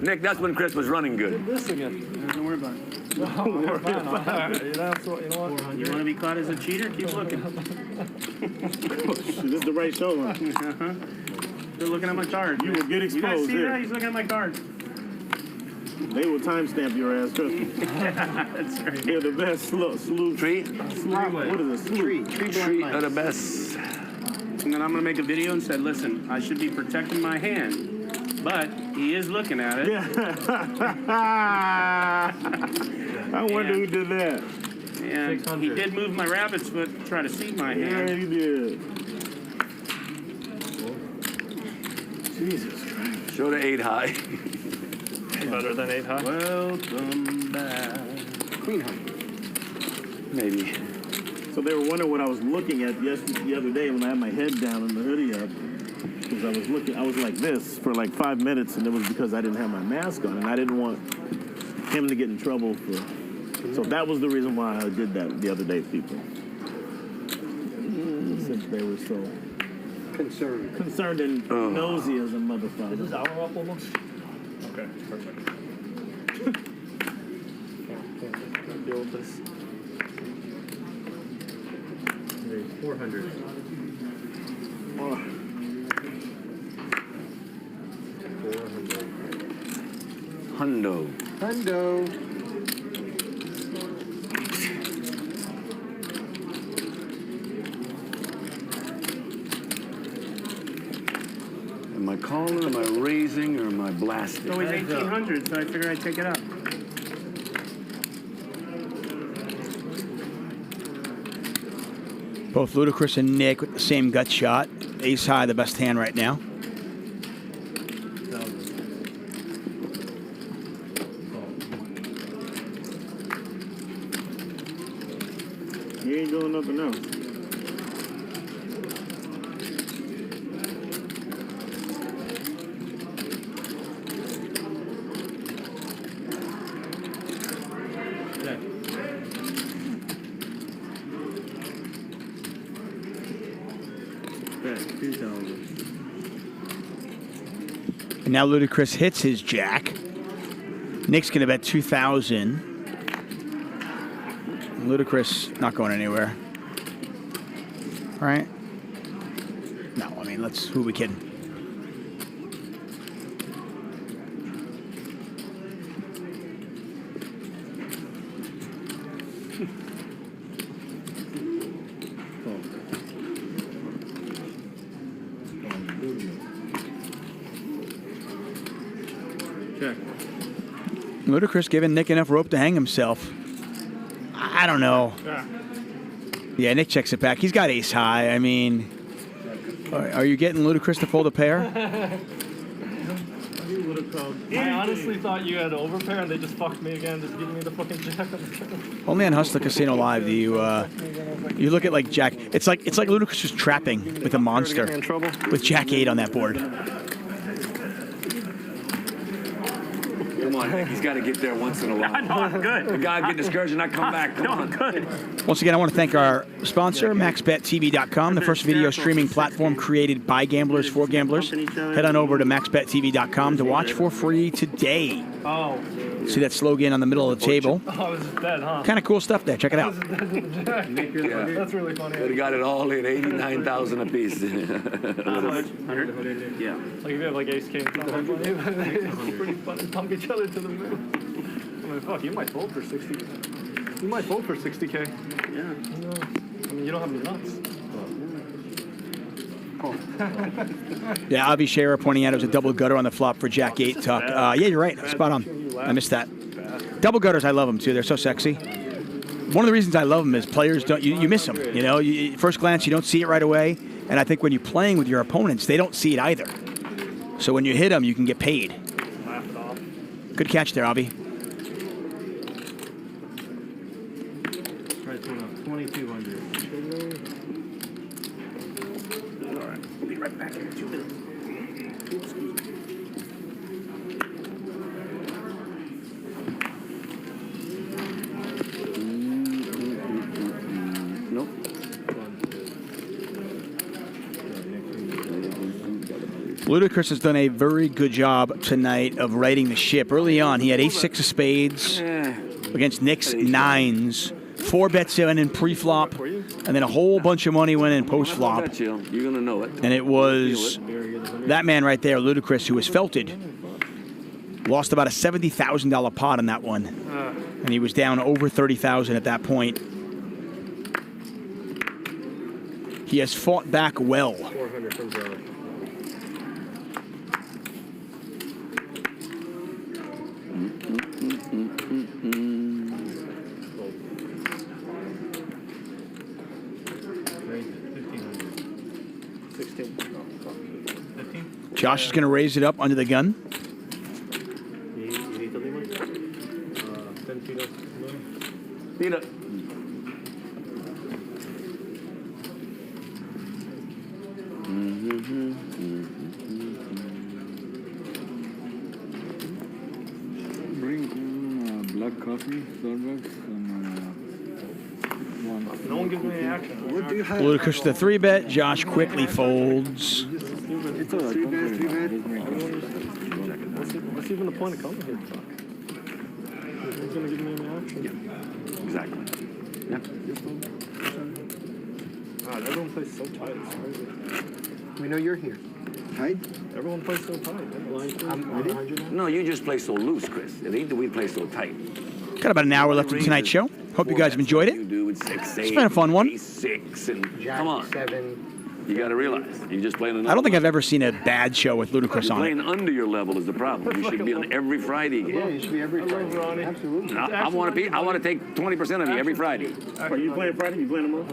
Nick, that's when Chris was running good. This again. Don't worry about it. Don't worry about it. You know what? You want to be caught as a cheater? Keep looking. This is the right show. You're looking at my card. You will get exposed. You guys see here. that? He's looking at my card. They will timestamp your ass, trust me. That's right. They're the best slew. Tree? What is it? Tree are the best. And then I'm going to make a video and say, listen, I should be protecting my hand, but he is looking at it. Yeah. I wonder who did that. And 600. He did move my rabbit's foot to try to seed my hand. Yeah, he did. Jesus Christ. Show the 8 high. Better than 8 high. Welcome back. Queen high. Maybe. So they were wondering what I was looking at the other day when I had my head down and the hoodie up. Because I was like this for like 5 minutes, and it was because I didn't have my mask on, and I didn't want him to get in trouble for. So that was the reason why I did that the other day, people. Since they were so Concerned. Concerned and nosy as a motherfucker. Is this hour up almost? Okay, perfect. Can't deal with this. 400. Hundo. Am I calling, am I raising, or am I blasting? It's always 1,800, so I figured I'd take it up. Both Ludacris and Nick with the same gut shot. Ace high, the best hand right now. You ain't doing nothing else. And now Ludacris hits his jack. Nick's going to bet 2,000. Ludacris not going anywhere. Right? No, I mean, who are we kidding? Ludacris giving Nick enough rope to hang himself. I don't know. Yeah, Nick checks it back. He's got ace high. I mean, are you getting Ludacris to fold a pair? I honestly thought you had overpair and they just fucked me again, just giving me the fucking jack. Only on Hustler Casino Live do you look at like Jack. It's like Ludacris is trapping with a monster with Jack 8 on that board. Come on, Nick, he's got to get there once in a while. No, I'm good. The guy get discouraged and not come back. Come on. I'm good. Once again, I want to thank our sponsor, MaxBetTV.com, the first video streaming platform created by gamblers for gamblers. Head on over to MaxBetTV.com to watch for free today. Oh. See that slogan on the middle of the table? Oh, it's dead, huh? Kind of cool stuff there. Check it out. That's really funny. They got it all in, 89,000 apiece. How much? 100? Yeah. Like if you have like ace king, it's pretty fun to pump each other to the moon. I mean, fuck, you might fold for 60. You might fold for 60K. Yeah. You know, I mean, you don't have any nuts. Yeah, Avi Scherer pointing out it was a double gutter on the flop for Jack 8 tuck. Yeah, you're right. Spot on. I missed that. Double gutters, I love them too. They're so sexy. One of the reasons I love them is players don't you miss them. You know, first glance you don't see it right away, and I think when you're playing with your opponents, they don't see it either. So when you hit them, you can get paid. Good catch there, Avi. Right, 2,200. All right, we'll be right back here in 2 minutes. Nope. Ludacris has done a very good job tonight of righting the ship. Early on, he had ace-6 of spades against Nick's 9s. 4-bet-7 in pre-flop, and then a whole bunch of money went in post-flop. You're going to know it. And it was that man right there, Ludacris, who was felted. Lost about a $70,000 pot on that one. And he was down over $30,000 at that point. He has fought back well. 400 from Drolet. Josh is going to raise it up under the gun. You need the lima? 10 feet up. Feet up. Bring black coffee, Starbucks, and No one gives me any action. What do you have? Ludacris the 3-bet. Josh quickly folds. It's all right. 3-bet. What's even the point of coming here? Who's going to give me any action? Exactly. Yeah. God, everyone plays so tight. It's crazy. We know you're here. Tight? Everyone plays so tight. I'm ready. No, you just play so loose, Chris. It ain't that we play so tight. Got about an hour left of tonight's show. Hope you guys have enjoyed it. It's been a fun one. 6 and Jack, come on. 7. You got to realize you're just playing another. I don't think I've ever seen a bad show with Ludacris You're on it. playing under your level is the problem. You should be on every Friday game. Yeah, you should be every Friday. Ronnie. Absolutely. I want to take 20% of you every Friday. Are you playing Friday? You playing tomorrow?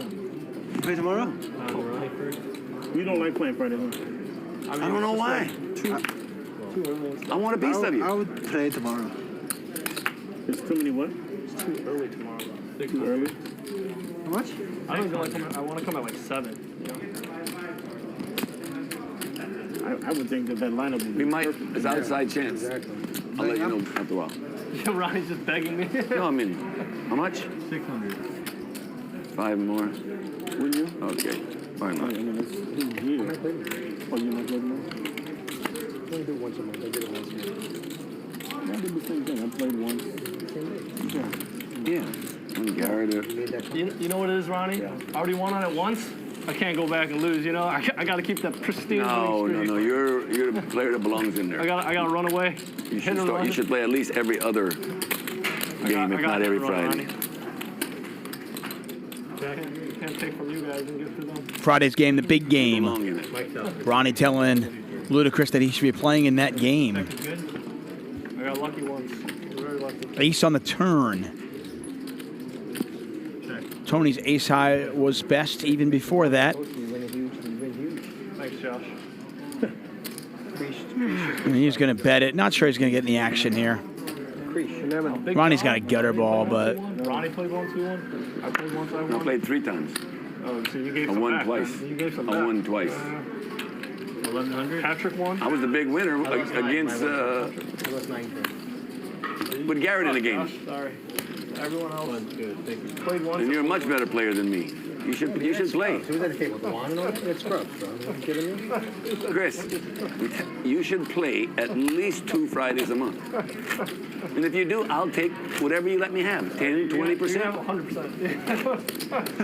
Play tomorrow? You don't like playing Friday, huh? I don't know why. I want a piece of you. I would play tomorrow. It's too many what? It's too early tomorrow. Too early? How much? I don't even like come. I want to come at like 7. I would think that lineup would be We might. perfect. It's outside chance. Exactly. I'll let you know after a while. Ronnie's just begging me. No, I mean, how much? 600. 5 more. Would you? Okay. Why not? Oh, you not playing tomorrow? I only do it once a month. I did it once a month. I did the same thing. I played once. Yeah. When Garrett. You know what it is, Ronnie? I already won on it once. I can't go back and lose. You know, I got to keep that pristine. No. You're the player that belongs in there. I got to run away. You should play at least every other game, if not every Friday. Can't take from you guys and give to them. Friday's game, the big game. Ronnie telling Ludacris that he should be playing in that game. I got lucky once. Very lucky. Ace on the turn. Tony's ace high was best even before that. Thanks, Josh. And he's going to bet it. Not sure he's going to get any action here. Ronnie's got a gutter ball, but Ronnie played once, you won? I played once, I won? I played 3 times. Oh, so you gave I some won back, twice. man. You gave some I back. won twice. 1100? Patrick won? I was the big winner against with Garrett in the game. Sorry. Everyone else played once. And you're a much better player than me. You should play. Who's at the table? The one? It's scrubs, bro. You kidding me? Chris, you should play at least 2 Fridays a month. And if you do, I'll take whatever you let me have. 10, 20%. You have 100%.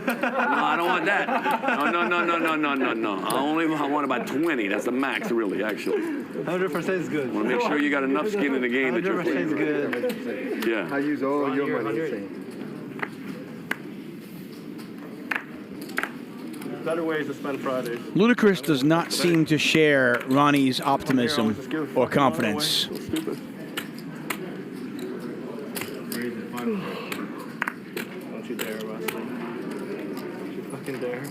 No, I don't want that. No. I want about 20. That's the max, really, actually. 100% is good. I want to make sure you got enough skin in the game that you're 100% is playing. good. Yeah. I use all your money. Better ways to spend Fridays. Ludacris does not seem to share Ronnie's optimism or confidence. Don't you dare, Wesley. Don't you fucking dare.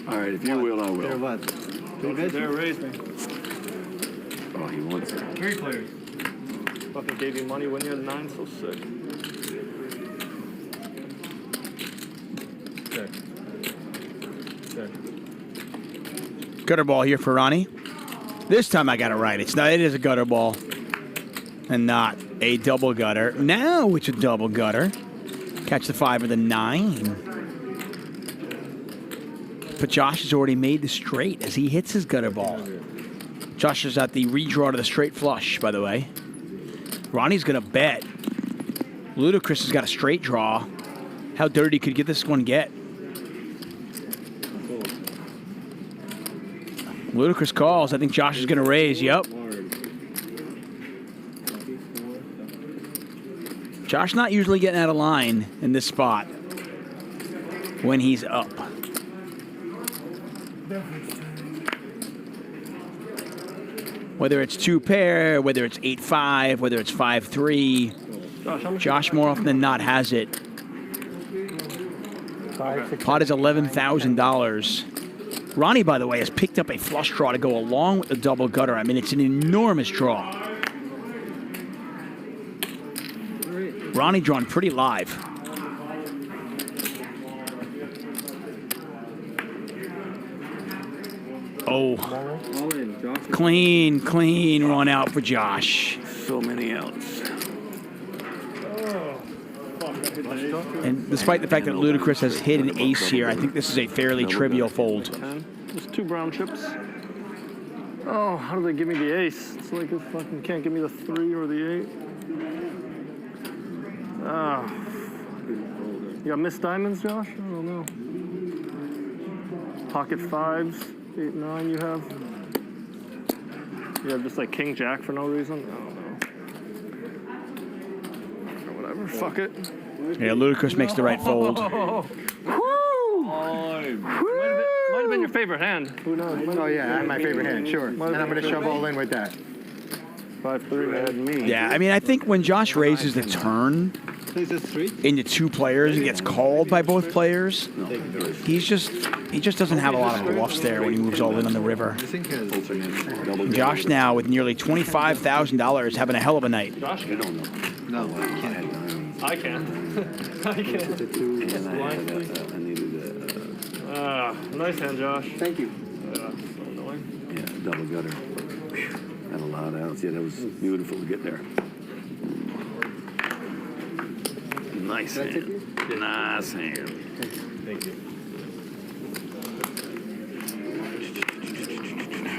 All right, if you will, I will. Dare what? Don't you dare raise me. Oh, he wants it. 3 players. Fucking gave you money when you had 9, so sick. Gutter ball here for Ronnie. This time I got it right. It is a gutter ball and not a double gutter. Now it's a double gutter. Catch the 5 or the 9. But Josh has already made the straight as he hits his gutter ball. Josh is at the redraw to the straight flush, by the way. Ronnie's going to bet. Ludacris has got a straight draw. How dirty could this one get? Ludacris calls. I think Josh is going to raise. Yep. Josh not usually getting out of line in this spot when he's up. Whether it's 2 pair, whether it's 8-5, whether it's 5-3, Josh more often than not has it. Pot is $11,000. Ronnie, by the way, has picked up a flush draw to go along with the double gutter. I mean, it's an enormous draw. Ronnie drawn pretty live. Oh, clean run out for Josh. So many outs. Oh, fuck. And despite the fact that Ludacris has hit an ace here, I think this is a fairly trivial fold. 10. There's 2 brown chips. Oh, how do they give me the ace? It's like it fucking can't give me the 3 or the 8. Ah. You got missed diamonds, Josh? I don't know. Pocket 5s, 8, 9 you have. You have just like King Jack for no reason? I don't know. Or whatever, fuck it. Yeah, Ludacris makes the right fold. Might have been your favorite hand. Who knows? Oh, yeah, my favorite hand, sure. And I'm going to shove all in with that. 5-3 had me. Yeah, I mean, I think when Josh raises the turn into 2 players and gets called by both players, he just doesn't have a lot of bluffs there when he moves all in on the river. Josh now with nearly $25,000 having a hell of a night. Josh can. No, I can. I can. Nice hand, Josh. Thank you. Yeah, double gutter. And a lot of outs. Yeah, that was beautiful to get there. Nice hand. Nice hand. Thank you.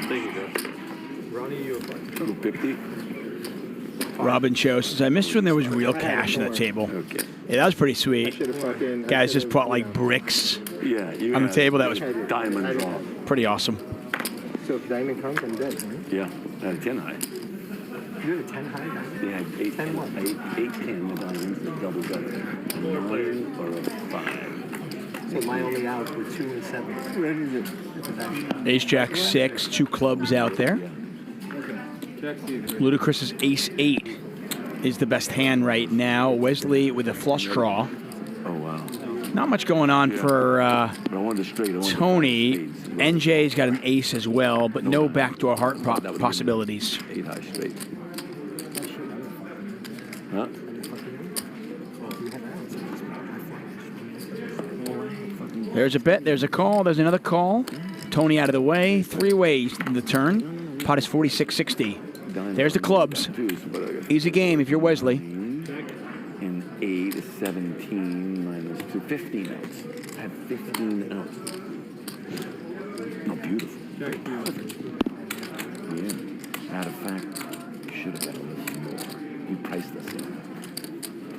Thank you, Josh. Ronnie, you have 250. Robin Cho says, I missed when there was real cash on the table. Okay. Yeah, that was pretty sweet. Guys just brought like bricks on the table. That was diamond draw. Pretty awesome. So if diamond comes, I'm dead, right? Yeah, I had a 10 high. You had a 10 high diamond? They had 8, 10, 8, 10 with diamonds, the double gutter. 9 or a 5. So my only outs were 2 and 7. Where is it? Ace Jack 6, 2 clubs out there. Ludacris's Ace 8 is the best hand right now. Wesley with a flush draw. Oh, wow. Not much going on for Tony. NJ's got an ace as well, but no backdoor heart possibilities. 8 high straight. Huh? There's a bet, there's a call, there's another call. Tony out of the way, 3 ways in the turn. Pot is 46.60. There's the clubs. Easy game if you're Wesley. And 8 is 17 minus 2, 15 outs. I had 15 outs. No, beautiful. Perfect. Yeah. Matter of fact, you should have got a little more. You priced this in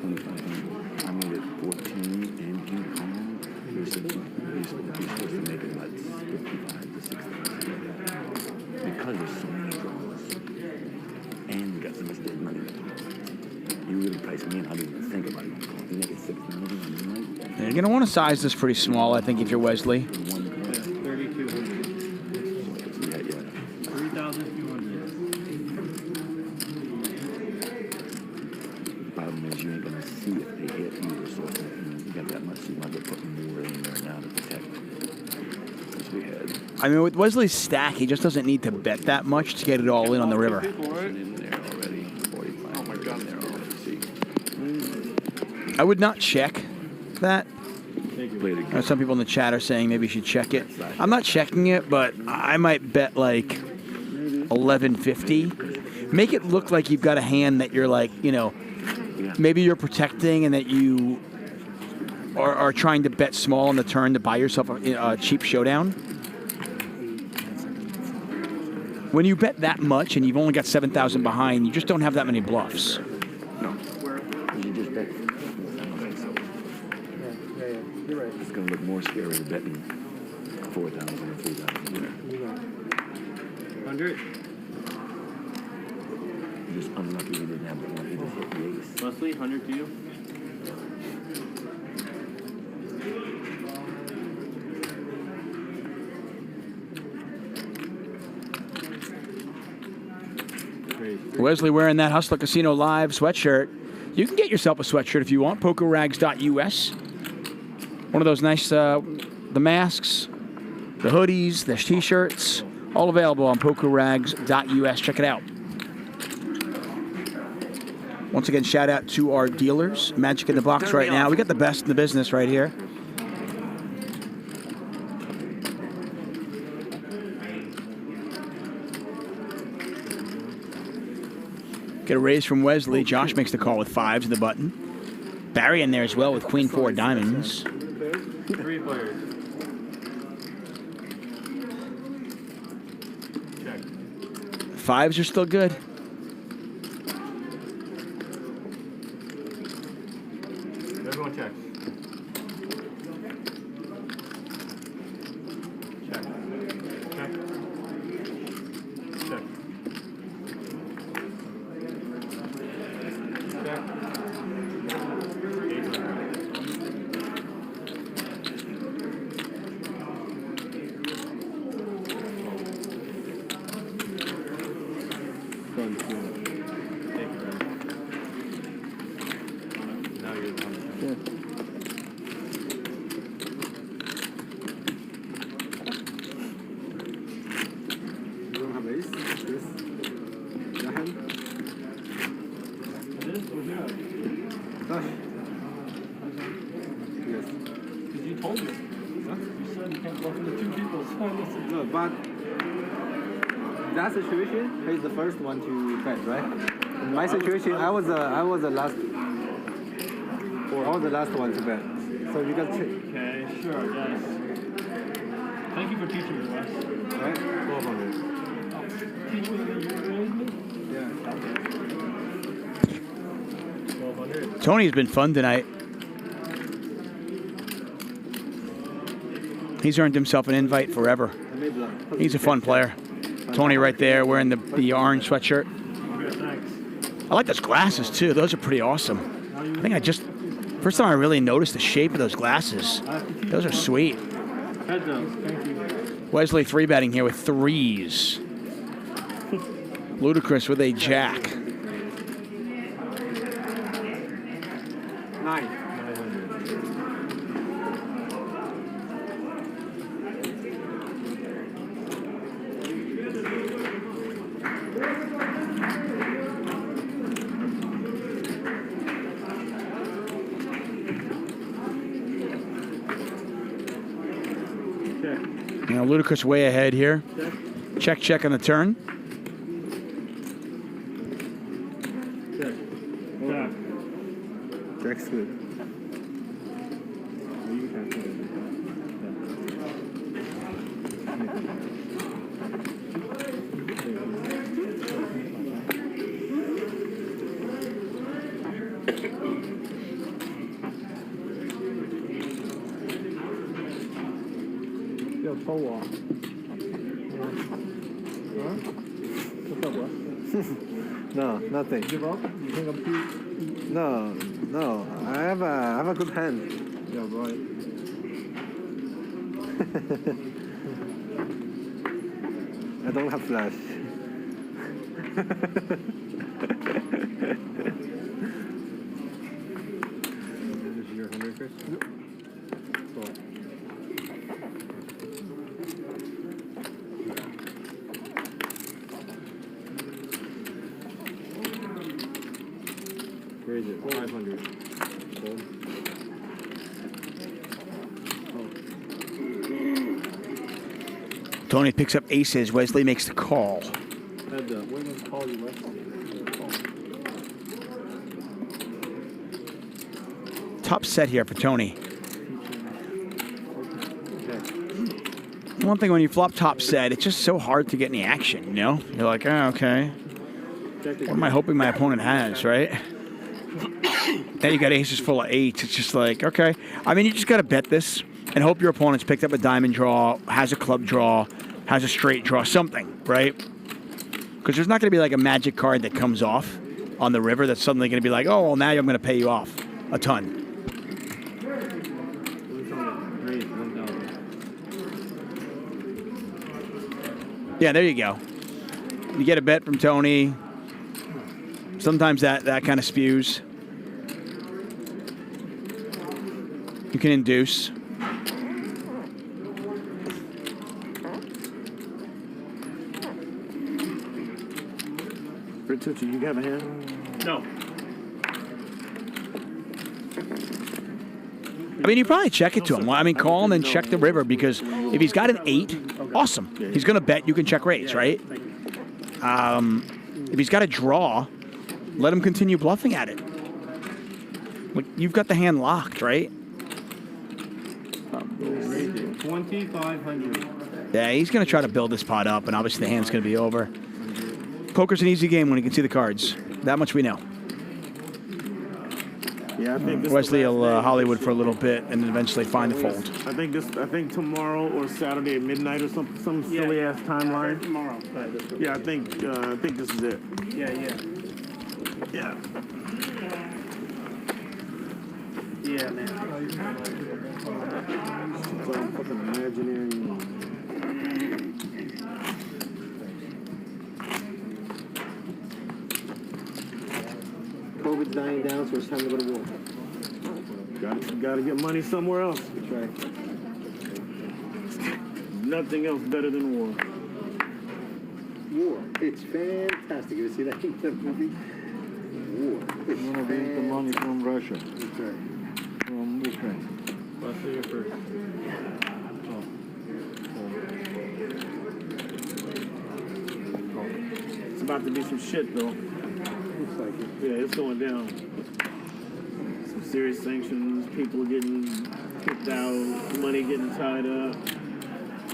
25. I made it 14 and you called. You're supposed to make it about 55 to 60. Because there's so many draws. And you got so much dead money. You really priced me in. I didn't even think about it. You make it 6,000. You're going to want to size this pretty small, I think, if you're Wesley. 3,200. Problem is, you ain't going to see if they hit either. So if you got that much, you might be putting more in there now to protect. Because we had. I mean, with Wesley's stack, he just doesn't need to bet that much to get it all in on the river. I would not check that. Some people in the chat are saying maybe you should check it. I'm not checking it, but I might bet like 1150. Make it look like you've got a hand that you're like, you know, maybe you're protecting and that you are trying to bet small on the turn to buy yourself a cheap showdown. When you bet that much and you've only got 7,000 behind, you just don't have that many bluffs. No. You just bet. You're right. It's going to look more scary than betting 4,000 or 3,000 there. 100. You're just unlucky you didn't have the one. You just hit the ace. Wesley, 100 to you. Wesley wearing that Hustler Casino Live sweatshirt. You can get yourself a sweatshirt if you want. PokerRags.us. One of those nice, the masks, the hoodies, the t-shirts, all available on PokerRags.us. Check it out. Once again, shout out to our dealers. Magic in the Box right now. We got the best in the business right here. Get a raise from Wesley. Josh makes the call with 5s in the button. Barry in there as well with queen 4 diamonds. 3 players. Check. 5s are still good. Everyone checks. Check. Check. Check. Check. Now you're the hunter. You don't have ace? Yes. Your hand? Flush. Yes. Because you told me. Huh? You said you can't bluff into 2 people, so I listened. No, but that situation, he's the first one to bet, right? In my situation, I was the last. I was the last one to bet. So you got. Okay, sure, yes. Thank you for teaching me, Wes. Right? 1200. Teach me that you raised me? Yeah. 1200. Tony's been fun tonight. He's earned himself an invite forever. He's a fun player. Tony right there wearing the orange sweatshirt. Okay, thanks. I like those glasses too. Those are pretty awesome. I think first time I really noticed the shape of those glasses. Those are sweet. Head down. Thank you. Wesley 3-betting here with 3s. Ludicrous with a jack. 9. Ludicrous way ahead here. Check, check on the turn. Check. Check. Check's good. Yo, toe walk. Huh? What's up, Wes? No, nothing. Give up? You think I'm too... No. I have a good hand. Yeah, right. I don't have flash. This is your 100, Chris? Yep. Cool. Raise it, 500. Cool. Tony picks up aces. Wesley makes the call. Head up. We're going to call you, Wes. Top set here for Tony. One thing when you flop top set, it's just so hard to get any action, you know? You're like, oh, okay. What am I hoping my opponent has, right? Then you got aces full of 8s. It's just like, okay. I mean, you just got to bet this and hope your opponent's picked up a diamond draw, has a club draw, has a straight draw, something, right? Because there's not going to be like a magic card that comes off on the river that's suddenly going to be like, oh, well, now I'm going to pay you off a ton. Yeah, there you go. You get a bet from Tony. Sometimes that kind of spews. You can induce. Vertucci, you have a hand? No. I mean, you probably check it to him. I mean, call him and check the river, because if he's got an 8, awesome. He's going to bet you can check raise, right? If he's got a draw, let him continue bluffing at it. Look, you've got the hand locked, right? 2,500. Yeah, he's going to try to build this pot up, and obviously the hand's going to be over. Poker's an easy game when you can see the cards. That much we know. Yeah, I think this Wesley is the will last day. Hollywood for a little bit and then eventually find the fold. I think tomorrow or Saturday at midnight or some silly ass timeline. Tomorrow. Yeah, I think this is it. Yeah. Yeah, man. Some fucking imaginary. COVID's dying down, so it's time to go to war. Gotta get money somewhere else. That's right. Nothing else better than war. War. It's fantastic. You see that movie? War. It's You want to get the money from Russia. That's right. From Ukraine. Let's see it first. It's about to be some shit, though. Looks like it. Yeah, it's going down. Some serious sanctions, people getting kicked out, money getting tied up,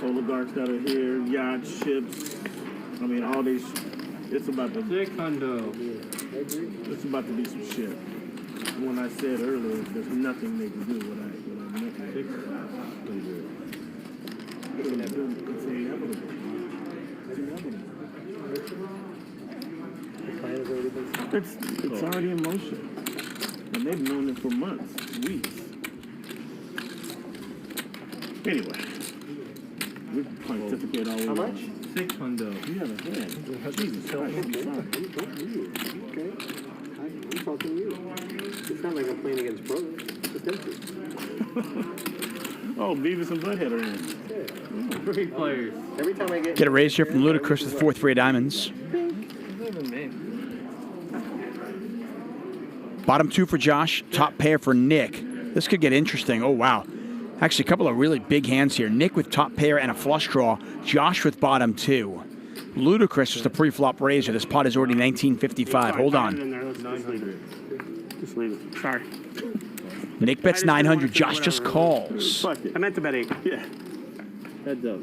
oligarchs that are here, yachts, ships. I mean, all these. It's about to. It's about to be some shit. When I said earlier, there's nothing they can do. What I meant. It's inevitable. It's inevitable. It's already in motion. And they've known it for months, weeks. Anyway, we can pontificate all we want. How much? 600. You have a hand. Jesus Christ. Okay. I'm talking to you. It's not like I'm playing against brothers. It's empty. Oh, Beavis and Butthead are in. Yeah. 3 players. Every time I Get a raise here from Ludacris with 4-3 of diamonds. Bottom 2 for Josh, top pair for Nick. This could get interesting. Oh, wow. Actually, a couple of really big hands here. Nick with top pair and a flush draw. Josh with bottom 2. Ludacris was the pre-flop raiser. This pot is already 1955. Hold on. 900. Just leave it. Sorry. Nick bets 900. Josh just calls. Fuck it. I meant to bet 8. Yeah. Heads up.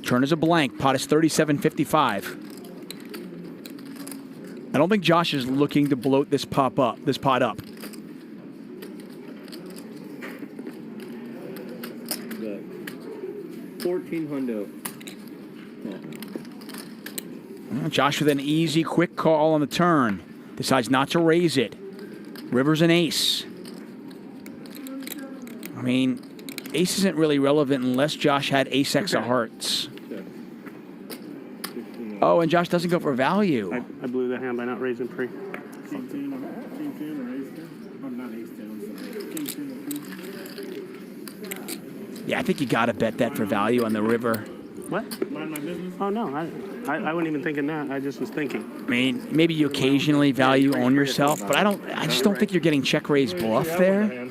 Turn is a blank. Pot is 37.55. I don't think Josh is looking to bloat this pot up. 1,400. Josh with an easy, quick call on the turn. Decides not to raise it. River's an ace. I mean, ace isn't really relevant unless Josh had ace-X of hearts. Oh, and Josh doesn't go for value. I blew that hand by not raising pre. King 10 or ace 10? Oh, not ace 10. I'm sorry. King 10 or Yeah, I think you got to bet that for value on the river. What? Mind my business? Oh, no. I wasn't even thinking that. I just was thinking. I mean, maybe you occasionally value own yourself, but I just don't think you're getting check raise bluff there.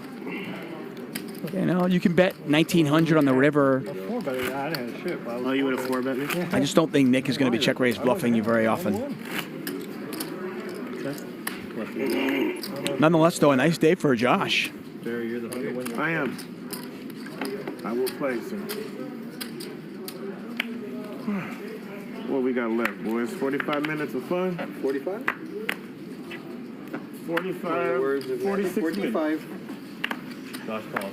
You know, you can bet 1,900 on the river. Oh, you would have 4-bet me? I just don't think Nick is going to be check raise bluffing you very often. Nonetheless, though, a nice day for Josh. Gerry, you're the 100 winner. I am. I will play, sir. What we got left, boys? 45 minutes of fun? 45? 45. 46 45. Josh calls.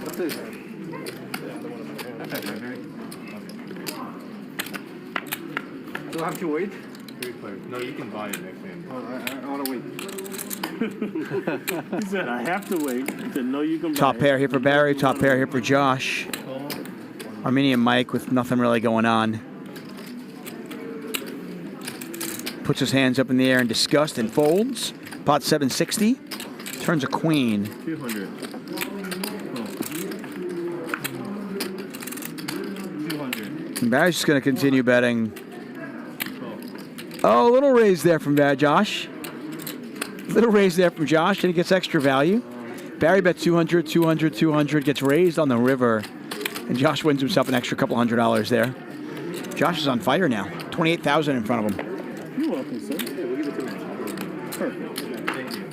What's this? Do I have to wait? 3 players. No, you can buy it next hand. I want to wait. He said, I have to wait. He said, no, you can buy Top it. pair here for Barry, top pair here for Josh. Armenian Mike with nothing really going on. Puts his hands up in the air in disgust and folds. Pot 760. Turns a queen. 200. 200. And Barry's just going to continue betting. Oh, a little raise there from Josh. Little raise there from Josh, and he gets extra value. Barry bet 200, 200, 200, gets raised on the river, and Josh wins himself an extra couple $100 there. Josh is on fire now. 28,000 in front of him. You're welcome, sir. Yeah, we'll give it to me. Perfect. Thank you.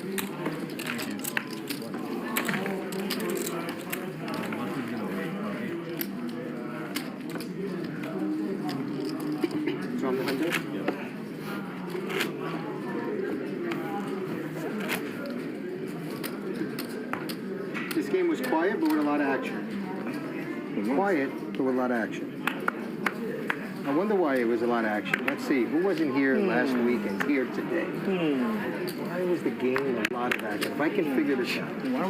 From the 100? This game was quiet, but with a lot of action. Quiet, but with a lot of action. I wonder why it was a lot of action. Let's see. Who wasn't here last week and here today? Why was the game a lot of action? If I can figure this out. Why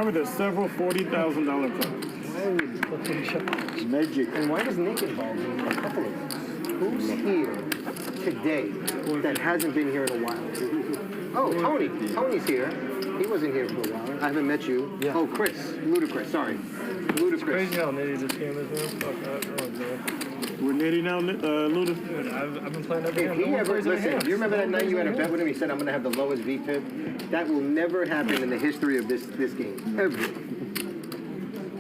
were there several $40,000 prizes? Magic. And why was Nick involved in a couple of them? Who's here today that hasn't been here in a while? Oh, Tony. Tony's here. He wasn't here for a while. I haven't met you. Yeah. Oh, Chris. Ludacris. Sorry. Ludacris. It's crazy how nitty this game is, man. Fuck that. We're nitty now, Luda? Dude, I've been playing every If he ever, listen, do you remember that night you had a bet with him? He said, I'm going to have the lowest VPIP. That will never happen in the history of this game. Ever.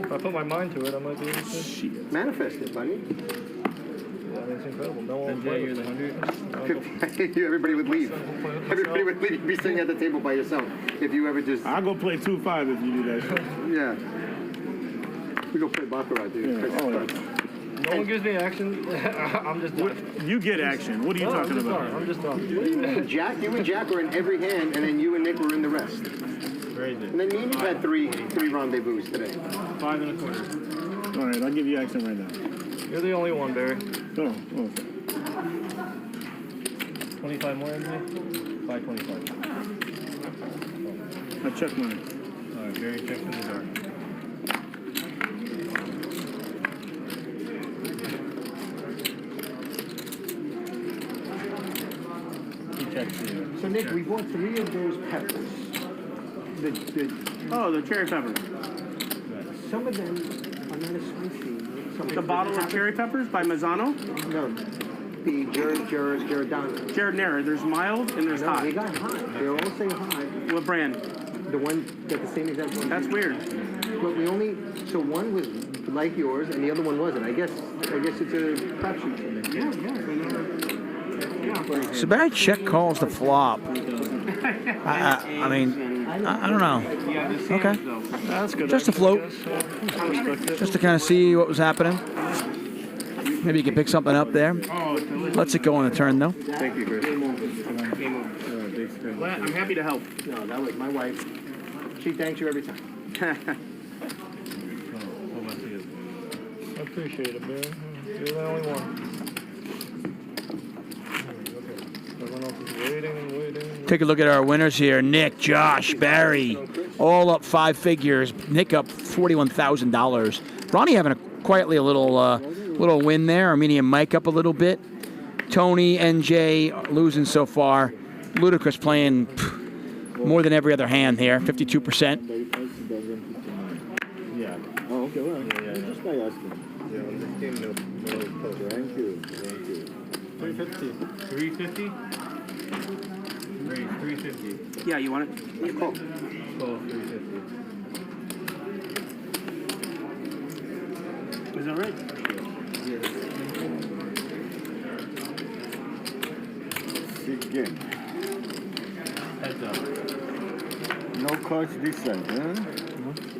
If I put my mind to it, I might be able to. Manifest it, buddy. Yeah, it's incredible. No one would play with 100. Everybody would leave. Everybody would leave. You'd be sitting at the table by yourself if you ever just... I'll go play 2-5 if you do that shit. Yeah. We go play Baccarat, dude. Yeah. No one gives me action. I'm just done. You get action. What are you talking about? I'm just done. What do you mean, Jack? You and Jack were in every hand, and then you and Nick were in the rest. Crazy. And then me and you had three rendezvous today. 5 1/4. All right, I'll give you action right now. You're the only one, Barry. Oh, okay. 25 more, MJ? 525. I check mine. All right, Barry checks in the dark. So, Nick, we bought 3 of those peppers. The cherry peppers. Some of them are not as spicy. The bottle of cherry peppers by Mazzano? No. The Giordano. Giardiniera. There's mild and there's hot. They got hot. They all say hot. What brand? The one, the same exact one. That's weird. But so one was like yours and the other one wasn't. I guess it's a crapshoot. Yeah. So Barry check calls the flop. I mean, I don't know. Okay. That's good. Just to float. Just to kind of see what was happening. Maybe you can pick something up there. Lets it go on the turn, though. Thank you, Chris. I'm happy to help. No, that was my wife. She thanks you every time. I appreciate it, man. You're the only one. Everyone else is waiting. Take a look at our winners here. Nick, Josh, Barry, all up 5 figures. Nick up $41,000. Ronnie having quietly a little win there. Armenian Mike up a little bit. Tony, NJ losing so far. Ludacris playing more than every other hand here, 52%. Yeah. Oh, okay. Well, just by asking. Thank you. 350. 350? Great, 350. Yeah, you want it? Yeah, call. 350. Is that right? Again. Heads up. No cards this side, huh?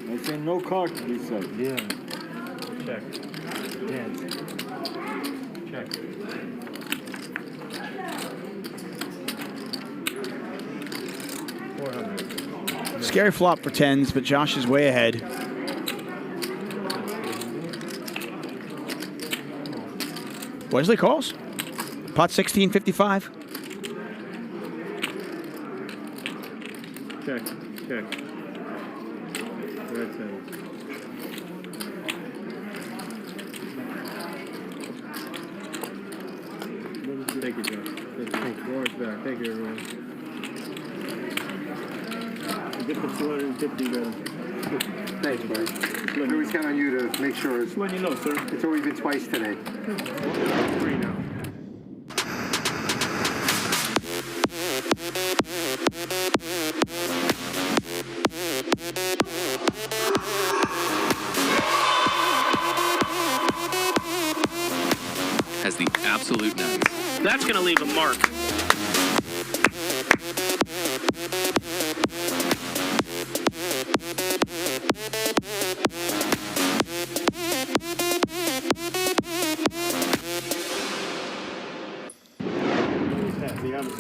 I say no cards this side. Yeah. Check. Dance. Check. Scary flop for 10s, but Josh is way ahead. Wesley calls. Pot 1655. Check. Red side. Thank you, Josh. Thank you. Lawrence back. Thank you, everyone. Get the 250 there. Thanks, buddy. We always count on you to make sure. Just letting you know, sir. It's already been twice today. 3 now. has the absolute nuts. That's going to leave a mark.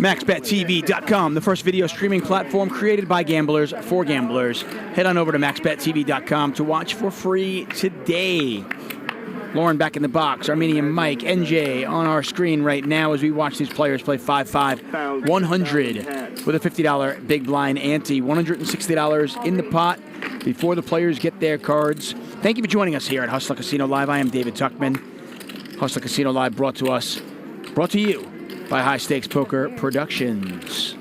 MaxBetTV.com, the first video streaming platform created by gamblers for gamblers. Head on over to MaxBetTV.com to watch for free today. Lauren back in the box. Armenian Mike, NJ on our screen right now as we watch these players play 5-5. 100 with a $50 big blind ante. $160 in the pot before the players get their cards. Thank you for joining us here at Hustler Casino Live. I am David Tuchman. Hustler Casino Live brought to you by High Stakes Poker Productions.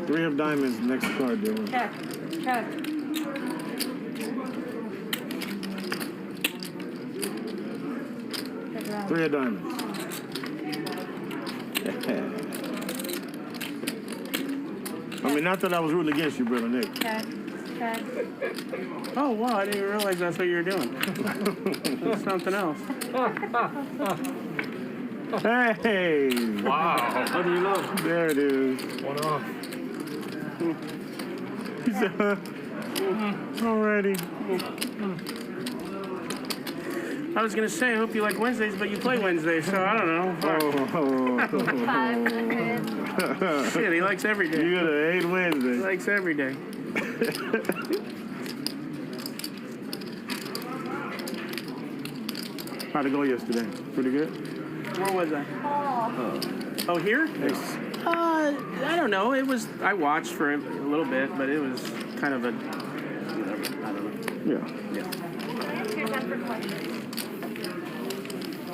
Three of diamonds, next card, Dylan. Check. Three of diamonds. I mean, not that I was rooting against you, brother Nick. Check. Oh, wow, I didn't even realize that's what you were doing. That's something else. Hey! Wow. What do you know? There it is. One off. He said, already. I was going to say, I hope you like Wednesdays, but you play Wednesdays, so I don't know. Shit, he likes every day. You're going to hate Wednesday. He likes every day. How'd it go yesterday? Pretty good? Where was I? Oh, here? I don't know. I watched for a little bit, but it was kind of a, I don't know. Yeah.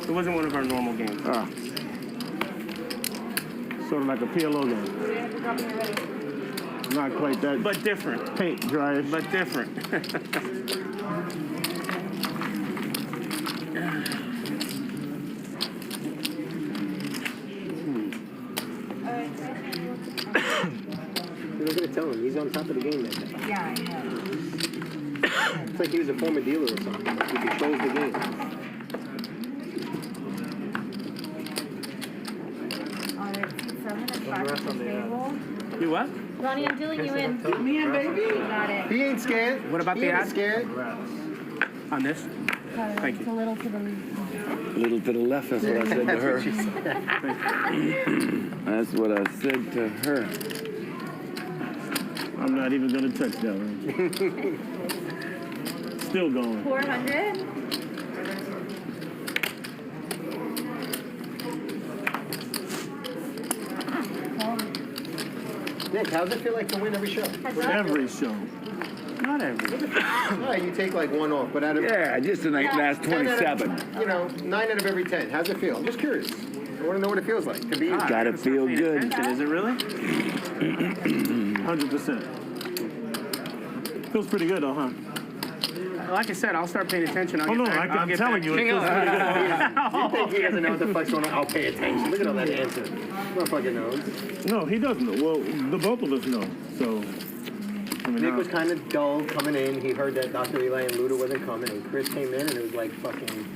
It wasn't one of our normal games. Sort of like a PLO game. Not quite that. But different. Paint dry. But different. You're not going to tell him. He's on top of the game that day. Yeah, I know. It's like he was a former dealer or something. He controls the game. You what? Ronnie, I'm dealing you in. Me in, baby. You got it. He ain't scared. What about the ad? Scared. On this? Thank It's a little to the left. A little to the left, that's what I said to her. That's what I said to her. I'm not even going to touch that one. Still going. 400. Nick, how does it feel like to win every show? Every show. Not every. No, you take like one off, but out of just in the last 27. 9 out of every 10. How's it feel? I'm just curious. I want to know what it feels like to be. Gotta feel good. Is it really? 100%. Feels pretty good though, huh? Like I said, I'll start paying attention. I'm telling you, it feels pretty good. You think he doesn't know what the fuck's going on? I'll pay attention. Look at all that answer. Motherfucker knows. No, he doesn't know. Well, the both of us know. So, I mean, Nick was kind of dull coming in. He heard that Dr. Eli and Luda wasn't coming, and Chris came in, and it was like fucking.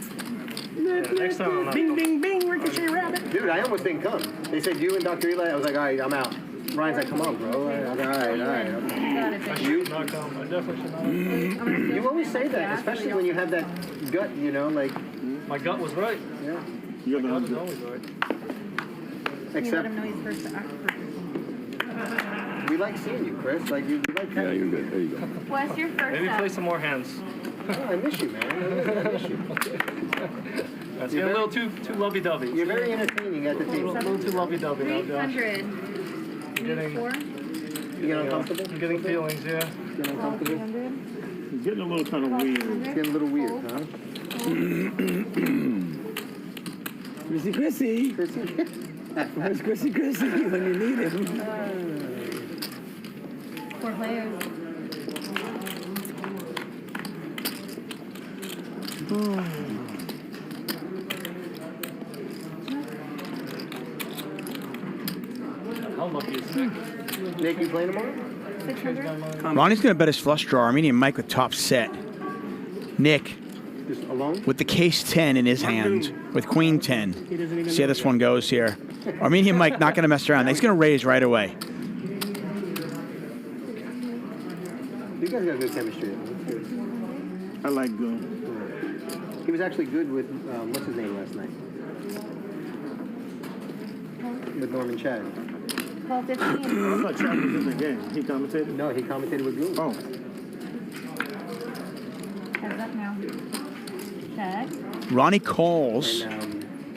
Next time I'm not. Bing, bing, bing, ricochet rabbit. Dude, I almost didn't come. They said you and Dr. Eli. I was like, all right, I'm out. Ryan's like, come on, bro. I was like, all right. You not come. I definitely should not. You always say that, especially when you have that gut, like. My gut was right. Yeah. You're the gut is always right. Can you let Except him know he's first to act first? we like seeing you, Chris. Like you like. Yeah, you're good. There you go. What's your first Maybe up? play some more hands. Oh, I miss you, man. I miss you. That's getting a little too lovey-dovey. You're very entertaining at the A table. little too lovey-dovey now, Josh. 300. Getting, 4. You get uncomfortable? I'm getting feelings, yeah. Get uncomfortable? 1,200. it's getting a little kind of weird. It's getting a little weird, huh? Chrissy. Where's Chrissy when you need him? 4 players. How much Nick, you playing tomorrow? 600. Ronnie's going to bet his flush draw. Armenian Mike with top set. Nick Just alone? with the case 10 in his hand with queen 10. See how this one goes here. Armenian Mike not going to mess around. He's going to raise right away. You guys got good chemistry. I like Goon. He was actually good with, what's his name last night? With Norman Chad. 12:15. I thought Chad was in the game. He commentated? No, he commentated with Goon. Oh. Heads up now. Check. Ronnie calls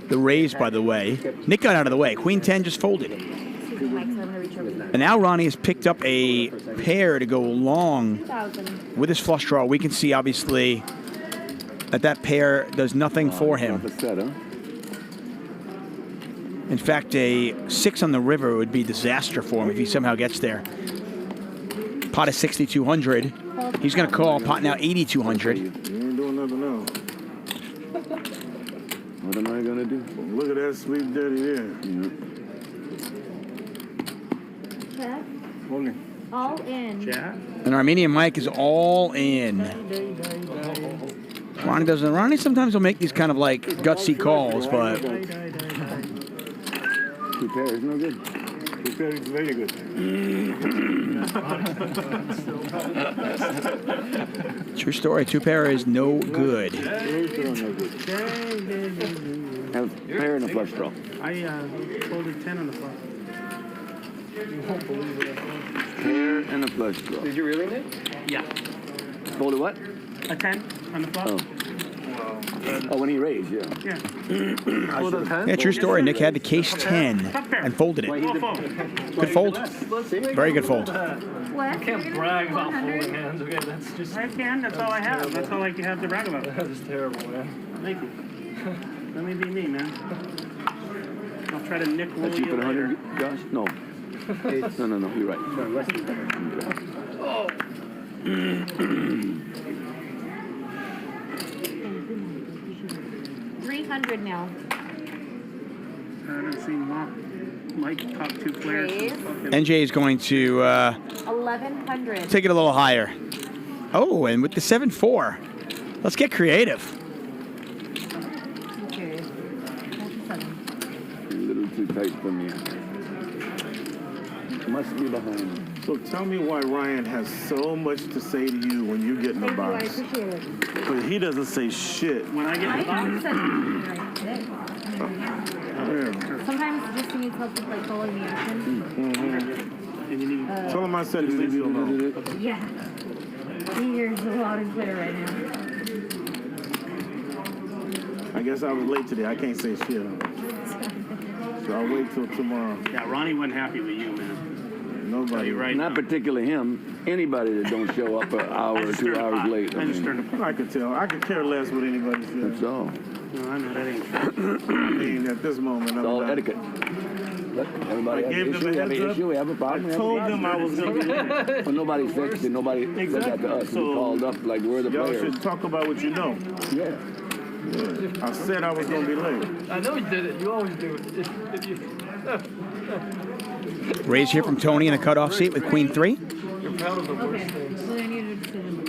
the raise, by the way. Nick got out of the way. Queen 10 just folded. Excuse me, Mike, so I'm going to reach over. And now Ronnie has picked up a pair to go along 2,000. with his flush draw. We can see, obviously, that pair does nothing for him. In fact, a 6 on the river would be disaster for him if he somehow gets there. Pot is 6,200. He's going to call. Pot now 8,200. You ain't doing nothing else. What am I gonna do? Look at that sweet dirty there. Check. Okay. All in. And Armenian Mike is all in. Ronnie doesn't. Ronnie sometimes will make these kind of like gutsy calls, but Two pairs, no good. Two pairs, very good. true story. Two pair is no good. Have a pair and a flush draw. I folded 10 on the flop. You won't believe it. Pair and a flush draw. Did you really, Nick? Yeah. Folded what? A 10 on the flop. Oh, when he raised, yeah. Yeah, true story. Nick had the case 10 and folded it. Good fold. Very good fold. What? You can't brag about folding hands, okay? That's just... I can. That's all I have. That's all I have to brag about. That's terrible, man. Thank you. Let me be me, man. I'll try to nick roll That's you you for later. 100, Josh? No. No, you're right. Oh. 300 now. I haven't seen Mike top two players. NJ is going to 1,100. take it a little higher. Oh, and with the 7-4. Let's get creative. Okay. A little too tight for me. Must be behind. So tell me why Ryan has so much to say to you when you get in the Thank you, I box. appreciate it. But he doesn't say shit. When I get in the box? Sometimes it just needs help with like following the action. Tell him I said leave you alone. Yeah. He hears a lot and clear right now. I guess I was late today. I can't say shit. So I'll wait till tomorrow. Yeah, Ronnie wasn't happy with you, man. Nobody. Right. Not particularly him. Anybody that don't show up an hour or 2 hours late. I could tell. I could care less what anybody says. That's all. No, I know that ain't I mean, at this moment, It's all etiquette. Look, everybody has an issue. We have an issue. We have a problem. I told them I was going to be late. But nobody fixed it. Nobody said that to us. So We called up like we're the y'all players. should talk about what you know. Yeah. I said I was going to be late. I know you did it. You always do it. Raise here from Tony in the cutoff seat with Queen 3. You're proud of the worst Okay. things. So I need a decision.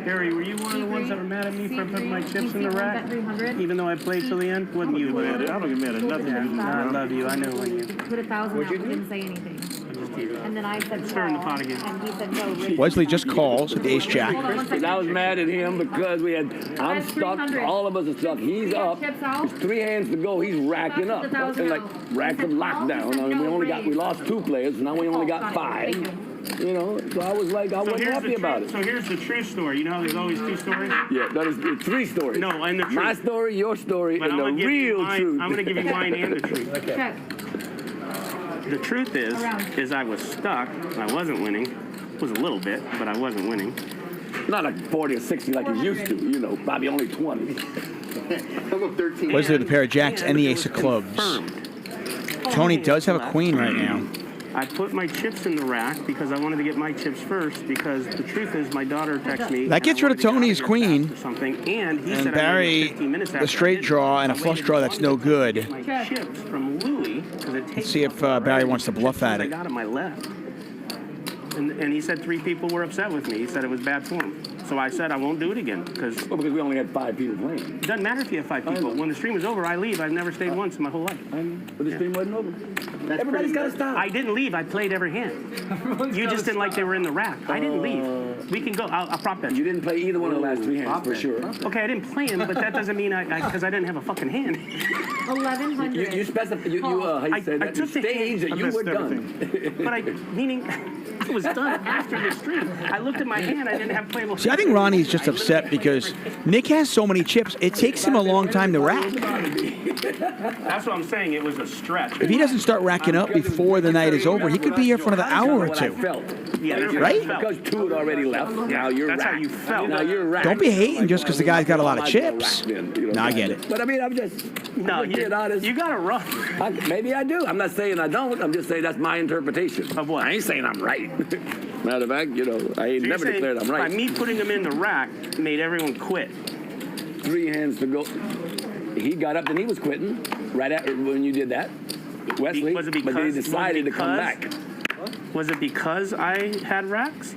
Harry, were you one of the ones that were mad at me for putting my chips in the C3, rack? bet 300. Even though I played till the end? Wasn't you, man? I don't get mad at nothing. Yeah, I love you. I know when you. Put 1,000 out. He didn't say anything. And then I said Stir in the call, pot again. and he said no. raise. Wesley just calls with the ace jack. Hold on one Because second. I was mad at him because I'm stuck. 300. All of us are stuck. He's up. Chips out. There's 3 hands to go. He's racking up. That's 1,000 And like out. racked up lockdown. I mean, we lost 2 players. Now we only got 5. You know, so I was like, I wasn't happy about it. So here's the true story. You know how there's always 2 stories? Yeah, that is 3 stories. No, and the truth. My story, your story, But and I'm the gonna give you real mine- truth. I'm going to give you mine and the truth. Check. The truth is I was stuck. I wasn't winning. It was a little bit, but I wasn't winning. Not like 40 or 60 like you used to, you know, probably only 20. How about 13? Wesley with a pair of jacks and the ace of clubs. Tony does have a queen right now. I put my chips in the rack because I wanted to get my chips first because the truth is my daughter texted me. That gets rid of Tony's queen. Or something, and he And said Barry, I 15 minutes the after straight draw and a flush draw that's no good. my chips from Louie Let's see if Barry wants to bluff at I it. got him, I left. And he said 3 people were upset with me. He said it was bad form. So I said I won't do it again because we only had 5 people playing. It doesn't matter if you have 5 people. When the stream is over, I leave. I've never stayed once in my whole life. But the stream wasn't over. Everybody's got to stop. I didn't leave. I played every hand. You just didn't like they were in the rack. I didn't leave. We can go. I'll prop bet. You didn't play either one of the last 3 hands, for sure. Okay, I didn't play him, but that doesn't mean because I didn't have a fucking hand. 1,100. You specified, how you say that? You staged that you were done. But meaning I was done after the stream. I looked at my hand. I didn't have playable. See, I think Ronnie's just upset because Nick has so many chips. It takes him a long time to rack. That's what I'm saying. It was a stretch. If he doesn't start racking up before the night is over, he could be here for another hour or 2. Yeah, right? Because 2 had already left. Now you're That's racked. how you felt. Now you're racked. Don't be hating just because the guy's got a lot of chips. No, I get it. But I mean, I'm just being honest. You got to run. Maybe I do. I'm not saying I don't. I'm just saying that's my interpretation. Of what? I ain't saying I'm right. Matter of fact, I ain't never declared I'm right. By me putting him in the rack made everyone quit. 3 hands to go. He got up and he was quitting right after when you did that. Wesley, Was it because, but then he decided to come back. Was it because I had racks?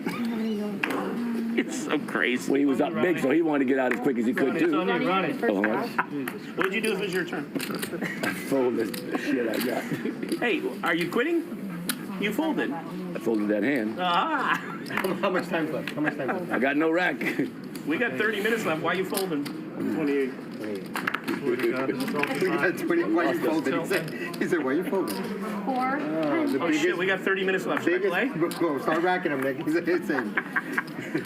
It's so crazy. Well, he was up big, so he wanted to get out as quick as he could, too. Ronnie. Oh, What did you do if it was your turn? I folded the shit I got. Hey, are you quitting? You folded. I folded that hand. Ah! How much time left? How much time left? I got no rack. We got 30 minutes left. Why are you folding? 28. We got 20. Why you folding? He said, why you folding? 4. Oh, shit, we got 30 minutes left. Should I play? Go, start racking him, Nick. He's saying.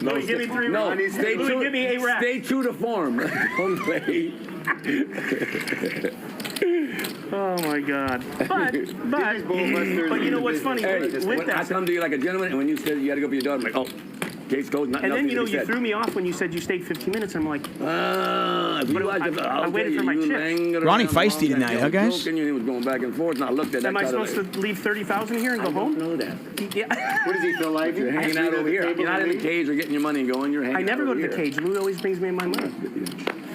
No, give me 3 No, racks. stay Louis, true. give me 8 racks. Stay true to form. Don't play. Oh my God! But you know what's funny? Hey, with that, I come to you like a gentleman, and when you said you had to go for your daughter, I'm like, oh, case closed. Nothing and then else you said. threw me off when you said you stayed 15 minutes. I'm like, I waited for my chips. Ronnie feisty tonight, huh, guys? And he was going back and forth, and I looked at that. Am I supposed to leave 30,000 here and go home? know that. Yeah. What does he feel like? You're hanging out over here. You're not in the cage or getting your money and going. You're hanging I never out go to over the here. cage. Lou always brings me my money.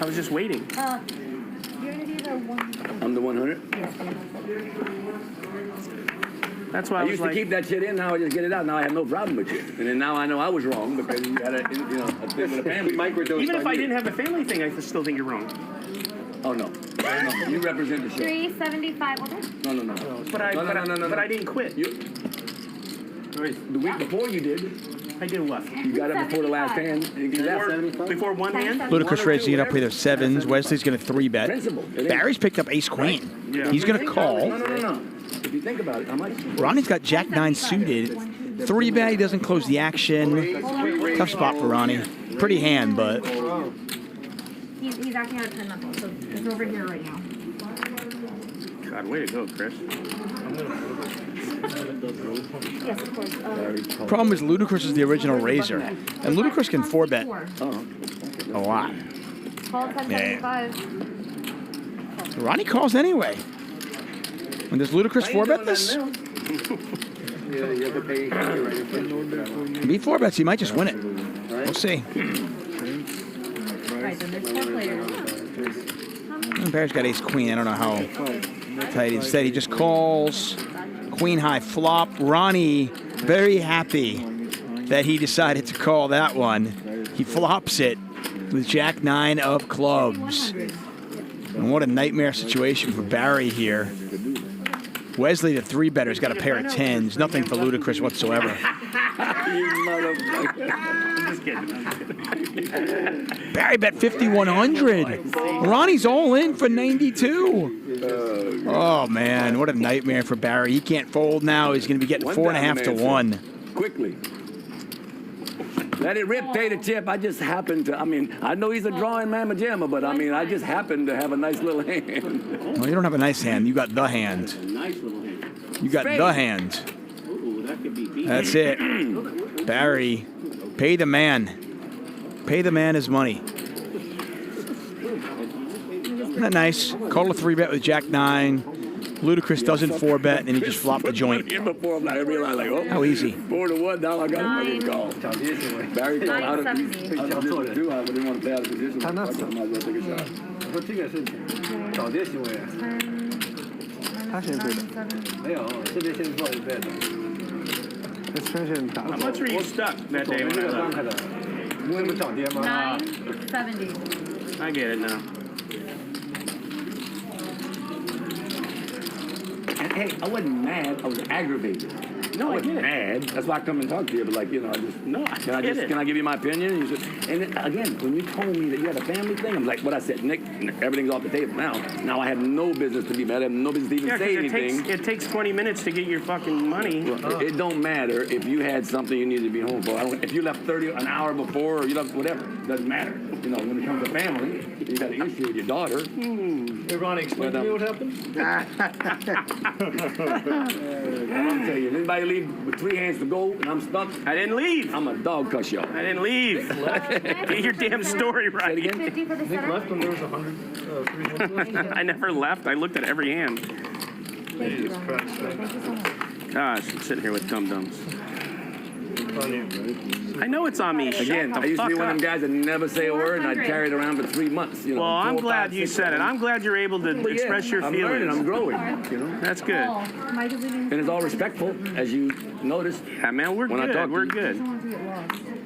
I was just waiting. You're going to do the 1. I'm the 100. That's why I I was used like, to keep that shit in. Now I just get it out. Now I have no problem with you. And then now I know I was wrong because you had a thing with a family. even if I didn't have the family thing, I still think you're wrong. Oh no. No, you represent the show. 375. Okay. No. But I didn't quit. The week before you did. I did what? You got up before the last hand. And you left. Before one hand? Ludicrous raising it up with their 7s. Wesley's going to 3-bet. Barry's picked up ace-queen. Yeah. He's going to call. No. If you think about it, how much? Ronnie's got Jack-9 suited. 3-bet, he doesn't close the action. Tough spot for Ronnie. Pretty hand, but... He's acting out of 10 knuckles, so it's over here right now. God, way to go, Chris. Yes, of course. Problem is Ludicrous is the original raiser. And Ludicrous can 4-bet a lot. Call 1075. Ronnie calls anyway. When does Ludicrous 4-bet this? Yeah, you have to pay. If he 4-bets, he might just win it. We'll see. Right, then there's 4 players. Bear's got ace-queen. I don't know how tight. Instead, he just calls. Queen high flop. Ronnie, very happy that he decided to call that one. He flops it with Jack-9 of clubs. And what a nightmare situation for Barry here. Wesley, the 3-better's got a pair of 10s. Nothing for Ludicrous whatsoever. Barry bet 5,100. Ronnie's all in for 92. Oh, man, what a nightmare for Barry. He can't fold now. He's going to be getting 4.5 to 1. Quickly. Let it rip, pay the chip. I just happened to, I know he's a drawing mamma jamma, but I just happened to have a nice little hand. Well, you don't have a nice hand. You got the hand. You got the hand. That's it. Barry, pay the man. Pay the man his money. Isn't that nice? Call a 3-bet with Jack-9. Ludicrous doesn't 4-bet, and he just flopped the joint. Before I realized, how easy. 4 to 1, now I got a fucking call. Barry called out of position, too. I didn't want to play out of position. I might as well take a shot. How much were you stuck that day when I left? 970. I get it now. And hey, I wasn't mad. I was aggravated. No, I I wasn't get it. mad. That's why I come and talk to you. But like, you know, I just can I give you my opinion? You said, and then, again, when you told me that you had a family thing, I'm like, what I said, Nick, everything's off the table now. Now I have no business to be mad. I have no business to even say anything. It takes 20 minutes to get your fucking money. It don't matter if you had something you needed to be home for. If you left an hour before or you left whatever, it doesn't matter. You know, when it comes to family, you got an issue with your daughter. Hey, Ronnie, explain to me what happened. I'll tell you, if anybody leave with 3 hands to go and I'm stuck, I didn't leave. I'm a dog cuss y'all. I didn't leave. Get your damn story right. Nick left when there was 100. I never left. I looked at every hand. Jesus Christ. Thank you so much. Gosh, I'm sitting here with dum-dums. I know it's on me. Again, I used to be one of them guys that never say a word, and I'd carry it around for 3 months. You know, Well, I'm 4, glad 5, you 6, said it. I'm glad you're able to express your I'm feelings. learning, I'm growing. You know, That's good. and it's all respectful, as you noticed. Yeah, man, we're when I good. talk to We're you. good.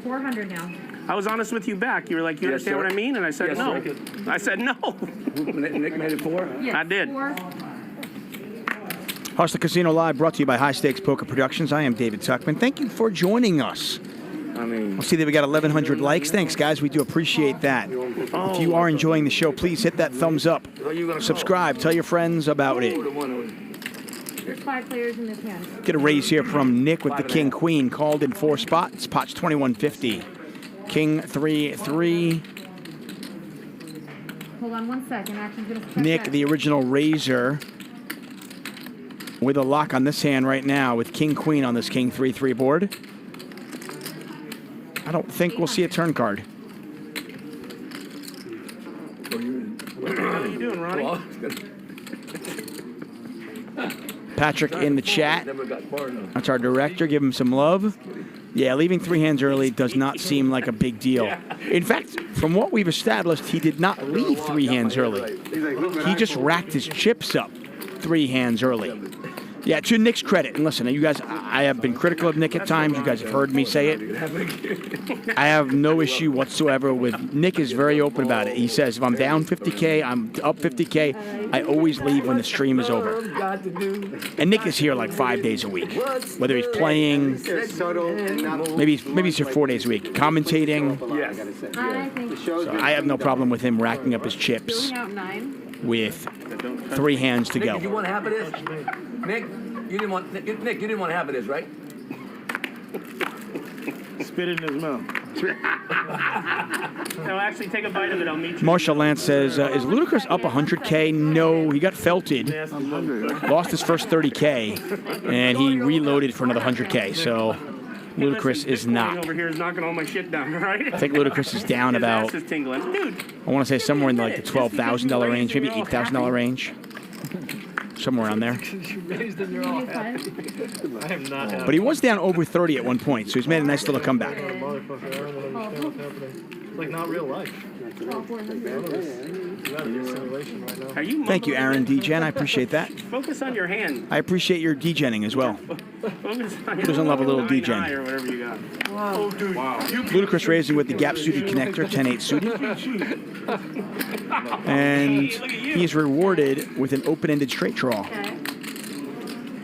400 now. I was honest with you back. You were like, you Yes, understand sir. what I mean? And I said, Yes, no. sir. I said, no. Nick made it 4? Yes, I did. 4. Hustler Casino Live brought to you by High Stakes Poker Productions. I am David Tuchman. Thank you for joining us. We'll see that we got 1,100 likes. Thanks, guys. We do appreciate that. If you are enjoying the show, please hit that thumbs up. Subscribe. Tell your friends about it. There's 5 players in this hand. Get a raise here from Nick with the King Queen. Called in 4 spots. Pot's 2150. King 3-3. Hold on 1 second. Action's going to Nick, the original raiser, with a lock on this hand right now with King Queen on this King 3-3 board. I don't think we'll see a turn card. How you doing, Ronnie? Patrick in the chat. That's our director. Give him some love. Yeah, leaving 3 hands early does not seem like a big deal. In fact, from what we've established, he did not leave 3 hands early. He just racked his chips up 3 hands early. Yeah, to Nick's credit, and listen, you guys, I have been critical of Nick at times. You guys have heard me say it. I have no issue whatsoever with Nick. Is very open about it. He says, if I'm down 50K, I'm up 50K, I always leave when the stream is over. And Nick is here like 5 days a week, whether he's playing, maybe he's here 4 days a week, commentating. So I have no problem with him racking up his chips with 3 hands to Nick, go. did you want half of this? Nick, you didn't want half of this, right? Spit it in his mouth. No, actually, take a bite of it. I'll meet you. Marshall Lance says, is Ludacris up 100K? No, he got felted. Lost his first 30K, and he reloaded for another 100K. So Ludacris is not. Over here is knocking all my shit down, right? I think Ludacris is down His about, ass is tingling. Dude. I want to say somewhere in like the $12,000 range, maybe $8,000 range. Somewhere around there. I am not happy. But he was down over 30 at one point, so he's made a nice little comeback. It's like not real life. Thank you, Aaron DGen. I appreciate that. Focus on your hand. I appreciate your DGenning as well. Focus on Who doesn't love a little 9-9 DGen? or whatever you got. Wow. Dude. Wow. Ludacris raising with the gap-suited connector, 10-8 suited. And he's rewarded with an open-ended straight draw.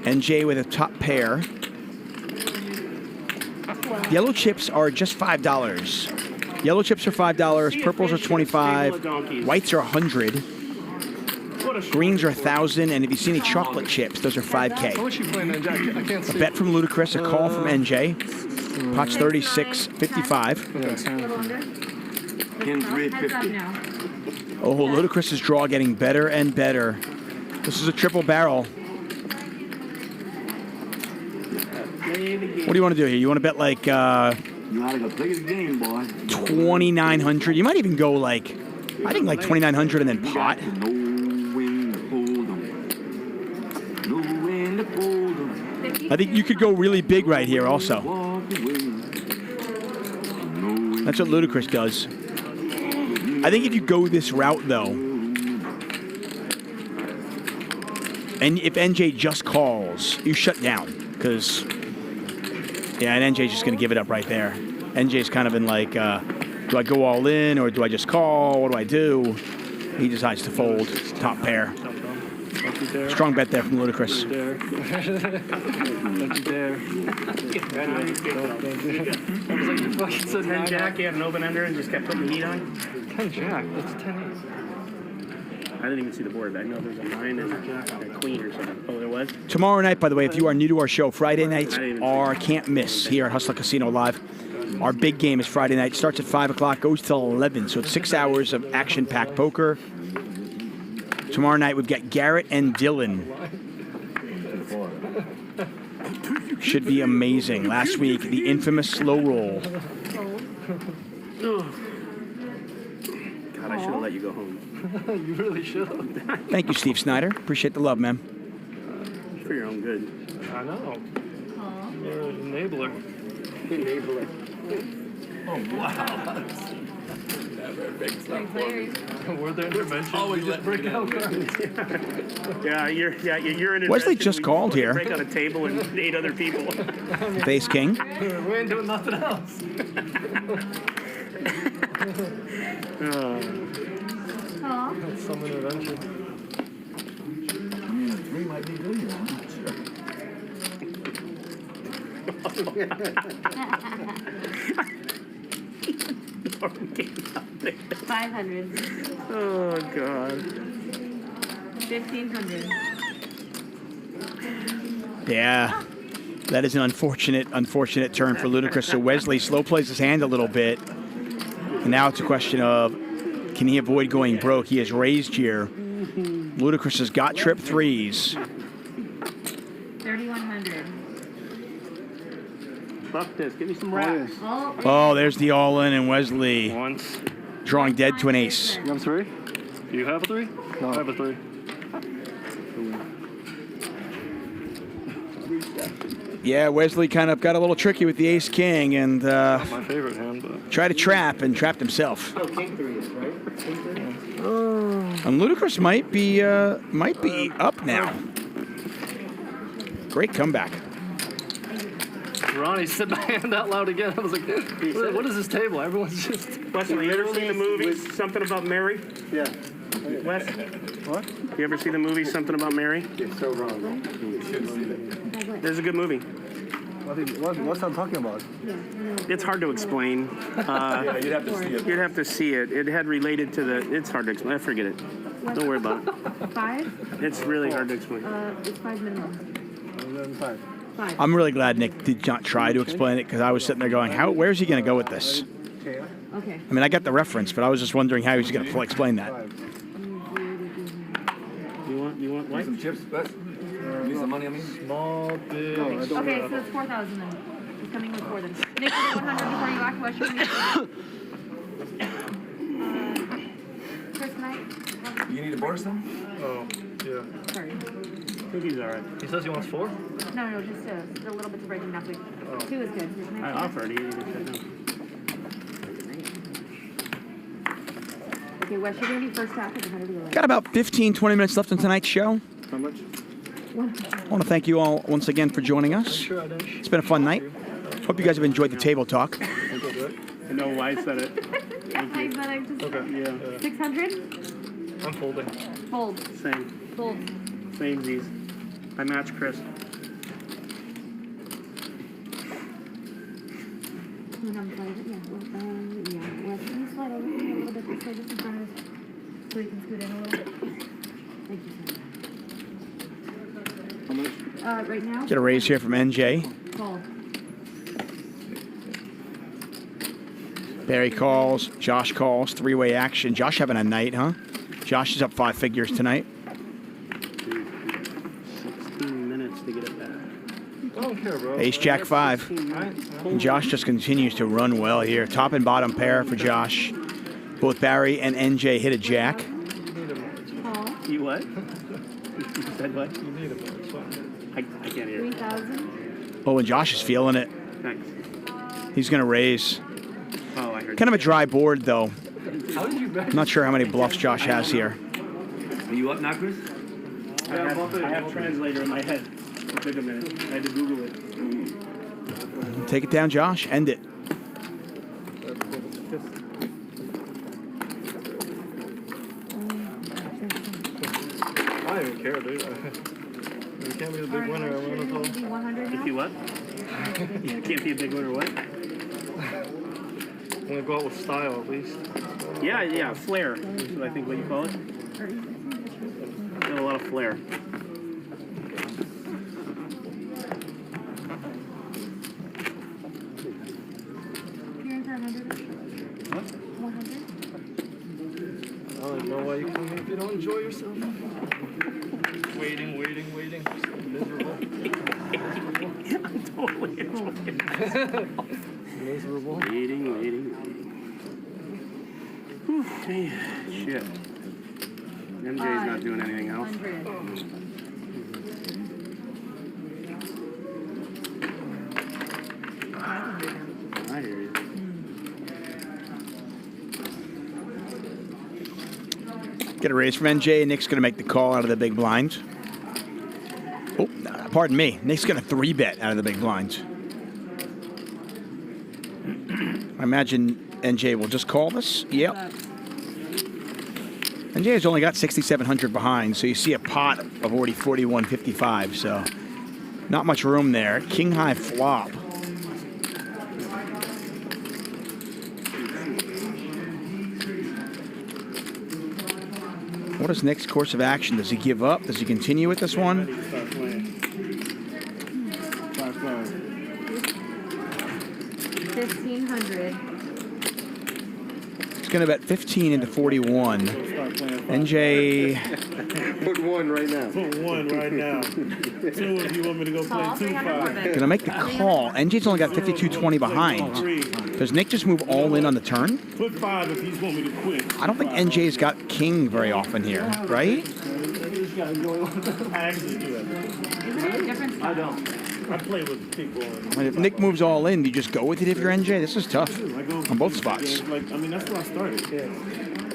NJ with a top pair. Yellow chips are just $5. Yellow chips are $5. Purples are $25. Whites are $100. Greens are $1,000. And if you see any chocolate chips, those are $5K. How much you playing that, Jack? I can't see. A bet from Ludacris, a call from NJ. Pot's 36.55. King 350. Oh, Ludacris's draw getting better and better. This is a triple barrel. What do you want to do here? You want to bet like You gotta go play the game, boy. 2,900? You might even go like, I think like 2,900 and then pot. I think you could go really big right here also. That's what Ludacris does. I think if you go this route though, And if NJ just calls, you shut down. Because, yeah, and NJ's just going to give it up right there. NJ's kind of in like, do I go all in or do I just call? What do I do? He decides to fold. Top pair. Strong bet there from Ludacris. So 10 jack, you had an open ender and just kept putting the heat on? 10 jack, that's 10 ace. I didn't even see the board. I know there's a 9 and a queen or something. Oh, there was? Tomorrow night, by the way, if you are new to our show, Friday nights are can't miss here at Hustler Casino Live. Our big game is Friday night. Starts at 5 o'clock, goes till 11. So it's 6 hours of action-packed poker. Tomorrow night, we've got Garrett and Dylan. Should be amazing. Last week, the infamous slow roll. God, I should have let you go home. You really should have. Thank you, Steve Snyder. Appreciate the love, man. For your own good. I know. You're an enabler. Enabler. Oh, wow. Were there interventions? Oh, we just break out cards. Yeah, you're in. Wesley just called here. Break on a table and 8 other people. Face king. We ain't doing nothing else. That's some intervention. 3 might be good, you know. 500. Oh, God. 1,500. Yeah. That is an unfortunate turn for Ludacris. So Wesley slow plays his hand a little bit. And now it's a question of, can he avoid going broke? He has raised here. Ludacris has got trip 3s. 3,100. Fuck this. Give me some racks. Oh, there's the all-in, and Wesley Once. drawing dead to an ace. You have 3? Do you have a 3? No. I have a 3. Yeah, Wesley kind of got a little tricky with the ace-king and My favorite hand, but... tried to trap and trapped himself. Oh, king 3 is, right? King 3? And Ludacris might be up now. Great comeback. Ronnie said my hand out loud again. I was like, what is this table? Everyone's just... Wesley, you ever seen the movie Something About Mary? Yeah. Wes? What? You ever see the movie Something About Mary? You're so wrong. There's a good movie. What's I'm talking about? It's hard to explain. Yeah, you'd have to see it. You'd have to see it. It had related to the... It's hard to explain. I forget it. Don't worry about it. 5? It's really hard to explain. It's 5 minimum. 5. I'm really glad Nick did not try to explain it because I was sitting there going, where's he going to go with this? Okay. I mean, I got the reference, but I was just wondering how he was going to explain that. You want like some chips, Beth? Use some money, I mean? Small, big. Okay, so it's 4,000 then. It's coming with 4 then. Nick, 100 before you act. What should we Chris, can I? You need a bonus then? Oh, yeah. Sorry. I think he's all right. He says he wants 4? No, just a little bit to break him halfway. 2 is good. I offered. He just said no. Okay, Wes, you're going to be first half of the 100. Got about 15, 20 minutes left on tonight's show. How much? I want to thank you all once again for joining us. It's been a fun night. Hope you guys have enjoyed the table talk. I know why I said it. I bet I just... Okay. Yeah. 600? I'm folding. Fold. Same. Fold. Same Z's. I match Chris. Wes, can you slide over here a little bit this way, just in front of us, so we can scoot in a little bit? Thank you, sir. How much? Right now? Get a raise here from NJ. Fold. Barry calls. Josh calls. 3-way action. Josh having a night, huh? Josh is up 5 figures tonight. 16 minutes to get it back. I don't care, bro. Ace Jack 5. And Josh just continues to run well here. Top and bottom pair for Josh. Both Barry and NJ hit a jack. You what? You said what? You need him. It's fine. I can't hear. 3,000. Oh, and Josh is feeling it. Thanks. He's going to raise. Oh, I heard. Kind of a dry board, though. How did you bet? I'm not sure how many bluffs Josh has here. Are you up now, Chris? I have translator in my head. It took a minute. I had to Google it. Take it down, Josh. End it. I don't even care, dude. You can't be the big winner. I want to Be 100 now? You what? You can't be a big winner, what? I'm going to go out with style, at least. Yeah, flair. Is what I think what you call it. Got a lot of flair. I don't know why you come here if you don't enjoy yourself. Waiting. Miserable. I'm totally enjoying myself. Miserable. Waiting. Whew, man, shit. MJ's not doing anything else. I hear you. Get a raise from NJ. Nick's going to make the call out of the big blinds. Oh, pardon me. Nick's going to 3-bet out of the big blinds. I imagine NJ will just call this. Yep. NJ has only got 6,700 behind, so you see a pot of already 41.55, so not much room there. King high flop. What is Nick's course of action? Does he give up? Does he continue with this one? 1,500. He's going to bet 15 into 41. NJ. Put one right now. Put one right now. Two if you want me to go play 2-5. Going to make the call. NJ's only got 52.20 behind. Does Nick just move all in on the turn? Put 5 if he's want me to quit. I don't think NJ's got king very often here, right? I actually do that. I don't. I play with people. I mean, if Nick moves all in, do you just go with it if you're NJ? This is tough on both spots. Yeah, that's where I started. Yeah.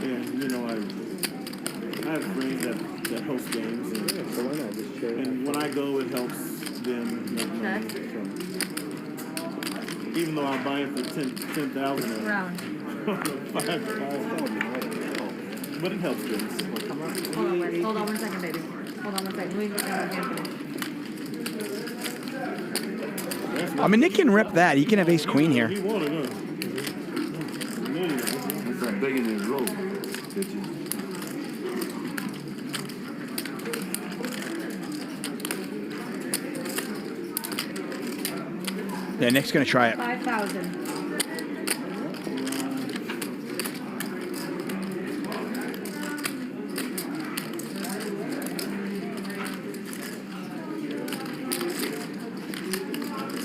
And, I have friends that host games. And when I go, it helps them make money. Even though I'm buying for 10,000. Round. But it helps them. Hold on 1 second, baby. Hold on 1 second. I mean, Nick can rip that. He can have ace queen here. That's not big in his rope. Yeah, Nick's going to try it. 5,000.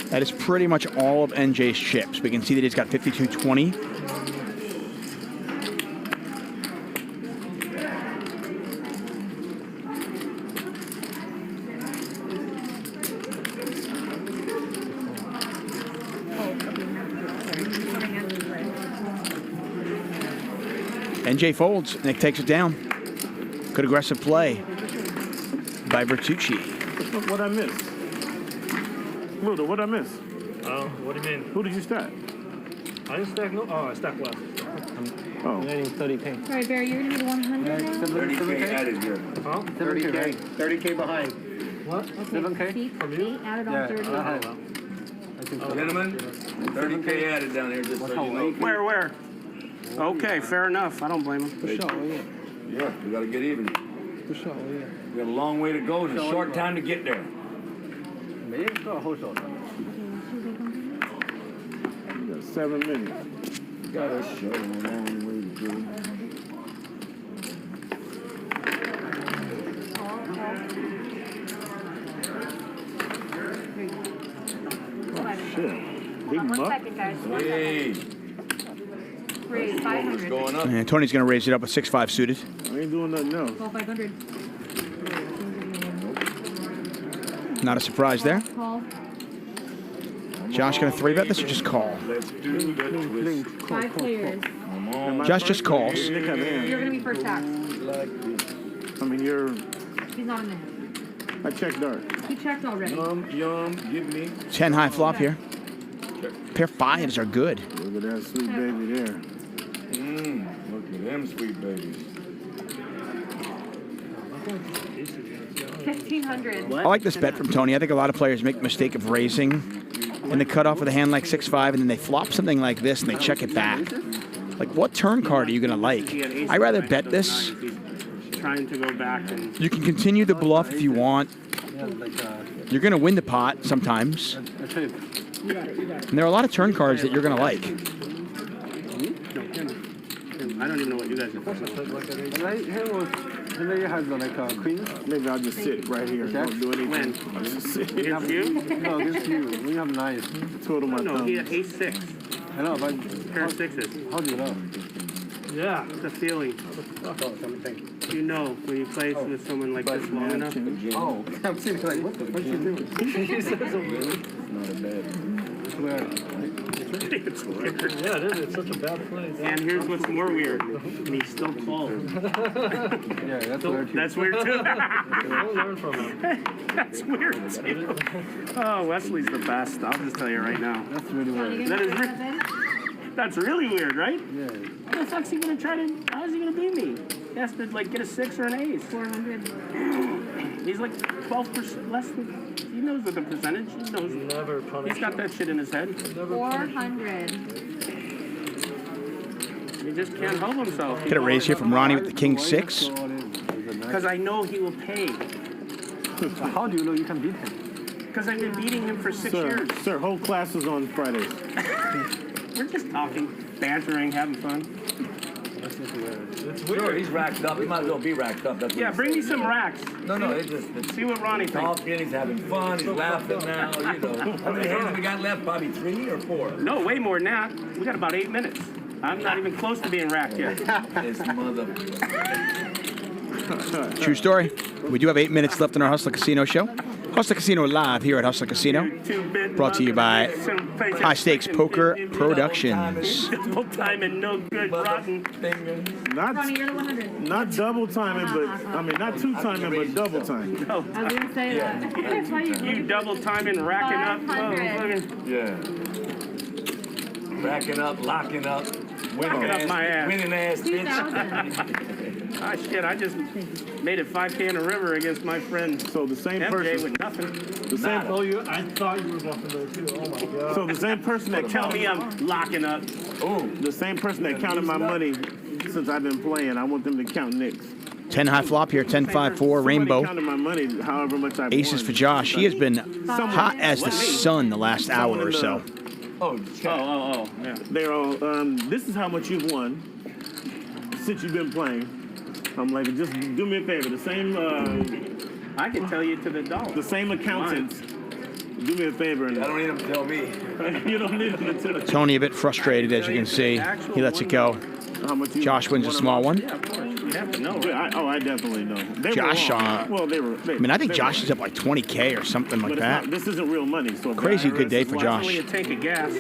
That is pretty much all of NJ's chips. We can see that he's got 52.20. NJ folds. Nick takes it down. Good aggressive play by Vertucci. What I missed? Luda, what I miss? What do you mean? Who did you stack? I didn't stack no. Oh, I stacked less. Oh. 30K. All right, Barry, you're going to be the 100 now? 30K added here. Huh? 30K. 30K behind. What? 7K? From you? Added on 30. Gentlemen, 30K added down here just so you know. Where? Okay, fair enough. I don't blame him. Yeah, we got to get even. We got a long way to go and a short time to get there. 7 minutes. Got a show a long way to go. Shit. Big muck. Hey. Raise 500. Going up. And Tony's going to raise it up with 6-5 suited. I ain't doing nothing else. 500. Not a surprise there. Call. Josh going to 3-bet this or just call? Let's do the twist. 5 players. Josh just calls. You're going to be first tax. I mean, you're... He's not in there. I checked dark. He checked already. Yum, give me. 10 high flop here. Pair fives are good. Look at that sweet baby there. Look at them sweet babies. 1,500. I like this bet from Tony. I think a lot of players make the mistake of raising in the cutoff with a hand like 6-5, and then they flop something like this and they check it back. Like, what turn card are you going to like? I'd rather bet this. Trying to go back and You can continue the bluff if you want. You're going to win the pot sometimes. And there are a lot of turn cards that you're going to like. I don't even know what you guys are Queen. Maybe I'll just sit right here. Don't do anything. I'll just sit. Against you? No, against you. We have 9. Twiddle my No, thumb. he had ace-6. I know, but Pair of sixes. how do you know? Yeah. It's a feeling. You know when you play with someone like this long enough. Oh, I'm sitting like, what the fuck you doing? He says really? Not a bad. It's weird. Yeah, it is. It's such a bad play. And here's what's more weird. And he still calls. Yeah, that's weird too. That's weird too. We'll learn from him. That's weird too. Oh, Wesley's the best. I'll just tell you right now. That's really weird. That's really weird, right? Yeah. How the fuck's he gonna try to? How's he gonna beat me? He has to like get a 6 or an ace. 400. He's like 12% less than. He knows what the percentage. He knows. Never punish. He's got that shit in his head. 400. He just can't help himself. Get a raise here from Ronnie with the king 6. Because I know he will pay. How do you know you can beat him? Because I've been beating him for 6 years. Sir, whole class is on Fridays. We're just talking, bantering, having fun. It's weird. Sure, he's racked up. He might as well be racked up. That's what Yeah, he's bring me saying, some racks. No, it's just See what Ronnie thinks. talking. He's having fun. He's laughing now. You know. How many hands we got left? Probably 3 or 4. No, way more than that. We got about 8 minutes. I'm not even close to being racked yet. His mother. True story. We do have 8 minutes left in our Hustler Casino show. Hustler Casino live here at Hustler Casino. Brought to you by High Stakes Poker Productions. Double time and no good, rotten. Ronnie, you're the 100. Not double timing, but I mean not 2 timing, but double time. No. I was going to say that. That's why You double timing, racking up. 500. Yeah. Racking up, locking up, Racking up my ass. winning ass, bitch. 2,000. Ah, shit, I just made it 5K in a river against my friend So the same MJ person. with nothing. The same. Oh, I thought you were bluffing there too. Oh my god. So the same person that Tell me counted. I'm locking up. The same person that counted my money since I've been playing. I want them to count Nick's. 10 high flop here, 10-5-4, Somebody Rainbow. counted my money, however much I Aces for Josh. He has been hot as the sun the last hour or so. Oh, yeah. They're all. This is how much you've won since you've been playing. I'm like, just do me a favor. The same. I can tell you to the dollar. The same accountants. Do me a favor. And I don't need him to tell me. You don't need them to tell. Tony a bit frustrated, as you can see. He lets it go. How much you Josh wins a small one. Yeah, of course. You have to know, right? Yeah, I definitely know. They Josh, were wrong. Well, they were. I mean, I think Josh is up like 20K or something like But that. this isn't real money. So if Crazy the good IRS day is for watching- Josh. Only a tank of gas.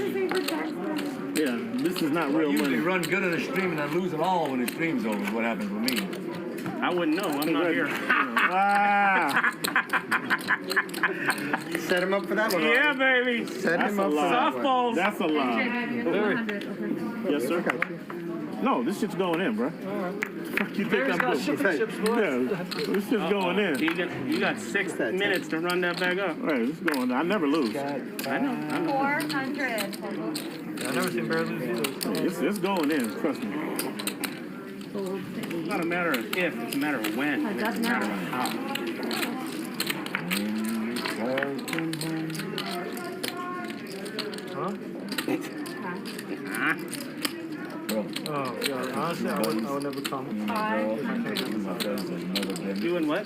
Yeah, this is not I real usually money. run good in the stream and I lose it all when the stream's over. Is what happens with me. I wouldn't know. I'm not here. Ah, Set him up for that one. Yeah, baby. Set that's him a up for lie. that one. Softballs. That's a lie. You're the 100. Okay. Yes, sir. No, this shit's going in, bro. You think I'm doing? Yeah, this shit's going in. You got 6 minutes to run that back up. Right, this is going in. I never lose. I know. 400. I've never seen Bear lose either. It's going in. Trust me. It's not a matter of if, it's a matter of when. It doesn't It's a matter matter. of how. Huh? Oh, yeah. Honestly, I would never come. Doing what?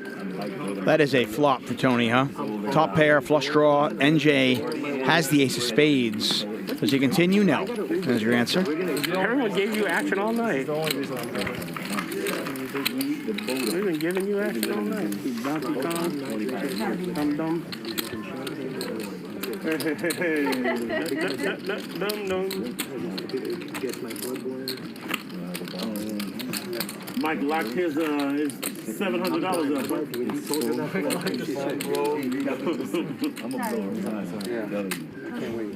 That is a flop for Tony, huh? Top pair, flush draw. NJ has the ace of spades. Does he continue? No. There's your answer. Everyone gave you action all night. We've been giving you action all night. Donkey Kong, Dum Dum. Dum Dum. Mike locked his $700 up. I'm a blower. Can't wait.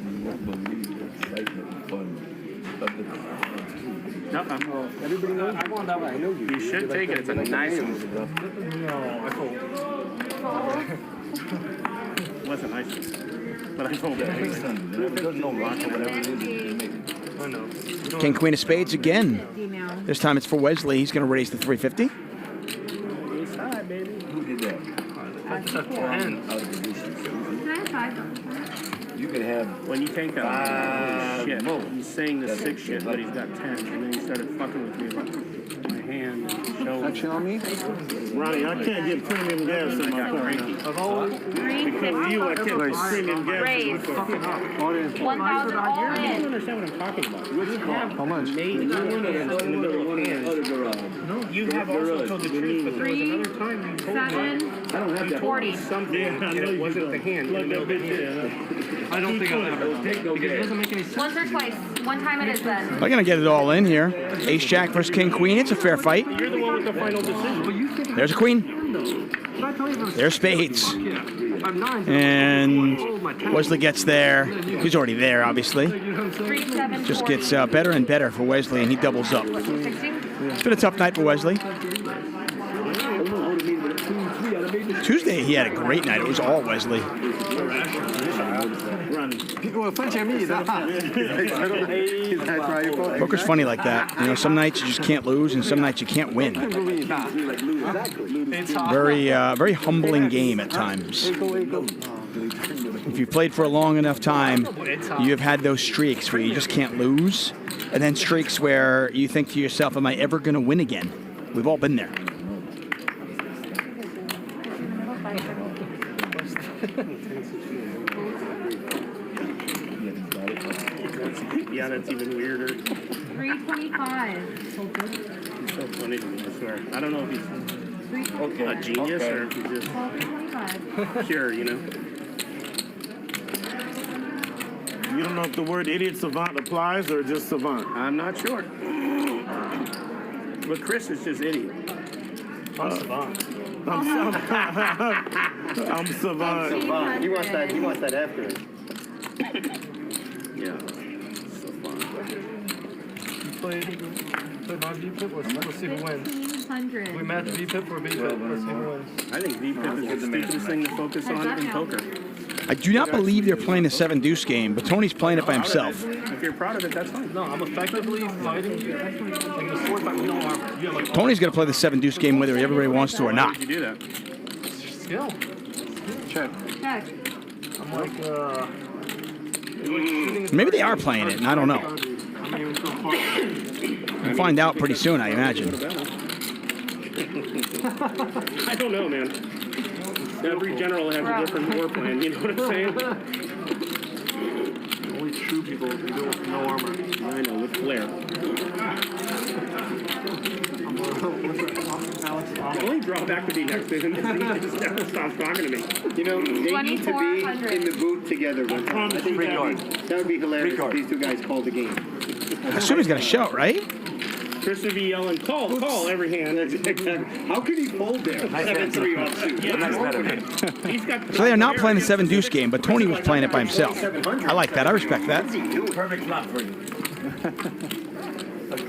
Everybody knows. I want that one. I know you. You should take it. It's a nice one. No, I fold. Wasn't nice, but I fold that. There's no rock or whatever it is. I know. King, queen of spades again. This time it's for Wesley. He's going to raise the 350. East side, baby. Who did that? That's a 10. You can have. When you take that, shit, he's saying the 6 shit, but he's got 10, and then he started fucking with me about my hand and shoulder. Action on me? Ronnie, I can't get premium gas in my car. Because of you, I can't get premium gas. Raise. 1,000 all in. I don't understand what I'm talking about. How much? Made in the middle of hands. No, you have also told the truth, but there was another time you told me. 7, 40. Something and it wasn't the hand. Plug that bitch in. I don't think I'll ever take because it doesn't make any sense. Once or twice. One time it is then. They're going to get it all in here. Ace Jack versus King Queen. It's a fair fight. You're the one with the final decision. There's a queen. There's spades. And Wesley gets there. He's already there, obviously. 3, 7, Just gets better and better for Wesley, and he doubles up. It's been a tough night for Wesley. Tuesday, he had a great night. It was all Wesley. Poker's funny like that. You know, some nights you just can't lose, and some nights you can't win. Very humbling game at times. If you've played for a long enough time, you have had those streaks where you just can't lose, and then streaks where you think to yourself, am I ever going to win again? We've all been there. Yeah, that's even weirder. 325. So funny to me, I swear. I don't know if he's a genius or if he's just 12.25. pure, you know? You don't know if the word idiot savant applies or just savant. I'm not sure. But Chris is just idiot. I'm savant. I'm savant. He wants that after it. Yeah. So fun. Play non VPIP. Let's see who wins. 1,500. We match VPIP or VPIP. Let's see who wins. I think VPIP is the stupidest thing to focus on in poker. I do not believe they're playing a 7-deuce game, but Tony's playing it by himself. If you're proud of it, that's fine. No, I'm effectively fighting like the sword fight with no armor. You have like Tony's going to play the 7-deuce game whether everybody wants to or not. Why would you do that? skill. Check. I'm like, Maybe they are playing it, and I don't know. We'll find out pretty soon, I imagine. I don't know, man. Every general has a different war plan, you know what I'm saying? Only true people can do it with no armor. I know, with flair. The only drawback to be next to him is he just never stops talking to me. You know, they need to be in the booth together one time. I think that would be hilarious if these two guys called the game. I assume he's going to show, right? Chris would be yelling, call every hand. How could he fold there? 7-3 offsuit. He's got So they are not playing the 7-deuce game, but Tony was playing it by himself. I like that. I respect that. Perfect flop for you.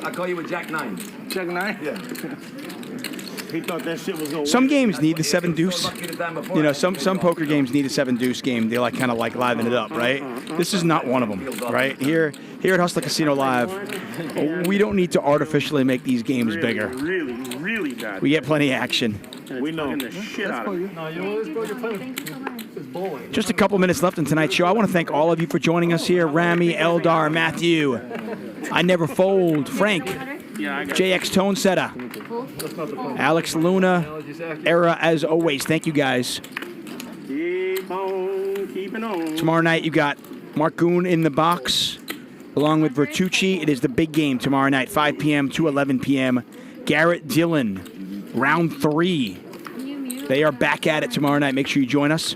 I'll call you with Jack 9. Jack 9? Yeah. He thought that shit was going. Some games need the 7-deuce. You know, some poker games need a 7-deuce game. They kind of liven it up, right? This is not one of them, right? Here at Hustler Casino Live, we don't need to artificially make these games bigger. Really bad. We get plenty of action. We know the shit out of it. No, you always go your plan. It's bowling. Just a couple minutes left in tonight's show. I want to thank all of you for joining us here. Rami, Eldar, Matthew, I Never Fold, Frank, JX Tone Setter, Alex Luna, Era as always. Thank you guys. Keep on keeping on. Tomorrow night you got Mark Goon in the box along with Vertucci. It is the big game tomorrow night, 5 p.m. to 11 p.m. Garrett Dillon, round 3. They are back at it tomorrow night. Make sure you join us.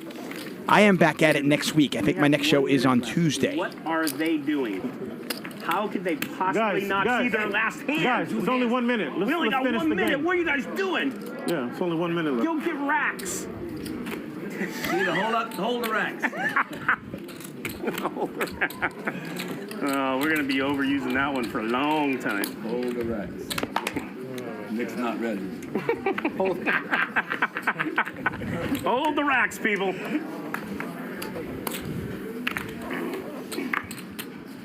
I am back at it next week. I think my next show is on Tuesday. What are they doing? How could they possibly not see their last hand? Guys, it's only 1 minute. We only got finish 1 the minute. game. What are you guys doing? Yeah, it's only 1 minute left. Go get racks. You need to hold the racks. We're going to be overusing that one for a long time. Hold the racks. Nick's not ready. Hold the racks, people.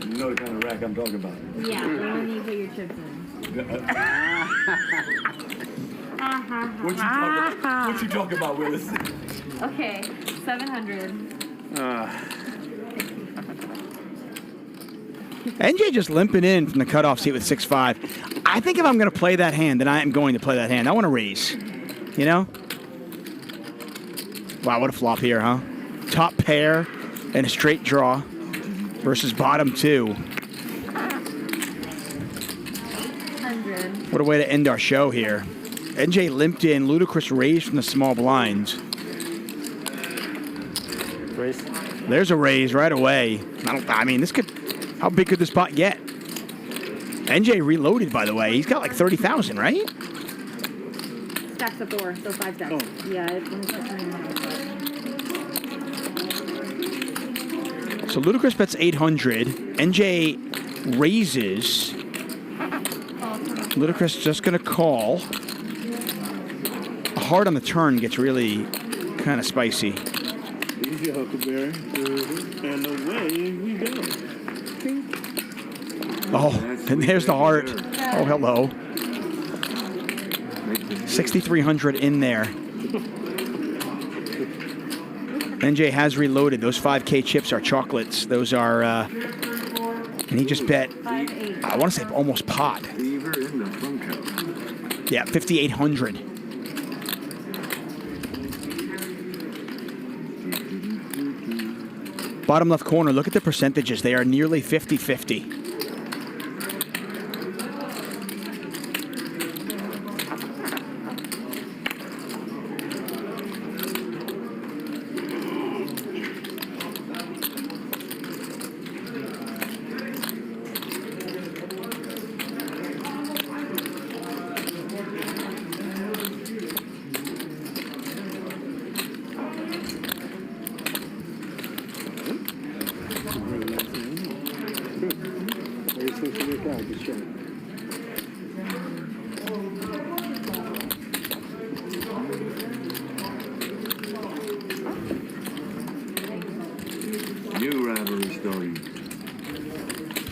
You know the kind of rack I'm talking about. Yeah, when you put your chips in. What you talking about, Willis? Okay, 700. NJ just limping in from the cutoff seat with 6-5. I think if I'm going to play that hand, then I am going to play that hand. I want to raise. You know? Wow, what a flop here, huh? Top pair and a straight draw versus bottom 2. 100. What a way to end our show here. NJ limped in, ludicrous raise from the small blinds. Raise. There's a raise right away. I mean, this could... How big could this pot get? NJ reloaded, by the way. He's got like 30,000, right? Stacks of 4, so 5 stacks. Yeah, it's only So Ludicrous bets 800. NJ raises. Ludicrous just going to call. A hard on the turn gets really kind of spicy. Easy, Huckleberry. And away we go. Oh, and there's the heart. Oh, hello. 6,300 in there. NJ has reloaded. Those 5K chips are chocolates. Those are, and he just bet, I want to say almost pot. Yeah, 5,800. Bottom left corner, look at the percentages. They are nearly 50-50.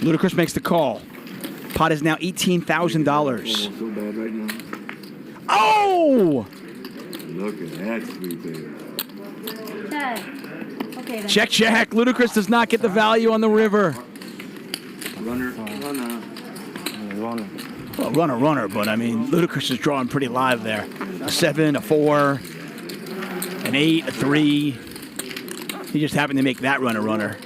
Ludacris makes the call. Pot is now $18,000. So bad right now. Oh! Look at that sweet baby. Okay, then. Check, check. Ludacris does not get the value on the river. Runner. Well, runner, but I mean, Ludacris is drawing pretty live there. A 7, a 4, an 8, a 3. He just happened to make that runner.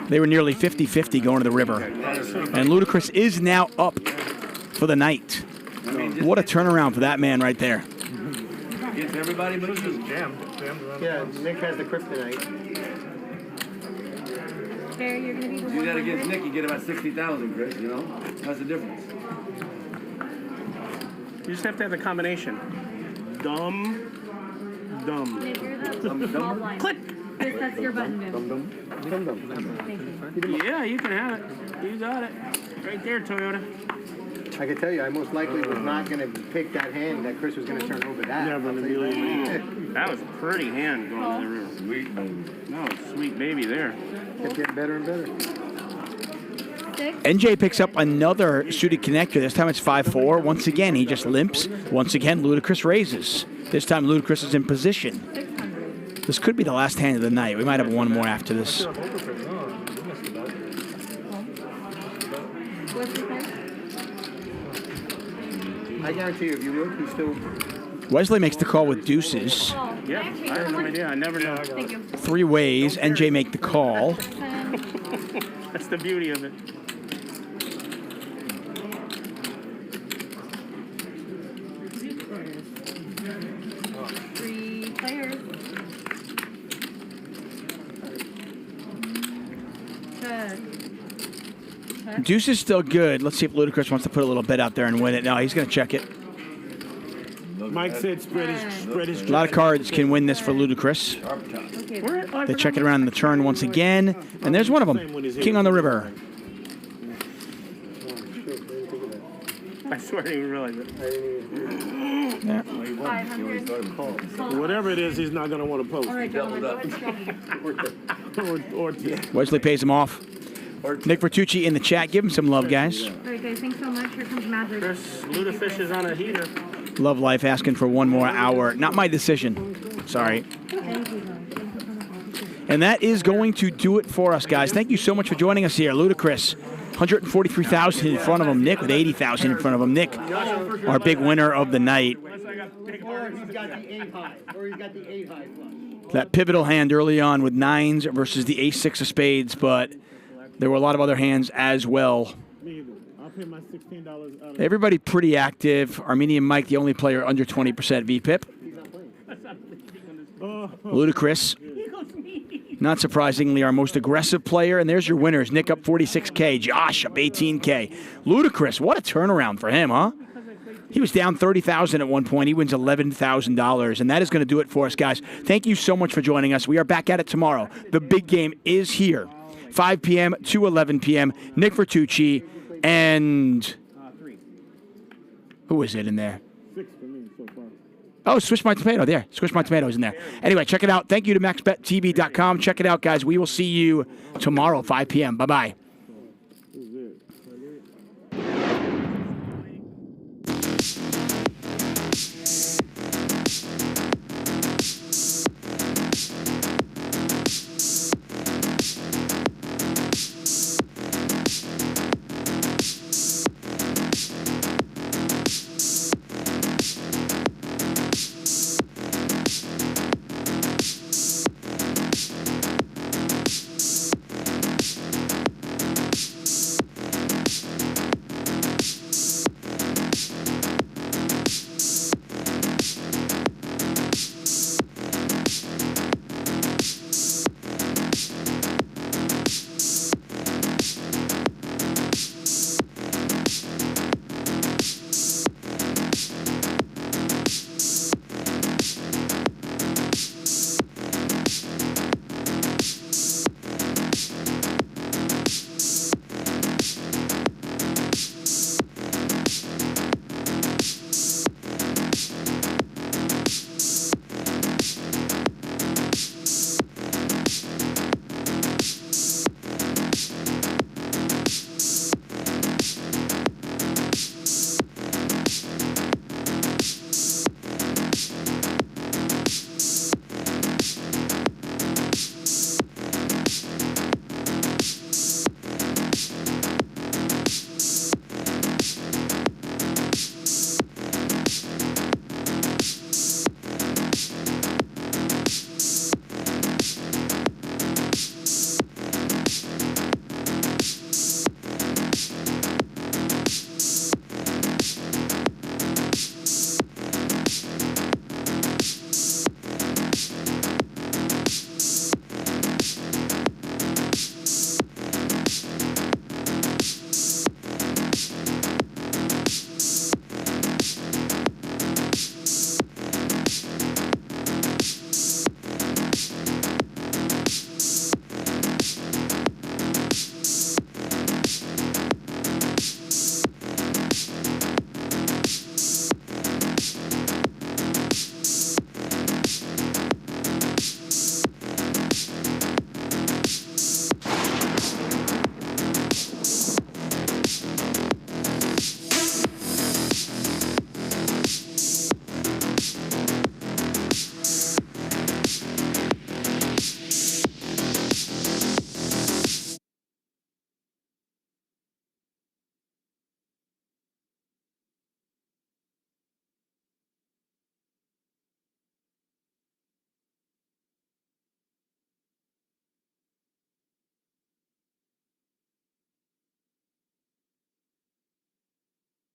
They were nearly 50-50 going to the river. And Ludacris is now up for the night. What a turnaround for that man right there. Gets everybody but you. Yeah, Nick has the kryptonite. Barry, you're going to be the You one. got against Nick, you get about 60,000, Chris, you know? That's the difference. You just have to have the combination. Dumb. If you're the small blind. Click. Chris, that's your button, Viv. Thank you. Yeah, you can have it. You got it. Right there, Toyota. I can tell you, I most likely was not going to pick that hand that Chris was going to turn over that. That was a pretty hand going to the river. Sweet baby. No, sweet baby there. Kept getting better and better. NJ picks up another suited connector. This time it's 5-4. Once again, he just limps. Once again, Ludacris raises. This time, Ludacris is in position. This could be the last hand of the night. We might have one more after this. I guarantee you, if you look, he's still... Wesley makes the call with deuces. Yeah, I have no idea. I never know. Thank you. 3 ways. NJ make the call. That's the beauty of it. Three players. Good. Deuce is still good. Let's see if Ludacris wants to put a little bet out there and win it. No, he's going to check it. Mike said spread his A lot of cards can win this for Ludacris. They check it around the turn once again. And there's one of them. King on the river. I swear I didn't even realize it. Whatever it is, he's not going to want to post. or Wesley pays him off. Nick Vertucci in the chat. Give him some love, guys. All right, guys, thanks so much. Here comes Magic. Ludafish is on a heater. Love Life asking for one more hour. Not my decision. Sorry. Thank you. And that is going to do it for us, guys. Thank you so much for joining us here. Ludacris, 143,000 in front of him. Nick with 80,000 in front of him. Nick, our big winner of the night. Or he's got the 8 high. Or he's got the 8 high flush. That pivotal hand early on with nines versus the ace-6 of spades, but there were a lot of other hands as well. I'll pay my $16 out of Everybody pretty active. Armenian Mike, the only player under 20% VPIP. Ludacris, not surprisingly, our most aggressive player. And there's your winners. Nick up 46K. Josh up 18K. Ludacris, what a turnaround for him, huh? He was down $30,000 at one point. He wins $11,000. And that is going to do it for us, guys. Thank you so much for joining us. We are back at it tomorrow. The big game is here. 5 p.m. to 11 p.m. Nick Vertucci and who is it in there? 6 for me so far. Oh, Swish My Tomato. There. Swish My Tomato is in there. Anyway, check it out. Thank you to MaxBetTV.com. Check it out, guys. We will see you tomorrow, 5 p.m. Bye-bye.